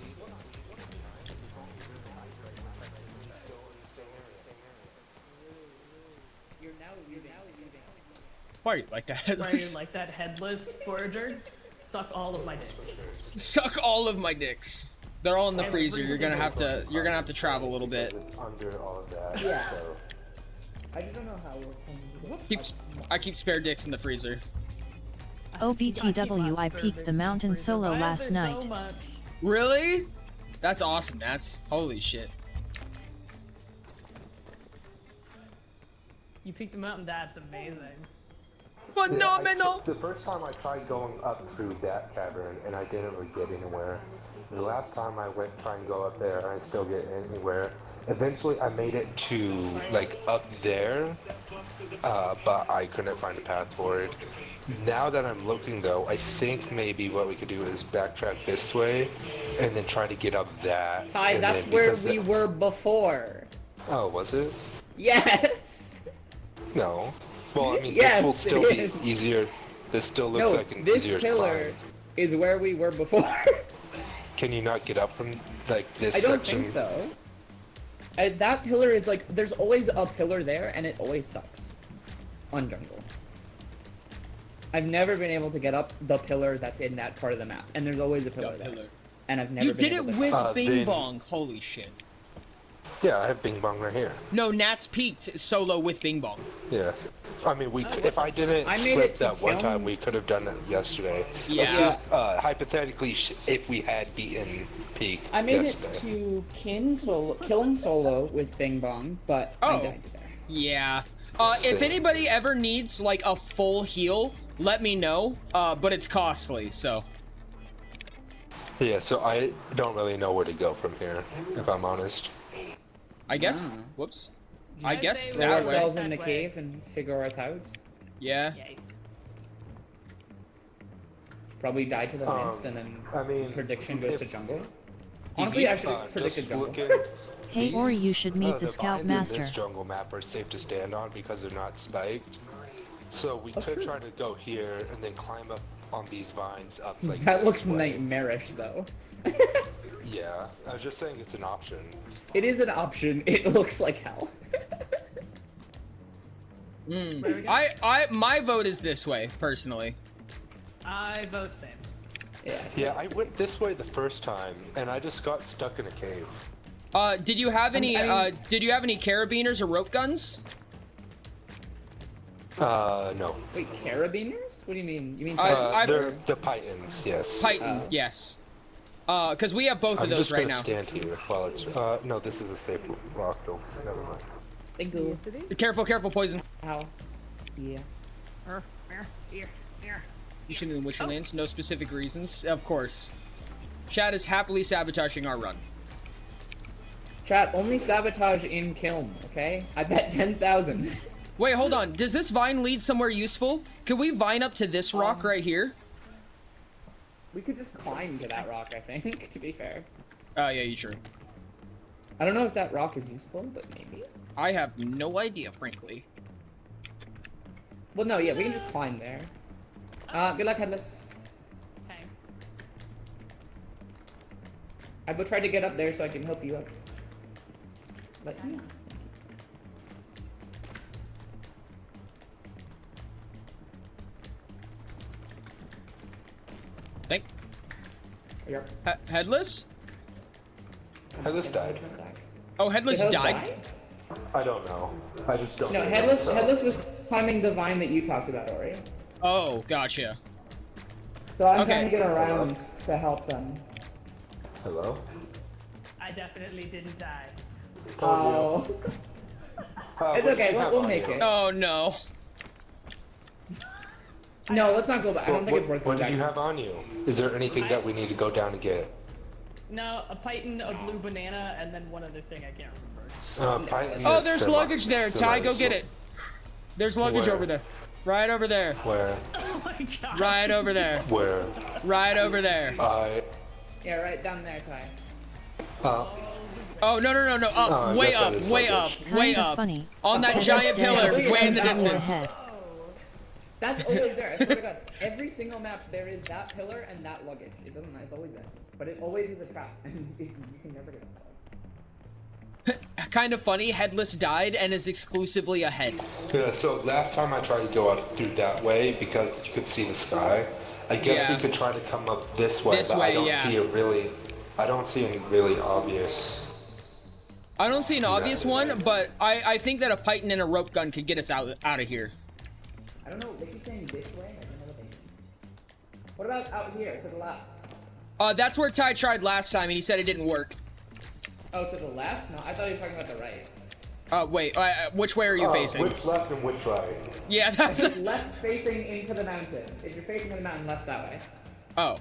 You're now leaving. Why are you like that? Why are you like that headless forager? Suck all of my dicks. Suck all of my dicks. They're all in the Every freezer. You're gonna have to travel a little bit. It's under all of that. Yeah. So. I just don't know how we're I keep spare dicks in the freezer. OBTW, I peaked the mountain solo Why is last there night. So much? Really? That's awesome, Nats. Holy shit. You peeked the mountain. That's amazing. Phenomenal. The first time I tried going up through that cavern and I didn't really get anywhere. The last time I went try and go up there, I still get anywhere. Eventually, I made it to like up there, but I couldn't find a path for it. Now that I'm looking though, I think maybe what we could do is backtrack this way, and then try to get up that. Ty, and that's then- where because we were before. Oh, was it? Yes. No. Well, I mean, Yes, this will still it be is. easier. This still looks No, like an this easier pillar climb. is where we were before. Can you not get up from like this I don't section? think so. That pillar is like, there's always a pillar there, and it always sucks. On jungle. I've never been able to get up the pillar that's in that part of the map, and there's always a pillar there. And I've never You been did able it to with climb. Bing then- Bong. Holy shit. Yeah, I have Bing Bong right here. No, Nats peaked solo with Bing Bong. Yes. I mean, if I didn't I made slip it to that one kill- time, we could have done it yesterday. Yeah. So, hypothetically, if we had beaten Peak I made yesterday. it to killing solo with Bing Bong, but I Oh. died there. Yeah. If Same. anybody ever needs like a full heal, let me know. But it's costly, so. Yeah, so I don't really know where to go from here, if I'm honest. I guess. Ah. Whoops. I guess say Throw that way. ourselves in the That way. cave and figure it out. Yeah. Yes. Probably die to the mist, and then prediction goes to jungle. Honestly, I should have predicted just jungle. looking, Hey Ori, you should meet the the Scout vines Master. in this jungle map are safe to stand on because they're not spiked. So we could true. try to go here and then climb up on these vines up like That this looks way. nightmarish, though. Yeah, I was just saying it's an option. It is an option. It looks like hell. My vote is this way, personally. I vote same. Yeah, I went this way the first time and I just got stuck in a cave. Did you have any? Did you have any carabiners or rope guns? No. Wait, carabiners? What do you mean? You mean They're the Pythons, yes. Python, yes. Because we have both of I'm those just right gonna now. stand here while it's. No, this is a safe rock, though. Never mind. Thank you. Careful, careful, poison. Ow. Yeah. You shouldn't in Witcherlands. No specific reasons, of course. Chad is happily sabotaging our run. Chat, only sabotage in Kiln, okay? I bet 10,000. Wait, hold on. Does this vine lead somewhere useful? Could we vine up to this rock right here? We could just climb to that rock, I think, to be fair. Oh, yeah, you true. I don't know if that rock is useful, but maybe. I have no idea, frankly. Well, no, yeah, we can just climb there. Good luck, Headless. Okay. I will try to get up there so I can help you up. But yeah. Thank. Yep. Headless? Headless died. Oh, Headless Did died? I don't know. I just don't. No, know, Headless. so. Headless was climbing the vine that you talked about, Ori. Oh, gotcha. So I'm Okay. trying to get around to help them. Hello. I definitely didn't die. Oh. It's okay. We'll make it. Oh no. No, let's not go back. I don't think it's worth What going did you back. have on you? Is there anything that we need to go down and get? No, a python, a blue banana, and then one other thing I can't remember. Oh, there's luggage there. Ty, go get it. There's luggage Where? over there. Right over there. Where? Oh my god. Right over there. Where? Right over there. Yeah, right down there, Ty. Oh, no, no, no, no. Up. Oh, I way guess that up. is Way luggage. up. Way Kinda up. funny. On that Headless giant dead pillar. is Way in the up distance. ahead. That's always there. I swear to God. Every single map, there is that pillar and that luggage. It doesn't matter. It's always there. But it always is a trap, and you can never get it. Kind of funny. Headless died and is exclusively ahead. Yeah, so last time I tried to go out through that way because you could see the sky. I guess Yeah. we could try to come up this way, This but way, I don't yeah. see a really, I don't see any really obvious. I don't see an obvious one, but I think that a python and a rope gun could get us out of here. I don't know. They keep saying this way. I don't know what they mean. What about out here to the left? That's where Ty tried last time, and he said it didn't work. Oh, to the left? No, I thought you were talking about the right. Wait. Which way are you facing? Which left and which right? Yeah, that's. It's left facing into the mountain. If you're facing the mountain, left that way. Oh.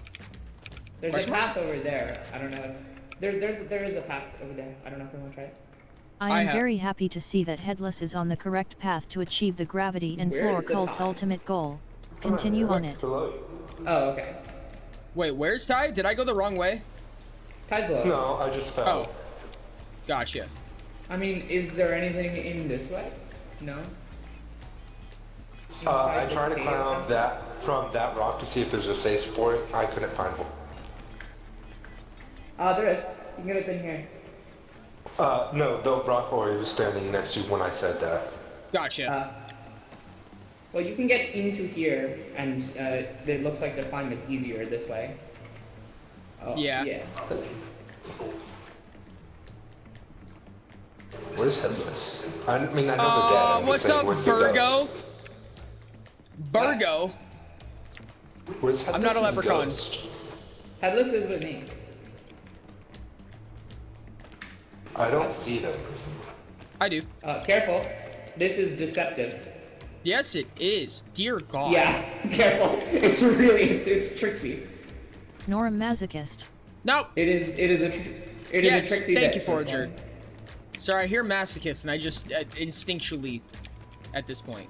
There's Which a way? path over there. I don't know. There is a path over there. I don't know if you want to try it. I am very happy to see that Headless is on the correct path to achieve the gravity and Where floor is the cult's time? ultimate goal. Continue on it. Oh, okay. Wait, where's Ty? Did I go the wrong way? Ty's below. No, I just fell. Oh. Gotcha. I mean, is there anything in this way? No. I tried to climb that from that rock to see if there's a safe spot. I couldn't find one. There is. You can get up in here. No, the rock Ori was standing next to when I said that. Gotcha. Well, you can get into here, and it looks like the climb is easier this way. Oh, Yeah. Yeah. Where's Headless? I mean, I know they're dead. I'm just What's saying, up, where's the Virgo? ghost? Virgo? Where's I'm not a Headless's leprechaun. ghost? Headless is with me. I don't see them. I do. Careful. This is deceptive. Yes, it is. Dear God. Yeah, careful. It's really, it's tricksy. Nor a masochist. No. It is a Yes, tricksy. thank you, bit, this Forager. one. Sorry, I hear masochist, and I just instinctually, at this point.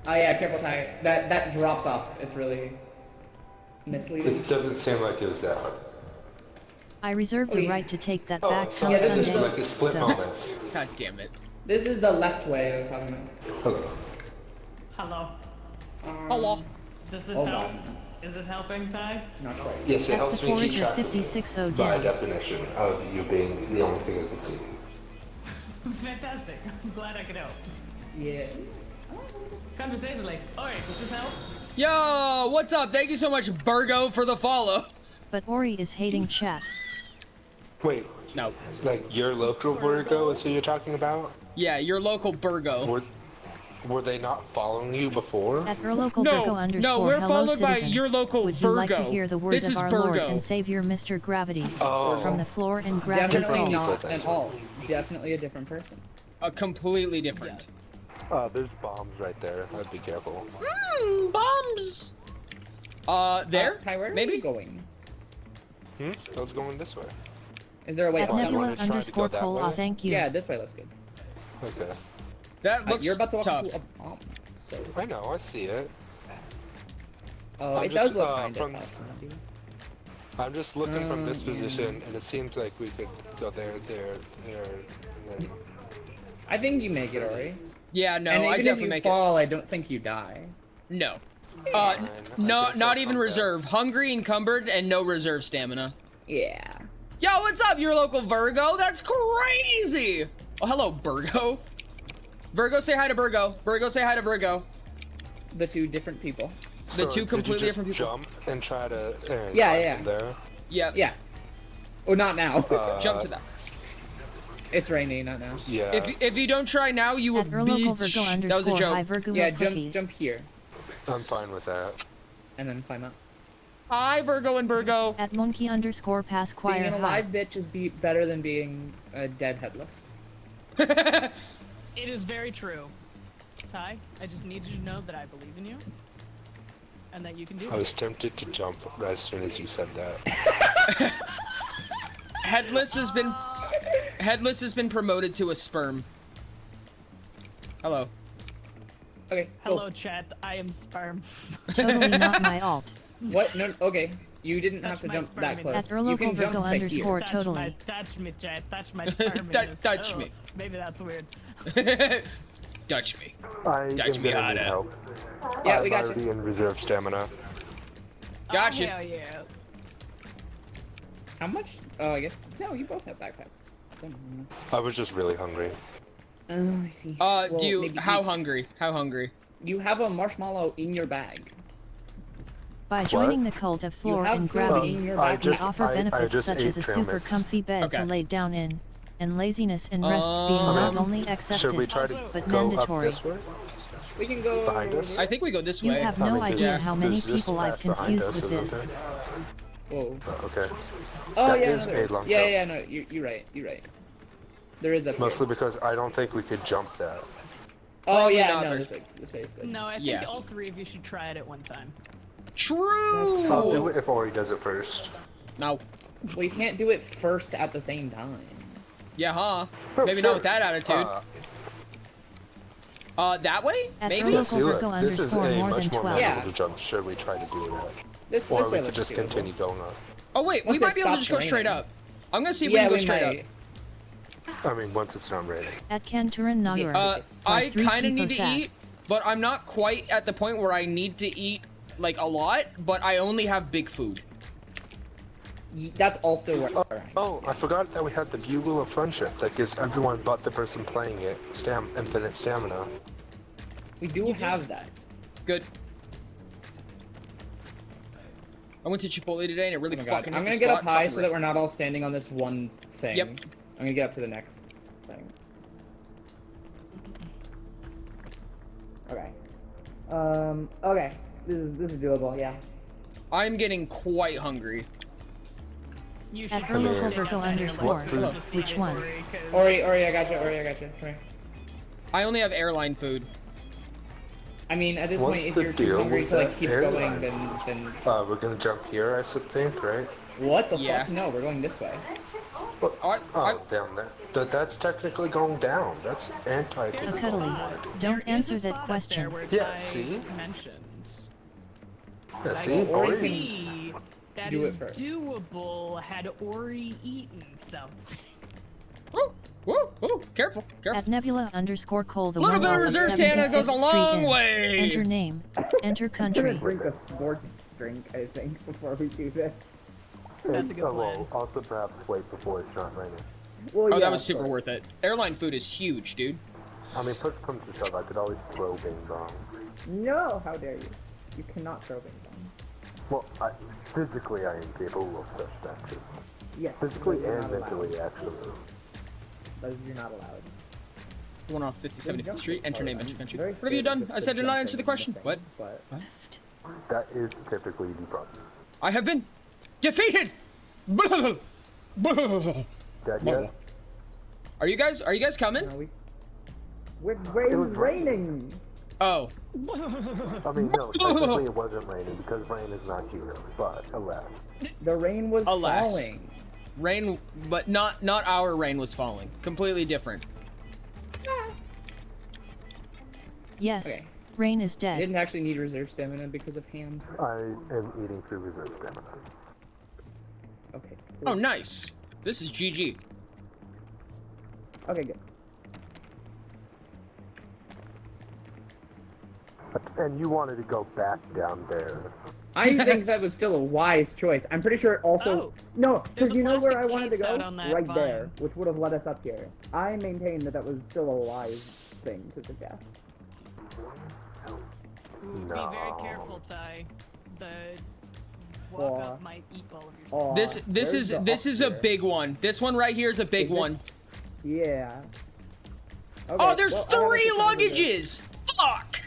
Oh yeah, careful, Ty. That drops off. It's really misleading. It doesn't seem like it was that. I reserve the right to take that back so come yeah, this is Sunday. like a split though. moment. God damn it. This is the left way I was talking about. Hello. Hello. Hello. Does this Hold help? on. Is this helping, Ty? Not quite. Yes, it At helps the me keep Forager track 560 by down. definition of you being the only thing I can see. Fantastic. I'm glad I could help. Yeah. Conversationally. Alright, does this help? Yo, what's up? Thank you so much, Virgo, for the follow. But Ori is hating chat. Wait, No. like your local Virgo is who you're talking about? Yeah, your local Virgo. Were they not following you before? At your local No, Virgo underscore no, we're hello followed by citizen. your local Would you like to Virgo. hear the words This of is our Lord Virgo. and Savior Mr. Gravity Oh. from the floor and gravity Definitely cult? not an alt. Definitely a different person. Completely different. Yes. There's bombs right there. I'd be careful. Bombs! There? Ty, where are Maybe? you going? I was going this way. Is there a way At up? wanted Nebula to try to go underscore that Cola, way. thank you. Yeah, this way looks good. Okay. That looks You're about to walk tough. into a bomb. So. I know, I see it. Oh, I'm it does just, look kind of from- tough, maybe. I'm just looking from this yeah. position, and it seems like we could go there, and then... I think you make it, Ori. Yeah, no, and I even definitely if you make fall, I don't think you die. it. No. Fine, No, I guess not I'll even come reserve. Hungry, encumbered, and no reserve stamina. Yeah. Yo, what's up, your local Virgo? That's crazy! Oh, hello, Virgo. Virgo, say hi to Virgo. Virgo, say hi to Virgo. The two different people. The two did you completely just different people. Jump and try to. Yeah. From there. Yep. Yeah. Oh, not now. Jump to that. It's raining, not now. Yeah. If you don't try now, you will bitch. That was a joke. Yeah, jump here. I'm fine with that. And then climb up. Hi, Virgo and Virgo. At monkey underscore pass choir. Being an hi. alive bitch is better than being dead headless. It is very true. Ty, I just need you to know that I believe in you. And that you can do I it. was tempted to jump as soon as you said that. Headless has been promoted to a sperm. Hello. Okay. Hello, chat. I am sperm. Totally not my alt. What? No. Okay. You didn't Touch have to my jump sperm that in close. At You can jump Virgo to underscore here. totally. Touch me, chat. Touch my sperm. Touch me. Maybe that's weird. Touch me. I Touch am me gonna harder. need help. Yeah, we got I'm already you. in reserve stamina. Gotcha. Oh, hell yeah. How much? Oh, I guess. No, you both have backpacks. I was just really hungry. Oh, I see. Do Well, you? maybe How eat. hungry? How hungry? You have a marshmallow in your bag. By joining the cult of floor have and food gravity, in your I bag. we just- offer I benefits just such ate as a trail super mix. comfy bed Okay. to lay down in, and laziness and rests being not only Should we accepted, try to but go up mandatory. this way? We can go Behind us? I think we go this You way. have I no mean, idea there's- how many there's this people I've path behind confused us, with isn't this. there? Whoa. Okay. Oh That yeah, is no, there a is. long Yeah, jump. yeah, no, you're right. You're right. There is a. Mostly because I don't think we could jump that. Oh Probably yeah, not no, very- this way is good. No, I think Yeah. all three of you should try it at one time. True. I'll do it if Ori does it first. No. Well, you can't do it first at the same time. Yeah, huh? Maybe not with that attitude. That way? At Maybe? Virgo See, look, Virgo this is underscore a more much than more 12. manageable jump. Should we try to do that? This Or way we could looks just doable. continue going up. Oh wait, we Once might it be able to stops just go straight raining. up. I'm gonna see if Yeah, we can go we straight might. up. I mean, once it's not raining. At Kenturan Nagura. I three kind of need people to sat. eat, but I'm not quite at the point where I need to eat like a lot, but I only have big food. That's also where. Oh, I forgot that we had the Bugle of Friendship that gives everyone but the person playing it infinite stamina. We do have that. Good. I went to Chipotle today and it really Oh my God. fucking I'm hit gonna the get up spot. high Fucking so that we're not all standing on this one thing. Yep. I'm gonna get up to the next thing. Okay. Okay. This is doable. Yeah. I'm getting quite hungry. You At should Virgo take Virgo out that underscore. airline to see Which it, one? Ori, 'cause- Ori, I got you. Ori, I got you. Come here. I only have airline food. I mean, at this What's point, if the you're too deal hungry with to like that keep airline? going, then We're gonna jump here, I should think, right? what the Yeah. fuck? No, we're going this way. Oh, down there. That's technically going down. That's anti. Cuddly. Don't answer that question. Yeah, see? Mentioned. Yeah, I see? can Ori see that do it is first. doable had Ori eaten something. Woo, woo, woo! Careful, careful. At Nebula underscore Cole, the Little one bit of off reserve 75th Santa goes a Street long Inn. way. Enter name. Enter country. Drink a sports drink, I think, before we do this. That's a good plan. Well, also perhaps wait before it's not raining. Well, Oh, yeah, that was super but- worth it. Airline food is huge, dude. I mean, push comes to shove, I could always throw bing bong. No, how dare you? You cannot throw bing bong. Well, physically I am capable of such actions. Yes. Physically but you're and not allowed. mentally, actually. But you're not allowed. One off 5075th Street. Enter name, enter country. Very What have you fair, done? just I said the do not jumping answer the and question. thing, What? But That is typically the problem. I have been defeated. That, yeah, Are you guys coming? no, it was raining. Oh, I mean, no, technically it wasn't raining because rain is not here, but alas. The rain was Alas. falling. rain, but not our rain was falling. Completely different. Yes, Okay. Rain is I dead. didn't actually need reserve stamina because of hand. I am eating through reserve stamina. Okay. Oh, nice. This is GG. Okay, good. And you wanted to go back down there. I think that was still a wise choice. I'm pretty sure also... Oh, no, there's because a you know where I plastic wanted to case go? out on that Right vine. there, which would have led us up here. I maintain that that was still a wise thing to suggest. Ooh, be very careful, Ty. The walk Aw. up might eat all of your stuff. Aw, This there's is the a up here. big one. This one right here is a big Is it? one. Yeah. Okay, Oh, there's well, I wanna 3 take some of this. luggages. Fuck.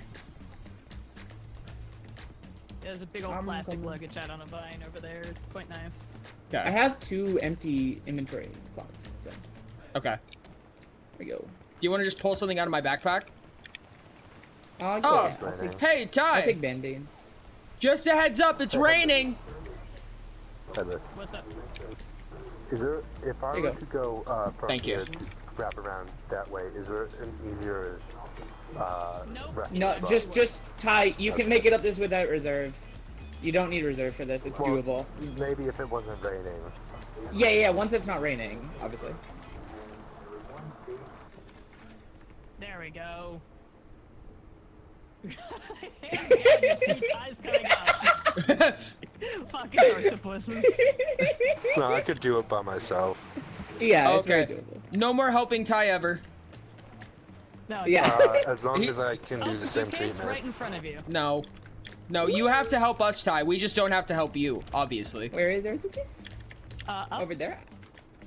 There's a big old plastic luggage out on a vine over there. It's quite nice. Okay. I have 2 empty inventory slots, so Okay. there we go. Do you want to just pull something out of my backpack? Yeah, Oh, I'll take, hey, Ty. I'll take band-aids. Just a heads up, it's raining. What's up? Is there, if I There you were go. to go from Thank you. here, wrap around that way, is there an easier route? No, just Ty, you can make it up this without reserve. You don't need reserve for this, it's Well, doable. Maybe if it wasn't raining. Yeah, once it's not raining, obviously. There we go. Hands down, the 2 ties coming out. Fucking octopuses. No, I could do it by myself. Yeah, it's very Okay. doable. No more helping Ty ever. No, Yeah. As long as I can do Oh, the same suitcase treatment. right in front of you. No. No, you have to help us, Ty. We just don't have to help you, obviously. Where is there a suitcase? Up, Over there?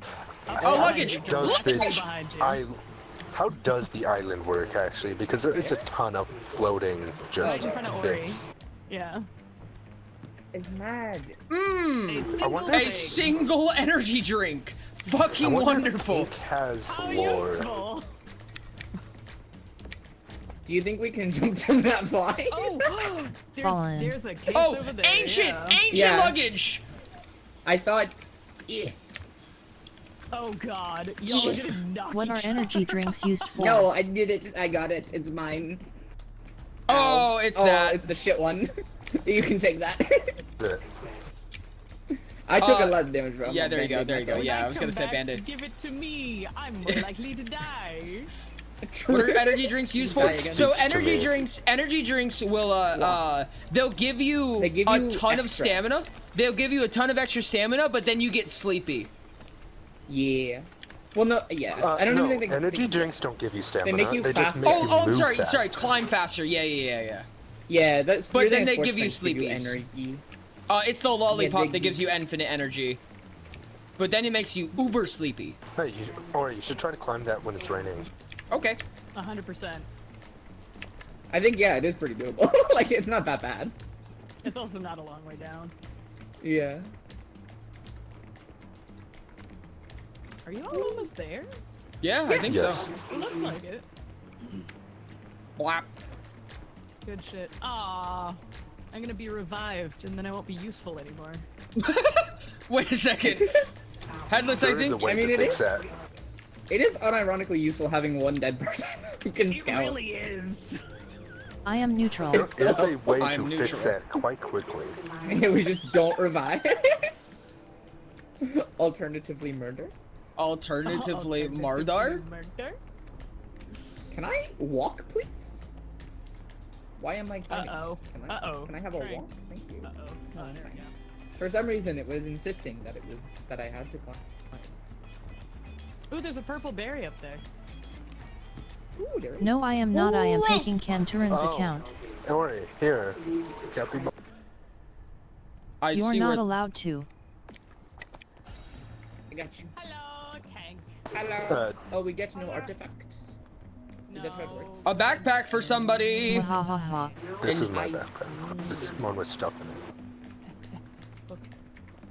up Oh, behind luggage! you, Does directly this behind you. how does the island work actually? Because there is a ton of floating just Right in front of Ori. bits. Yeah. It's mad. Mmm. A single wonder- A thing. single energy drink. Fucking I wonder if wonderful. Ink has How lore. useful. Do you think we can jump to that fly? Oh, Fallen. there's a case Oh, over there. ancient yeah. Yeah. luggage. I saw it. Yeah. Oh god, y'all are gonna knock What are each energy drinks used for? No, I did it. I got it. It's mine. Oh, it's that. It's the shit one. You can take that. The- I took a Uh, lot of damage from yeah, it. there you go, there you go. When Yeah, I was come gonna say back, Band-Aid. Give it to me. I'm more likely to die. What are energy drinks used for? Die again. So Speaks to energy drinks will they'll give you, They give a you ton of extra. stamina. They'll give you a ton of extra stamina, but then you get sleepy. Yeah. Well, no. Yeah. I don't no, even think energy drinks don't give you stamina. make you just faster. make you Oh, move sorry, faster. climb faster. Yeah. Yeah, that's. But you're then thinking they sports give you drinks give sleepies. energy. It's the lollipop they- that gives you infinite energy. But then it makes you uber sleepy. Hey, you should try to climb that when it's raining. Okay. 100%. I think it is pretty doable. Like it's not that bad. It's also not a long way down. Yeah. Are you all almost there? Yeah, I think Yes. so. It looks like it. Blap. Good shit. Ah, I'm gonna be revived, and then I won't be useful anymore. Wait a second. Headless, I There is a think. way I mean, to it fix is. that. It is unironically useful having one dead person who can It scout. really is. I am neutral. There is a way I'm to neutral. fix that quite quickly. We just don't revive. Alternatively, murder. Alternatively, Mardar? Murder? Can I walk, please? Why am I climbing? Uh-oh. Can I, Uh-oh. Can I have a Trying. walk? Thank you. Uh-oh. Oh, there we go. For some reason, it was insisting that I had to climb. Ooh, there's a purple berry up there. Ooh, there it is. No, I am not. I am Whoa! taking Canturin's Oh. account. Ori, here. Copy. I You're see not where. allowed to. I got you. Hello, tank. Hello. Oh, we get no artifacts. No. Is that how it works? A backpack for somebody. Ha ha ha. This is And- my backpack. This one with stuff in it.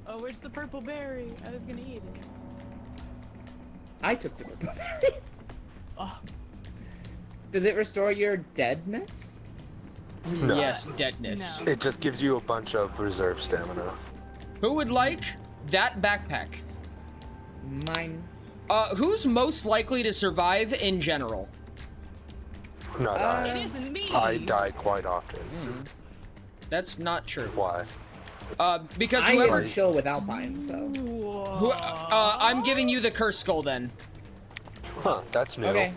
Oh, where's the purple berry? I was gonna eat it. I took the purple. Oh, Does it restore your deadness? No. Yes, deadness. No. It just gives you a bunch of reserve stamina. Who would like that backpack? Mine. Who's most likely to survive in general? Not I. It isn't me. I die quite often. That's not true. Why? Because I whoever never chill with Alpine, so. I'm giving you the curse skull then. Huh, that's new. Okay.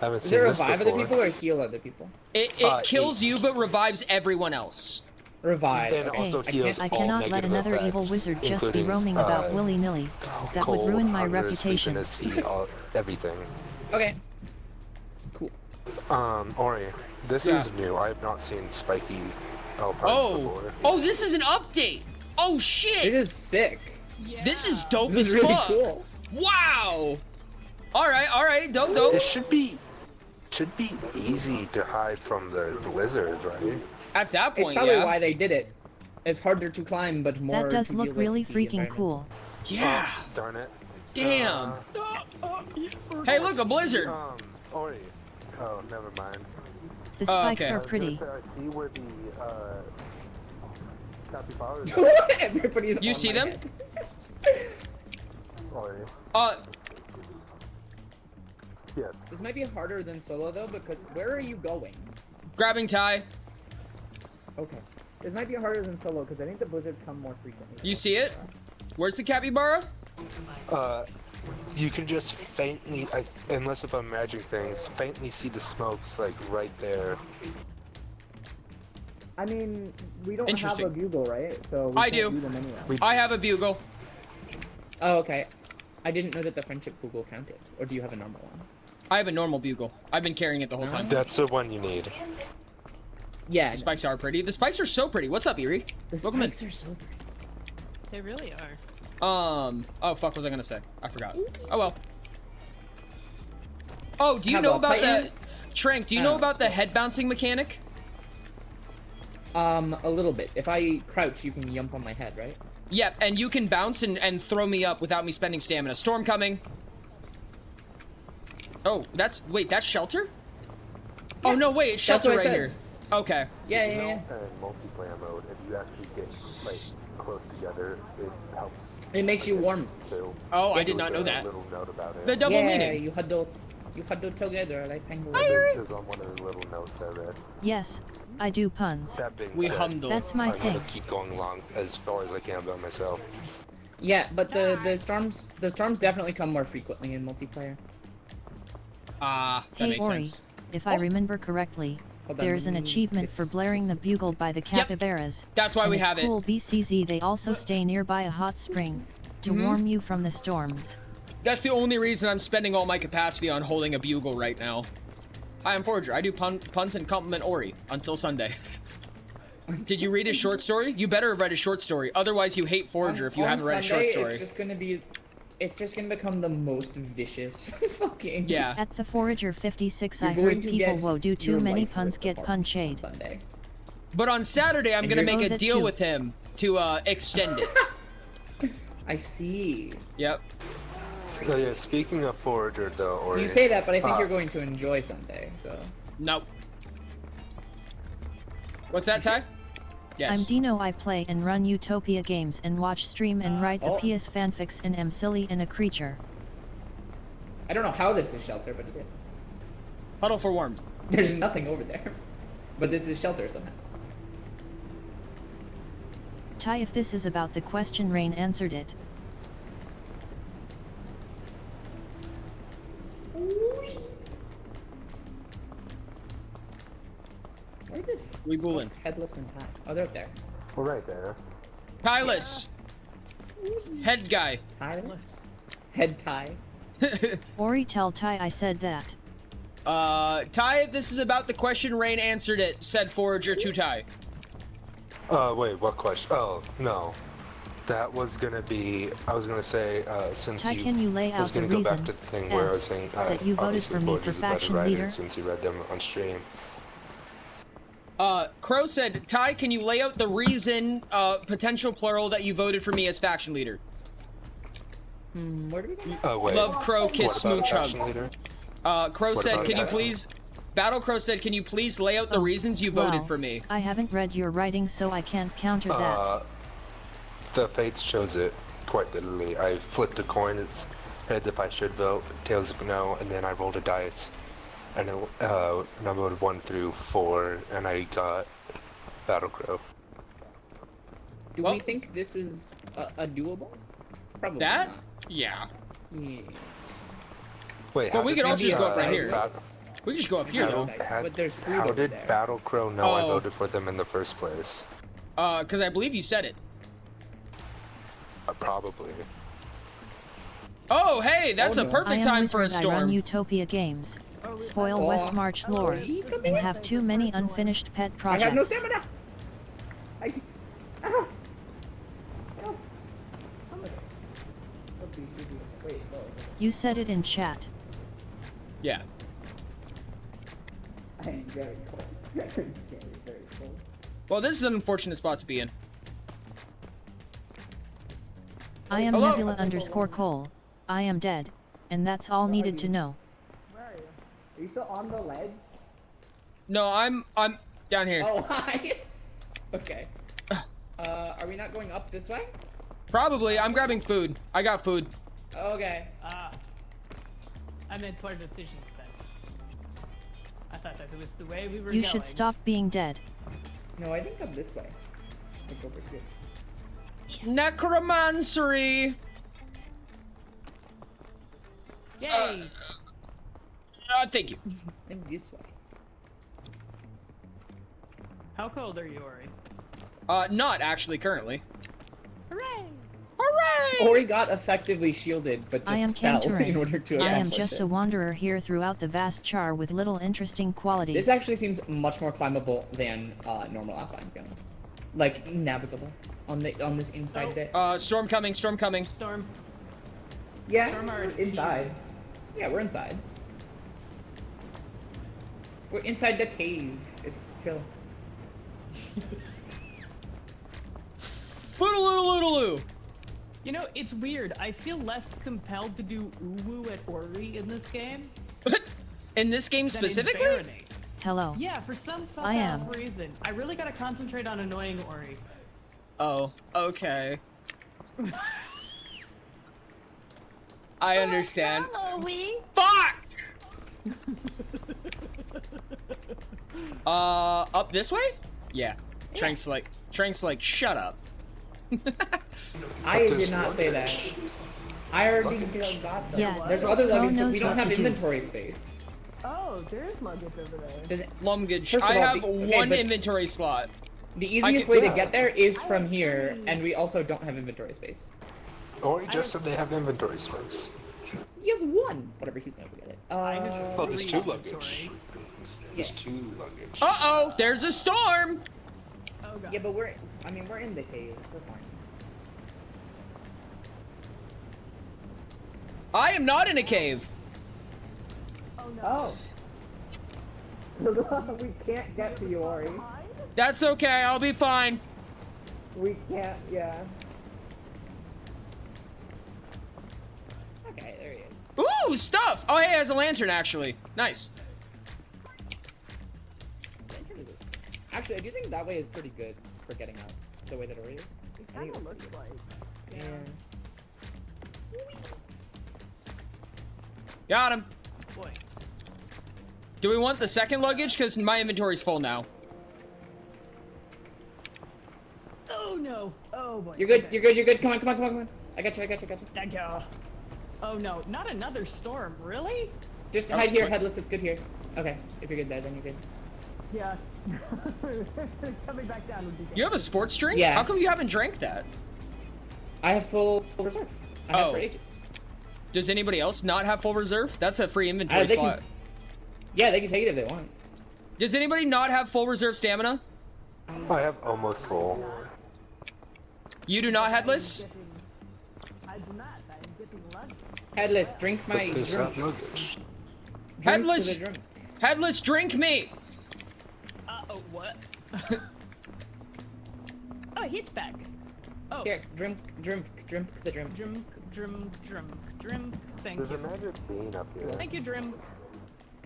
Haven't Does seen it this revive before. other people or heal other people? It kills you but revives everyone else. Revive. Then Okay. also Hey, heals I all cannot let negative another effects, evil wizard just be including, roaming about willy-nilly. That would cold, ruin my hunger, reputation. sleepiness, heat, everything. Okay. Cool. Ori, this Yeah. is new. I have not seen spiky alpines before. Oh, this is an update. Oh shit. This is sick. This is dope This as is really fuck. cool. Wow. All right, dope. It should be easy to hide from the blizzard, right? At that It's point, probably yeah. why they did it. It's harder to climb, but more. That does to look deal really with the freaking environment. cool. Yeah. Darn it. Damn. Hey, look, a blizzard. Ori. Oh, never mind. The spikes okay. are pretty. See where the capybaras Everybody's. You on see my them? head. Ori. Yes. This might be harder than solo though, because where are you going? Grabbing Ty. Okay. This might be harder than solo because I think the blizzards come more frequently. You see it? Where's the capybara? You can just faintly, unless if I'm imagining things, faintly see the smokes like right there. I mean, we don't have Interesting. a bugle, right? So we I can't do. them anyway. I have a bugle. Oh, okay. I didn't know that the friendship bugle counted. Or do you have a normal one? I have a normal bugle. I've been carrying it the whole time. That's the one you need. Yeah. The spikes are pretty. The spikes are so pretty. What's up, Erie? The Welcome in. spikes are so pretty. They really are. Oh fuck, what was I gonna say? I forgot. Oh well. Oh, do you Have know a about the Titan? Trank? Do you know about the head bouncing mechanic? A little bit. If I crouch, you can yump on my head, right? Yep, and you can bounce and throw me up without me spending stamina. Storm coming. Oh, that's shelter? Oh no, wait, it's That's shelter what I right said. here. Okay. Yeah. In multiplayer mode, if you actually get like close together, it helps. It makes you warm. Too. Oh, I did not know that. A little note about it. The double yeah, meaning. you huddle together like penguins. This is on one of the little notes I read. Yes, I do puns. That being We said, humble. That's my I'm thing. gonna keep going along as far as I can by myself. Yeah, but the storms definitely come more frequently in multiplayer. That Hey makes Ori, sense. if I remember correctly, Hold on, there's an achievement for blaring the bugle by the capybaras. That's why and we it's have it. cool BCZ they also stay nearby a hot spring to warm you from the storms. That's the only reason I'm spending all my capacity on holding a bugle right now. Hi, I'm Forager. I do puns and compliment Ori until Sunday. Did you read his short story? You better have read his short story. Otherwise, you hate Forager if you On haven't read his short Sunday, story. It's just gonna become the most vicious fucking. Yeah. At the Forager 56 I You're going heard to people get will do too your many life puns ripped get apart punchade. Sunday. But on Saturday, I'm And gonna you're- make Oh, a that deal too. with him to extend it. I see. Yep. So yeah, speaking of Forager though, Ori. You say that, but I think you're going to enjoy Sunday. So. Nope. What's that, Ty? Yes. I'm Dino. I play and run Utopia games and watch stream and write the Oh. PS fanfics and am silly and a creature. I don't know how this is shelter, but it is. Huddle for warmth. There's nothing over there, but this is shelter somehow. Ty, if this is about the question, Rain answered it. Where did We bullin'. Headless and Ty? Oh, they're up there. We're right there. Tylus. Head guy. Tyless. Head tie. Ori, tell Ty I said that. Ty, if this is about the question, Rain answered it, said Forager to Ty. Wait, what question? Oh, no. That was gonna be, I was gonna say, since Ty, you, can you lay I was out the gonna go back reason to the thing where I was saying, that you voted obviously for me for Forager's a better faction writer leader? since you read them on stream. Crow said, Ty, can you lay out the reason, potential plural, that you voted for me as faction leader? Where do we go? Wait. Love, Crow, kiss, What about smooch, hug. faction leader? Crow What said, about can you faction? please... Battle Crow said, can you please lay out the reasons you voted Wow, for me? I haven't read your writing, so I can't counter that. The fates chose it, quite literally. I flipped a coin, it's heads if I should vote, tails if no, and then I rolled a dice. and numbered 1 through 4, and I got Battle Crow. Do we think this is a doable? Probably That? not. Yeah. Yeah. Wait, But how we did could all the, just go up right here. Bat- We could just go up here, though. But there's food How over did there. Battle Crow know I Oh. voted for them in the first place? Because I believe you said it. Probably. Oh, hey, that's a I perfect am time for a Wizard, I run storm. Utopia Games. Spoil West March lore, and have too many unfinished pet I have no projects. stamina! You said it in chat. Yeah. I am very cold. very cold. Well, this is an unfortunate spot to be in. I am Hello? Nebula _ Cole. I am dead, and that's all needed to know. Where are you? Are you still on the ledge? No, I'm down here. Oh, hi! Okay. Are we not going up this way? Probably. I'm grabbing food. I got food. Okay. I meant poor decisions then. I thought that was the way we were You going. should stop being dead. No, I think I'm this way. Like over here. Necromancery. Yay! Thank you. I think this way. How cold are you, Ori? Not actually currently. Hooray! Hooray! Ori got effectively shielded, but just I am fell Cantorin. in order to I am access just it. a wanderer here throughout the vast char with little interesting qualities. This actually seems much more climbable than normal Alpine guns. Like navigable on this inside bit. Storm coming. Storm coming. Storm. Yeah, Storm we're already inside. Yeah, we're inside. We're inside the cave. It's chill. Boodaloo. You know, it's weird. I feel less compelled to do uwu at Ori in this game. In this game than in specifically? Faraday. Hello. Yeah, for some I am. fuck-off reason. I really gotta concentrate on annoying Ori. Oh, okay. I understand. Fuck! Up this way? Yeah. Trank's like, shut up. I did not say that. I already got them. Yeah, There's other Flo luggage, but knows we don't what have to do. inventory space. Oh, there is luggage over there. Luggage. First of I all, have okay, one but- inventory slot. The easiest way to get there is from here, and we also don't have inventory space. Ori just said they have inventory space. He has one. Whatever, he's gonna get it. Oh, there's 2 luggage. There's 2 luggage. Uh-oh, there's a storm! Oh, God. Yeah, but we're in the cave. We're fine. I am not in a cave. Oh. We can't get to you, Ori. That's okay, I'll be fine. We can't, yeah. Okay, there he is. Ooh, stuff! Oh, hey, it has a lantern, actually. Nice. Actually, I do think that way is pretty good for getting out. The way that Ori is. It kind of looks like. Yeah. Got him. Boy. Do we want the second luggage? Because my inventory's full now. Oh, no. Oh, boy. You're good, Okay. you're good, you're good. Come on. I got you. Thank you. Oh, no. Not another storm. Really? Just That hide was here, quick. headless, it's good here. Okay, if you're good there, then you're good. Yeah. Coming back down would be good. You have a sports drink? Yeah. How come you haven't drank that? I have full reserve. I have Oh. for ages. Does anybody else not have full reserve? That's a free inventory They can- slot. Yeah, they can take it if they want. Does anybody not have full reserve stamina? I have almost full. You do not, Headless? I do not. I am getting luggage. Headless, drink my But there's drink. that luggage. Drink Headless! to the drink. Headless, drink me! Oh, what? Oh, he's back. Oh. Here, drink the drink. Drim. Thank There's a you. magic bean up here. Thank you, Drim.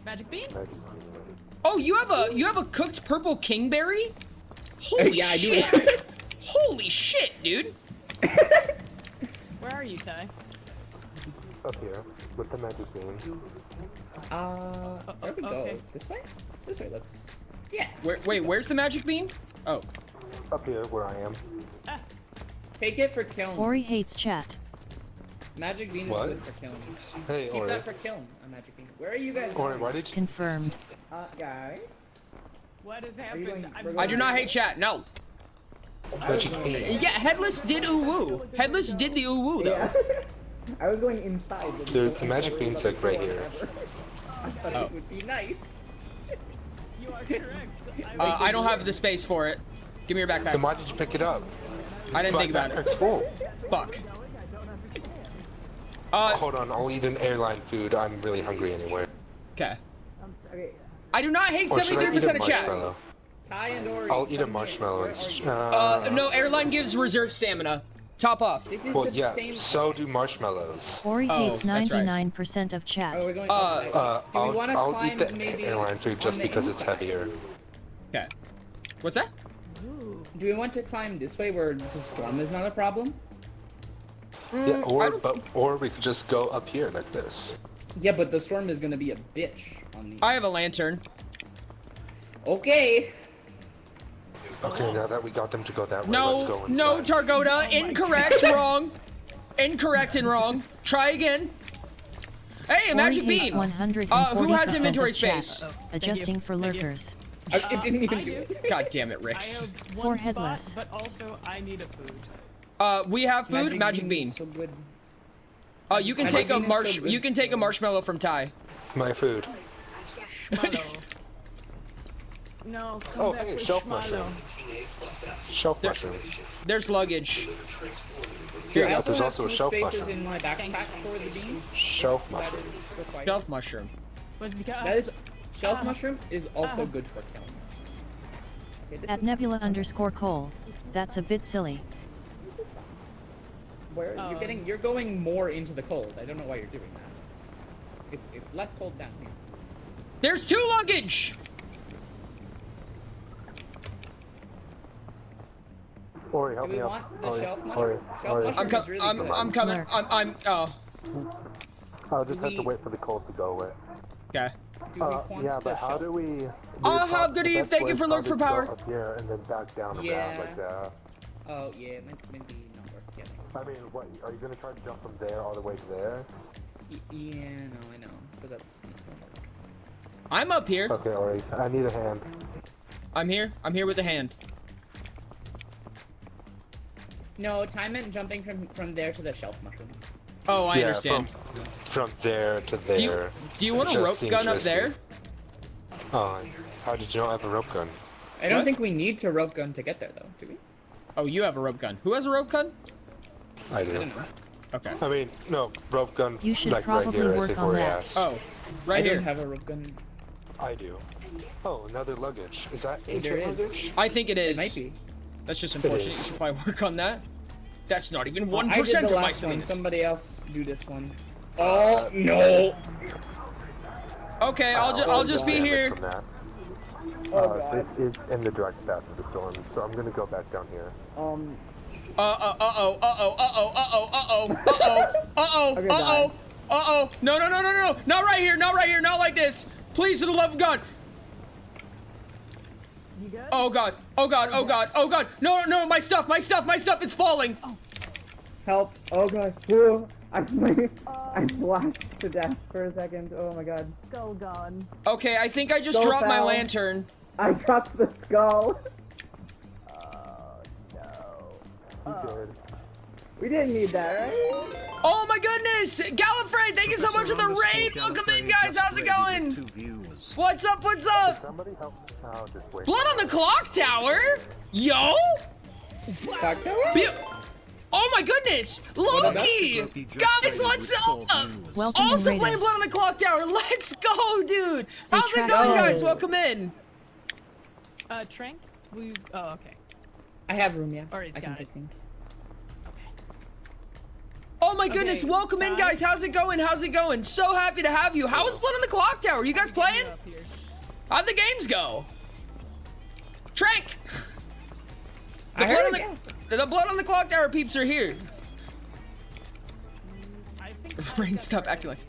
Magic bean? Magic bean. Oh, you have a cooked purple kingberry? Holy Yeah, I do. Up here, with the magic beam. Where we go? This way? This way looks... Yeah. Wait, where's the magic beam? Oh. Up here, where I am. Take it for kiln. Ori hates chat. Magic beam What? is good for kiln. Hey, Keep Ori. that for kiln, a magic beam. Where are you guys Ori, going? why did you... Confirmed. Guys? What has Are you happened? going- I do not hate chat. No. Magic beam. Yeah, Headless did ooh woo. Headless did the ooh woo though. Yeah. I was going inside. There's the magic beam's like right here. I thought it would be nice. You are correct. I don't have the space for it. Give me your backpack. Then why did you pick it up? I didn't think about it. Backpack's full. Fuck. Hold on, I'll eat an airline food. I'm really hungry anyway. Okay. Okay. I do not hate Or should I eat 73% a of chat. marshmallow? Ty and Ori. I'll eat a come marshmallow. here. No, airline gives reserve stamina. Top off. This is Well, the yeah, same. so do marshmallows. Ori hates that's right. 99% of chat. Oh, we're going up there. Do we wanna I'll climb eat the maybe airline food just on the because it's inside? heavier. Okay. What's that? Do we want to climb this way where the storm is not a problem? Yeah, or we could just go up here like this. Yeah, but the storm is gonna be a bitch on these. I have a lantern. Okay. Okay, now that we got them to go that way, let's go No, inside. Targoda, incorrect, wrong. Incorrect and wrong. Try again. Hey, a magic Ori hates beam. 140% Who has of inventory chat. space? Adjusting for lurkers. I didn't even do it. God damn it, I Rix. have For one headless. spot, but also I need a food. We have food, magic is beam. So good. You can Magic take a beam is so good. you can take a marshmallow from Ty. My food. Schmallow. No, come Oh, back hey, with shelf schmallow. mushroom. Shelf mushroom. There's luggage. Here, you I go. There's have also a two shelf spaces mushroom. in my backpack for the beam. Shelf That mushroom. is required. Shelf mushroom. What's it got? That is shelf mushroom is also good for killing. Okay, this At is Nebula_Cole. That's a bit silly. where you're going more into the cold. I don't know why you're doing that. It's less cold down here. There's 2 luggage. Ori, help Do we me out. want the Ori, shelf mushroom? Ori, Shelf Ori. mushroom is really good. I'm coming. I'm oh. I'll just have to wait for the cold to go away. Okay. Do we want Yeah, the but how shelf? do we... Have good eve. Thank you for lurk for power. Up here and then back down around Yeah. like that. Oh yeah, maybe not worth getting. I mean, what, are you gonna try to jump from there all the way to there? Yeah, no, I know, but that's not gonna work. I'm up here. Okay, Ori, I need a hand. I'm here. I'm here with a hand. No, time meant jumping from there to the shelf mushroom. Oh, I Yeah, understand. From there to there. Do you want It a just rope seems gun up risky. there? Oh, how did you not have a rope gun? I don't What? think we need to rope gun to get there though, do we? Oh, you have a rope gun. Who has a rope gun? I do. I don't know. Okay. I mean, no, rope gun, You should like right probably here, I work think on where he that. asked. Oh, right I here. don't have a rope gun. I do. Oh, another luggage. Is that There ancient is. luggage? I think it is. It might be. That's just unfortunate. You is. should probably work on that. That's not even 1% I did the of my last one. silliness. Somebody else do this one. Oh no! Okay, I'll just be damage here. from that. Oh, This is in the direct path of the storm, so I'm gonna go back down here. No, not right here, not like this. Please, for the love of God. You good? Oh God, no, my stuff, it's falling. Help! Oh god! Whoa. I flashed to death for a second. Oh my god! Skull gone. Okay, I think I just So dropped my foul. lantern. I dropped the skull. You did. We didn't need that, right? Oh my goodness, Gallifrey, thank you so much for the raid. Welcome in, guys. How's it going? What's up? Somebody help me out this way. Blood on the clock tower? Yo? Clock tower? Oh my goodness! Loki! Guys, what's up? Welcome Also in, playing Raiders. Blood on the Clock Tower. Let's go, dude! How's it track- going, Oh. guys? Welcome in. Trank? We. Oh, okay. I have room, yeah. Or he's I can got take it. things. Oh my goodness, welcome in, Ty. guys. How's it going? So happy to have you. How is Blood on the Clock Tower? You guys playing? Up here. How'd the games go? Trank! I heard it, yeah. The Blood on the Clock Tower peeps are here. I think Rain, stop acting like.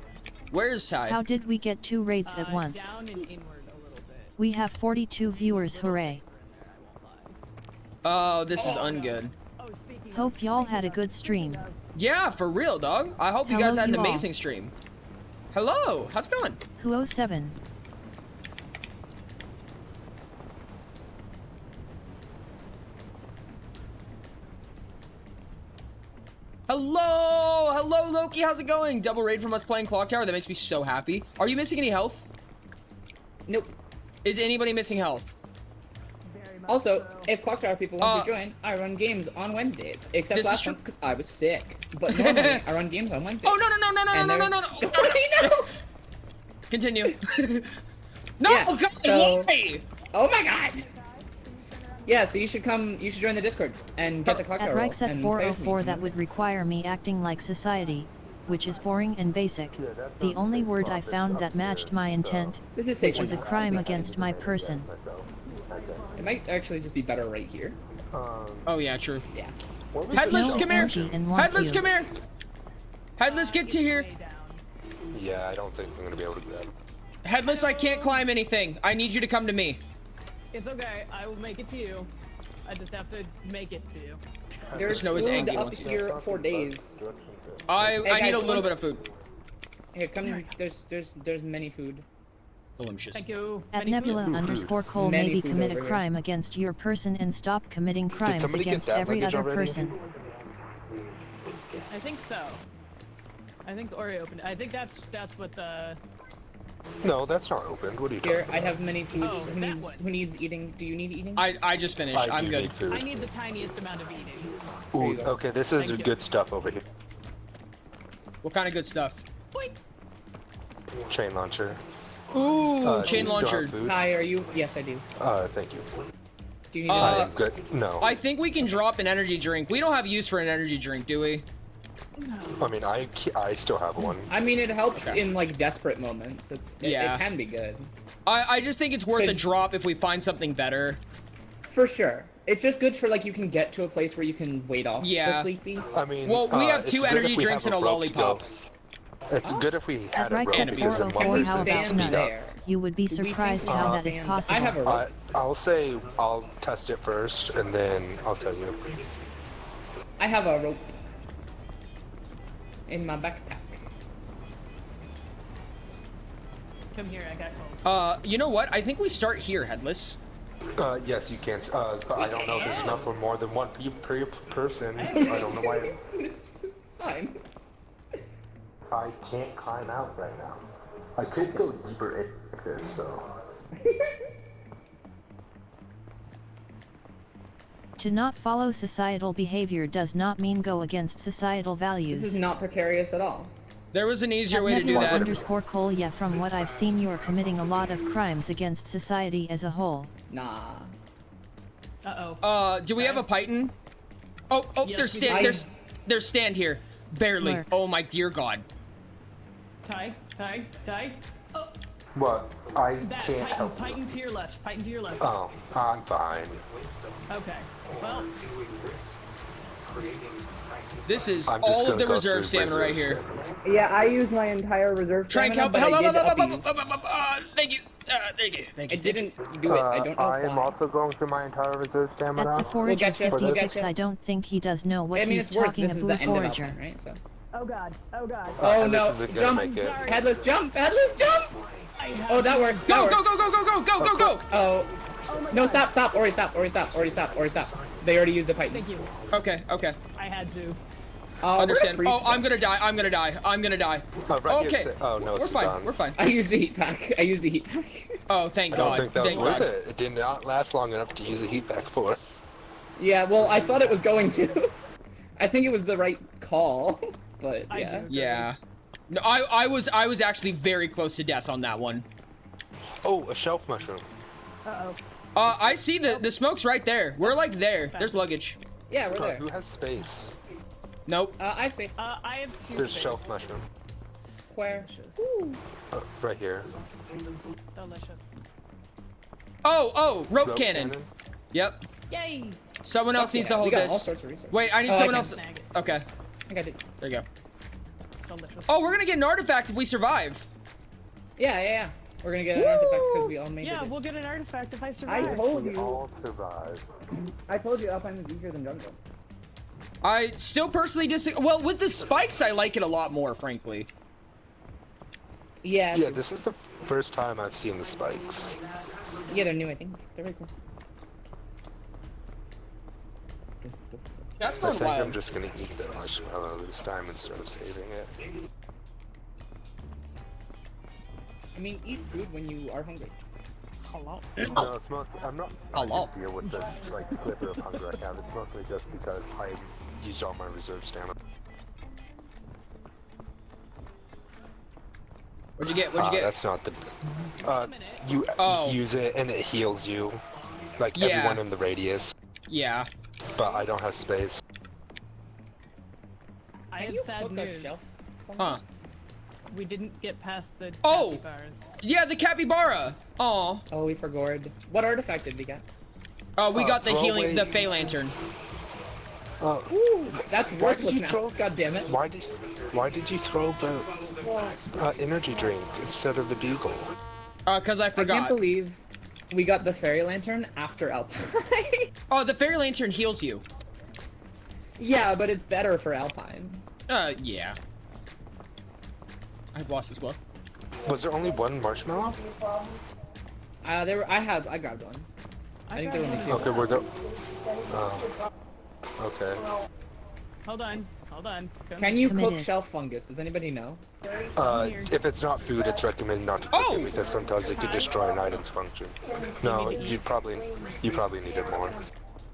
Where's Ty? How did we get 2 raids at once? Down and inward a little bit. We have 42 viewers, hooray. Oh, this is ungood. Hope y'all had a good stream. Yeah, for real, dog. I hope you Hello, guys had an you all. amazing stream. Hello, how's it going? Who 07? Hello, Loki, how's it going? Double raid from us playing Clock Tower, that makes me so happy. Are you missing any health? Nope. Is anybody missing health? Also, if Clock Tower people want to join, I run games on Wednesdays. Except This is last true. one, because I was sick. But normally, I run games on Wednesdays. Oh, no. No. Continue. No, Yeah, God, so- why? Oh my god! Yeah, so you should join the Discord and get the Clock At Tower roll Rikes at and play with me. 404 that would require me acting like society, which is boring and basic. The only word I found that matched my intent, This is which safe is a one. crime against my person. It might actually just be better right here. Oh, yeah, true. Yeah. Headless, No come here. emoji and wants Headless, you. come here. Headless, get to here. Yeah, I don't think I'm gonna be able to do that. Headless, I can't climb anything. I need you to come to me. It's okay. I will make it to you. I just have to make it to you. There's Snow is food angry up once. here for days. I Hey, need a guys, little bit of food. Here, come. There's many food. Thank you. At Many food. Nebula_Cole Many maybe food commit over a here. crime against your person and stop committing crimes somebody get against that every luggage other already? person. I think so. I think Ori opened it. I think that's what the. No, that's not opened. What are you talking Here, about? I have many foods. Oh, that one. Who needs eating? Do you need eating? I just finished. I I'm do good. need food. I need the tiniest amount of eating. Ooh, okay, this is Thank you. good stuff over here. What kind of good stuff? Chain launcher. Ooh, do chain you still have launcher. food? Hi, are you? Yes, I do. Thank you. Do you need? Uh, Good. No. I think we can drop an energy drink. We don't have use for an energy drink, do we? I mean, I still have one. I mean, it helps Okay. in like desperate moments. It Yeah. can be good. I just think it's worth a 'Cause- drop if we find something better. For sure. It's just good for like you can get to a place where you can wait off Yeah. the sleepy. I mean, Well, we have it's 2 good energy if we drinks have and a rope to go. lollipop. It's good if we At had a Rikes rope at And a because then 404 one how person about can speed none? up. there? You would be Do we think surprised we how can that is stand- possible. I have a rope. I'll say I'll test it first, and then I'll tell you. I have a rope in my backpack. Come here, I got cold. You know what? I think we start here, Headless. Yes, you can. But I don't know if this is enough for more than one per person. I don't know why. It's fine. I can't climb out right now. I could go deeper into this, so. To not follow societal behavior does not mean go against societal This values. is not precarious at all. There was an easier At way to do that. Nebula_Cole yeah, from what I've seen you're committing a lot of crimes against society as a whole. Nah. Uh-oh. Do we have a Python? Oh, Yes, there's we stand. do. There's stand here. Barely. Lurk. Oh my dear God. Ty. Oh, What? I that can't Python, help. Python to your left. Python to your left. Oh, I'm fine. Okay. Well, This is I'm just all of gonna the go reserve through stamina right here. Yeah, I used my entire reserve Try and stamina, help. but I did up Thank you. Thank you. Thank I you. didn't do it. I don't know I am why. also going through my entire reserve At stamina. the Forager getcha, we'll 56 getcha. I don't think he does know what I mean, he's it's worse. talking This is about the end of Forager. Alpine, right? So. oh god. Oh This no! isn't gonna Jump! make it. Headless jump! Headless jump! Oh, that works. Go, that go, works. go, go, go, go, go, go, go. Oh. No, stop! Ori, stop! They already used the pipe. Thank you. Okay. I had to. Oh, Understand. we're Oh, gonna I'm gonna die. Right Okay. here, oh no, We're it's fine. done. We're fine. I used the heat pack. Oh, thank I don't God. think that was Thank worth God. it. It did not last long enough to use a heat pack for. Yeah, well, I thought it was going to. I think it was the right call, but I yeah. do. Yeah. No, I was actually very close to death on that one. Oh, a shelf mushroom. Uh-oh. I see the smoke's right there. We're like there. There's luggage. Yeah, we're there. Who has space? Nope. I have space. I have 2 There's space. shelf mushroom. Where? Right here. Delicious. Oh, rope cannon. Yep. Yay! Someone else Fuck needs yeah, to we hold got all this. sorts of resources. Wait, I need Oh, I someone can else. snag it. Okay, I got it. there you go. Delicious. Oh, we're gonna get an artifact if we survive. Yeah. We're gonna get an artifact because we all made it. Yeah, we'll get an artifact if I survive. I told We you. all survive. I told you Alpine is easier than jungle. I still personally disagree. Well, with the spikes, I like it a lot more, frankly. Yeah. Yeah, this is the first time I've seen the spikes. Yeah, they're new, I think. They're very cool. That's I going think wild. I'm just gonna eat the marshmallow this time instead of saving it. I mean, eat food when you are hungry. Hello. No, it's mostly, I'm not Hello. here with the like sliver of hunger I have. It's mostly just because I used all my reserve stamina. What'd you get? What'd you get? That's not the. You use it and it heals you, like Yeah. everyone in the radius. Yeah. But I don't have space. I have sad news. Huh. We didn't get past the Oh! capybaras. Yeah, the capybara. Aw. Oh, we forgot. What artifact did we get? Oh, we got the throw healing, away- the Fey Lantern. Ooh, that's Why did worthless you now. throw? God damn it. Why did you throw the energy drink instead of the bugle? Cause I I forgot. can't believe we got the fairy lantern after Alpine. Oh, the Fairy Lantern heals you. Yeah, but it's better for Alpine. Yeah. I've lost as well. Was there only one marshmallow? I grabbed one. I think there were only two. Okay, we're the. Okay. Hold on. Come Can you cook Committed. shelf fungus? Does anybody know? If it's not food, it's recommended not to cook it because sometimes it could destroy an item's function. No, you probably need it more.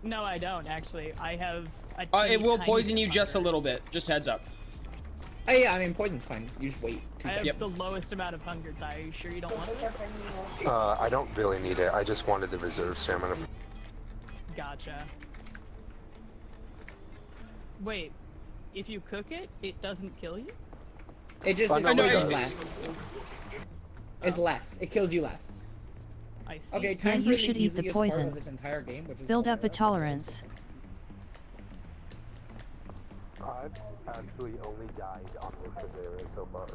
No, I don't actually. I have a It will tiny poison bit you of just a hunger. little bit. Just heads up. Oh yeah, I mean poison's fine. You just wait 2 I have seconds. the lowest amount of hunger. Ty, are you sure you don't want this? I don't really need it. I just wanted the reserve stamina. Gotcha. Wait, if you cook it, it doesn't kill you? It just Oh, is no, poison it- less. It's less. It kills you less. I see. Okay, Yeah, time you for should the eat the easiest part poison. of this entire game, which is Build up a Dollery. tolerance. I've actually only died on this so far.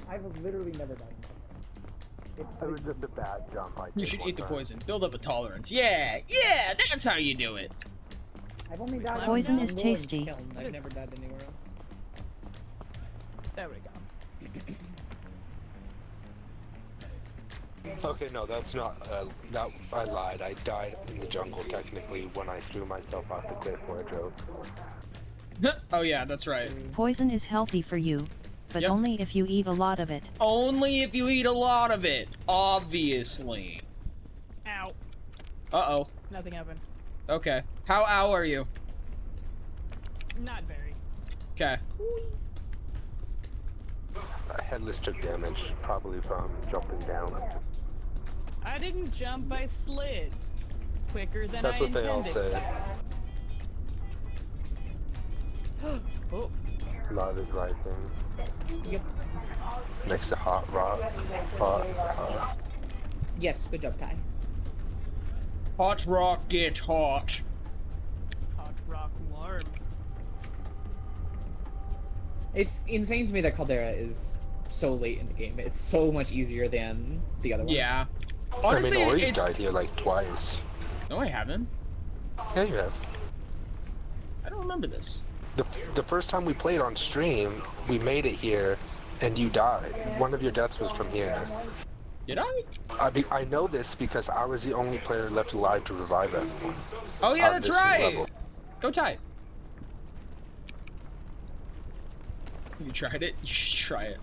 I've literally never died. It was just a bad jump. You should eat the poison. Build up a tolerance. Yeah, that's how you do it. I've only died on Poison is Jungle and tasty. Kiln. I've never died anywhere else. There we go. Okay, no, that's not. That I lied. I died in the jungle technically when I threw myself off the cliff for a joke. Oh yeah, that's right. Poison is healthy for you, but Yep. only if you eat a lot of it. Only if you eat a lot of it, obviously. Ow. Uh-oh. Nothing happened. Okay. How ow are you? Not very. Okay. Headless took damage, probably from jumping down. I didn't jump, I slid. Quicker than That's I what they all intended. say. Oh. Love is rising. Yep. Next to hot rock. Hot. Yes, good job, Ty. Hot rock, get hot. Hot rock warm. It's insane to me that Caldera is so late in the game. It's so much easier than the other ones. Yeah. Honestly, I mean, Ori's it's... died here like twice. No, I haven't. Yeah, you have. I don't remember this. The first time we played on stream, we made it here, and you died. One of your deaths was from here. Did I? I know this because I was the only player left alive to revive everyone. Oh yeah, on that's this right. level. Go Ty. You tried it? You should try it.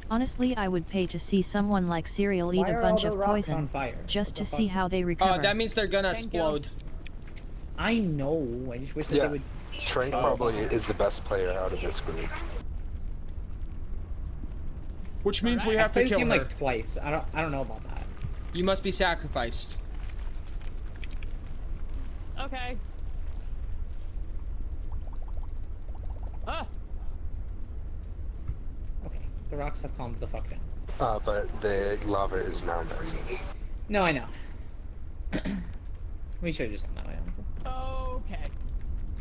Honestly, I would pay to see someone like Cereal eat Why a are bunch all of the rocks poison, on fire? just What to the see fuck? how they Oh, recover. that means they're gonna Thank you. explode. I know. I just wish that Yeah, they would. Trank probably is the best player out of this group. Which means we I have to played this kill game her. like twice. I don't know about that. You must be sacrificed. Okay. Ah! Okay, the rocks have calmed the fuck down. But the lava is now melting. No, I know. We should have just gone that way, honestly. Okay.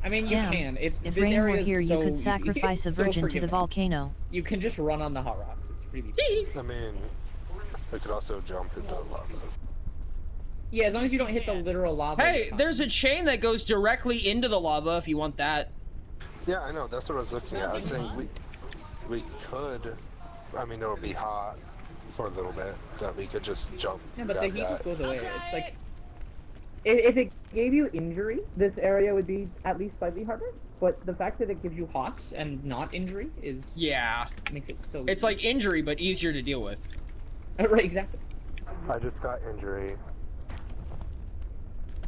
I mean, Damn, you can. It's if this rain were area is here, you so could easy. sacrifice a It's so virgin to the forgiving. volcano. You can just run on the hot rocks. It's really easy. I mean, we could also jump into the lava. Yeah, as long as you don't hit the literal lava. Hey, there's a chain that goes directly into the lava if you want that. Yeah, I know. That's what I was looking at. I was saying we could. I mean, it'll be hot for a little bit. That we could just jump. Yeah, but the grab heat just that. goes away. It's like if it gave you injury, this area would be at least slightly harder. But the fact that it gives you hot and not injury is makes it so. It's like injury, but easier to deal with. Right, exactly. I just got injury.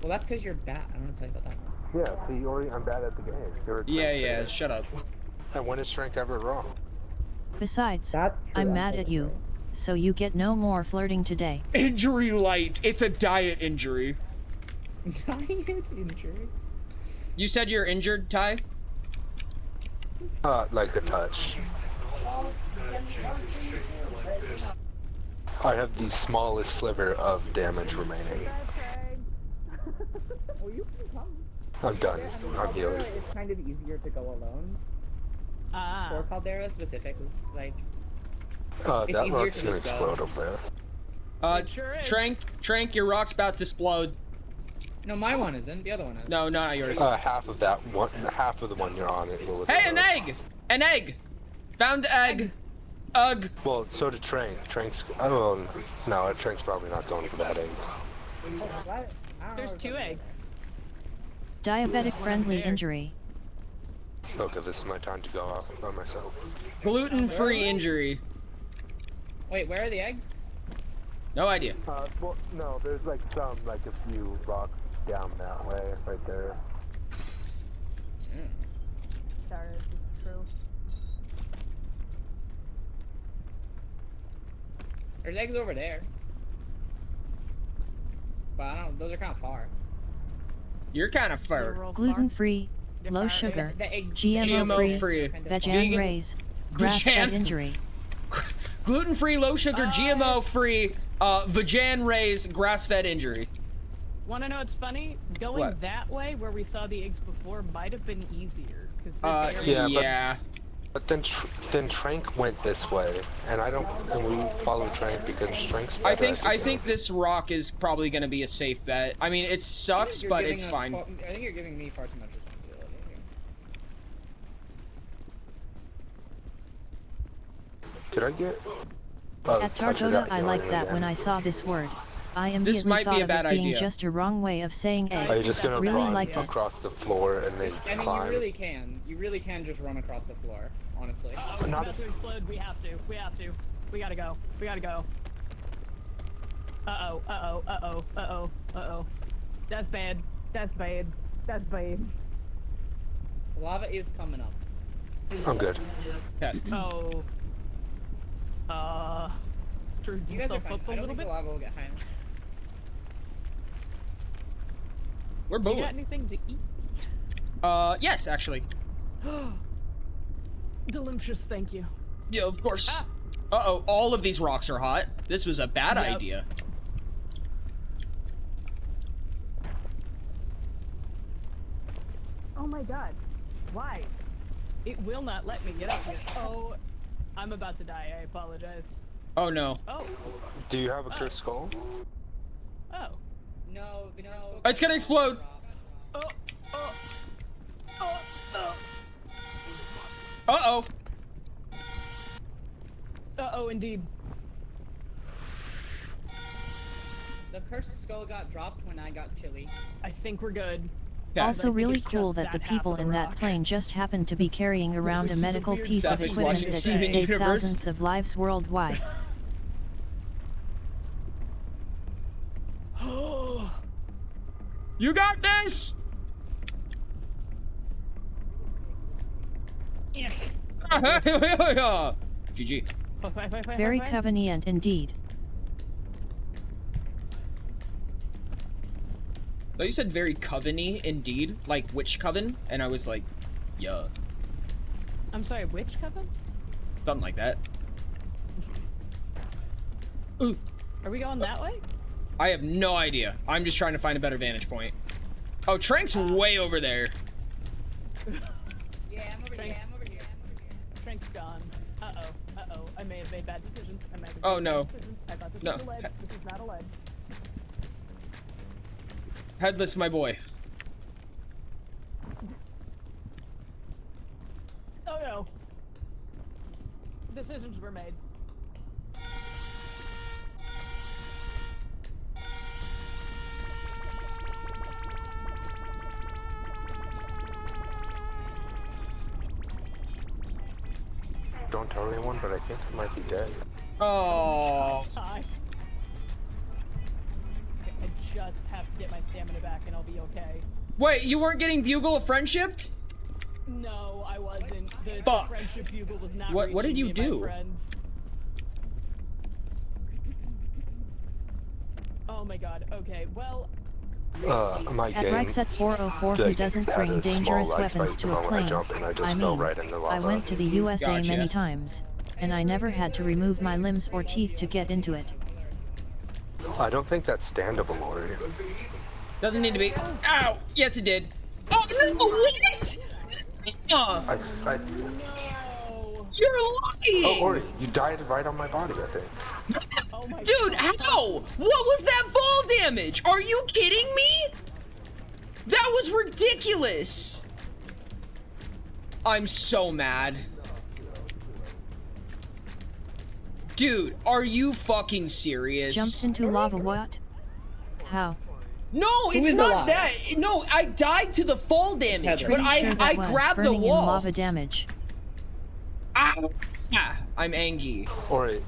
Well, that's because you're bad. I don't want to tell you about that. Yeah, see, Ori, I'm bad at the game. Yeah, shut up. And when is strength ever wrong? Besides, I'm mad at you, so you get no more flirting today. Injury light. It's a diet injury. Diet injury? You said you're injured, Ty? Like a touch. I have the smallest sliver of damage remaining. Well, you can come. I'm done. I'm healed. It's kind of easier to go alone. For Caldera specifically, like. It's That easier rock's to gonna just explode go. over there. Trank, your rock's about to explode. No, my one isn't. The other one is. No, not yours. Half of that one, half of the one you're on it will. Hey, an egg! An egg! Found egg! Ugh. Well, so did Trank. Trank's. Oh, no, Trank's probably not going for that egg. There's 2 eggs. Diabetic friendly injury. Okay, this is my time to go out by myself. Gluten-free injury. Wait, where are the eggs? No idea. Well, no, there's like some, like a few rocks down that way, right there. Sorry, true. There's eggs over there. But I don't. Those are kind of far. You're kind of far. Gluten-free, low sugar, The eggs. GMO-free, vegan raise, grass-fed injury. Gluten-free, low sugar, GMO-free, vegan raised, grass-fed injury. Wanna know what's funny? Going What? that way, where we saw the eggs before, might have been easier. Because this area... Yeah. But then Trank went this way, and we followed Trank because Trank's better I at this. think this rock is probably gonna be a safe bet. I mean, it sucks, You're but giving it's us fine. I think you're giving me far too much responsibility here. Did I get? At Targota, I like that when I saw this word. I This immediately might be thought a of bad it being idea. just a wrong way of saying egg. Are you just gonna really run liked it. across the floor and then I mean, climb? you really can. You really can just run across the floor, honestly. It's about to explode. We have to. We have to. We gotta go. We gotta go. Uh-oh. Uh-oh. Uh-oh. Uh-oh. Uh-oh. That's bad. That's bad. That's bad. Lava is coming up. I'm good. Oh. Screwed You guys are himself fine. up a I don't little think bit. the lava will get high enough. We're Do you got booming. anything to eat? Yes, actually. Delicious, thank you. Yeah, of course. Uh-oh, all of these rocks are hot. This was a bad Yep. idea. Oh my god. Why? It will not let me get up here. Oh, I'm about to die. I apologize. Oh no. Oh. Do you have a cursed skull? Oh. No, no. It's gonna explode. Oh. Oh. Oh. Oh. Uh-oh. Uh-oh, indeed. The cursed skull got dropped when I got chilly. I think we're good. Also I think really it's cool just that the half people of the in that rock. plane just happened to be carrying around Which a is a medical weird piece of Seth is equipment watching that could Steven save Universe. thousands of lives worldwide. You got this! Yeah. GG. Very convenient indeed. Oh, you said very coven-y indeed, like witch coven, and I was like, yeah, I'm sorry, which coven? something like that. Ooh, Are we going that way? I have no idea. I'm just trying to find a better vantage point. Oh, Trank's way over there. Yeah, I'm over here. Strength's gone. Uh-oh. I may have made bad decisions. Oh, no. I thought this No. was a ledge. This is not a ledge. Headless, my boy. Oh no. Decisions were made. Don't tell anyone, but I think I might be dead. Oh. Okay, I just have to get my stamina back and I'll be okay. Wait, you weren't getting Bugle of Friendship? No, I wasn't. The Fuck. friendship bugle was not What did you reaching me, do? my friend. Oh my god. Okay, well, My At game Rex at 404 who like, doesn't had bring a dangerous small, like, weapons spike to a when I plane. jumped and I just I fell mean, right in the I lava. went to the USA Gotcha. many times, and I never had to remove my limbs or teeth to get into it. I don't think that's standable, Ori. Doesn't need to be. Ow! Yes, it did. Oh, no! What? I You're lying! Oh, Ori, you died right on my body, I think. Dude, how? What was that fall damage? Are you kidding me? That was ridiculous. I'm so mad. Dude, are you fucking serious? Jumped into lava what? How? No, Who it's is not alive? that. No, I died to the fall damage, but Pretty sure that I was grabbed the burning in wall. lava damage. I'm angry. Ori,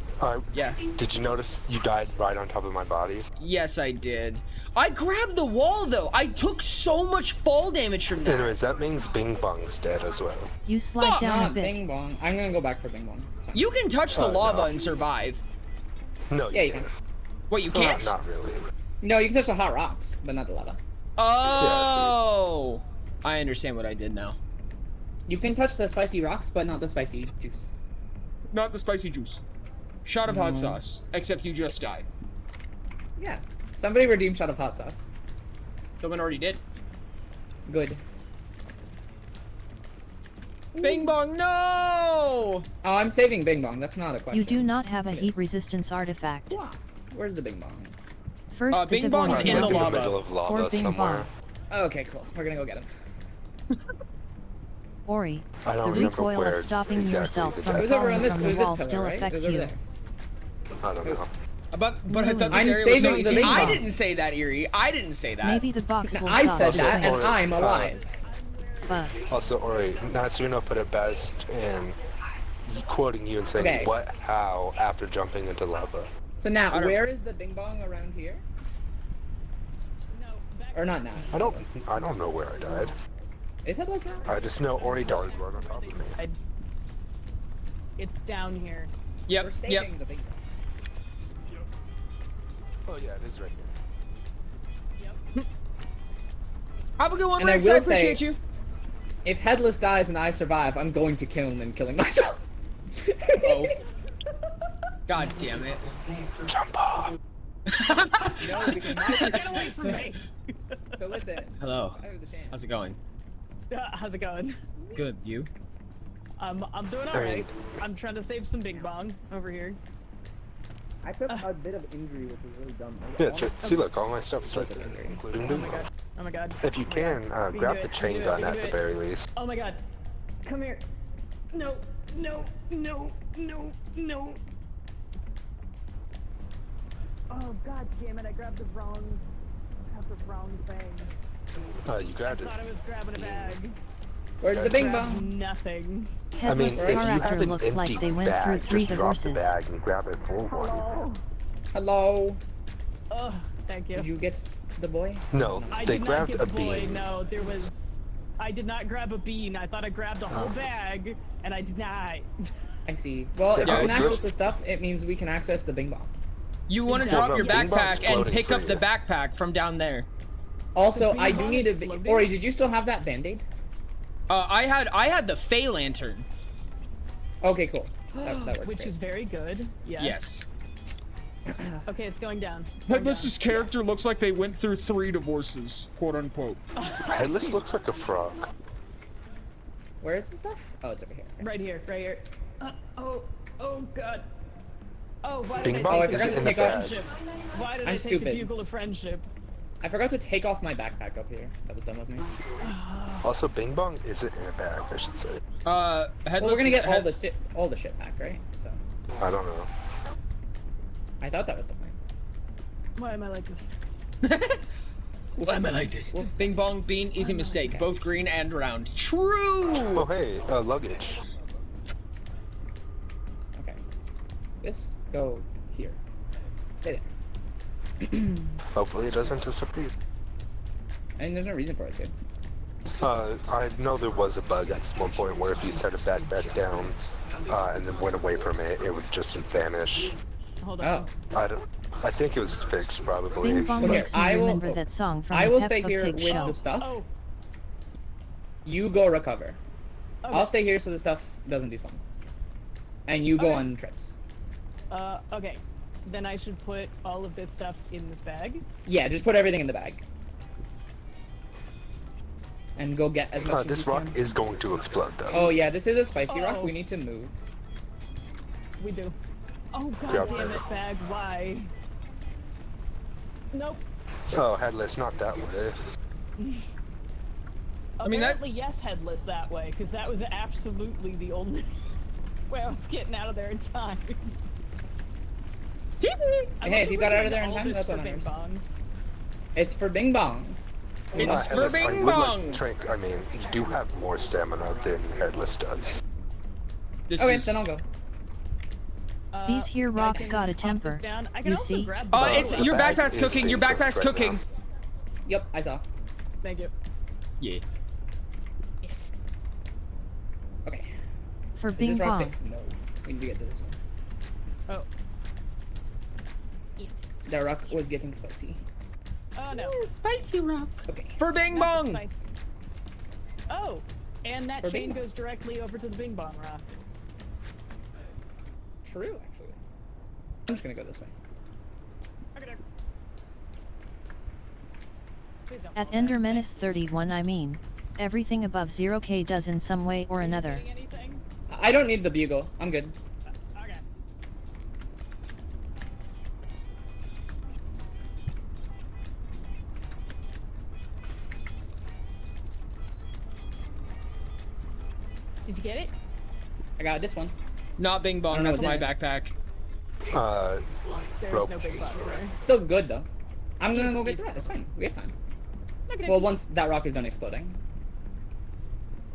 yeah. Did you notice you died right on top of my body? Yes, I did. I grabbed the wall though. I took so much fall damage from that. Anyways, that means Bing Bong's dead as well. You slide down a bit. Bing Bong. I'm gonna go back for Bing Bong. It's fine. You can touch the Oh, lava no. and survive. No, Yeah, you can. Wait, you can't? Not really. No, you can touch the hot rocks, but not the lava. Oh, I understand what I did now. You can touch the spicy rocks, but not the spicy juice. Not the spicy juice. Shot of hot sauce. Except you just died. Yeah. Somebody redeem shot of hot sauce. Someone already did. Good. Bing Bong, no! Oh, I'm saving Bing Bong. That's not a question. You do not have a heat resistance artifact. Where's the Bing Bong? First the Bing Bong's Devon in the Bong, lava. Middle of lava or Bing somewhere. Bong. Okay, cool. We're gonna go get him. Ori, I don't the remember recoil where of stopping exactly yourself the from death It was over falling on this, from it the was this wall pillar, still right? It affects was over you. there. I don't know. But I thought this I'm area was so saving easy. the Bing I Bong. didn't say that, Erie. I didn't say that. Maybe the box will I stop. said that, and I'm alive. But Also, Ori, Natsuno put it best in quoting you and saying, Okay. what, how, after jumping into lava. So now, I don't- where is the Bing Bong around here? Or not now? I don't know where I died. Is that close now? I just know Ori died right on top of me. It's down here. Yep, We're saving yep. the Bing Bong. Oh yeah, it is right here. Have a good one, And I Rex. I will appreciate say- you. If Headless dies and I survive, I'm going to kill him and killing myself. Oh. God damn it. Jump off. No, because Get away from me! So listen. Hello. I have the chance. How's it going? How's it going? Good. You? I'm doing alright. I'm trying to save some Bing Bong over here. I took a bit of injury, which is really dumb. Yeah, it's right. See, look, all my stuff is right there, including Bing Bong. Oh my god. If you can, We grab do the it, we chain do it, gun we at do the it. very least. Oh my god. Come here. No, no, no, no, no. Oh god damn it, I grabbed the wrong thing. You grabbed I it. thought I was grabbing a bag. Where's the Bing Grabbed Bong? nothing. I mean, Headless if you car have actor an looks empty like they went through bag, 3 just drop the divorces. bag and grab a full one. Hello. Hello. Oh, thank you. Did you get the boy? No, I they did not grabbed get a the boy, bean. no, there was... I did not grab a bean. I thought I grabbed a whole bag, and I did not. I see. Well, if Yeah, we can it access the stuff, it means we can access the Bing Bong. You want to Exactly. drop your Well, no, Bing Bong's backpack and floating pick for up the you. backpack from down there. Also, The I Bing do Bong need is a... floating? Ori, did you still have that Band-Aid? I had the Fey lantern. Okay, cool. That works. Which great. is very good. Yes. Okay, it's going down. Headless's character looks like they went through 3 divorces, quote unquote. Headless looks like a frog. Where is the stuff? Oh, it's over here. Right here, right here. Oh god. Oh, why did Bing I bong take is the in the bugle of bag. friendship? Why did I I'm take stupid. the bugle of friendship? I forgot to take off my backpack up here. That was dumb of me. Also, Bing Bong isn't in a bag, I should say. Well, we're gonna get all the shit back, right? So. I don't know. I thought that was the plan. Why am I like this? Why am I like this? Bing bong bean, easy mistake. Both green and round. True! Oh, hey, luggage. Okay. This go here. Stay there. Hopefully it doesn't disappear. And there's no reason for it to. I know there was a bug at one point where if you set it back down, and then went away from it, it would just vanish. Hold on. I think it was fixed probably. Bing bong makes me remember that song from I the will Peppa stay here Pig with show. the stuff. You go recover. Okay. I'll stay here so the stuff doesn't despawn. And you go on trips. Okay. Then I should put all of this stuff in this bag. Yeah, just put everything in the bag. And go get as much as This you rock can. is going to explode though. Oh yeah, this is a spicy rock. Oh. We need to move. We do. Oh god Grab damn that. it, bag. Why? Nope. Oh, headless, not that way. Apparently, yes, headless that way, because that was absolutely the only way I was getting out of there in time. Hey, if you got out of there in time, that's what matters. It's for Bing Bong. It's for Headless, I Bing would Bong! like Trank, I mean, you do have more stamina than Headless does. Okay, then I'll go. These here rocks got a temper. You see? It's your backpack's cooking. Your backpack's cooking. Yep, I saw. Thank you. Yeah. Okay. For Is Bing this rock Bong. safe? No. We need to get to this one. Oh. That rock was getting spicy. Oh no. Spicy rock. Okay. For Bing Not the Bong! spice. Oh, and that For chain Bing Bong. goes directly over to the Bing Bong rock. True, actually. I'm just gonna go this way. Please don't At fall back. Ender Menace 31 I mean. Everything above 0k does in some way or another. Getting anything? I don't need the bugle. I'm good. Okay. Did you get it? I got this one. Not Bing I Bong, don't know that's my what's in backpack. There's rope. no Bing Bong in there. Still good though. I'm gonna go get the rest. It's fine. We have time. Okay. Well, once that rock is done exploding.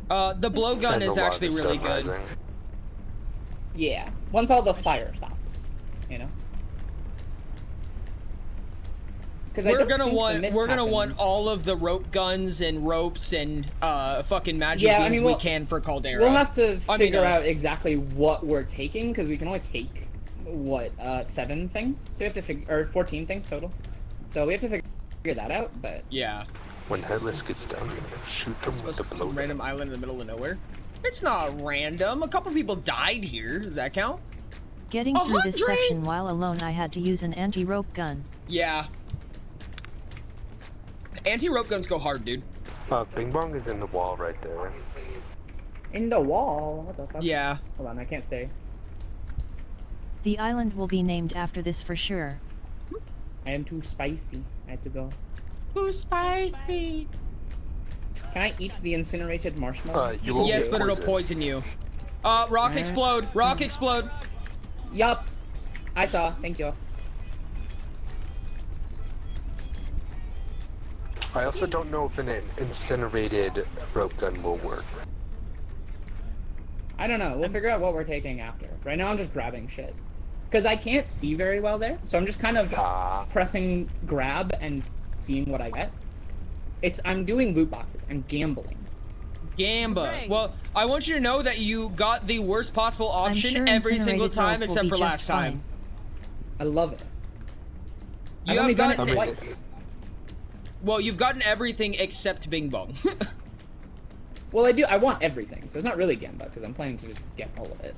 The blowgun And the is lava actually really start good. rising. Yeah. Once all the fire stops. You know? We're gonna want all of the rope guns and ropes and fucking magic beans we can for Caldera. We'll have to figure out exactly what we're taking because we can only take what 7 things. So we have to figure or 14 things total. So we have to figure that out. But yeah. When Headless gets down here, shoot them with the blow. Some random island in the middle of nowhere. It's not random. A couple people died here. Does that count? Getting through this section while alone I had to use an anti-rope gun. Yeah. Anti-rope guns go hard, dude. Bing Bong is in the wall right there. in the wall. What the fuck? Yeah. Hold on, I can't stay. The island will be named after this for sure. I am too spicy. I have to go. Too spicy. Can I eat the incinerated marshmallow? Yes, but it'll poison you. Rock explode! Rock explode! Yup. I saw. Thank you. I also don't know if an incinerated rope gun will work. I don't know. We'll figure out what we're taking after. Right now I'm just grabbing shit. Because I can't see very well there, so I'm just kind of pressing grab and seeing what I get. I'm doing loot boxes. I'm gambling. Gamba. Well, I want you to know that you got the worst possible option every single time except for last time. I love it. You I've only have done it gotten twice. Well, you've gotten everything except Bing Bong. Well, I do. I want everything, so it's not really Gamba because I'm planning to just get all of it.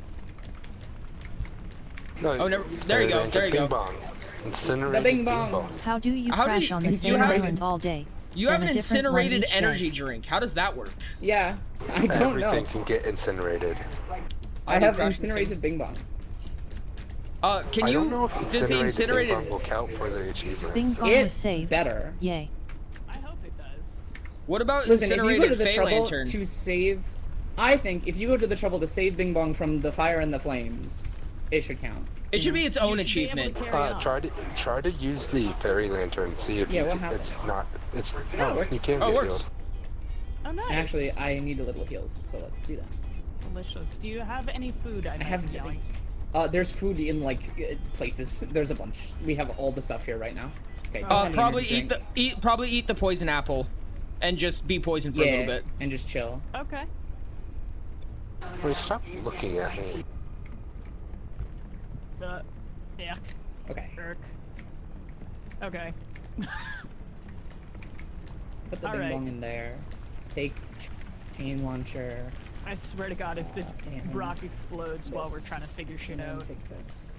No, oh, never. There you go. There you go. The Bing Bong. How do you crash on the same island all day? You have Then an a different one incinerated each day. energy drink. How does that work? Yeah, I don't Everything know. can get incinerated. I have incinerated Bing Bong. Can I you? don't know if Does the incinerated incinerated Bing Bong will count for the achievements. Bing Bong It was saved. better. Yay. I hope it does. What about Listen, if you go incinerated to the Fey trouble Lantern? to save, I think if you go to the trouble to save Bing Bong from the fire and the flames, it should count. It should be its own achievement. Try to use the fairy lantern. See if Yeah, you, what happens? it's not. It's Oh, it works. you can Oh, it get works. healed. Oh, nice. Actually, I need a little heals, so let's do that. Delicious. Do you have any food? I have yelling. There's food in like places. There's a bunch. We have all the stuff here right now. Okay. Probably eat the poison apple, and just be poisoned for a little bit. And just chill. Okay. Wait, stop looking at me. Yeah. Okay. Okay. Put the All Bing right. Bong in there. Take chain launcher. I swear to God, if this rock explodes while we're trying to figure shit out. Take this.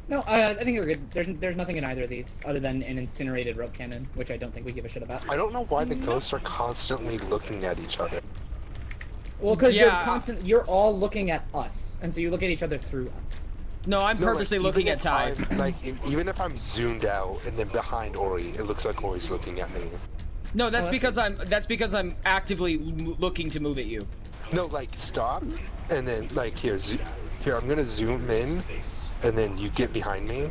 No, I think we're good. There's nothing in either of these other than an incinerated rope cannon, which I don't think we give a shit about. I don't know why the ghosts are constantly looking at each other. Well, because Yeah. you're all looking at us, and so you look at each other through us. No, I'm purposely looking at Ty. Even if I'm zoomed out and then behind Ori, it looks like Ori's looking at me. No, that's because I'm actively looking to move at you. No, like stop, and then like here I'm gonna zoom in, and then you get behind me,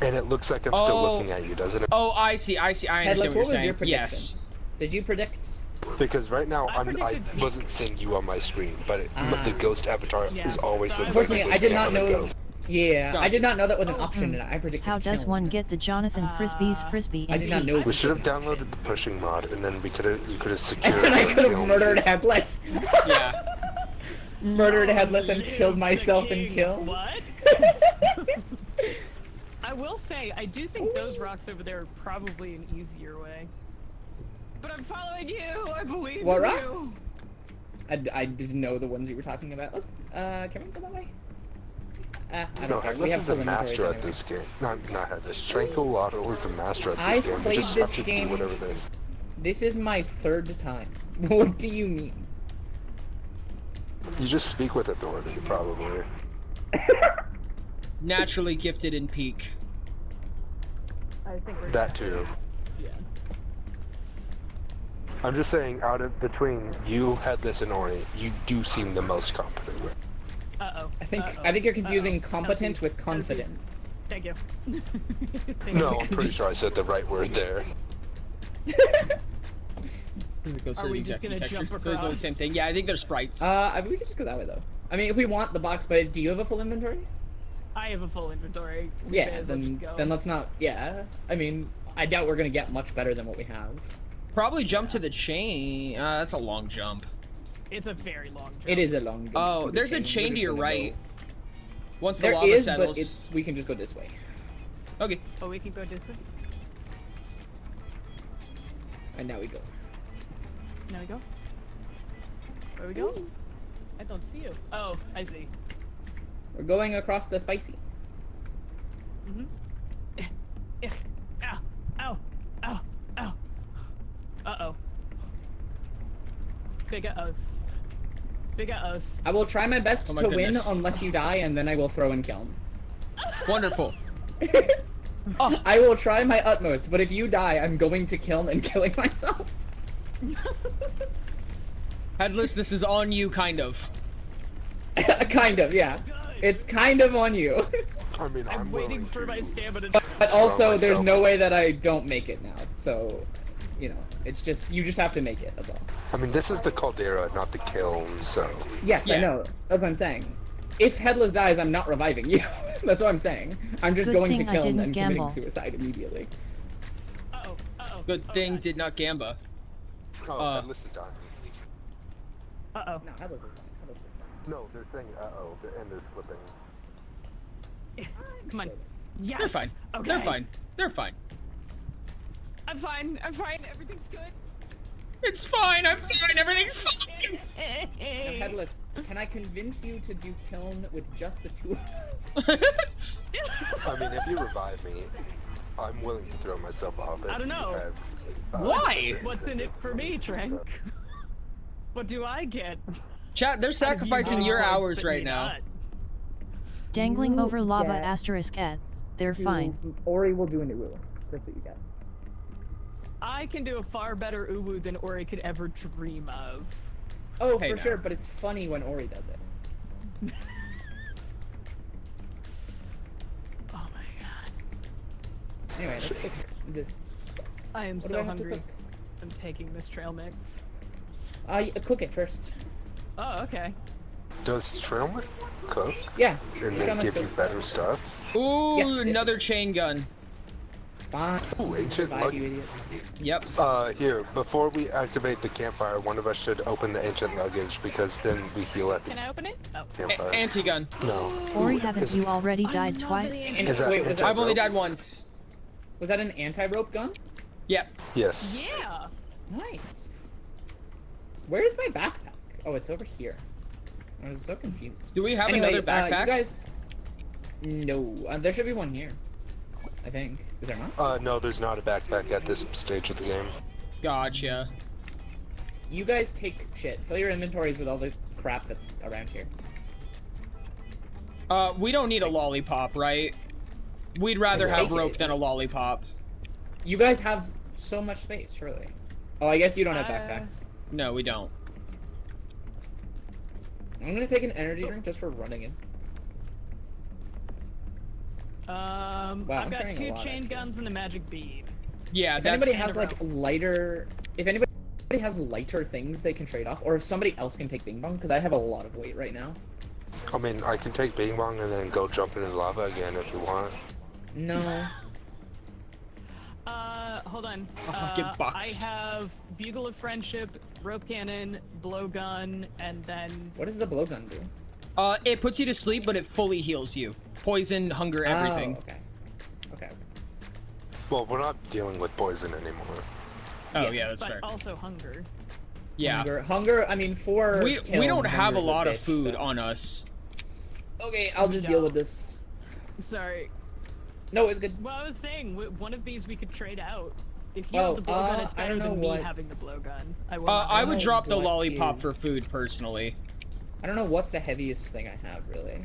and it looks like I'm still looking at you, doesn't it? Oh, I see. I understand Headless, what you're was saying. your prediction? Yes. Did you predict? Because right now I wasn't seeing you on my screen, but the ghost avatar is always looks like Unfortunately, it's I did looking not at the know. ghost. Yeah, I did not know that was an Oh, option, and I predicted. How does one get the Jonathan Frisbee's frisbee? I did not know. We should have downloaded the pushing mod, and then you could have secured. And I could have kills. murdered Headless. Yeah. Murdered Headless and killed myself in kill. What? I will say, I do think those rocks over there are probably an easier way. But I'm following you. I believe What in rocks? I didn't know the ones you were talking about. Let's, can we go that way? I No, don't care. We Headless have is the full master inventories at this game. Not Headless. Tranquilato was the master at this I've game. You played just this have to game- do whatever they. This is my third time. What do you mean? You just speak with authority, probably. Naturally gifted in peak. I think we're That too. Yeah. I'm just saying, out of between you, Headless, and Ori, you do seem the most competent. Uh-oh. I think you're confusing competent with confident. Thank you. No, I'm pretty sure I said the right word there. Are we just gonna jump So it's all the across? same thing. Yeah, I think they're sprites. We could just go that way though. I mean, if we want the box, but do you have a full inventory? I have a full inventory. We may Yeah, as well just go. then let's not. Yeah, I mean, I doubt we're gonna get much better than what we have. Probably jump to the chain. That's a long jump. It's a very long jump. It is a long jump. Oh, to the there's a We're chain just to your gonna right. go. Once the There lava is, settles. but we can just go this way. Okay. Oh, we can go this way. And now we go. Now we go. Where we go? I don't see you. Oh, I see. We're going across the spicy. Ow! Ow! Ow! Ow! Uh-oh. Big uh-ohs. Big uh-ohs. I will try my best Oh my to goodness. win unless you die, and then I will throw and kill him. Wonderful. I will try my utmost, but if you die, I'm going to kill him and killing myself. Headless, this is on you, kind of. Kind of, yeah. It's kind of on you. I mean, I'm waiting for my stamina. But also, there's myself. no way that I don't make it now. So, you know, it's just, you just have to make it, that's all. I mean, this is the caldera, not the kiln, so. Yes, Yeah. I know. That's what I'm saying. If Headless dies, I'm not reviving you. That's what I'm saying. I'm just Good going to thing I kill him didn't and gamble. committing suicide immediately. Uh-oh. Uh-oh. Good thing did not gamba. Oh, Headless is dying. Uh-oh. No, Headless is fine. Headless is fine. No, they're saying uh-oh, the end is flipping. Come on. Yes! They're fine. Okay. They're fine. They're fine. I'm fine. I'm fine. Everything's good. It's fine. I'm fine. Everything's fine. Now, Headless, can I convince you to do kiln with just the two of us? I mean, if you revive me, I'm willing to throw myself off it. I don't know. Why? What's in it for me, Trank? What do I get? Chat, they're sacrificing your hours right now. Not. Dangling over lava get asterisk at. They're fine. Ori will do an uwu. That's what you get. I can do a far better uwu than Ori could ever dream of. Oh, Hey, for now. sure, but it's funny when Ori does it. Oh my god. Anyway, let's cook this. I am What do so I have to hungry. cook? I'm taking this trail mix. Cook it first. Oh, okay. Does trail mix cook? Yeah. And trail then mix give you cooks. better stuff? Ooh, Yes. another chain gun. Fine. Ooh, ancient Survive, you idiot. Yep. Here, before we activate the campfire, one of us should open the ancient luggage because then we heal at the Can I open it? Oh. campfire. Anti-gun. No. Ori, haven't you already died twice? Is that Wait, was that, I've only rope? died once. was that an anti-rope gun? Yep. Yes. Yeah. Nice. Where's my backpack? Oh, it's over here. I was so confused. Do we have Anyway, another backpack? you guys... No, there should be one here. I think. Is there not? No, there's not a backpack at this stage of the game. Gotcha. You guys take shit. Fill your inventories with all the crap that's around here. We don't need a lollipop, right? We'd rather have Take rope it. than a lollipop. You guys have so much space, surely. Oh, I guess you don't have Uh, backpacks. No, we don't. I'm gonna take an energy drink just for running in. Wow, I've I'm got carrying a 2 lot, chain actually. guns and a magic bead. Yeah, If that's anybody kind has of like lighter, if anybody has lighter things they can trade off, or if somebody else can take Bing Bong, because I have a lot of weight right now. I mean, I can take Bing Bong and then go jump into the lava again if you want. No. Hold on. I'll get boxed. I have Bugle of Friendship, Rope Cannon, Blowgun, and then... What does the blowgun do? It puts you to sleep, but it fully heals you. Poison, hunger, everything. Oh, okay. Okay. Well, we're not dealing with poison anymore. Oh, yeah, that's but fair. also hunger. Yeah. Hunger, I mean, for We kiln, don't have a hunger's lot of bitch, food so- on us. Okay, I'll just deal with this. Sorry. No, it's good. Well, I was saying, one of these we could trade out. If you Well, have the blowgun, it's I better don't know than me what's- having the blowgun. I would know drop the what lollipop is- for food, personally. I don't know what's the heaviest thing I have, really.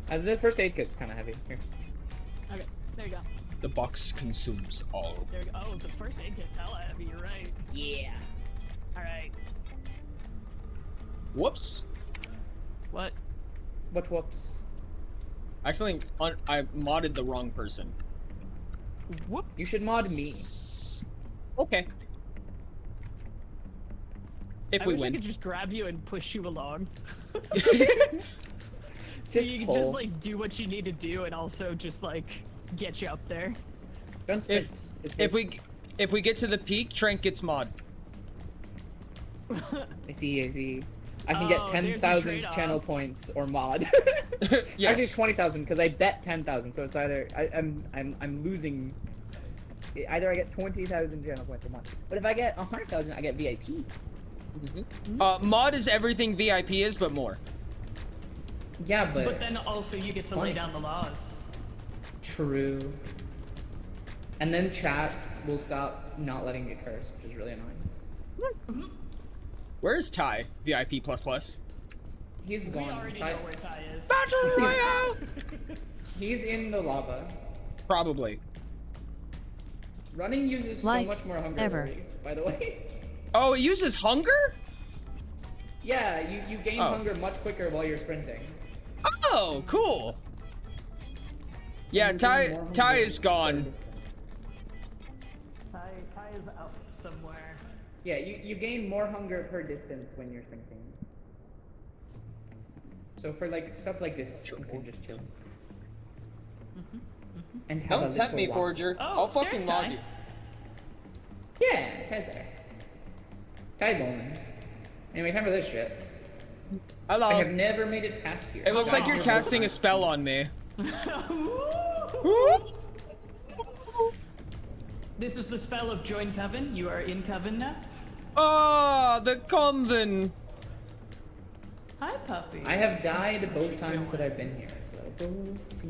The first aid kit's kind of heavy. Here. Okay, there you go. The box consumes all. There you go. Oh, the first aid kit's hella heavy, you're right. Yeah. Alright. Whoops. What? What whoops? I modded the wrong person. Whoop. You should mod me. Okay. If I we wish win. I could just grab you and push you along. So Just you can pull. just like do what you need to do and also just like get you up there. Don't sprint. If we get to the peak, Trank gets mod. I see. I can Oh, get there's a 10,000 trade-off. channel points or mod. Yes. Actually, 20,000 because I bet 10,000. So it's either I'm losing. Either I get 20,000 channel points or mod. But if I get 100,000, I get VIP. Mod is everything VIP is, but more. Yeah, But then also you get to lay funny. down the laws. True. And then chat will stop not letting me curse, which is really annoying. Where's Ty? VIP plus plus. He's We gone. already Ty- know where Ty is. Battle Royale! He's in the lava. Probably. Running uses so Like much more hunger, ever. Ori, by the way. Oh, it uses hunger? Yeah, you gain Oh. hunger much quicker while you're sprinting. Oh, cool. Yeah, You gain Ty more Ty hunger is gone. Ty is out somewhere. Yeah, you gain more hunger per distance when you're sprinting. So for like stuff like this, you can just chill. And have Don't a tempt me, little walk. Forger. Oh, I'll fucking there's log Ty. you. Yeah, Ty's there. Ty's bowling. Anyway, time for this shit. Hello. I have never made it past here. It looks like you're God. casting a spell on me. This is the spell of join coven. You are in coven now. Ah, the convent. Hi, puppy. I have died both times that I've been here, so we'll see.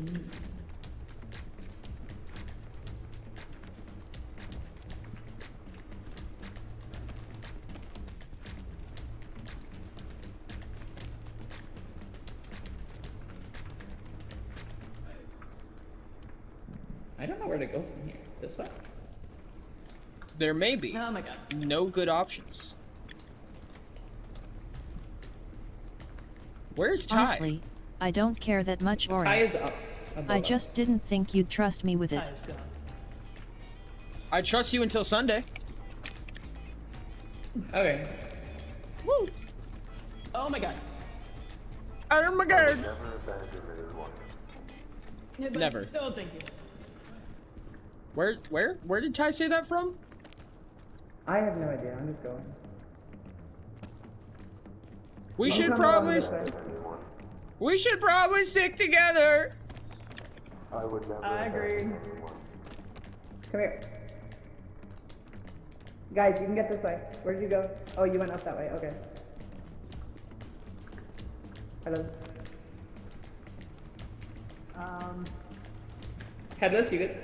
I don't know where to go from here. This way? There may be. Oh my god. No good options. Where's Ty? Honestly, I don't care that much, Ori. Ty is up. I just didn't think you'd trust me with it. Ty is gone. I trust you until Sunday. Okay. Woo! Oh my god. Oh my god. Yeah, but- Never. No, thank you. Where did Ty say that from? I have no idea. I'm just going. We should probably stick together. I would never. I agree. Come here. Guys, you can get this way. Where'd you go? Oh, you went up that way. Okay. Hello. Headless, you good?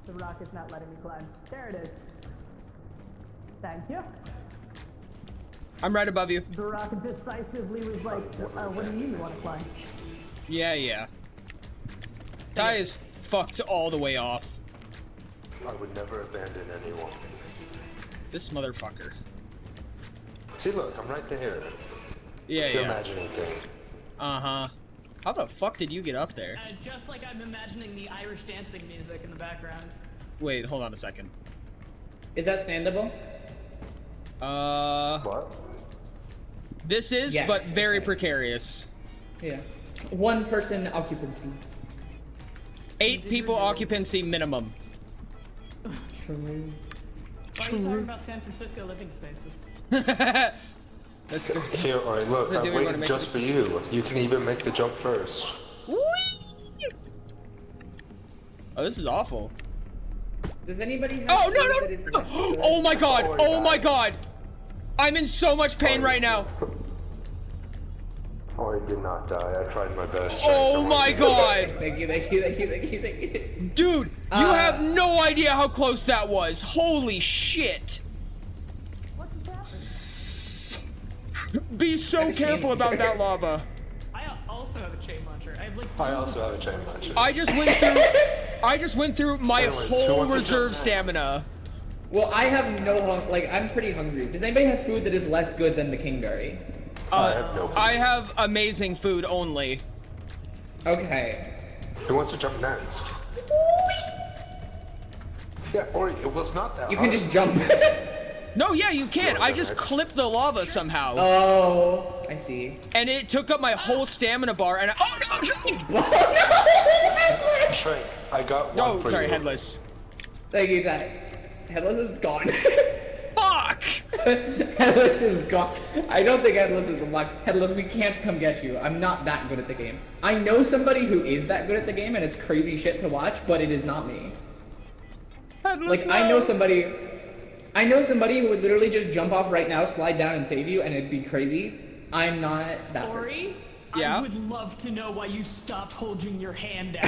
The rock is not letting me climb. There it is. Thank you. I'm right above you. The rock decisively was like, what do you mean you want to climb? Yeah. Ty is fucked all the way off. I would never abandon anyone. This motherfucker. See, look, I'm right there. Yeah. You're imagining things. Uh-huh. How the fuck did you get up there? Just like I'm imagining the Irish dancing music in the background. Wait, hold on a second. Is that standable? What? This is, Yes. but very precarious. Yeah. 1 person occupancy. 8 people occupancy minimum. True. Why are you talking about San Francisco living spaces? That's Here, alright, look, Says I'm you wanna waiting make just it- for you. You can even make the jump first. Oh, this is awful. Does anybody have Oh, food that is no! less good? Oh my god! Oh my god! I'm in so much pain right now. Oh, I did not die. I tried my best. Oh my god! Thank you. Dude, you have no idea how close that was. Holy shit. What just happened? Be so careful about that lava. I also have a chain launcher. I have like I also have a chain launcher. I just went through my Anyways, who whole wants to reserve jump stamina. Well, I have no I'm pretty hungry. Does anybody have food that is less good than the Kingberry? I have no. I have amazing food only. Okay. Who wants to jump next? Yeah, or it was not that You hard. can just jump. No, yeah, you can. I just clipped the lava somehow. Oh, I see. And it took up my whole stamina bar and oh no, Shrink! Shrink, I got one No, for sorry, you. Headless. Thank you, Ty. Headless is gone. Fuck! Headless is gone. I don't think Headless is alive. Headless, we can't come get you. I'm not that good at the game. I know somebody who is that good at the game, and it's crazy shit to watch, but it is not me. Headless, Like, I know somebody who would literally just jump off right now, slide down, and save you, and it'd be crazy. I'm not that person. Ori, Yeah? I would love to know why you stopped holding your hand out.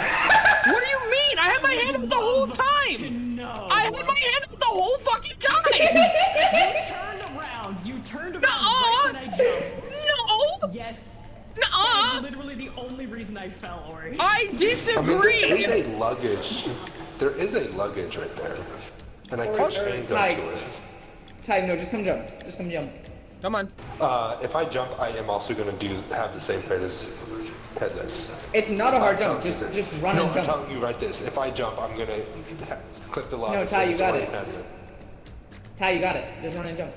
What do you mean? I had my hand up the whole To time! know. I had my hand up the whole fucking time! You turned around Nuh-uh. right when I jumped. No! Yes. Nuh-uh. That is literally the only reason I fell, Ori. I I mean, disagree! there is a luggage. There is a luggage right there. And I could chain go Ty. to it. Ty, no, just come jump. Just come jump. Come on. If I jump, I am also going to have the same fate as Headless. It's not a hard jump. Just run no, and jump. I'm telling you right this. If I jump, I'm going to clip the lava. No, Ty, you got Ori it. has it. Ty, you got it. Just run and jump.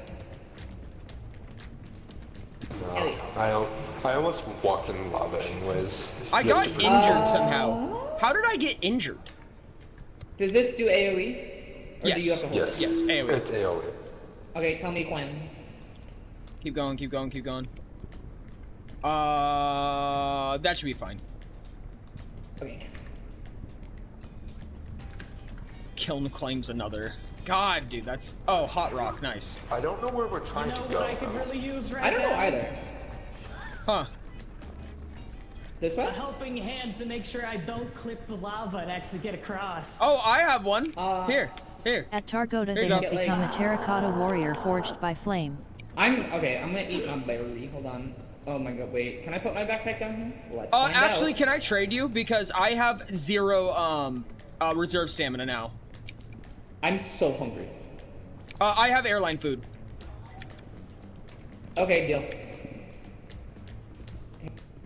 No, I almost walked in lava anyways. I got injured somehow. How did I get injured? Does this do AoE? Or Yes. do you have to hold Yes. it? Yes, AoE. It's AoE. Okay, tell me when. Keep going, keep going, keep going. That should be fine. Okay. Kiln claims another. God, dude, that's... Oh, hot rock, nice. I don't know where we're trying You know to what go. I could really use right I don't know now? either. Huh. This A one? helping hand to make sure I don't clip the lava and actually get across. Oh, I have one. Here. At Targoda Here they you go. have become a terracotta warrior forged by flame. I'm gonna eat my berry. Hold on. Oh my god, wait. Can I put my backpack down here? Let's Actually, out. can I trade you? Because I have 0 reserve stamina now. I'm so hungry. I have airline food. Okay, deal.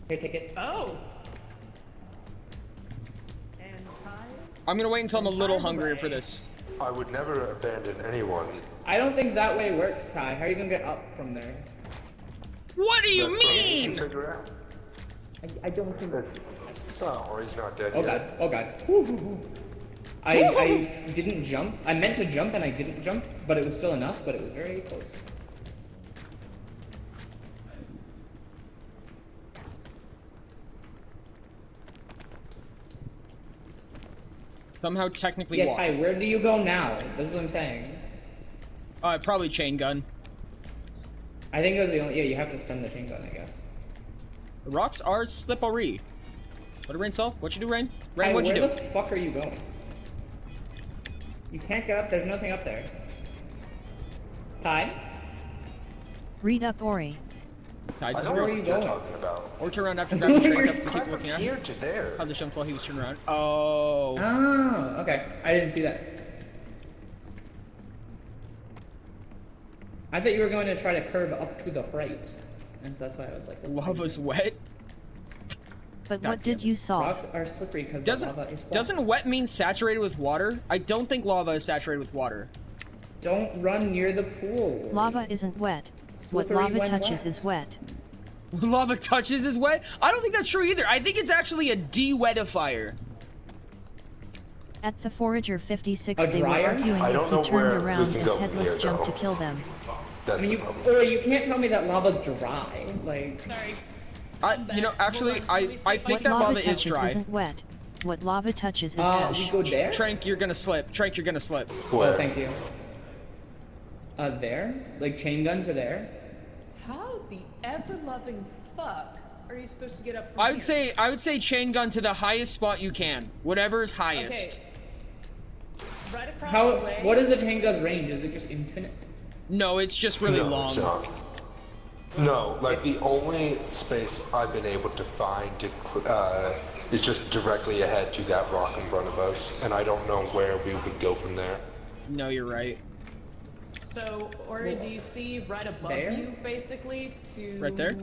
Here, take it. Oh. I'm gonna wait until I'm a little hungrier for this. I would never abandon anyone. I don't think that way works, Kai. How are you gonna get up from there? What do you mean? I don't think. Oh, or he's not dead Oh yet. god, oh god. Woo, woo, woo. I didn't jump. I meant to jump and I didn't jump, but it was still enough, but it was very close. Somehow technically Yeah, walk. Ty, where do you go now? This is what I'm saying. Probably chain gun. I think it was the only. Yeah, you have to spend the chain gun, I guess. The rocks are slippery. What did Rain solve? What you do, Rain? Rain, Ty, what'd you do? where the fuck are you going? You can't get up. There's nothing up there. Ty? Read up, Ori. I just where are you going? Or turn around after grabbing the shrink up to keep Climb looking from at. here to there. How the jump while he was turning around. Oh. Oh, okay. I didn't see that. I thought you were going to try to curve up to the right. And so that's why I was like... Lava's wet? But what did you solve? Rocks are slippery because the lava is wet. Doesn't wet mean saturated with water? I don't think lava is saturated with water. Don't run near the pool. Lava isn't wet. What Slippery lava when touches wet. is wet. Lava touches is wet? I don't think that's true either. I think it's actually a de-wetifier. At the Forager 56 A they were dryer? arguing I if don't he know turned where we around can as go from Headless here, jumped to though. kill them. That's I mean, the you, problem. or you can't tell me that lava's dry. Like, Sorry. You know, actually, I think What that lava lava is touches dry. isn't wet. What lava touches is we ash. go there? Trank, you're gonna slip. Trank, you're gonna slip. Oh, thank you. There? Like chain gun to there? How the ever-loving fuck are you supposed to get up from I would say chain gun to the highest spot you can. Whatever is highest. Okay. Right across How? the way. What is the chain gun's range? Is it just infinite? No, it's just really No, long. it's not. No, like the only space I've been able to find is just directly ahead to that rock in front of us, and I don't know where we would go from there. No, you're right. So, Ori, do you see right above There? you, basically, to... Right there?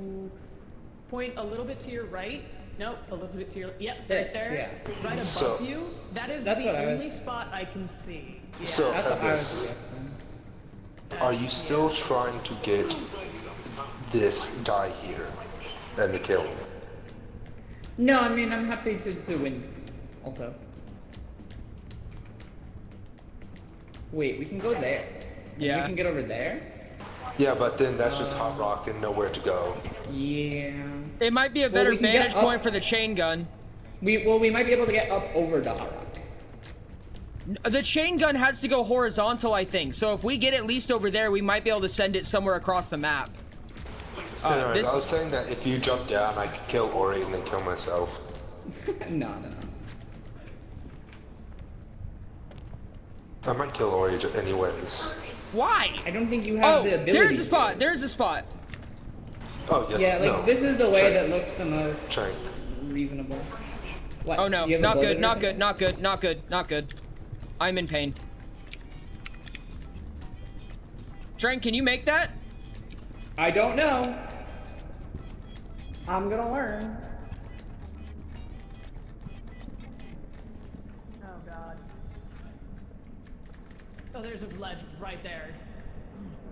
Point a little bit to your right. Nope, a little bit to your... Yep, right This, there. yeah. Right above So- you. That is That's the what I was- only spot I can see. Yeah. So, That's what I was Abyss, suggesting. are you still trying to get this guy here and the kill? No, I mean, I'm happy to win, also. Wait, we can go there. Yeah. We can get over there? Yeah, but then that's just hot rock and nowhere to go. Yeah. It might be a Well, better we can get vantage up- point for the chain gun. We might be able to get up over the hot rock. The chain gun has to go horizontal, I think. So if we get at least over there, we might be able to send it somewhere across the map. Anyways, This I was saying that if you jump down, I could kill Ori and then kill myself. No. I might kill Ori anyways. Why? I don't think you have Oh, the ability. there's a to. spot. There's a spot. Oh, yes. Yeah, like no. this is the way Check. that looks the most Check. reasonable. What? Oh no, You have a not bullet good, or not something? good, not good, not good, not good. I'm in pain. Drank, can you make that? I don't know. I'm gonna learn. Oh, God. Oh, there's a ledge right there.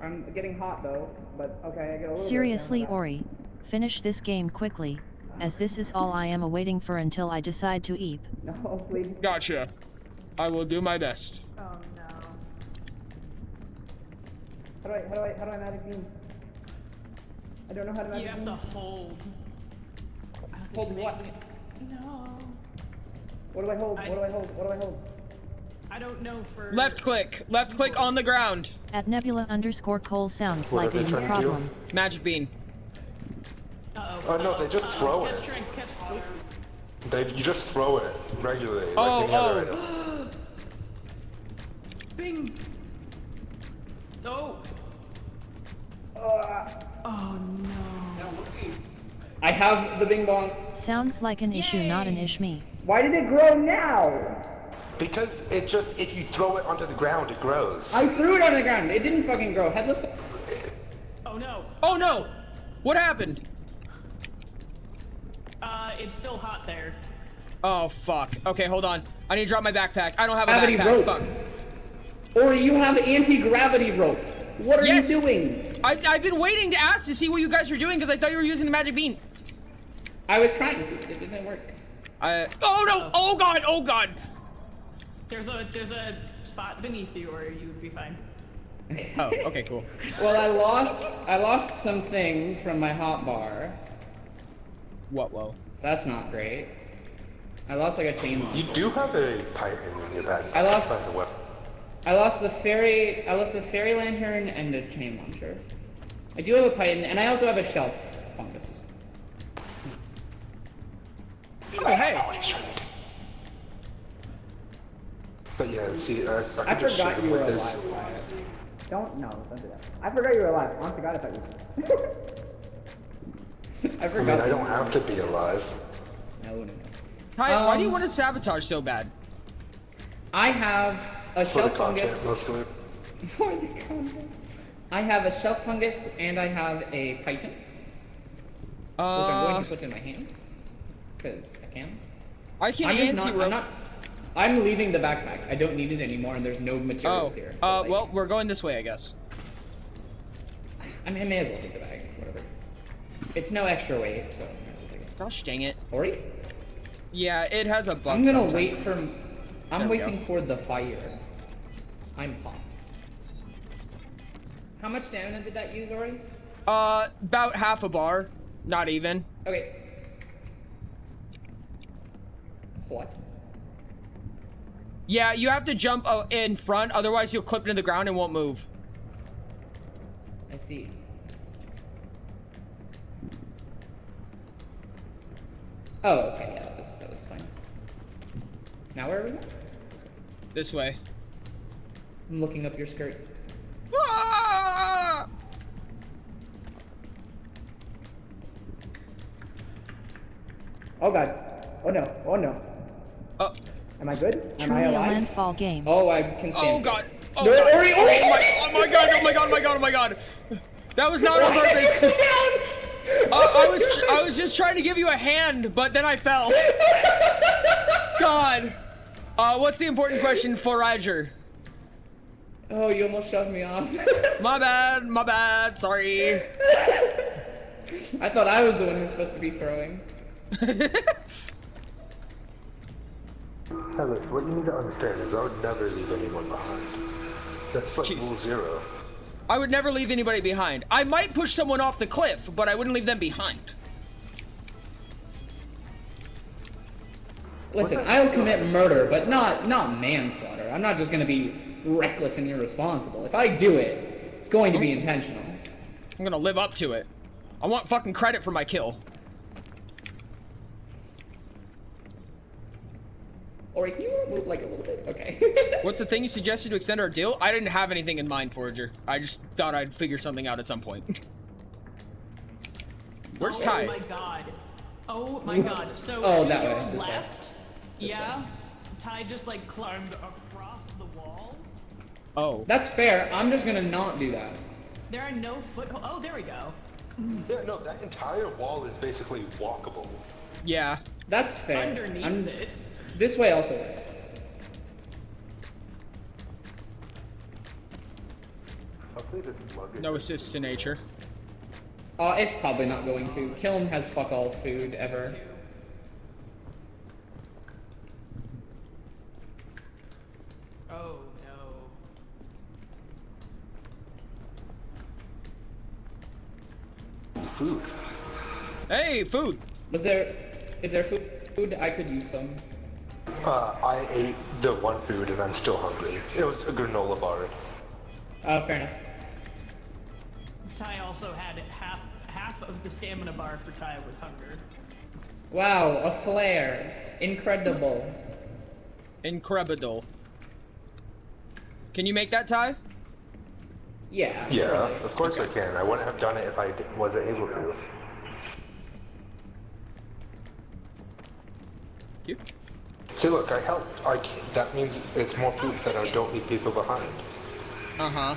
I'm getting hot though, but okay, I get a little Seriously, bit of Ori, finish this game quickly, as this is all I am awaiting for until I decide to eep. No, please. Gotcha. I will do my best. Oh, no. How do I magic beam? I don't know how to magic You have beam. to hold. Hold what? No. What do I hold? What do I hold? What do I hold? I don't know for... Left click on the ground. At Nebula_Cole sounds What like are a they new trying to do? problem. Magic bean. Oh no, they just throw Catch it. Trent, catch... You just throw it regularly, like Oh, any other oh. item. Bing! Oh! Oh, no. I have the bing bong. Sounds like an issue, not an ishme. Why did it grow now? Because it just, if you throw it onto the ground, it grows. I threw it on the ground. It didn't fucking grow. Headless. Oh no. Oh no! What happened? It's still hot there. Oh fuck. Okay, hold on. I need to drop my backpack. I don't have a Gravity backpack. rope. Fuck. Or you have anti-gravity rope. What are Yes. you doing? I've been waiting to ask to see what you guys were doing because I thought you were using the magic bean. I was trying to. It didn't work. Oh no! Oh god! Oh god! There's a spot beneath you where you would be fine. Oh, okay, cool. Well, I lost some things from my hotbar. What? Whoa. So that's not great. I lost like a chain launcher. You do have a python in your bag. I lost- By the way. I lost the fairy lantern and a chain launcher. I do have a python, and I also have a shelf fungus. Oh hey. But yeah, see, I I can just shoot forgot him you were with this. alive. Don't do that. I forgot you were alive. Honest to God, I thought you were. I I forgot. mean, I don't have to be alive. No. Ty, why do you want to sabotage so bad? I have a For the shelf content, fungus. mostly. For the content. I have a shelf fungus and I have a python. Which I'm going to put in my hands. Because I can. I can I'm just anti-rope. I'm leaving the backpack. I don't need it anymore and there's no materials here. So, like, well, we're going this way, I guess. I may as well take the bag. Whatever. It's no extra weight, so I might as well take it. Gosh dang it. Ori? Yeah, it has a bug. I'm gonna sometimes. wait for... There I'm we waiting go. for the fire. I'm pumped. How much stamina did that use, Ori? About half a bar. Not even. Okay. What? Yeah, you have to jump in front, otherwise you'll clip into the ground and won't move. I see. Oh, okay, yeah, that was fine. Now where are we going? This way. I'm looking up your skirt. Ah! Oh god. Oh no. Oh no. Oh. Am I good? Am Truly I a alive? landfall game. Oh, I can stand. Oh it. god. Oh No, god. Ori, Ori! Oh my god. Oh my god. Oh my god. Oh my god. That was not on purpose. I was just trying to give you a hand, but then I fell. God. What's the important question for Roger? Oh, you almost shoved me off. My bad, sorry. I thought I was the one who was supposed to be throwing. Hey, look, what you need to understand is I would never leave anyone behind. That's like rule 0. I would never leave anybody behind. I might push someone off the cliff, but I wouldn't leave them behind. Listen, I'll commit murder, but not manslaughter. I'm not just gonna be reckless and irresponsible. If I do it, it's going to be intentional. I'm gonna live up to it. I want fucking credit for my kill. Or can you move like a little bit? Okay. What's the thing you suggested to extend our deal? I didn't have anything in mind, Forager. I just thought I'd figure something out at some point. Where's Ty? Oh my god. Oh my god. So Oh, to that your way, this way. left, yeah, Ty just like climbed across the wall. Oh. That's fair. I'm just gonna not do that. There are no footholds. Oh, there we go. Yeah, no, that entire wall is basically walkable. Yeah. That's fair. Underneath it. This way also works. Hopefully this luggage. No assists to nature. It's probably not going to. Kiln has fuck all food ever. Oh no. Food. Hey, food. Is there food? I could use some. I ate the one food and I'm still hungry. It was a granola bar. Fair enough. Ty also had half of the stamina bar for Ty was hunger. Wow, a flare. Incredible. Incredible. Can you make that, Ty? Yeah. Yeah, surely. of course I can. I wouldn't have done it if I wasn't able to. You? See, look, I helped. I can't, that means it's more proof that I don't leave people behind. Uh-huh.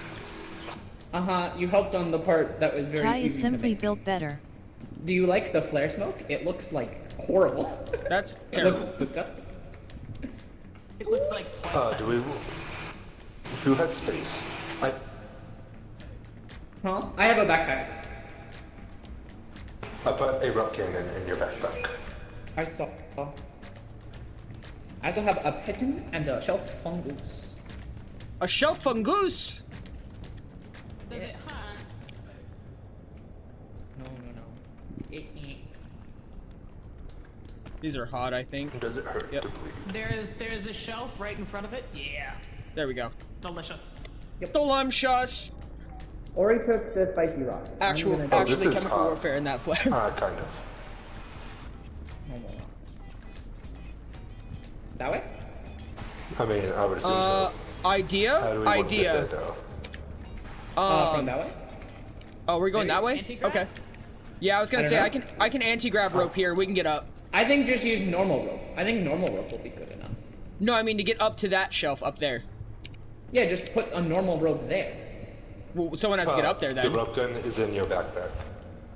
You helped on the part that was very Ty is easy to simply make. built better. Do you like the flare smoke? It looks like horrible. That's It terrible. looks disgusting. It looks like Do we? Who has space? Huh? I have a backpack. I put a rock cannon in your backpack. I saw. I also have a pigeon and a shelf fungus. A shelf fungus? Does it hurt? No. It eats. These are hot, I think. Does it hurt? Yep. There's a shelf right in front of it. Yeah. There we go. Delicious. Delicious. Ori took the spicy rock. Actually, chemical warfare in that flare. Kind of. That way? I mean, I would assume so. Idea? How do we want to get there, though? From that way? Oh, we're going that way? Anti-grab? Okay. Yeah, I was gonna I say don't know. I can anti-grab rope here. We can get up. I think just use normal rope. I think normal rope will be good enough. No, I mean to get up to that shelf up there. Yeah, just put a normal rope there. Well, someone has to get up there then. The rope gun is in your backpack.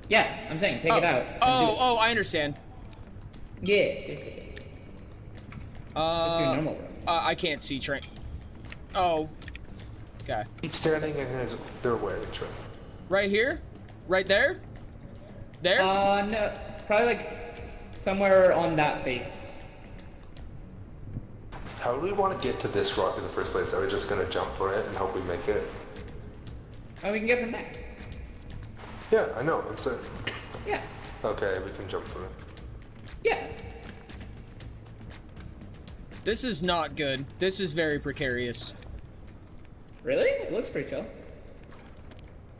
Yeah, I'm saying take it out. Oh, I understand. Yes. Just do normal rope. I can't see train. Oh. Okay. Keep standing in their way, Trey. Right here? Right there? There? No, probably like somewhere on that face. How do we want to get to this rock in the first place? Are we just gonna jump for it and hope we make it? Oh, we can get from there. Yeah, I know. I'm saying. Yeah. Okay, we can jump for it. Yeah. This is not good. This is very precarious. Really? It looks pretty chill.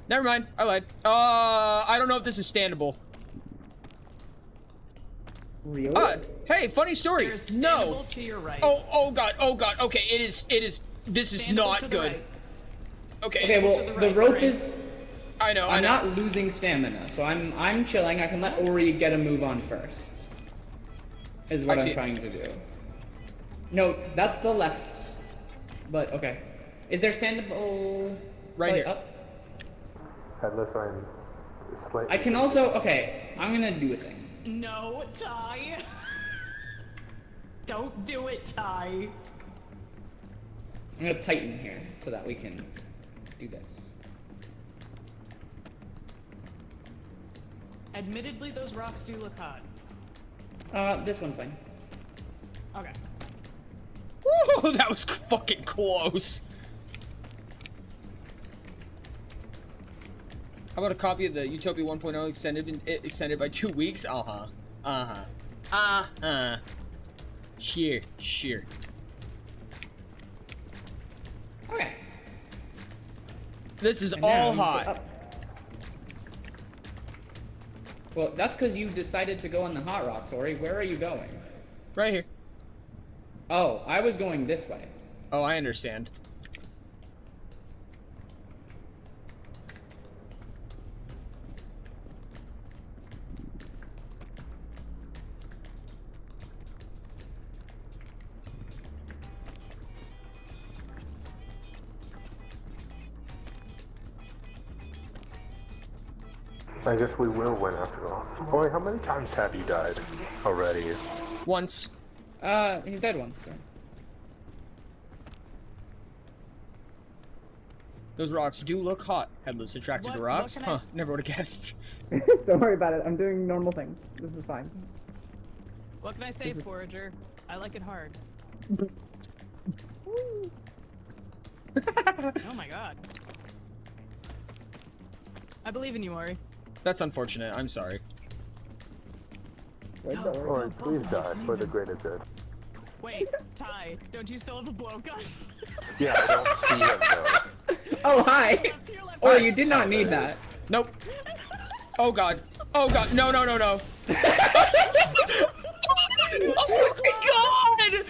Never mind. I lied. I don't know if this is standable. Really? Hey, funny story. There's No. standable to your right. Oh god. Okay, it is. This is Standable to not the good. right. Okay. Okay, well, to the the right, rope right. is. I know. I'm not losing stamina, so I'm chilling. I can let Ori get a move on first. Is what I I'm see. trying to do. No, that's the left. But okay, is there standable? Right here. Up? Headless, I'm slightly. I can also. Okay, I'm gonna do a thing. No, Ty. Don't do it, Ty. I'm gonna tighten here so that we can do this. Admittedly, those rocks do look hot. This one's fine. Okay. Woo, that was fucking close. How about a copy of the Utopia 1.0 extended by 2 weeks? Sure. Okay. This is And now all you go hot. up. Well, that's because you decided to go on the hot rocks, Ori. Where are you going? Right here. Oh, I was going this way. Oh, I understand. I guess we will win after all. Boy, how many times have you died already? Once. He's dead once, so. Those rocks do look hot. Headless attracted to What rocks? can I Huh, s- never would have guessed. Don't worry about it. I'm doing normal things. This is fine. What can I say, Forager? I like it hard. Oh my god. I believe in you, Ori. That's unfortunate. I'm sorry. Or please die for the greater good. Wait, Ty, don't you still have a blowgun? Yeah, I don't see him though. Oh, hi! Oh, you did not need that. Nope. Oh god. Oh god. No. Oh my god!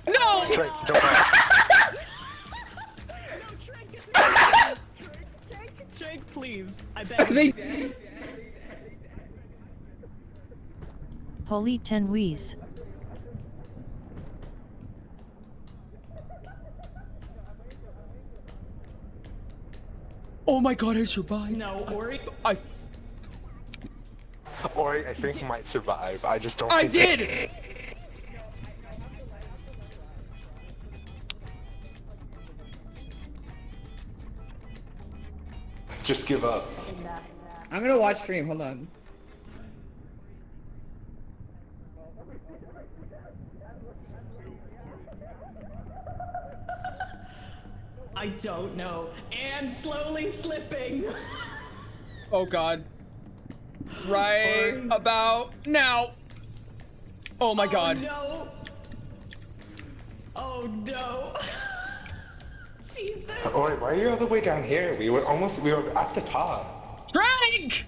No! Trey, jump out. Drake, please. I beg. Holy 10 wheeze. Oh my god, I survived. No, Ori. Ori, I think might survive. I just don't. I think did. Just give up. I'm gonna watch stream. Hold on. I don't know. And slowly slipping. Oh god. Right about now. Oh my god. No. Oh no. Jesus. Ori, why are you all the way down here? We were at the top. Drink!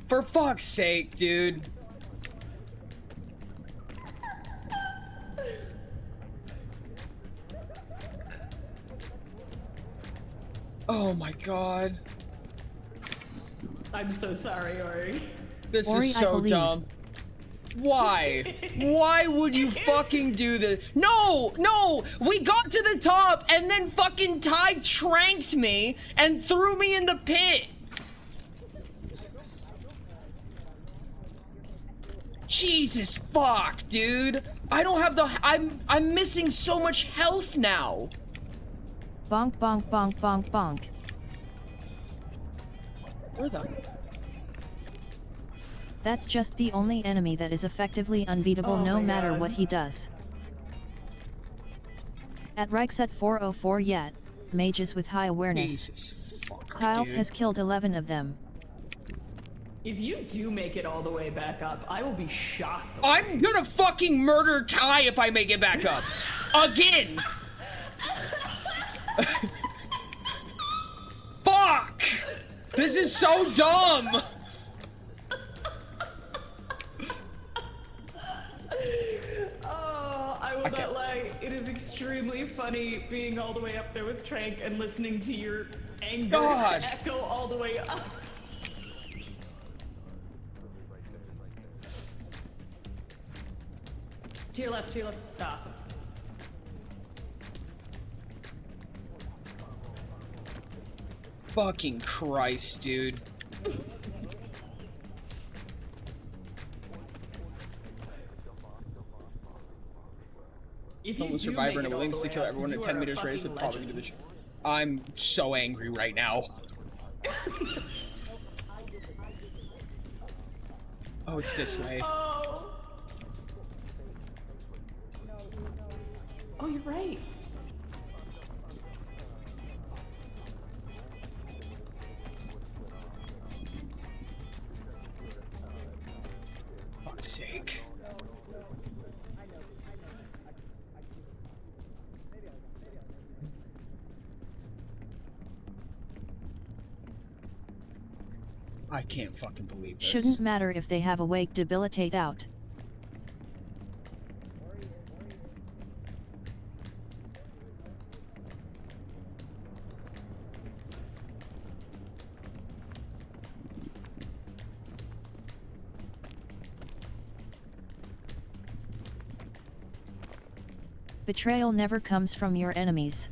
For fuck's sake, dude. Oh my god. I'm so sorry, Ori. This Ori, is I so believe. dumb. Why? Why would you fucking do this? No! No! We got to the top and then fucking Ty tranked me and threw me in the pit! Jesus fuck, dude! I don't have the- I'm missing so much health now! Bonk bonk bonk bonk bonk. Where the- That's just the only enemy that is effectively unbeatable Oh no my matter God. what he does. At Reichset 404 yet, mages with high awareness. Jesus fuck, Kyle dude. has killed 11 of them. If you do make it all the way back up, I will be shocked. I'm gonna fucking murder Ty if I make it back up. Again! Fuck! This is so dumb! Oh, I will not lie. It is extremely funny being all the way up there with Trank and listening to your anger God. echo all the way up. To your left, to your left. Awesome. Fucking Christ, dude. If Someone you with do Survivor make and it a all willingness the to way kill up, everyone in you 10 are a meters radius fucking would probably do legend. the I'm so angry right now. Oh, it's this way. Oh. Oh, you're right. Fuck's sake. I can't fucking believe this. Shouldn't matter if they have awake debilitate out. Betrayal never comes from your enemies.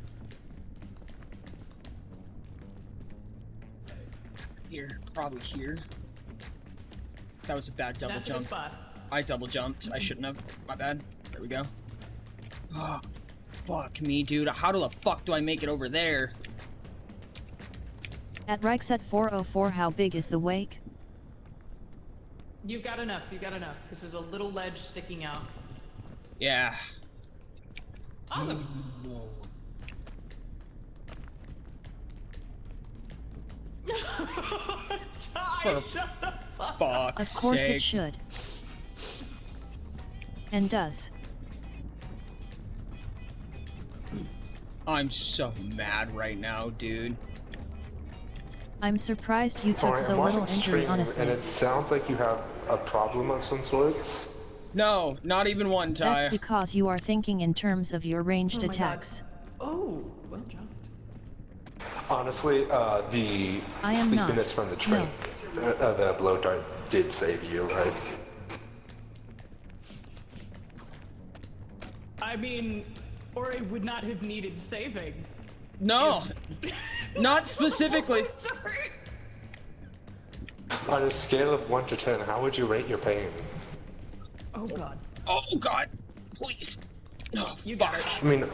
Here, probably here. That was a bad double That's a good jump. spot. I double jumped. I shouldn't have. My bad. There we go. Oh, fuck me, dude. How the fuck do I make it over there? At Reichset 404 how big is the wake? You've got enough, because there's a little ledge sticking out. Yeah. Awesome. Ty, shut the fuck up. Of course it should. And does. I'm so mad right now, dude. I'm surprised you took Ori, so I'm little watching injury stream, honestly. and it sounds like you have a problem of some sorts. No, not even one, Ty. That's because you are thinking in terms of your ranged Oh my God. attacks. Oh, well jumped. Honestly, the I am not. sleepiness from the train, the blow dart did save you, right? I mean, Ori would not have needed saving. No. Not specifically. Sorry. On a scale of 1 to 10, how would you rate your pain? Oh god. Oh god. Please. Oh, You fuck. got it. I mean,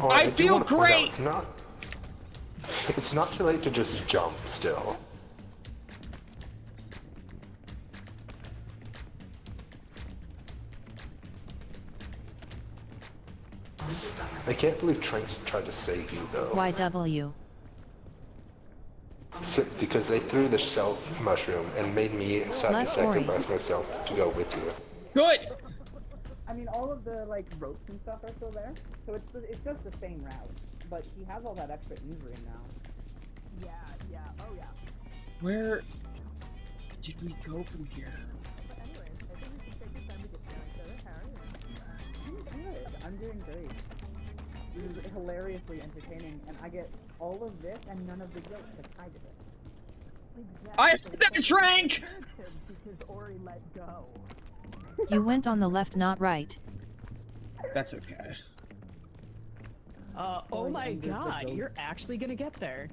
I do feel wanna point out, great! It's not too late to just jump still. I can't believe Tranks tried to save you though. YW. Because they threw the stealth mushroom and made me have to Left Ori. sacrifice myself to go with you. Good! I mean, all of the like ropes and stuff are still there, so it's just the same route. But he has all that extra injury now. Yeah, oh yeah. Where did we go from here? But anyways, I think we should take the time to get to know each other. How are you? I'm good. I'm doing great. This is hilariously entertaining, and I get all of this and none of the guilt because I did it. Exactly. I have that drank! Because Ori let go. You went on the left, not right. That's okay. Oh my god, you're actually gonna get there.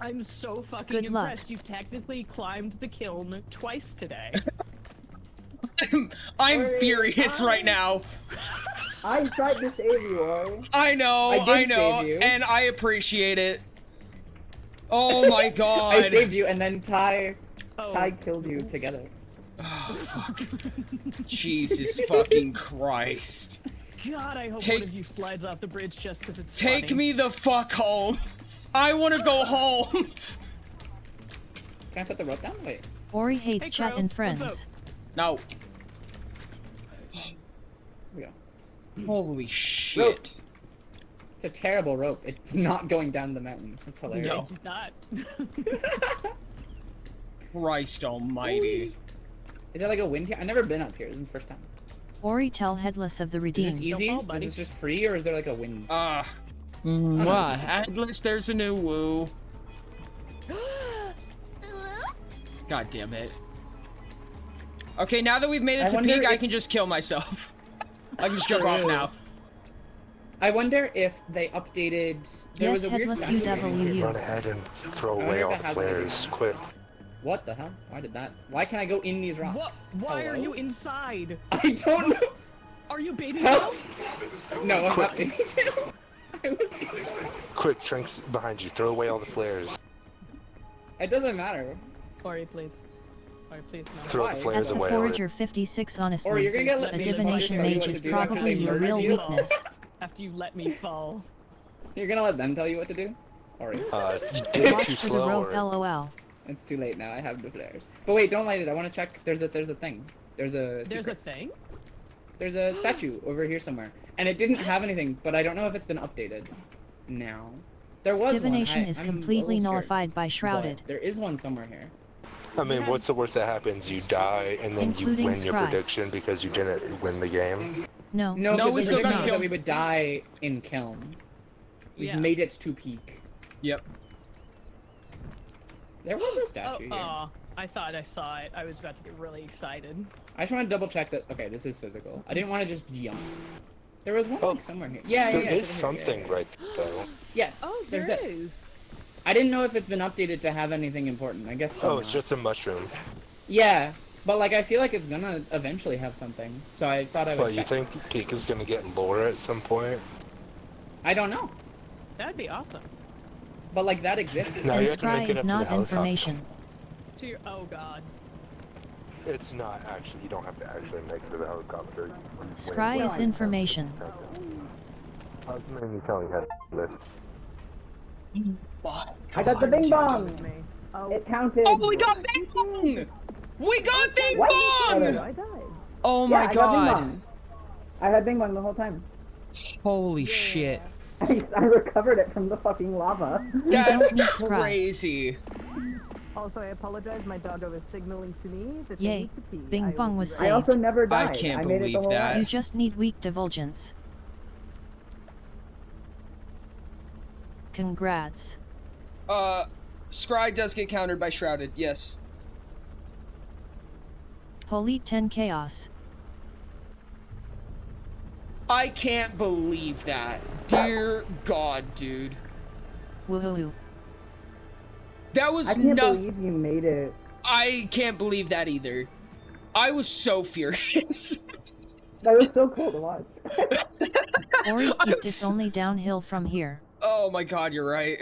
I'm so fucking Good luck. impressed. You technically climbed the kiln twice today. I'm furious right now. I tried to save you, Ori. I know, I did save you. and I appreciate it. Oh my god. I saved you, and then Ty Oh. killed you together. Oh, fuck. Jesus fucking Christ. God, I hope Take- one of you slides off the bridge just because it's Take funny. me the fuck home. I want to go home. Can I put the rope down? Wait. Ori hates Hey, chat Crow, and what's friends. up? No. Here we go. Holy shit. It's a terrible rope. It's not going down the mountain. It's hilarious. No. It's not. Christ almighty. Is there like a wind here? I've never been up here. This is the first time. Ori tell Headless of the Is this Redeemed. easy? fall, Is buddy. this just free, or is there like a wind? Atlas, there's a new woo. God damn it. Okay, now that we've made it I to wonder peak, I if- can just kill myself. I can just jump off now. I wonder if they updated. There Yes, was a weird Headless statue. UWU. Run ahead and throw I away wonder all if the it has flares, quick. What the hell? Why did that? Why can't I go in these rocks? What? Why are Hello? you inside? I don't know. Are you baby Help! child? No, I'm not. Quick. Quick, Tranks behind you, throw away all the flares. It doesn't matter. Ori, please. Ori, please, no. Throw Why? the At flares the away. Forager 56, honestly, Or you're gonna get let a me divination tell you mage what is to do after probably they your murdered real you? weakness. After you let me fall. You're gonna let them tell you what to do? Ori. You did it Watch too for the slow. rope, Or... lol. It's too late now. I have the flares. But wait, don't light it. I want to check. There's a thing. There's a There's a secret. thing? There's a statue over here somewhere, and it didn't have anything. But I don't know if it's been updated. Now, there was Divination one. is I'm a completely little scared, nullified by but Shrouded. there is one somewhere here. I mean, what's the worst that happens? You die and then you Including win your Scry. prediction because you didn't win the game? No. No, No, we because still the got prediction was killed. that we would die in Kiln. We've Yeah. made it to peak. Yep. There was a Oh, statue here. aw. I thought I saw it. I was about to get really excited. I just want to double check that. Okay, this is physical. I didn't want to just jump. There was one Oh, like, somewhere here. Yeah, There yeah. is it's over here, something right though. Yes. Oh, there's there this. is. I didn't know if it's been updated to have anything important. I guess. so Oh, it's not. just a mushroom. Yeah, but like I feel like it's gonna eventually have something. So I thought I would. Well, you check. think Peak is gonna get lore at some point? I don't know, That'd be awesome. but like that exists. No, And you have to make Scry it is up to not the helicopter. information. To your, oh god. It's not actually. You don't have to actually make it to the helicopter. Scry is information. I was mainly telling her this. I got the bing bong. It counted. Oh, we got Bing Bong! We got Bing What? Bong! I died. Oh Yeah, my I got Bing god. Bong. I had bing bong the whole time. Holy shit. I recovered it from the fucking lava. That's need Scry. crazy. Also, I apologize. My doggo is signaling to me that Yay. Bing Bong was I also saved. never I died. can't made it the believe whole that. You way. just need weak divulgence. Congrats. Scry does get countered by Shrouded, yes. Polite 10 Chaos. I can't believe that. Dear God, dude. Woohoo. That was I can't nothing. believe you made it. I can't believe that either. I was so furious. That was so cool to watch. Ori, keep this only downhill from here. Oh my god, you're right.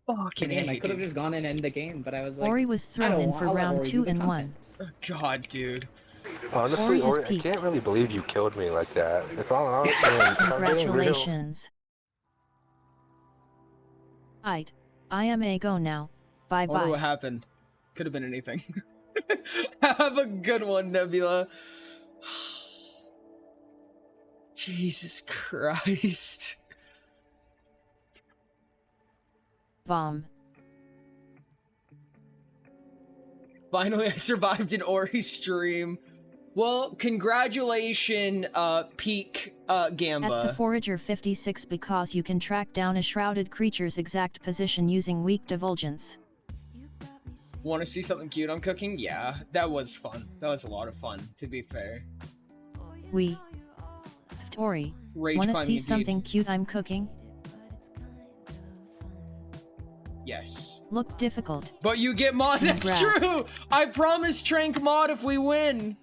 Fucking Game. I A, could have dude. just gone and ended the game, but I was like, Ori was thrown in for round 2 in 1. God, dude. Honestly, Ori is Ori, I peaked. can't really believe you killed me like that. If I'm being real. Congratulations. Aight. I am a go now. Bye I wonder bye. what happened. Could have been anything. Have a good one, Nebula. Jesus Christ. Bomb. Finally, I survived an Ori stream. Well, congratulations, Peak, Gamba. At the Forager 56 because you can track down a shrouded creature's exact position using weak divulgence. Want to see something cute I'm cooking? Yeah, that was fun. That was a lot of fun, to be fair. Ori, Rage wanna climbing see indeed. something cute I'm cooking? Yes. Look difficult. But you get mod, that's Congrats. true! I promise Trank mod if we win!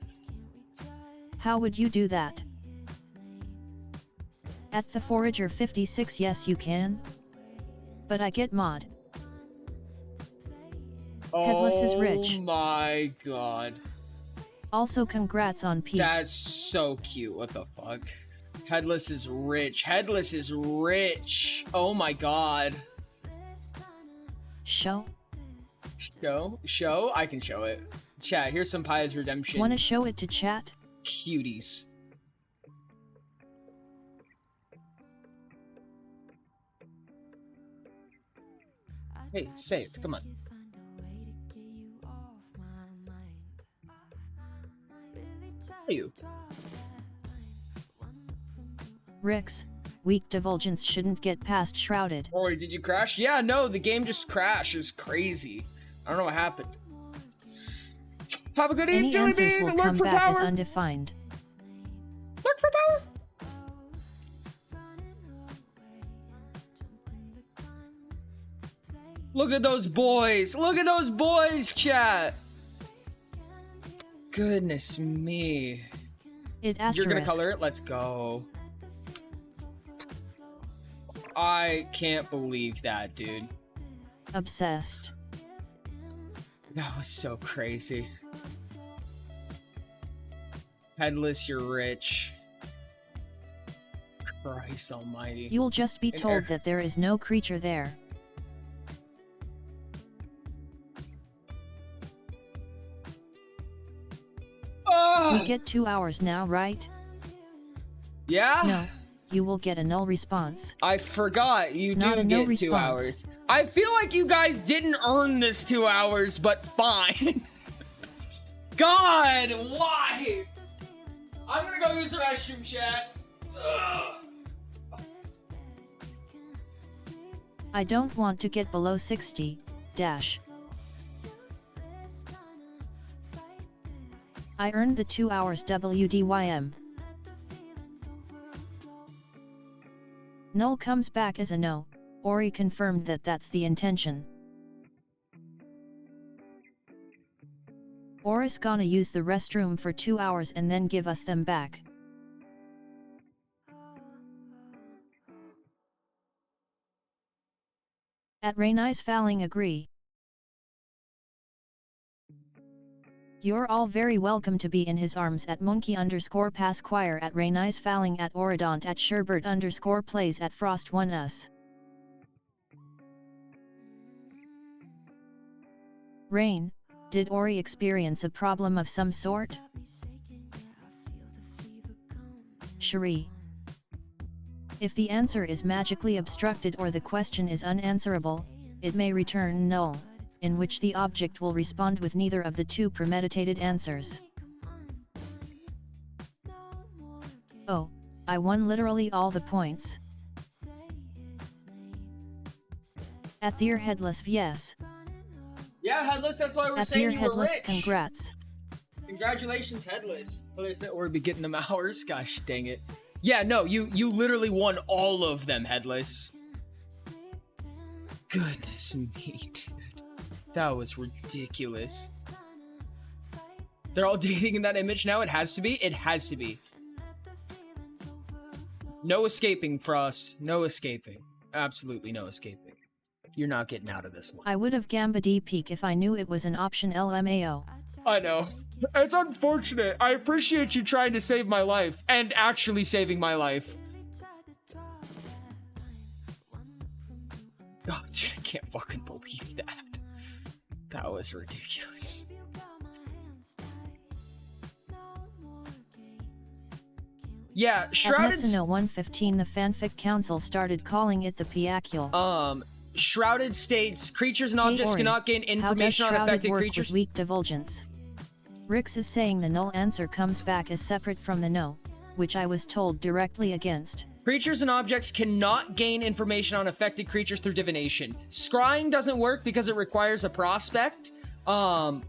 How would you do that? At the Forager 56 yes you can. But I get mod. Headless is rich. Oh my god. Also congrats on Pete. That's so cute, what the fuck? Headless is rich. Headless is rich! Oh my god. Show? Show? I can show it. Chat, here's some Pi's Redemption. Wanna show it to chat? Cuties. Hey, say it, come on. Are you? Rix, weak divulgence shouldn't get past shrouded. Ori, did you crash? Yeah, no, the game just crashed. It was crazy. I don't know what happened. Have a good Any evening, answers Jellybean! will Lurk come for back as power! undefined. Lurk for power! Look at those boys! Look at those boys, chat! Goodness me. It You're gonna asterisk. color it? Let's go. I can't believe that, dude. Obsessed. That was so crazy. Headless, you're rich. Christ almighty. You'll just be An told air- that there is no creature there. Oh! We get 2 hours now, right? Yeah? No, you will get a null response. I forgot, you Not do a no get 2 response. hours. I feel like you guys didn't earn this 2 hours, but fine. God, why? I'm gonna go use the restroom, chat. Ugh. I don't want to get below 60, dash. I earned the 2 hours WDYM. Null comes back as a no. Ori confirmed that that's the intention. Ori's gonna use the restroom for 2 hours and then give us them back. At Rainey's Fouling agree. You're all very welcome to be in his arms at monkey_pasquire at Rainey's Fouling at Oridont at Sherbert_plays at Frost1us. Rain, did Ori experience a problem of some sort? Cherie. If the answer is magically obstructed or the question is unanswerable, it may return null, in which the object will respond with neither of the two premeditated answers. Oh, I won literally all the points. At the Headless yes. Yeah, Headless, that's why we're At the saying you were Headless rich. Congrats. Congratulations, Headless. Well, there's that, or be getting them hours. Gosh dang it. Yeah, no, you literally won all of them, Headless. Goodness me, dude. That was ridiculous. They're all dating in that image now? It has to be? It has to be. No escaping, Frost. No escaping. Absolutely no escaping. You're not getting out of this one. I would have Gamba D peak if I knew it was an option LMAO. I know. It's unfortunate. I appreciate you trying to save my life. And actually saving my life. Oh, dude, I can't fucking believe that. That was ridiculous. Yeah, Shrouded... At Netsino 115 the fanfic council started calling it the Piacule. Shrouded states, creatures and objects Ori, cannot gain information on affected creatures. With weak divulgence. Rix is saying the null answer comes back as separate from the no, which I was told directly against. Creatures and objects cannot gain information on affected creatures through divination. Scrying doesn't work because it requires a prospect. Weak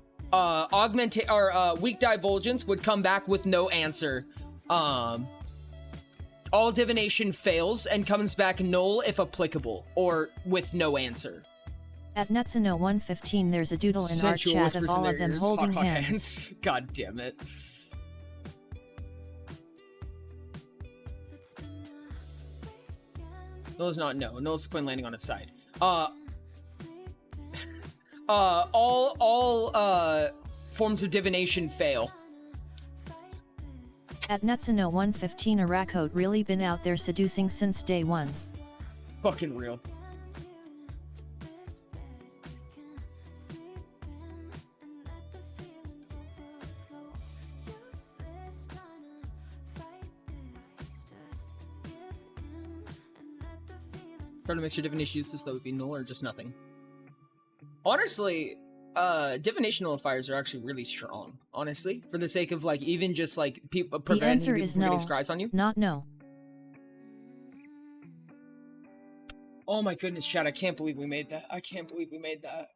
divulgence would come back with no answer. All divination fails and comes back null if applicable, or with no answer. At Netsino 115 there's a doodle in our chat of all of them holding hands. God damn it. Null's not no. Null's Quinn landing on its side. All forms of divination fail. At Netsino 115 Arakote really been out there seducing since day one. Fucking real. Trying to make sure divination uses that would be null or just nothing. Honestly, divination nullifiers are actually really strong. Honestly, for the sake of like even just like people preventing people from getting scries on you. Not no. Oh my goodness, chat! I can't believe we made that. I can't believe we made that.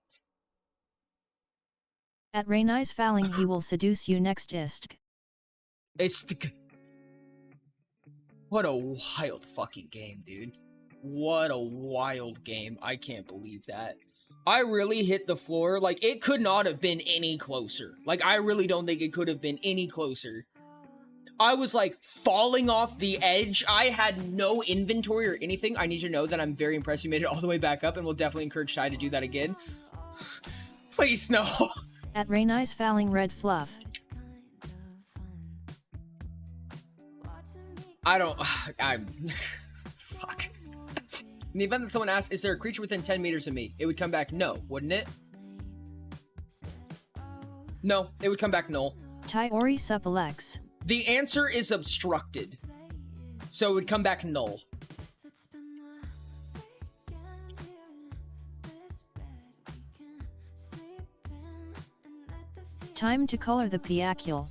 At Rainai's Fouling he will seduce you next istk. Istk. What a wild fucking game, dude. What a wild game. I can't believe that. I really hit the floor. Like, it could not have been any closer. Like, I really don't think it could have been any closer. I was, like, falling off the edge. I had no inventory or anything. I need you to know that I'm very impressed you made it all the way back up, and we'll definitely encourage Shai to do that again. Please, no. At Rainai's Fouling Red Fluff. I'm... Fuck. In the event that someone asks, is there a creature within 10 meters of me? It would come back no, wouldn't it? No, it would come back null. Ori Supalex. The answer is obstructed. So it would come back null. Time to color the Piacule.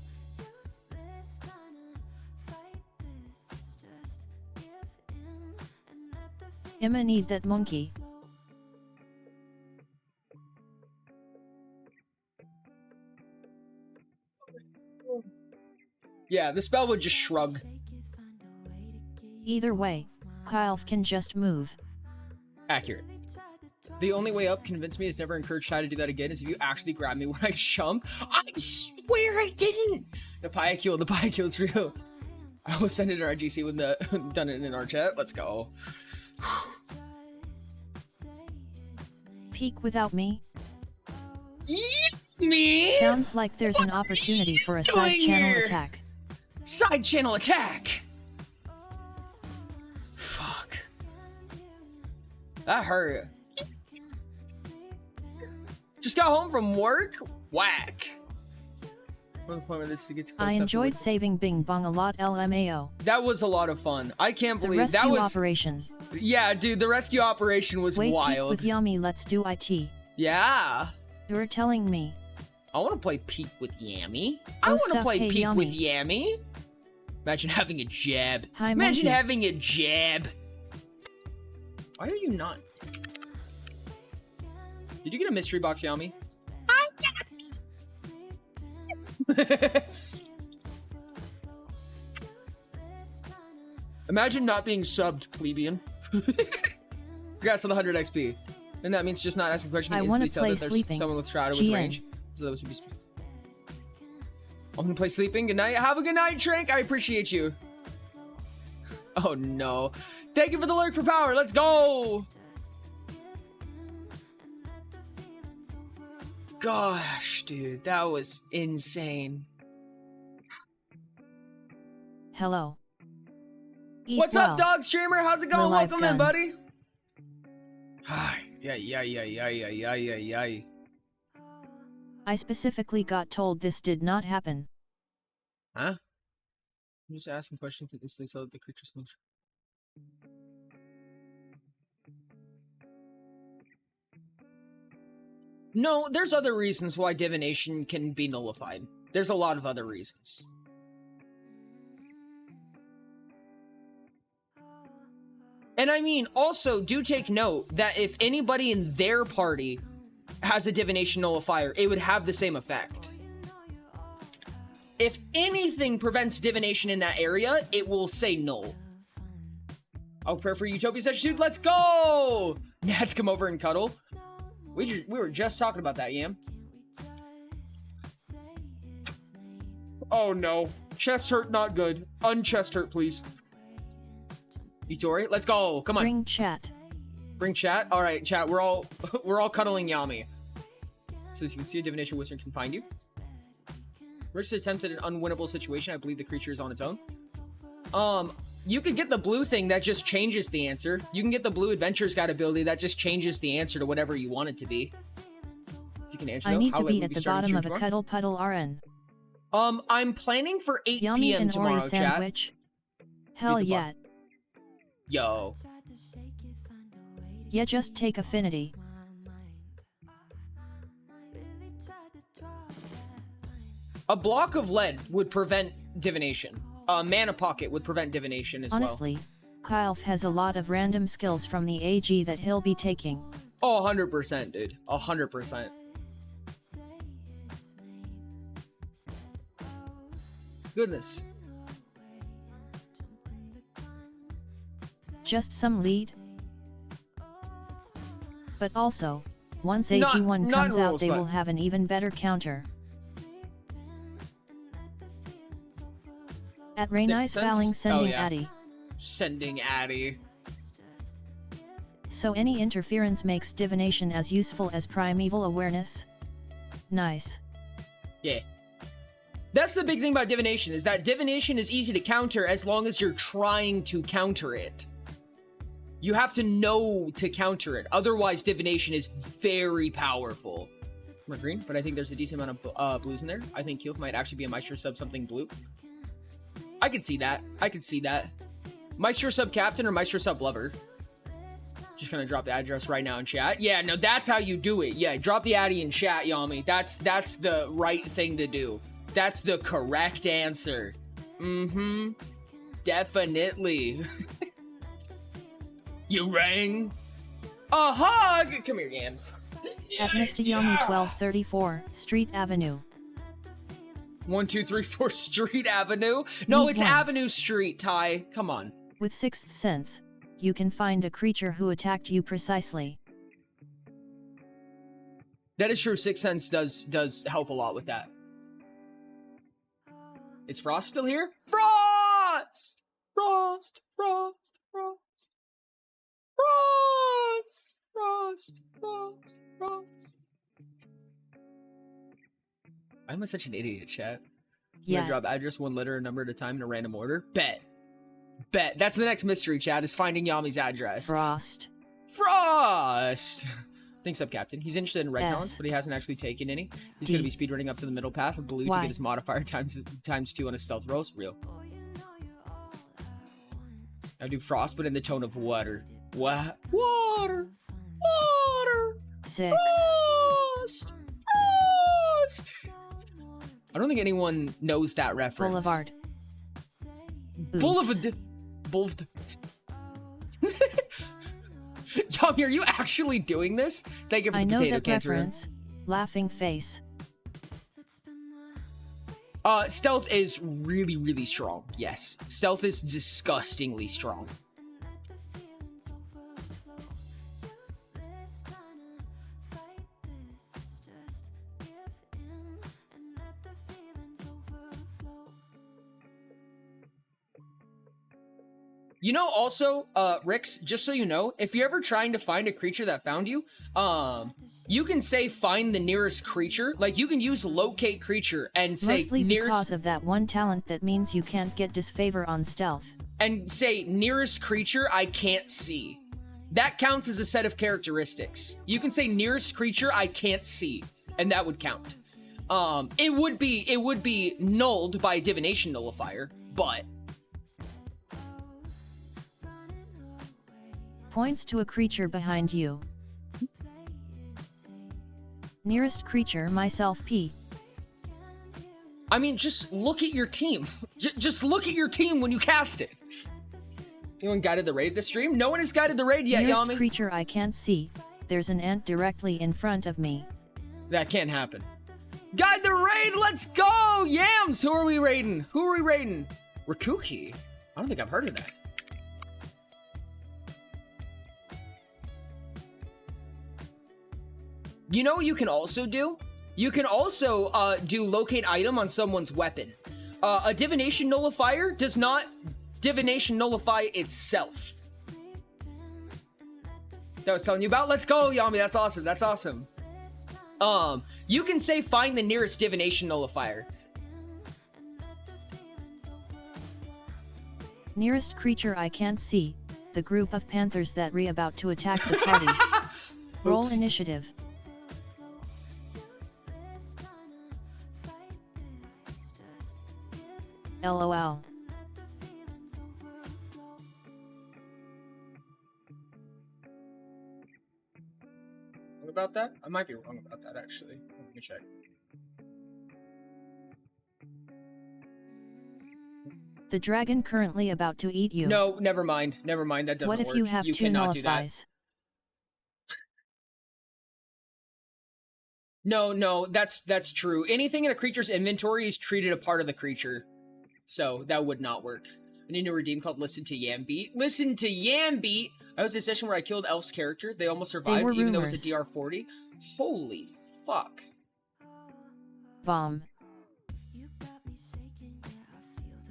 Emma need that monkey. Yeah, the spell would just shrug. Either way, Kyle can just move. Accurate. The only way up, convince me, is never encourage Shai to do that again, is if you actually grab me when I jump. I swear I didn't! The Piacule is real. I will send it to our GC when done it in our chat. Let's go. Peek without me? Me? Sounds like there's an opportunity for a side channel attack. Side channel attack! Fuck. That hurt. Just got home from work? Whack. I enjoyed saving Bing Bong a lot LMAO. That was a lot of fun. I can't believe that was... The rescue operation. Yeah, dude, the rescue operation was wild. With Yami, let's do IT. Yeah. You're telling me. I want to play Peek with Yami. I want to play Peek with Yami. Imagine having a jab. Imagine having a jab. Why are you not? Did you get a mystery box, Yami? Imagine not being subbed, plebeian. Congrats on the 100 XP. And that means just not asking questions. I want to play sleeping. Someone with Shrouded with range. So those would be. I'm gonna play sleeping. Good night. Have a good night, Trank. I appreciate you. Oh no. Thank you for the lurk for power. Let's go. Gosh, dude, that was insane. Hello. What's up, dog streamer? How's it going? Welcome in, buddy. Hi. Yeah. I specifically got told this did not happen. Huh? I'm just asking questions to instantly tell the creature's function. No, there's other reasons why divination can be nullified. There's a lot of other reasons. And I mean, also, do take note that if anybody in their party has a divination nullifier, it would have the same effect. If anything prevents divination in that area, it will say null. I'll prepare for Utopia session, dude. Let's go! Nats come over and cuddle. We were just talking about that, Yam. Oh no. Chest hurt, not good. Unchest hurt, please. Yutori, let's go. Come on. Bring chat. Bring chat? Alright, chat. We're all cuddling Yami. So as you can see, a divination wizard can find you. Rich attempted an unwinnable situation. I believe the creature is on its own. You could get the blue thing that just changes the answer. You can get the blue adventure scout ability that just changes the answer to whatever you want it to be. You can answer. I need to be at the bottom of a cuddle puddle RN. I'm planning for 8 Yummy PM and tomorrow, Ori sandwich. chat. Hell yeah. Yo. Yeah, just take affinity. A block of lead would prevent divination. A mana pocket would prevent divination as Honestly, Kyle has a lot of random skills from the AG that he'll be taking. Oh, 100%, dude. 100%. Goodness. Just some lead. But also, once AG1 comes out, they will have an even better counter. At Rainey's Fouling sending Addy. Sending Addy. So any interference makes divination as useful as primeval awareness? Nice. Yeah. That's the big thing about divination, is that divination is easy to counter as long as you're trying to counter it. You have to know to counter it. Otherwise, divination is very powerful. We're green, but I think there's a decent amount of blues in there. I think Keelf might actually be a Maestro sub something blue. I could see that. I could see that. Maestro sub captain or Maestro sub lover. Just gonna drop the address right now in chat. Yeah, no, that's how you do it. Yeah, drop the addy in chat, Yami. That's the right thing to do. That's the correct answer. Mm-hmm. Definitely. You rang? A hug! Come here, Yams. At Mr. Yomi 1234, Street Avenue. 1234 Street Avenue? No, Need it's one. Avenue Street, Ty. Come on. With Sixth Sense, you can find a creature who attacked you precisely. That is true. Sixth Sense does help a lot with that. Is Frost still here? Frost! Frost! Frost! Frost! Frost! Frost! Frost! Frost! Why am I such an idiot, chat? I'm gonna drop address, one letter, a number at a time in a random order. Bet. Bet. That's the next mystery, chat, is finding Yami's address. Frost. Frost! Thanks up, Captain. He's interested in red S. talents, but he hasn't actually taken any. He's D. gonna be speedrunning up to the middle path of blue to Y. get his modifier times 2 on his stealth rolls. Real. I do Frost, but in the tone of water. What? Water! Water! 6. Frost! Frost! I don't think anyone knows that reference. Boulevard. Boulevard. Boulevard. Yami, are you actually doing this? Thank you for the I know potato that cancer. reference. Laughing face. Stealth is really, really strong. Yes. Stealth is disgustingly strong. You know, also, Rix, just so you know, if you're ever trying to find a creature that found you, you can say find the nearest creature. Like, you can use locate creature and say Mostly nearest... because of that one talent that means you can't get disfavor on stealth. And say nearest creature I can't see. That counts as a set of characteristics. You can say nearest creature I can't see, and that would count. It would be nulled by divination nullifier, but... Points to a creature behind you. Nearest creature myself P. I mean, just look at your team. Just look at your team when you cast it. Anyone guided the raid this stream? No one has guided the raid yet, Nearest Yami. creature I can't see. There's an ant directly in front of me. That can't happen. Guide the raid, let's go! Yams, who are we raiding? Who are we raiding? Rikuki? I don't think I've heard of that. You know what you can also do? You can also do locate item on someone's weapon. A divination nullifier does not divination nullify itself. That I was telling you about. Let's go, Yami. That's awesome. That's awesome. You can say find the nearest divination nullifier. Nearest creature I can't see. The group of panthers that about to attack the party. Roll initiative. LOL. Wrong about that? I might be wrong about that, actually. Let me check. The dragon currently about to eat you. No, never mind. Never mind. That doesn't work. What if you have two cannot do that. nullifies? No, that's true. Anything in a creature's inventory is treated a part of the creature. So that would not work. I need to redeem called Listen to Yambeat. Listen to Yambeat! I was in a session where I killed Elf's character. They almost survived, even though it was a DR40. Holy fuck. Vom.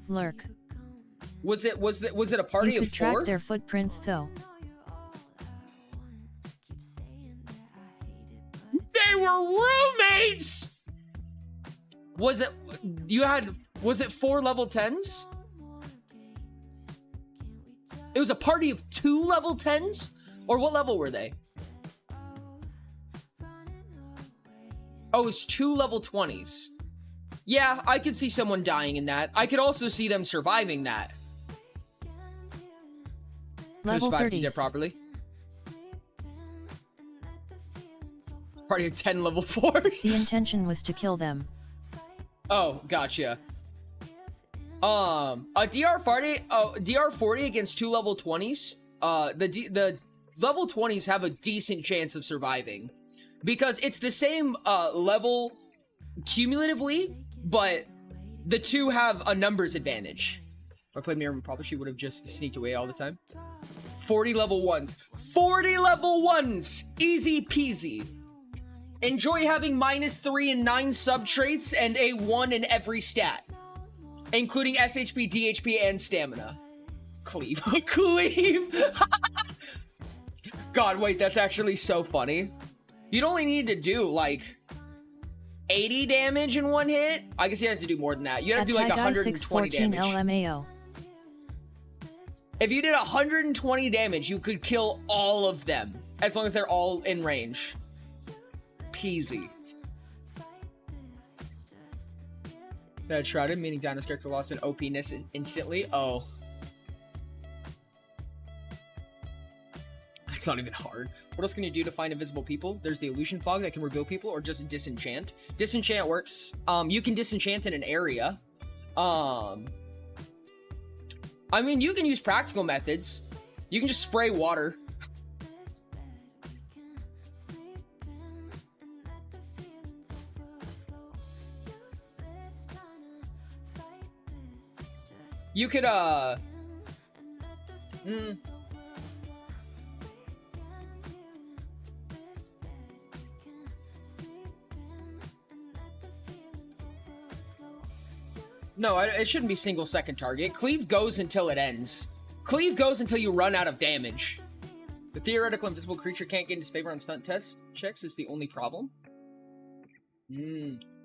Lurk. Was it a party you of could track four? their footprints though. They were roommates! Was it 4 level 10s? It was a party of 2 level 10s? Or what level were they? Oh, it was 2 level 20s. Yeah, I could see someone dying in that. I could also see them surviving that. Level 30. Did properly. Party of 10 level 4s. The intention was to kill them. Oh, gotcha. A DR40 against 2 level 20s. The level 20s have a decent chance of surviving because it's the same level cumulatively, but the two have a numbers advantage. If I played Miriam, probably she would have just sneaked away all the time. 40 level 1s. 40 level 1s! Easy peasy. Enjoy having -3 and 9 sub-traits and a 1 in every stat. Including SHP, DHP, and stamina. Cleave. Cleave! God, wait, that's actually so funny. You'd only need to do, like, 80 damage in one hit? I guess you have to do more than that. You have to do, like, 120 damage. LMAO. If you did 120 damage, you could kill all of them. As long as they're all in range. Peasy. That shrouded, meaning Dino's character lost an OP-ness instantly. Oh. That's not even hard. What else can you do to find invisible people? There's the illusion fog that can reveal people, or just disenchant. Disenchant works. You can disenchant in an area. I mean, you can use practical methods. You can just spray water. You could, No, it shouldn't be single second target. Cleave goes until it ends. Cleave goes until you run out of damage. The theoretical invisible creature can't get his favor on stunt test checks is the only problem.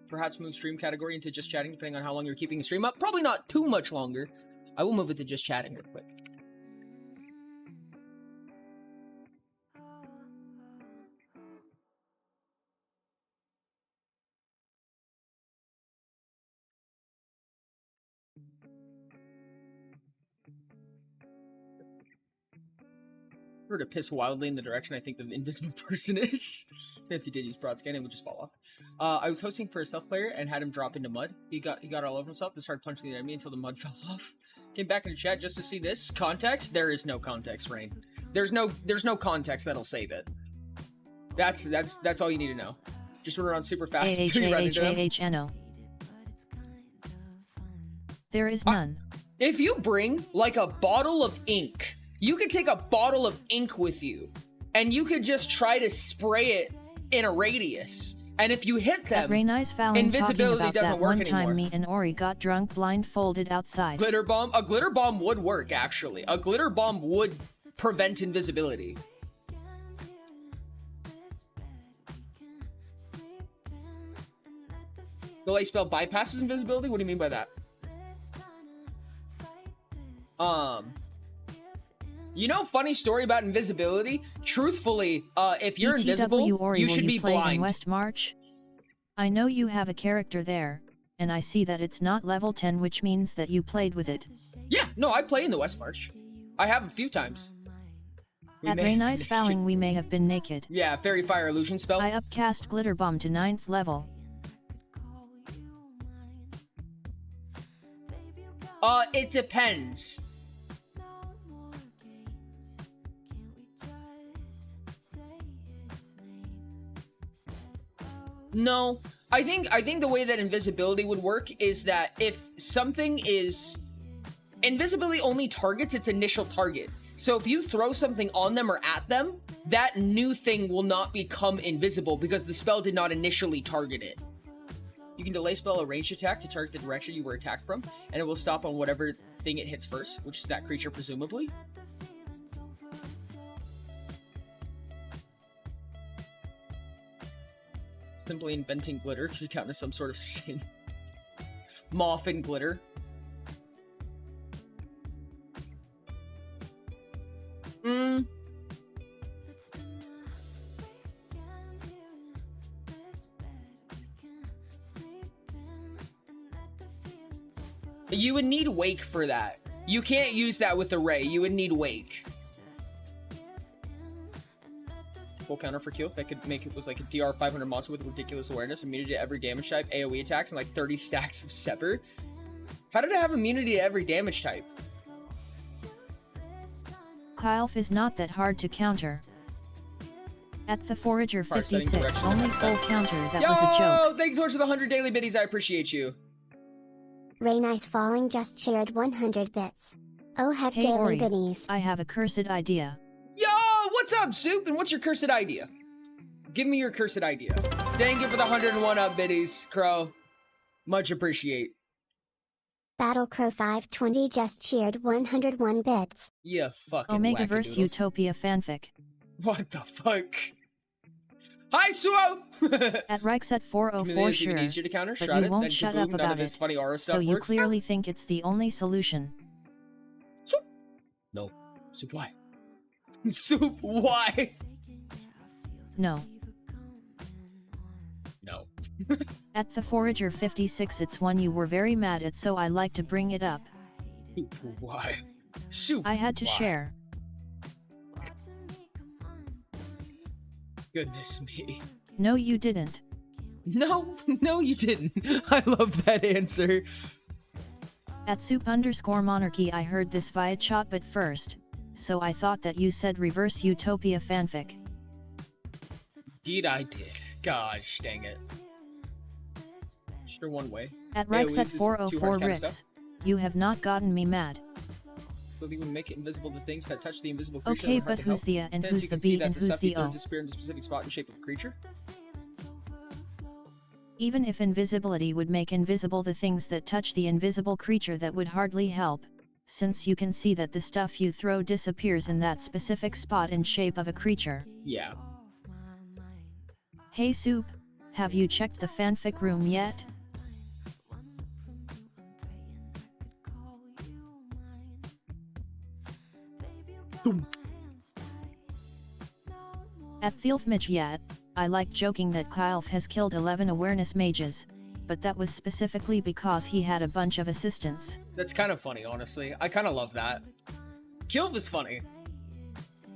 Perhaps move stream category into just chatting, depending on how long you're keeping the stream up. Probably not too much longer. I will move it to just chatting real quick. Or to piss wildly in the direction I think the invisible person is. If you did use broad scan, it would just fall off. I was hosting for a stealth player and had him drop into mud. He got all over himself and started punching the enemy until the mud fell off. Came back into chat just to see this context. There is no context, Rain. There's no context that'll save it. That's all you need to know. Just run around super fast until you run into them. There is none. If you bring like a bottle of ink, you could take a bottle of ink with you, and you could just try to spray it in a radius. And if you hit them, invisibility doesn't work anymore. One time me and Ori got drunk blindfolded outside. Glitter bomb? A glitter bomb would work, actually. A glitter bomb would prevent invisibility. Delay spell bypasses invisibility? What do you mean by that? You know, funny story about invisibility? Truthfully, if you're invisible, you should be blind. In West March? I know you have a character there, and I see that it's not level 10, which means that you played with it. Yeah, no, I play in the West March. I have a few times. At Raini's Fouling we may have been naked. Yeah, Fairy Fire Illusion spell. I upcast Glitter Bomb to 9th level. It depends. No, I think the way that invisibility would work is that if something is... Invisibility only targets its initial target. So if you throw something on them or at them, that new thing will not become invisible because the spell did not initially target it. You can delay spell a ranged attack to target the direction you were attacked from, and it will stop on whatever thing it hits first, which is that creature presumably. Simply inventing glitter should count as some sort of sin. Moth and glitter. You would need Wake for that. You can't use that with Array. You would need Wake. Full counter for Kill. That could make it was like a DR 500 monster with ridiculous awareness, immunity to every damage type, AoE attacks, and like 30 stacks of Sever. How did it have immunity to every damage type? Kylf is not that hard to counter. At the Forager 56, only full counter, that was a joke. Thanks so much for the 100 daily biddies, I appreciate you. Raini's Falling just shared 100 bits. Oh heck, Hey daily Ori, biddies. I have a cursed idea. Yo, what's up, Soup? And what's your cursed idea? Give me your cursed idea. Thank you for the 101 up biddies, Crow. Much appreciate. Battlecrow 520 just shared 101 bits. Yeah, fucking Omegaverse Utopia fanfic. What the fuck? Hi, Suo! At Reichset 404 sure, easier to counter, but shrouded, you won't then shut kaboom, up none about of his it, funny aura stuff so you works. clearly think it's the only solution. Soup! No. Soup, why? Soup, why? No. No. At the Forager 56 it's one you were very mad at, so I like to bring it up. Soup, why? Soup, I had to why? share. Goodness me. No you didn't. No, no you didn't. I love that answer. At soup_monarchy I heard this via chat but first, so I thought that you said reverse Utopia fanfic. Indeed I did. Gosh, dang it. Sure one way. At AoE Reichset is too 404 hard to counter Rix, stuff. You have not gotten me mad. Will even make it invisible to things that touch the invisible creature. Okay, but who's the A and who's the B and who's the O? Disappear in a specific spot and shape of a creature. Even if invisibility would make invisible the things that touch the invisible creature, that would hardly help, since you can see that the stuff you throw disappears in that specific spot and shape of a creature. Yeah. Hey Soup, have you checked the fanfic room yet? At Thielfmage yet, I like joking that Kylf has killed 11 awareness mages, but that was specifically because he had a bunch of assistants. That's kind of funny, honestly. I kind of love that. Kilv is funny.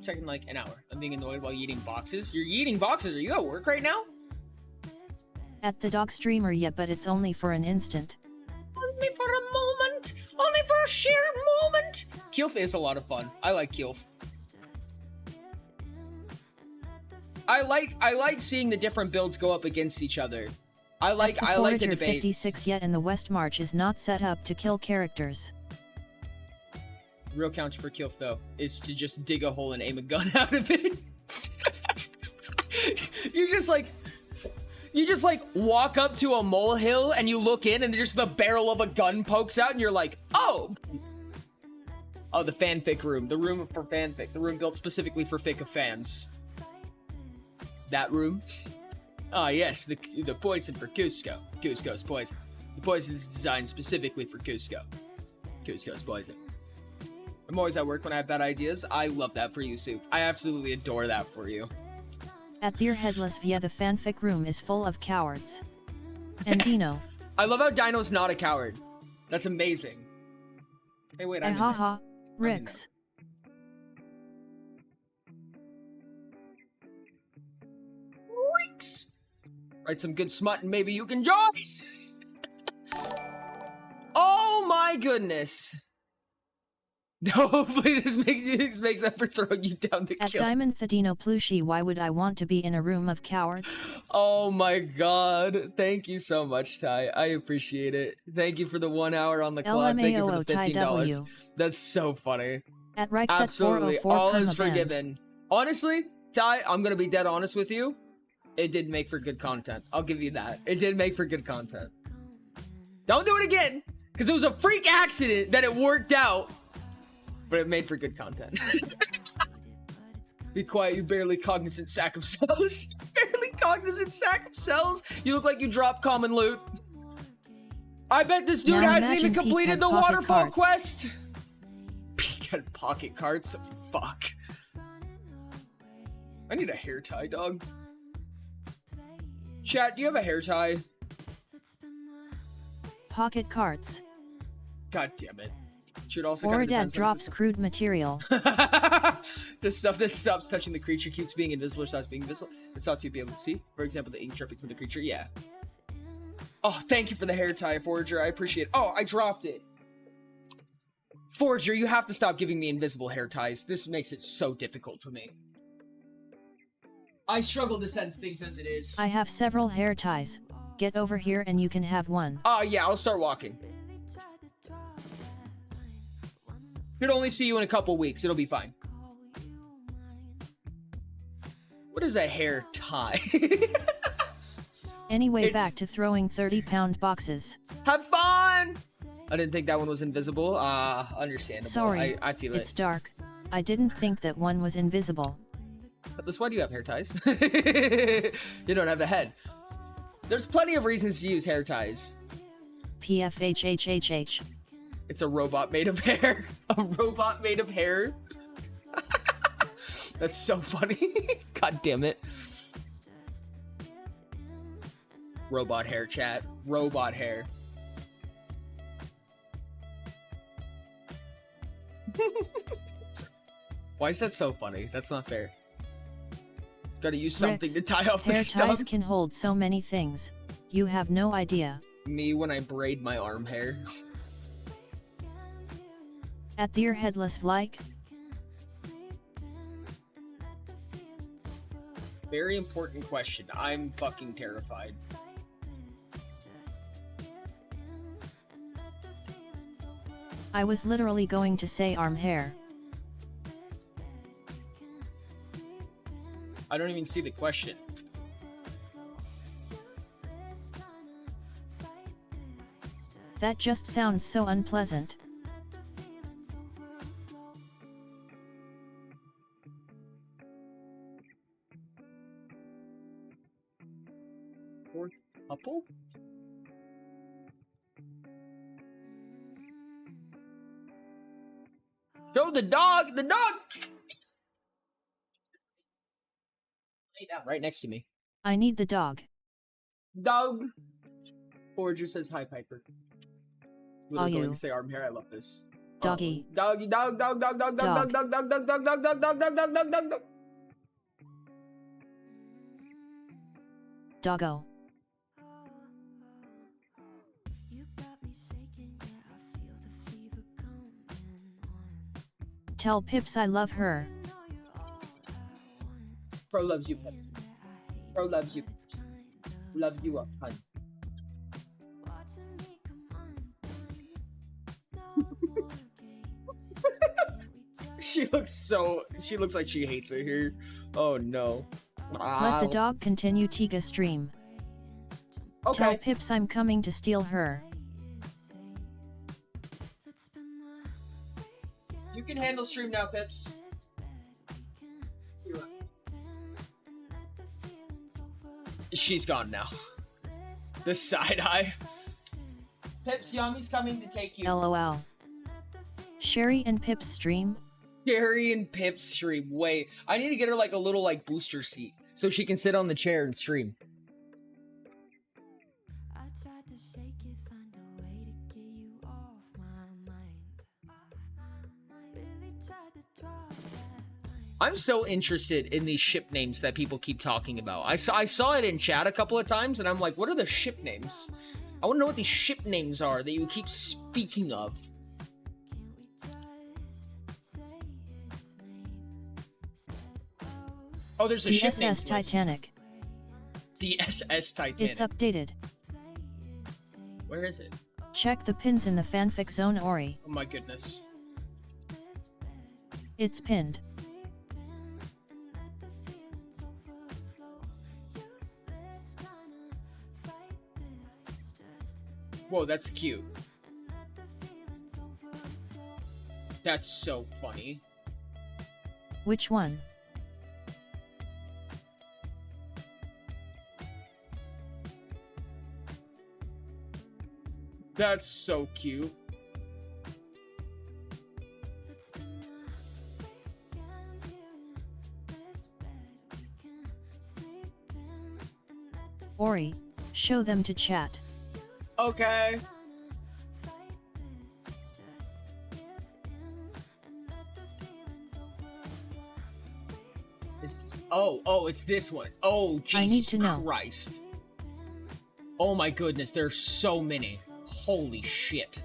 Checking like an hour. I'm being annoyed while eating boxes. You're eating boxes? Are you at work right now? At the dog streamer yet, but it's only for an instant. Only for a moment. Only for a sheer moment. Kilf is a lot of fun. I like Kilf. I like seeing the different builds go up against each other. I like the debates. 56 yet, and the West March is not set up to kill characters. Real counter for Kilf though is to just dig a hole and aim a gun out of it. You just like walk up to a molehill and you look in and just the barrel of a gun pokes out and you're like, oh, the fanfic room, the room for fanfic, the room built specifically for fic of fans. That room. Ah, yes, the poison for Cusco. Cusco's poison. The poison is designed specifically for Cusco. Cusco's poison. I'm always at work when I have bad ideas. I love that for you, Soup. I absolutely adore that for you. At Dear Headless via the fanfic room is full of cowards. And Dino. I love how Dino's not a coward. That's amazing. Hey, wait, I'm haha. Rix. Rix! Write some good smut and maybe you can join! Oh my goodness! No, hopefully this makes up for throwing you down the At kill. Diamond Thadino Plushie, why would I want to be in a room of cowards? Oh my god. Thank you so much, Ty. I appreciate it. Thank you for the 1 hour on the clock. Thank you for the $15. That's so funny. At Reichset Absolutely. 404 All is permaband. forgiven. Honestly, Ty, I'm gonna be dead honest with you. It did make for good content. I'll give you that. It did make for good content. Don't do it again, because it was a freak accident that it worked out. But it made for good content. Be quiet, you barely cognizant sack of cells. Barely cognizant sack of cells? You look like you dropped common loot. I bet this dude Now hasn't even imagine completed Pete the had pocket waterfall carts. quest. Pete had pocket carts? Fuck. I need a hair tie, dog. Chat, do you have a hair tie? Pocket carts. God damn it. Should also Or kind a of dad depends on drops crude material. the stuff that stops touching the creature keeps being invisible or stops being visible. It's thought to be able to see. For example, the ink dripping from the creature. Yeah. Oh, thank you for the hair tie, Forger. I appreciate it. Oh, I dropped it. Forger, you have to stop giving me invisible hair ties. This makes it so difficult for me. I struggle to sense things as it is. I have several hair ties. Get over here and you can have one. Yeah, I'll start walking. Could only see you in a couple weeks. It'll be fine. What is a hair tie? Anyway, back to throwing 30-pound boxes. Have fun! I didn't think that one was invisible. Understandable. Sorry, I feel it's it. dark. I didn't think that one was invisible. Atlas, why do you have hair ties? You don't have a head. There's plenty of reasons to use hair ties. PFHHHH. It's a robot made of hair. A robot made of hair. That's so funny. God damn it. Robot hair, chat. Robot hair. Why is that so funny? That's not fair. Gotta use something Rix, to tie off the hair stub. ties can hold so many things. You have no idea. Me when I braid my arm hair. At Dear Headless like. Very important question. I'm fucking terrified. I was literally going to say arm hair. I don't even see the question. That just sounds so unpleasant. Fourth couple? Show the dog! The dog! Lay down right next to me. I need the dog. Dog! Forger says hi, Piper. Literally going you? to say arm hair. I love this. Doggy. Doggy, dog, dog, dog, dog, dog, dog, dog, dog, dog, dog, dog, dog, dog, dog, dog, dog, dog. Doggo. Tell Pips I love her. Pro loves you, Pip. Pro loves you. Loves you up, hun. She looks like she hates it here. Oh no. Let the dog continue Tiga stream. Okay. Tell Pips I'm coming to steal her. You can handle stream now, Pips. She's gone now. The side eye. Pips, Yami's coming to take you. LOL. Sherry and Pips stream? Sherry and Pips stream. Wait, I need to get her like a little like booster seat so she can sit on the chair and stream. I'm so interested in these ship names that people keep talking about. I saw it in chat a couple of times, and I'm like, what are the ship names? I want to know what these ship names are that you keep speaking of. Oh, there's a ship name. The SS Titanic. The SS Titanic. It's updated. Where is it? Check the pins in the fanfic zone, Ori. Oh my goodness. It's pinned. Whoa, that's cute. That's so funny. Which one? That's so cute. Ori, show them to chat. Okay. Oh, it's this one. Oh, Jesus I need to know. Christ. Oh my goodness, there's so many. Holy shit.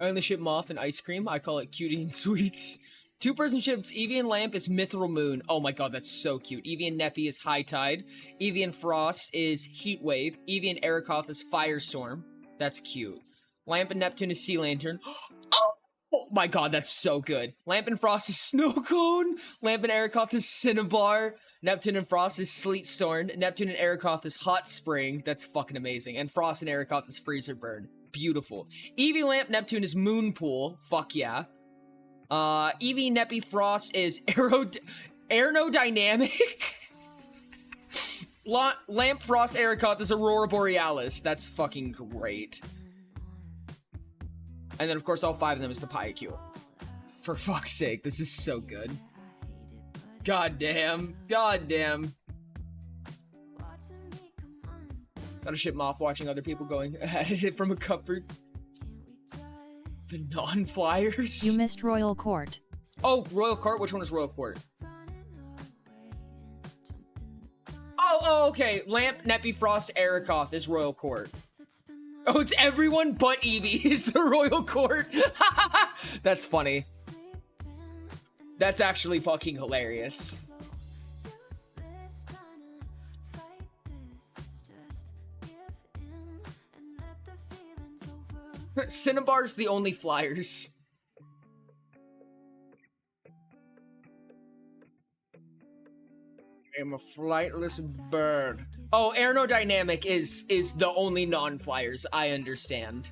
I only ship moth and ice cream. I call it cutie and sweets. Two-person ships, Eevee and Lamp is Mithril Moon. Oh my god, that's so cute. Eevee and Neppy is High Tide. Eevee and Frost is Heat Wave. Eevee and Erakoth is Firestorm. That's cute. Lamp and Neptune is Sea Lantern. Oh my god, that's so good. Lamp and Frost is Snow Cone. Lamp and Erakoth is Cinnabar. Neptune and Frost is Sleet Storm. Neptune and Erakoth is Hot Spring. That's fucking amazing. And Frost and Erakoth is Freezer Burn. Beautiful. Eevee, Lamp, Neptune is Moon Pool. Fuck yeah. Eevee, Neppy, Frost is Aerodynamic. Lamp, Frost, Erakoth is Aurora Borealis. That's fucking great. And then, of course, all five of them is the Pyocule. For fuck's sake, this is so good. God damn. God damn. Gotta ship Moth watching other people going at it from a cupboard. The non-flyers? You missed Royal Court. Oh, Royal Court? Which one is Royal Court? Oh, okay. Lamp, Neppy, Frost, Erakoth is Royal Court. Oh, it's everyone but Eevee is the Royal Court. That's funny. That's actually fucking hilarious. Cinnabar's the only flyers. I am a flightless bird. Oh, aerodynamic is the only non-flyers. I understand.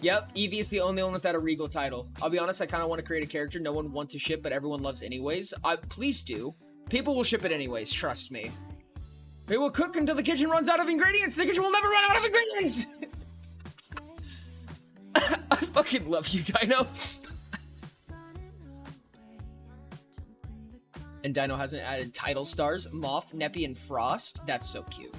Yep, Eevee is the only one without a regal title. I'll be honest, I kind of want to create a character no one wants to ship, but everyone loves anyways. Please do. People will ship it anyways, trust me. They will cook until the kitchen runs out of ingredients. The kitchen will never run out of ingredients! I fucking love you, Dino. And Dino hasn't added title stars, Moth, Neppy, and Frost. That's so cute.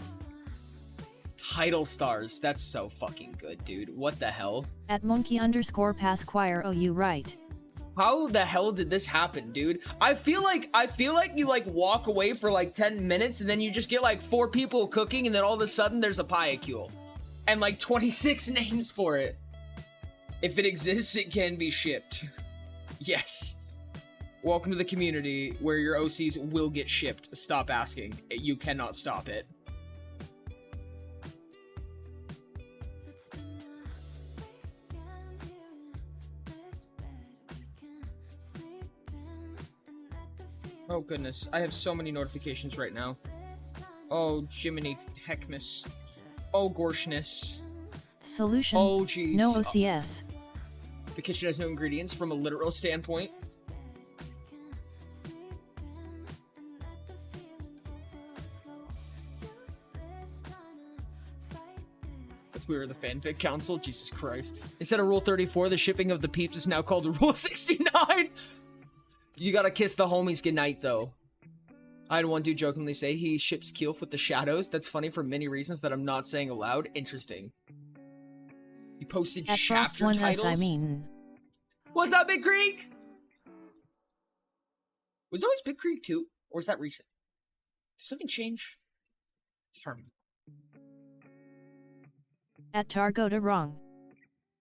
Title stars. That's so fucking good, dude. What the hell? At monkey_pasquire. Oh, you right. How the hell did this happen, dude? I feel like you like walk away for like 10 minutes and then you just get like 4 people cooking and then all of a sudden there's a Pyacule. And like 26 names for it. If it exists, it can be shipped. Yes. Welcome to the community where your OCs will get shipped. Stop asking. You cannot stop it. Oh goodness, I have so many notifications right now. Oh, Jiminy Heckmas. Oh, Gorshness. Solution. Oh, jeez. No OCS. The kitchen has no ingredients from a literal standpoint. That's weird, the fanfic council. Jesus Christ. Instead of Rule 34, the shipping of the peeps is now called Rule 69. You gotta kiss the homies goodnight, though. I had one dude jokingly say he ships Keelf with the shadows. That's funny for many reasons that I'm not saying aloud. Interesting. You posted At chapter Frost 1S, titles? I mean. What's up, Big Creek? Was it always Big Creek too? Or is that recent? Did something change? Harmony. At Targota wrong.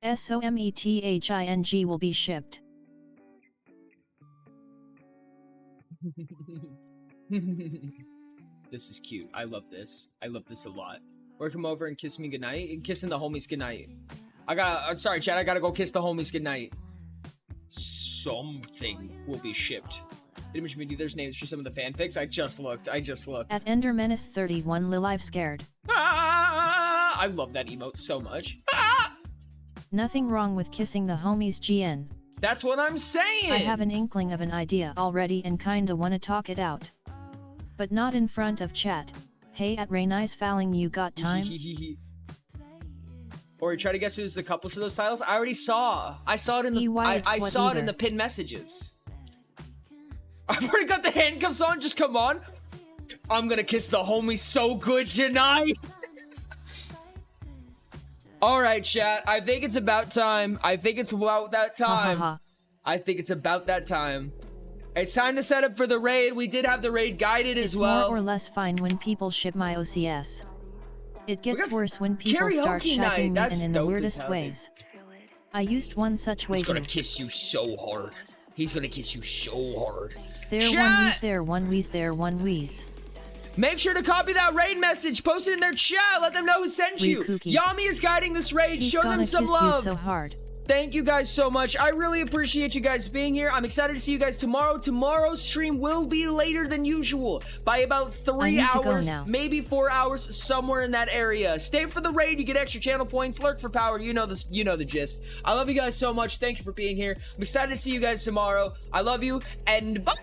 SOMETHING will be shipped. This is cute. I love this. I love this a lot. Or come over and kiss me goodnight. And kissing the homies goodnight. Sorry, Chad. I gotta go kiss the homies goodnight. Something will be shipped. Image me, there's names for some of the fanfics. I just looked. At Ender Menace 31, Lilive scared. Ah, I love that emote so much. Ah! Nothing wrong with kissing the homies GN. That's what I'm saying! I have an inkling of an idea already and kinda wanna talk it out. But not in front of chat. Hey, at Raynice Fouling, you got time? Or you try to guess who's the couples for those titles? I already saw. I saw it in the I saw it in the pinned messages. I've already got the handcuffs on, just come on. I'm gonna kiss the homie so good tonight. Alright, chat. I think it's about time. I think it's about that time. It's time to set up for the raid. We did have the raid guided as well. It's more or less fine when people ship my OCS. It gets worse when people start shipping me and in the weirdest ways. I used one such way. He's gonna kiss you so hard. There one wheeze, there one wheeze, there one wheeze. Make sure to copy that raid message. Post it in their chat. Let them know who sent you. Yami is guiding this raid. Show them some love. So hard. Thank you guys so much. I really appreciate you guys being here. I'm excited to see you guys tomorrow. Tomorrow's stream will be later than usual by about 3 hours, maybe 4 hours, somewhere in that area. stay for the raid. You get extra channel points. Lurk for power. You know this. You know the gist. I love you guys so much. Thank you for being here. I'm excited to see you guys tomorrow. I love you and bye.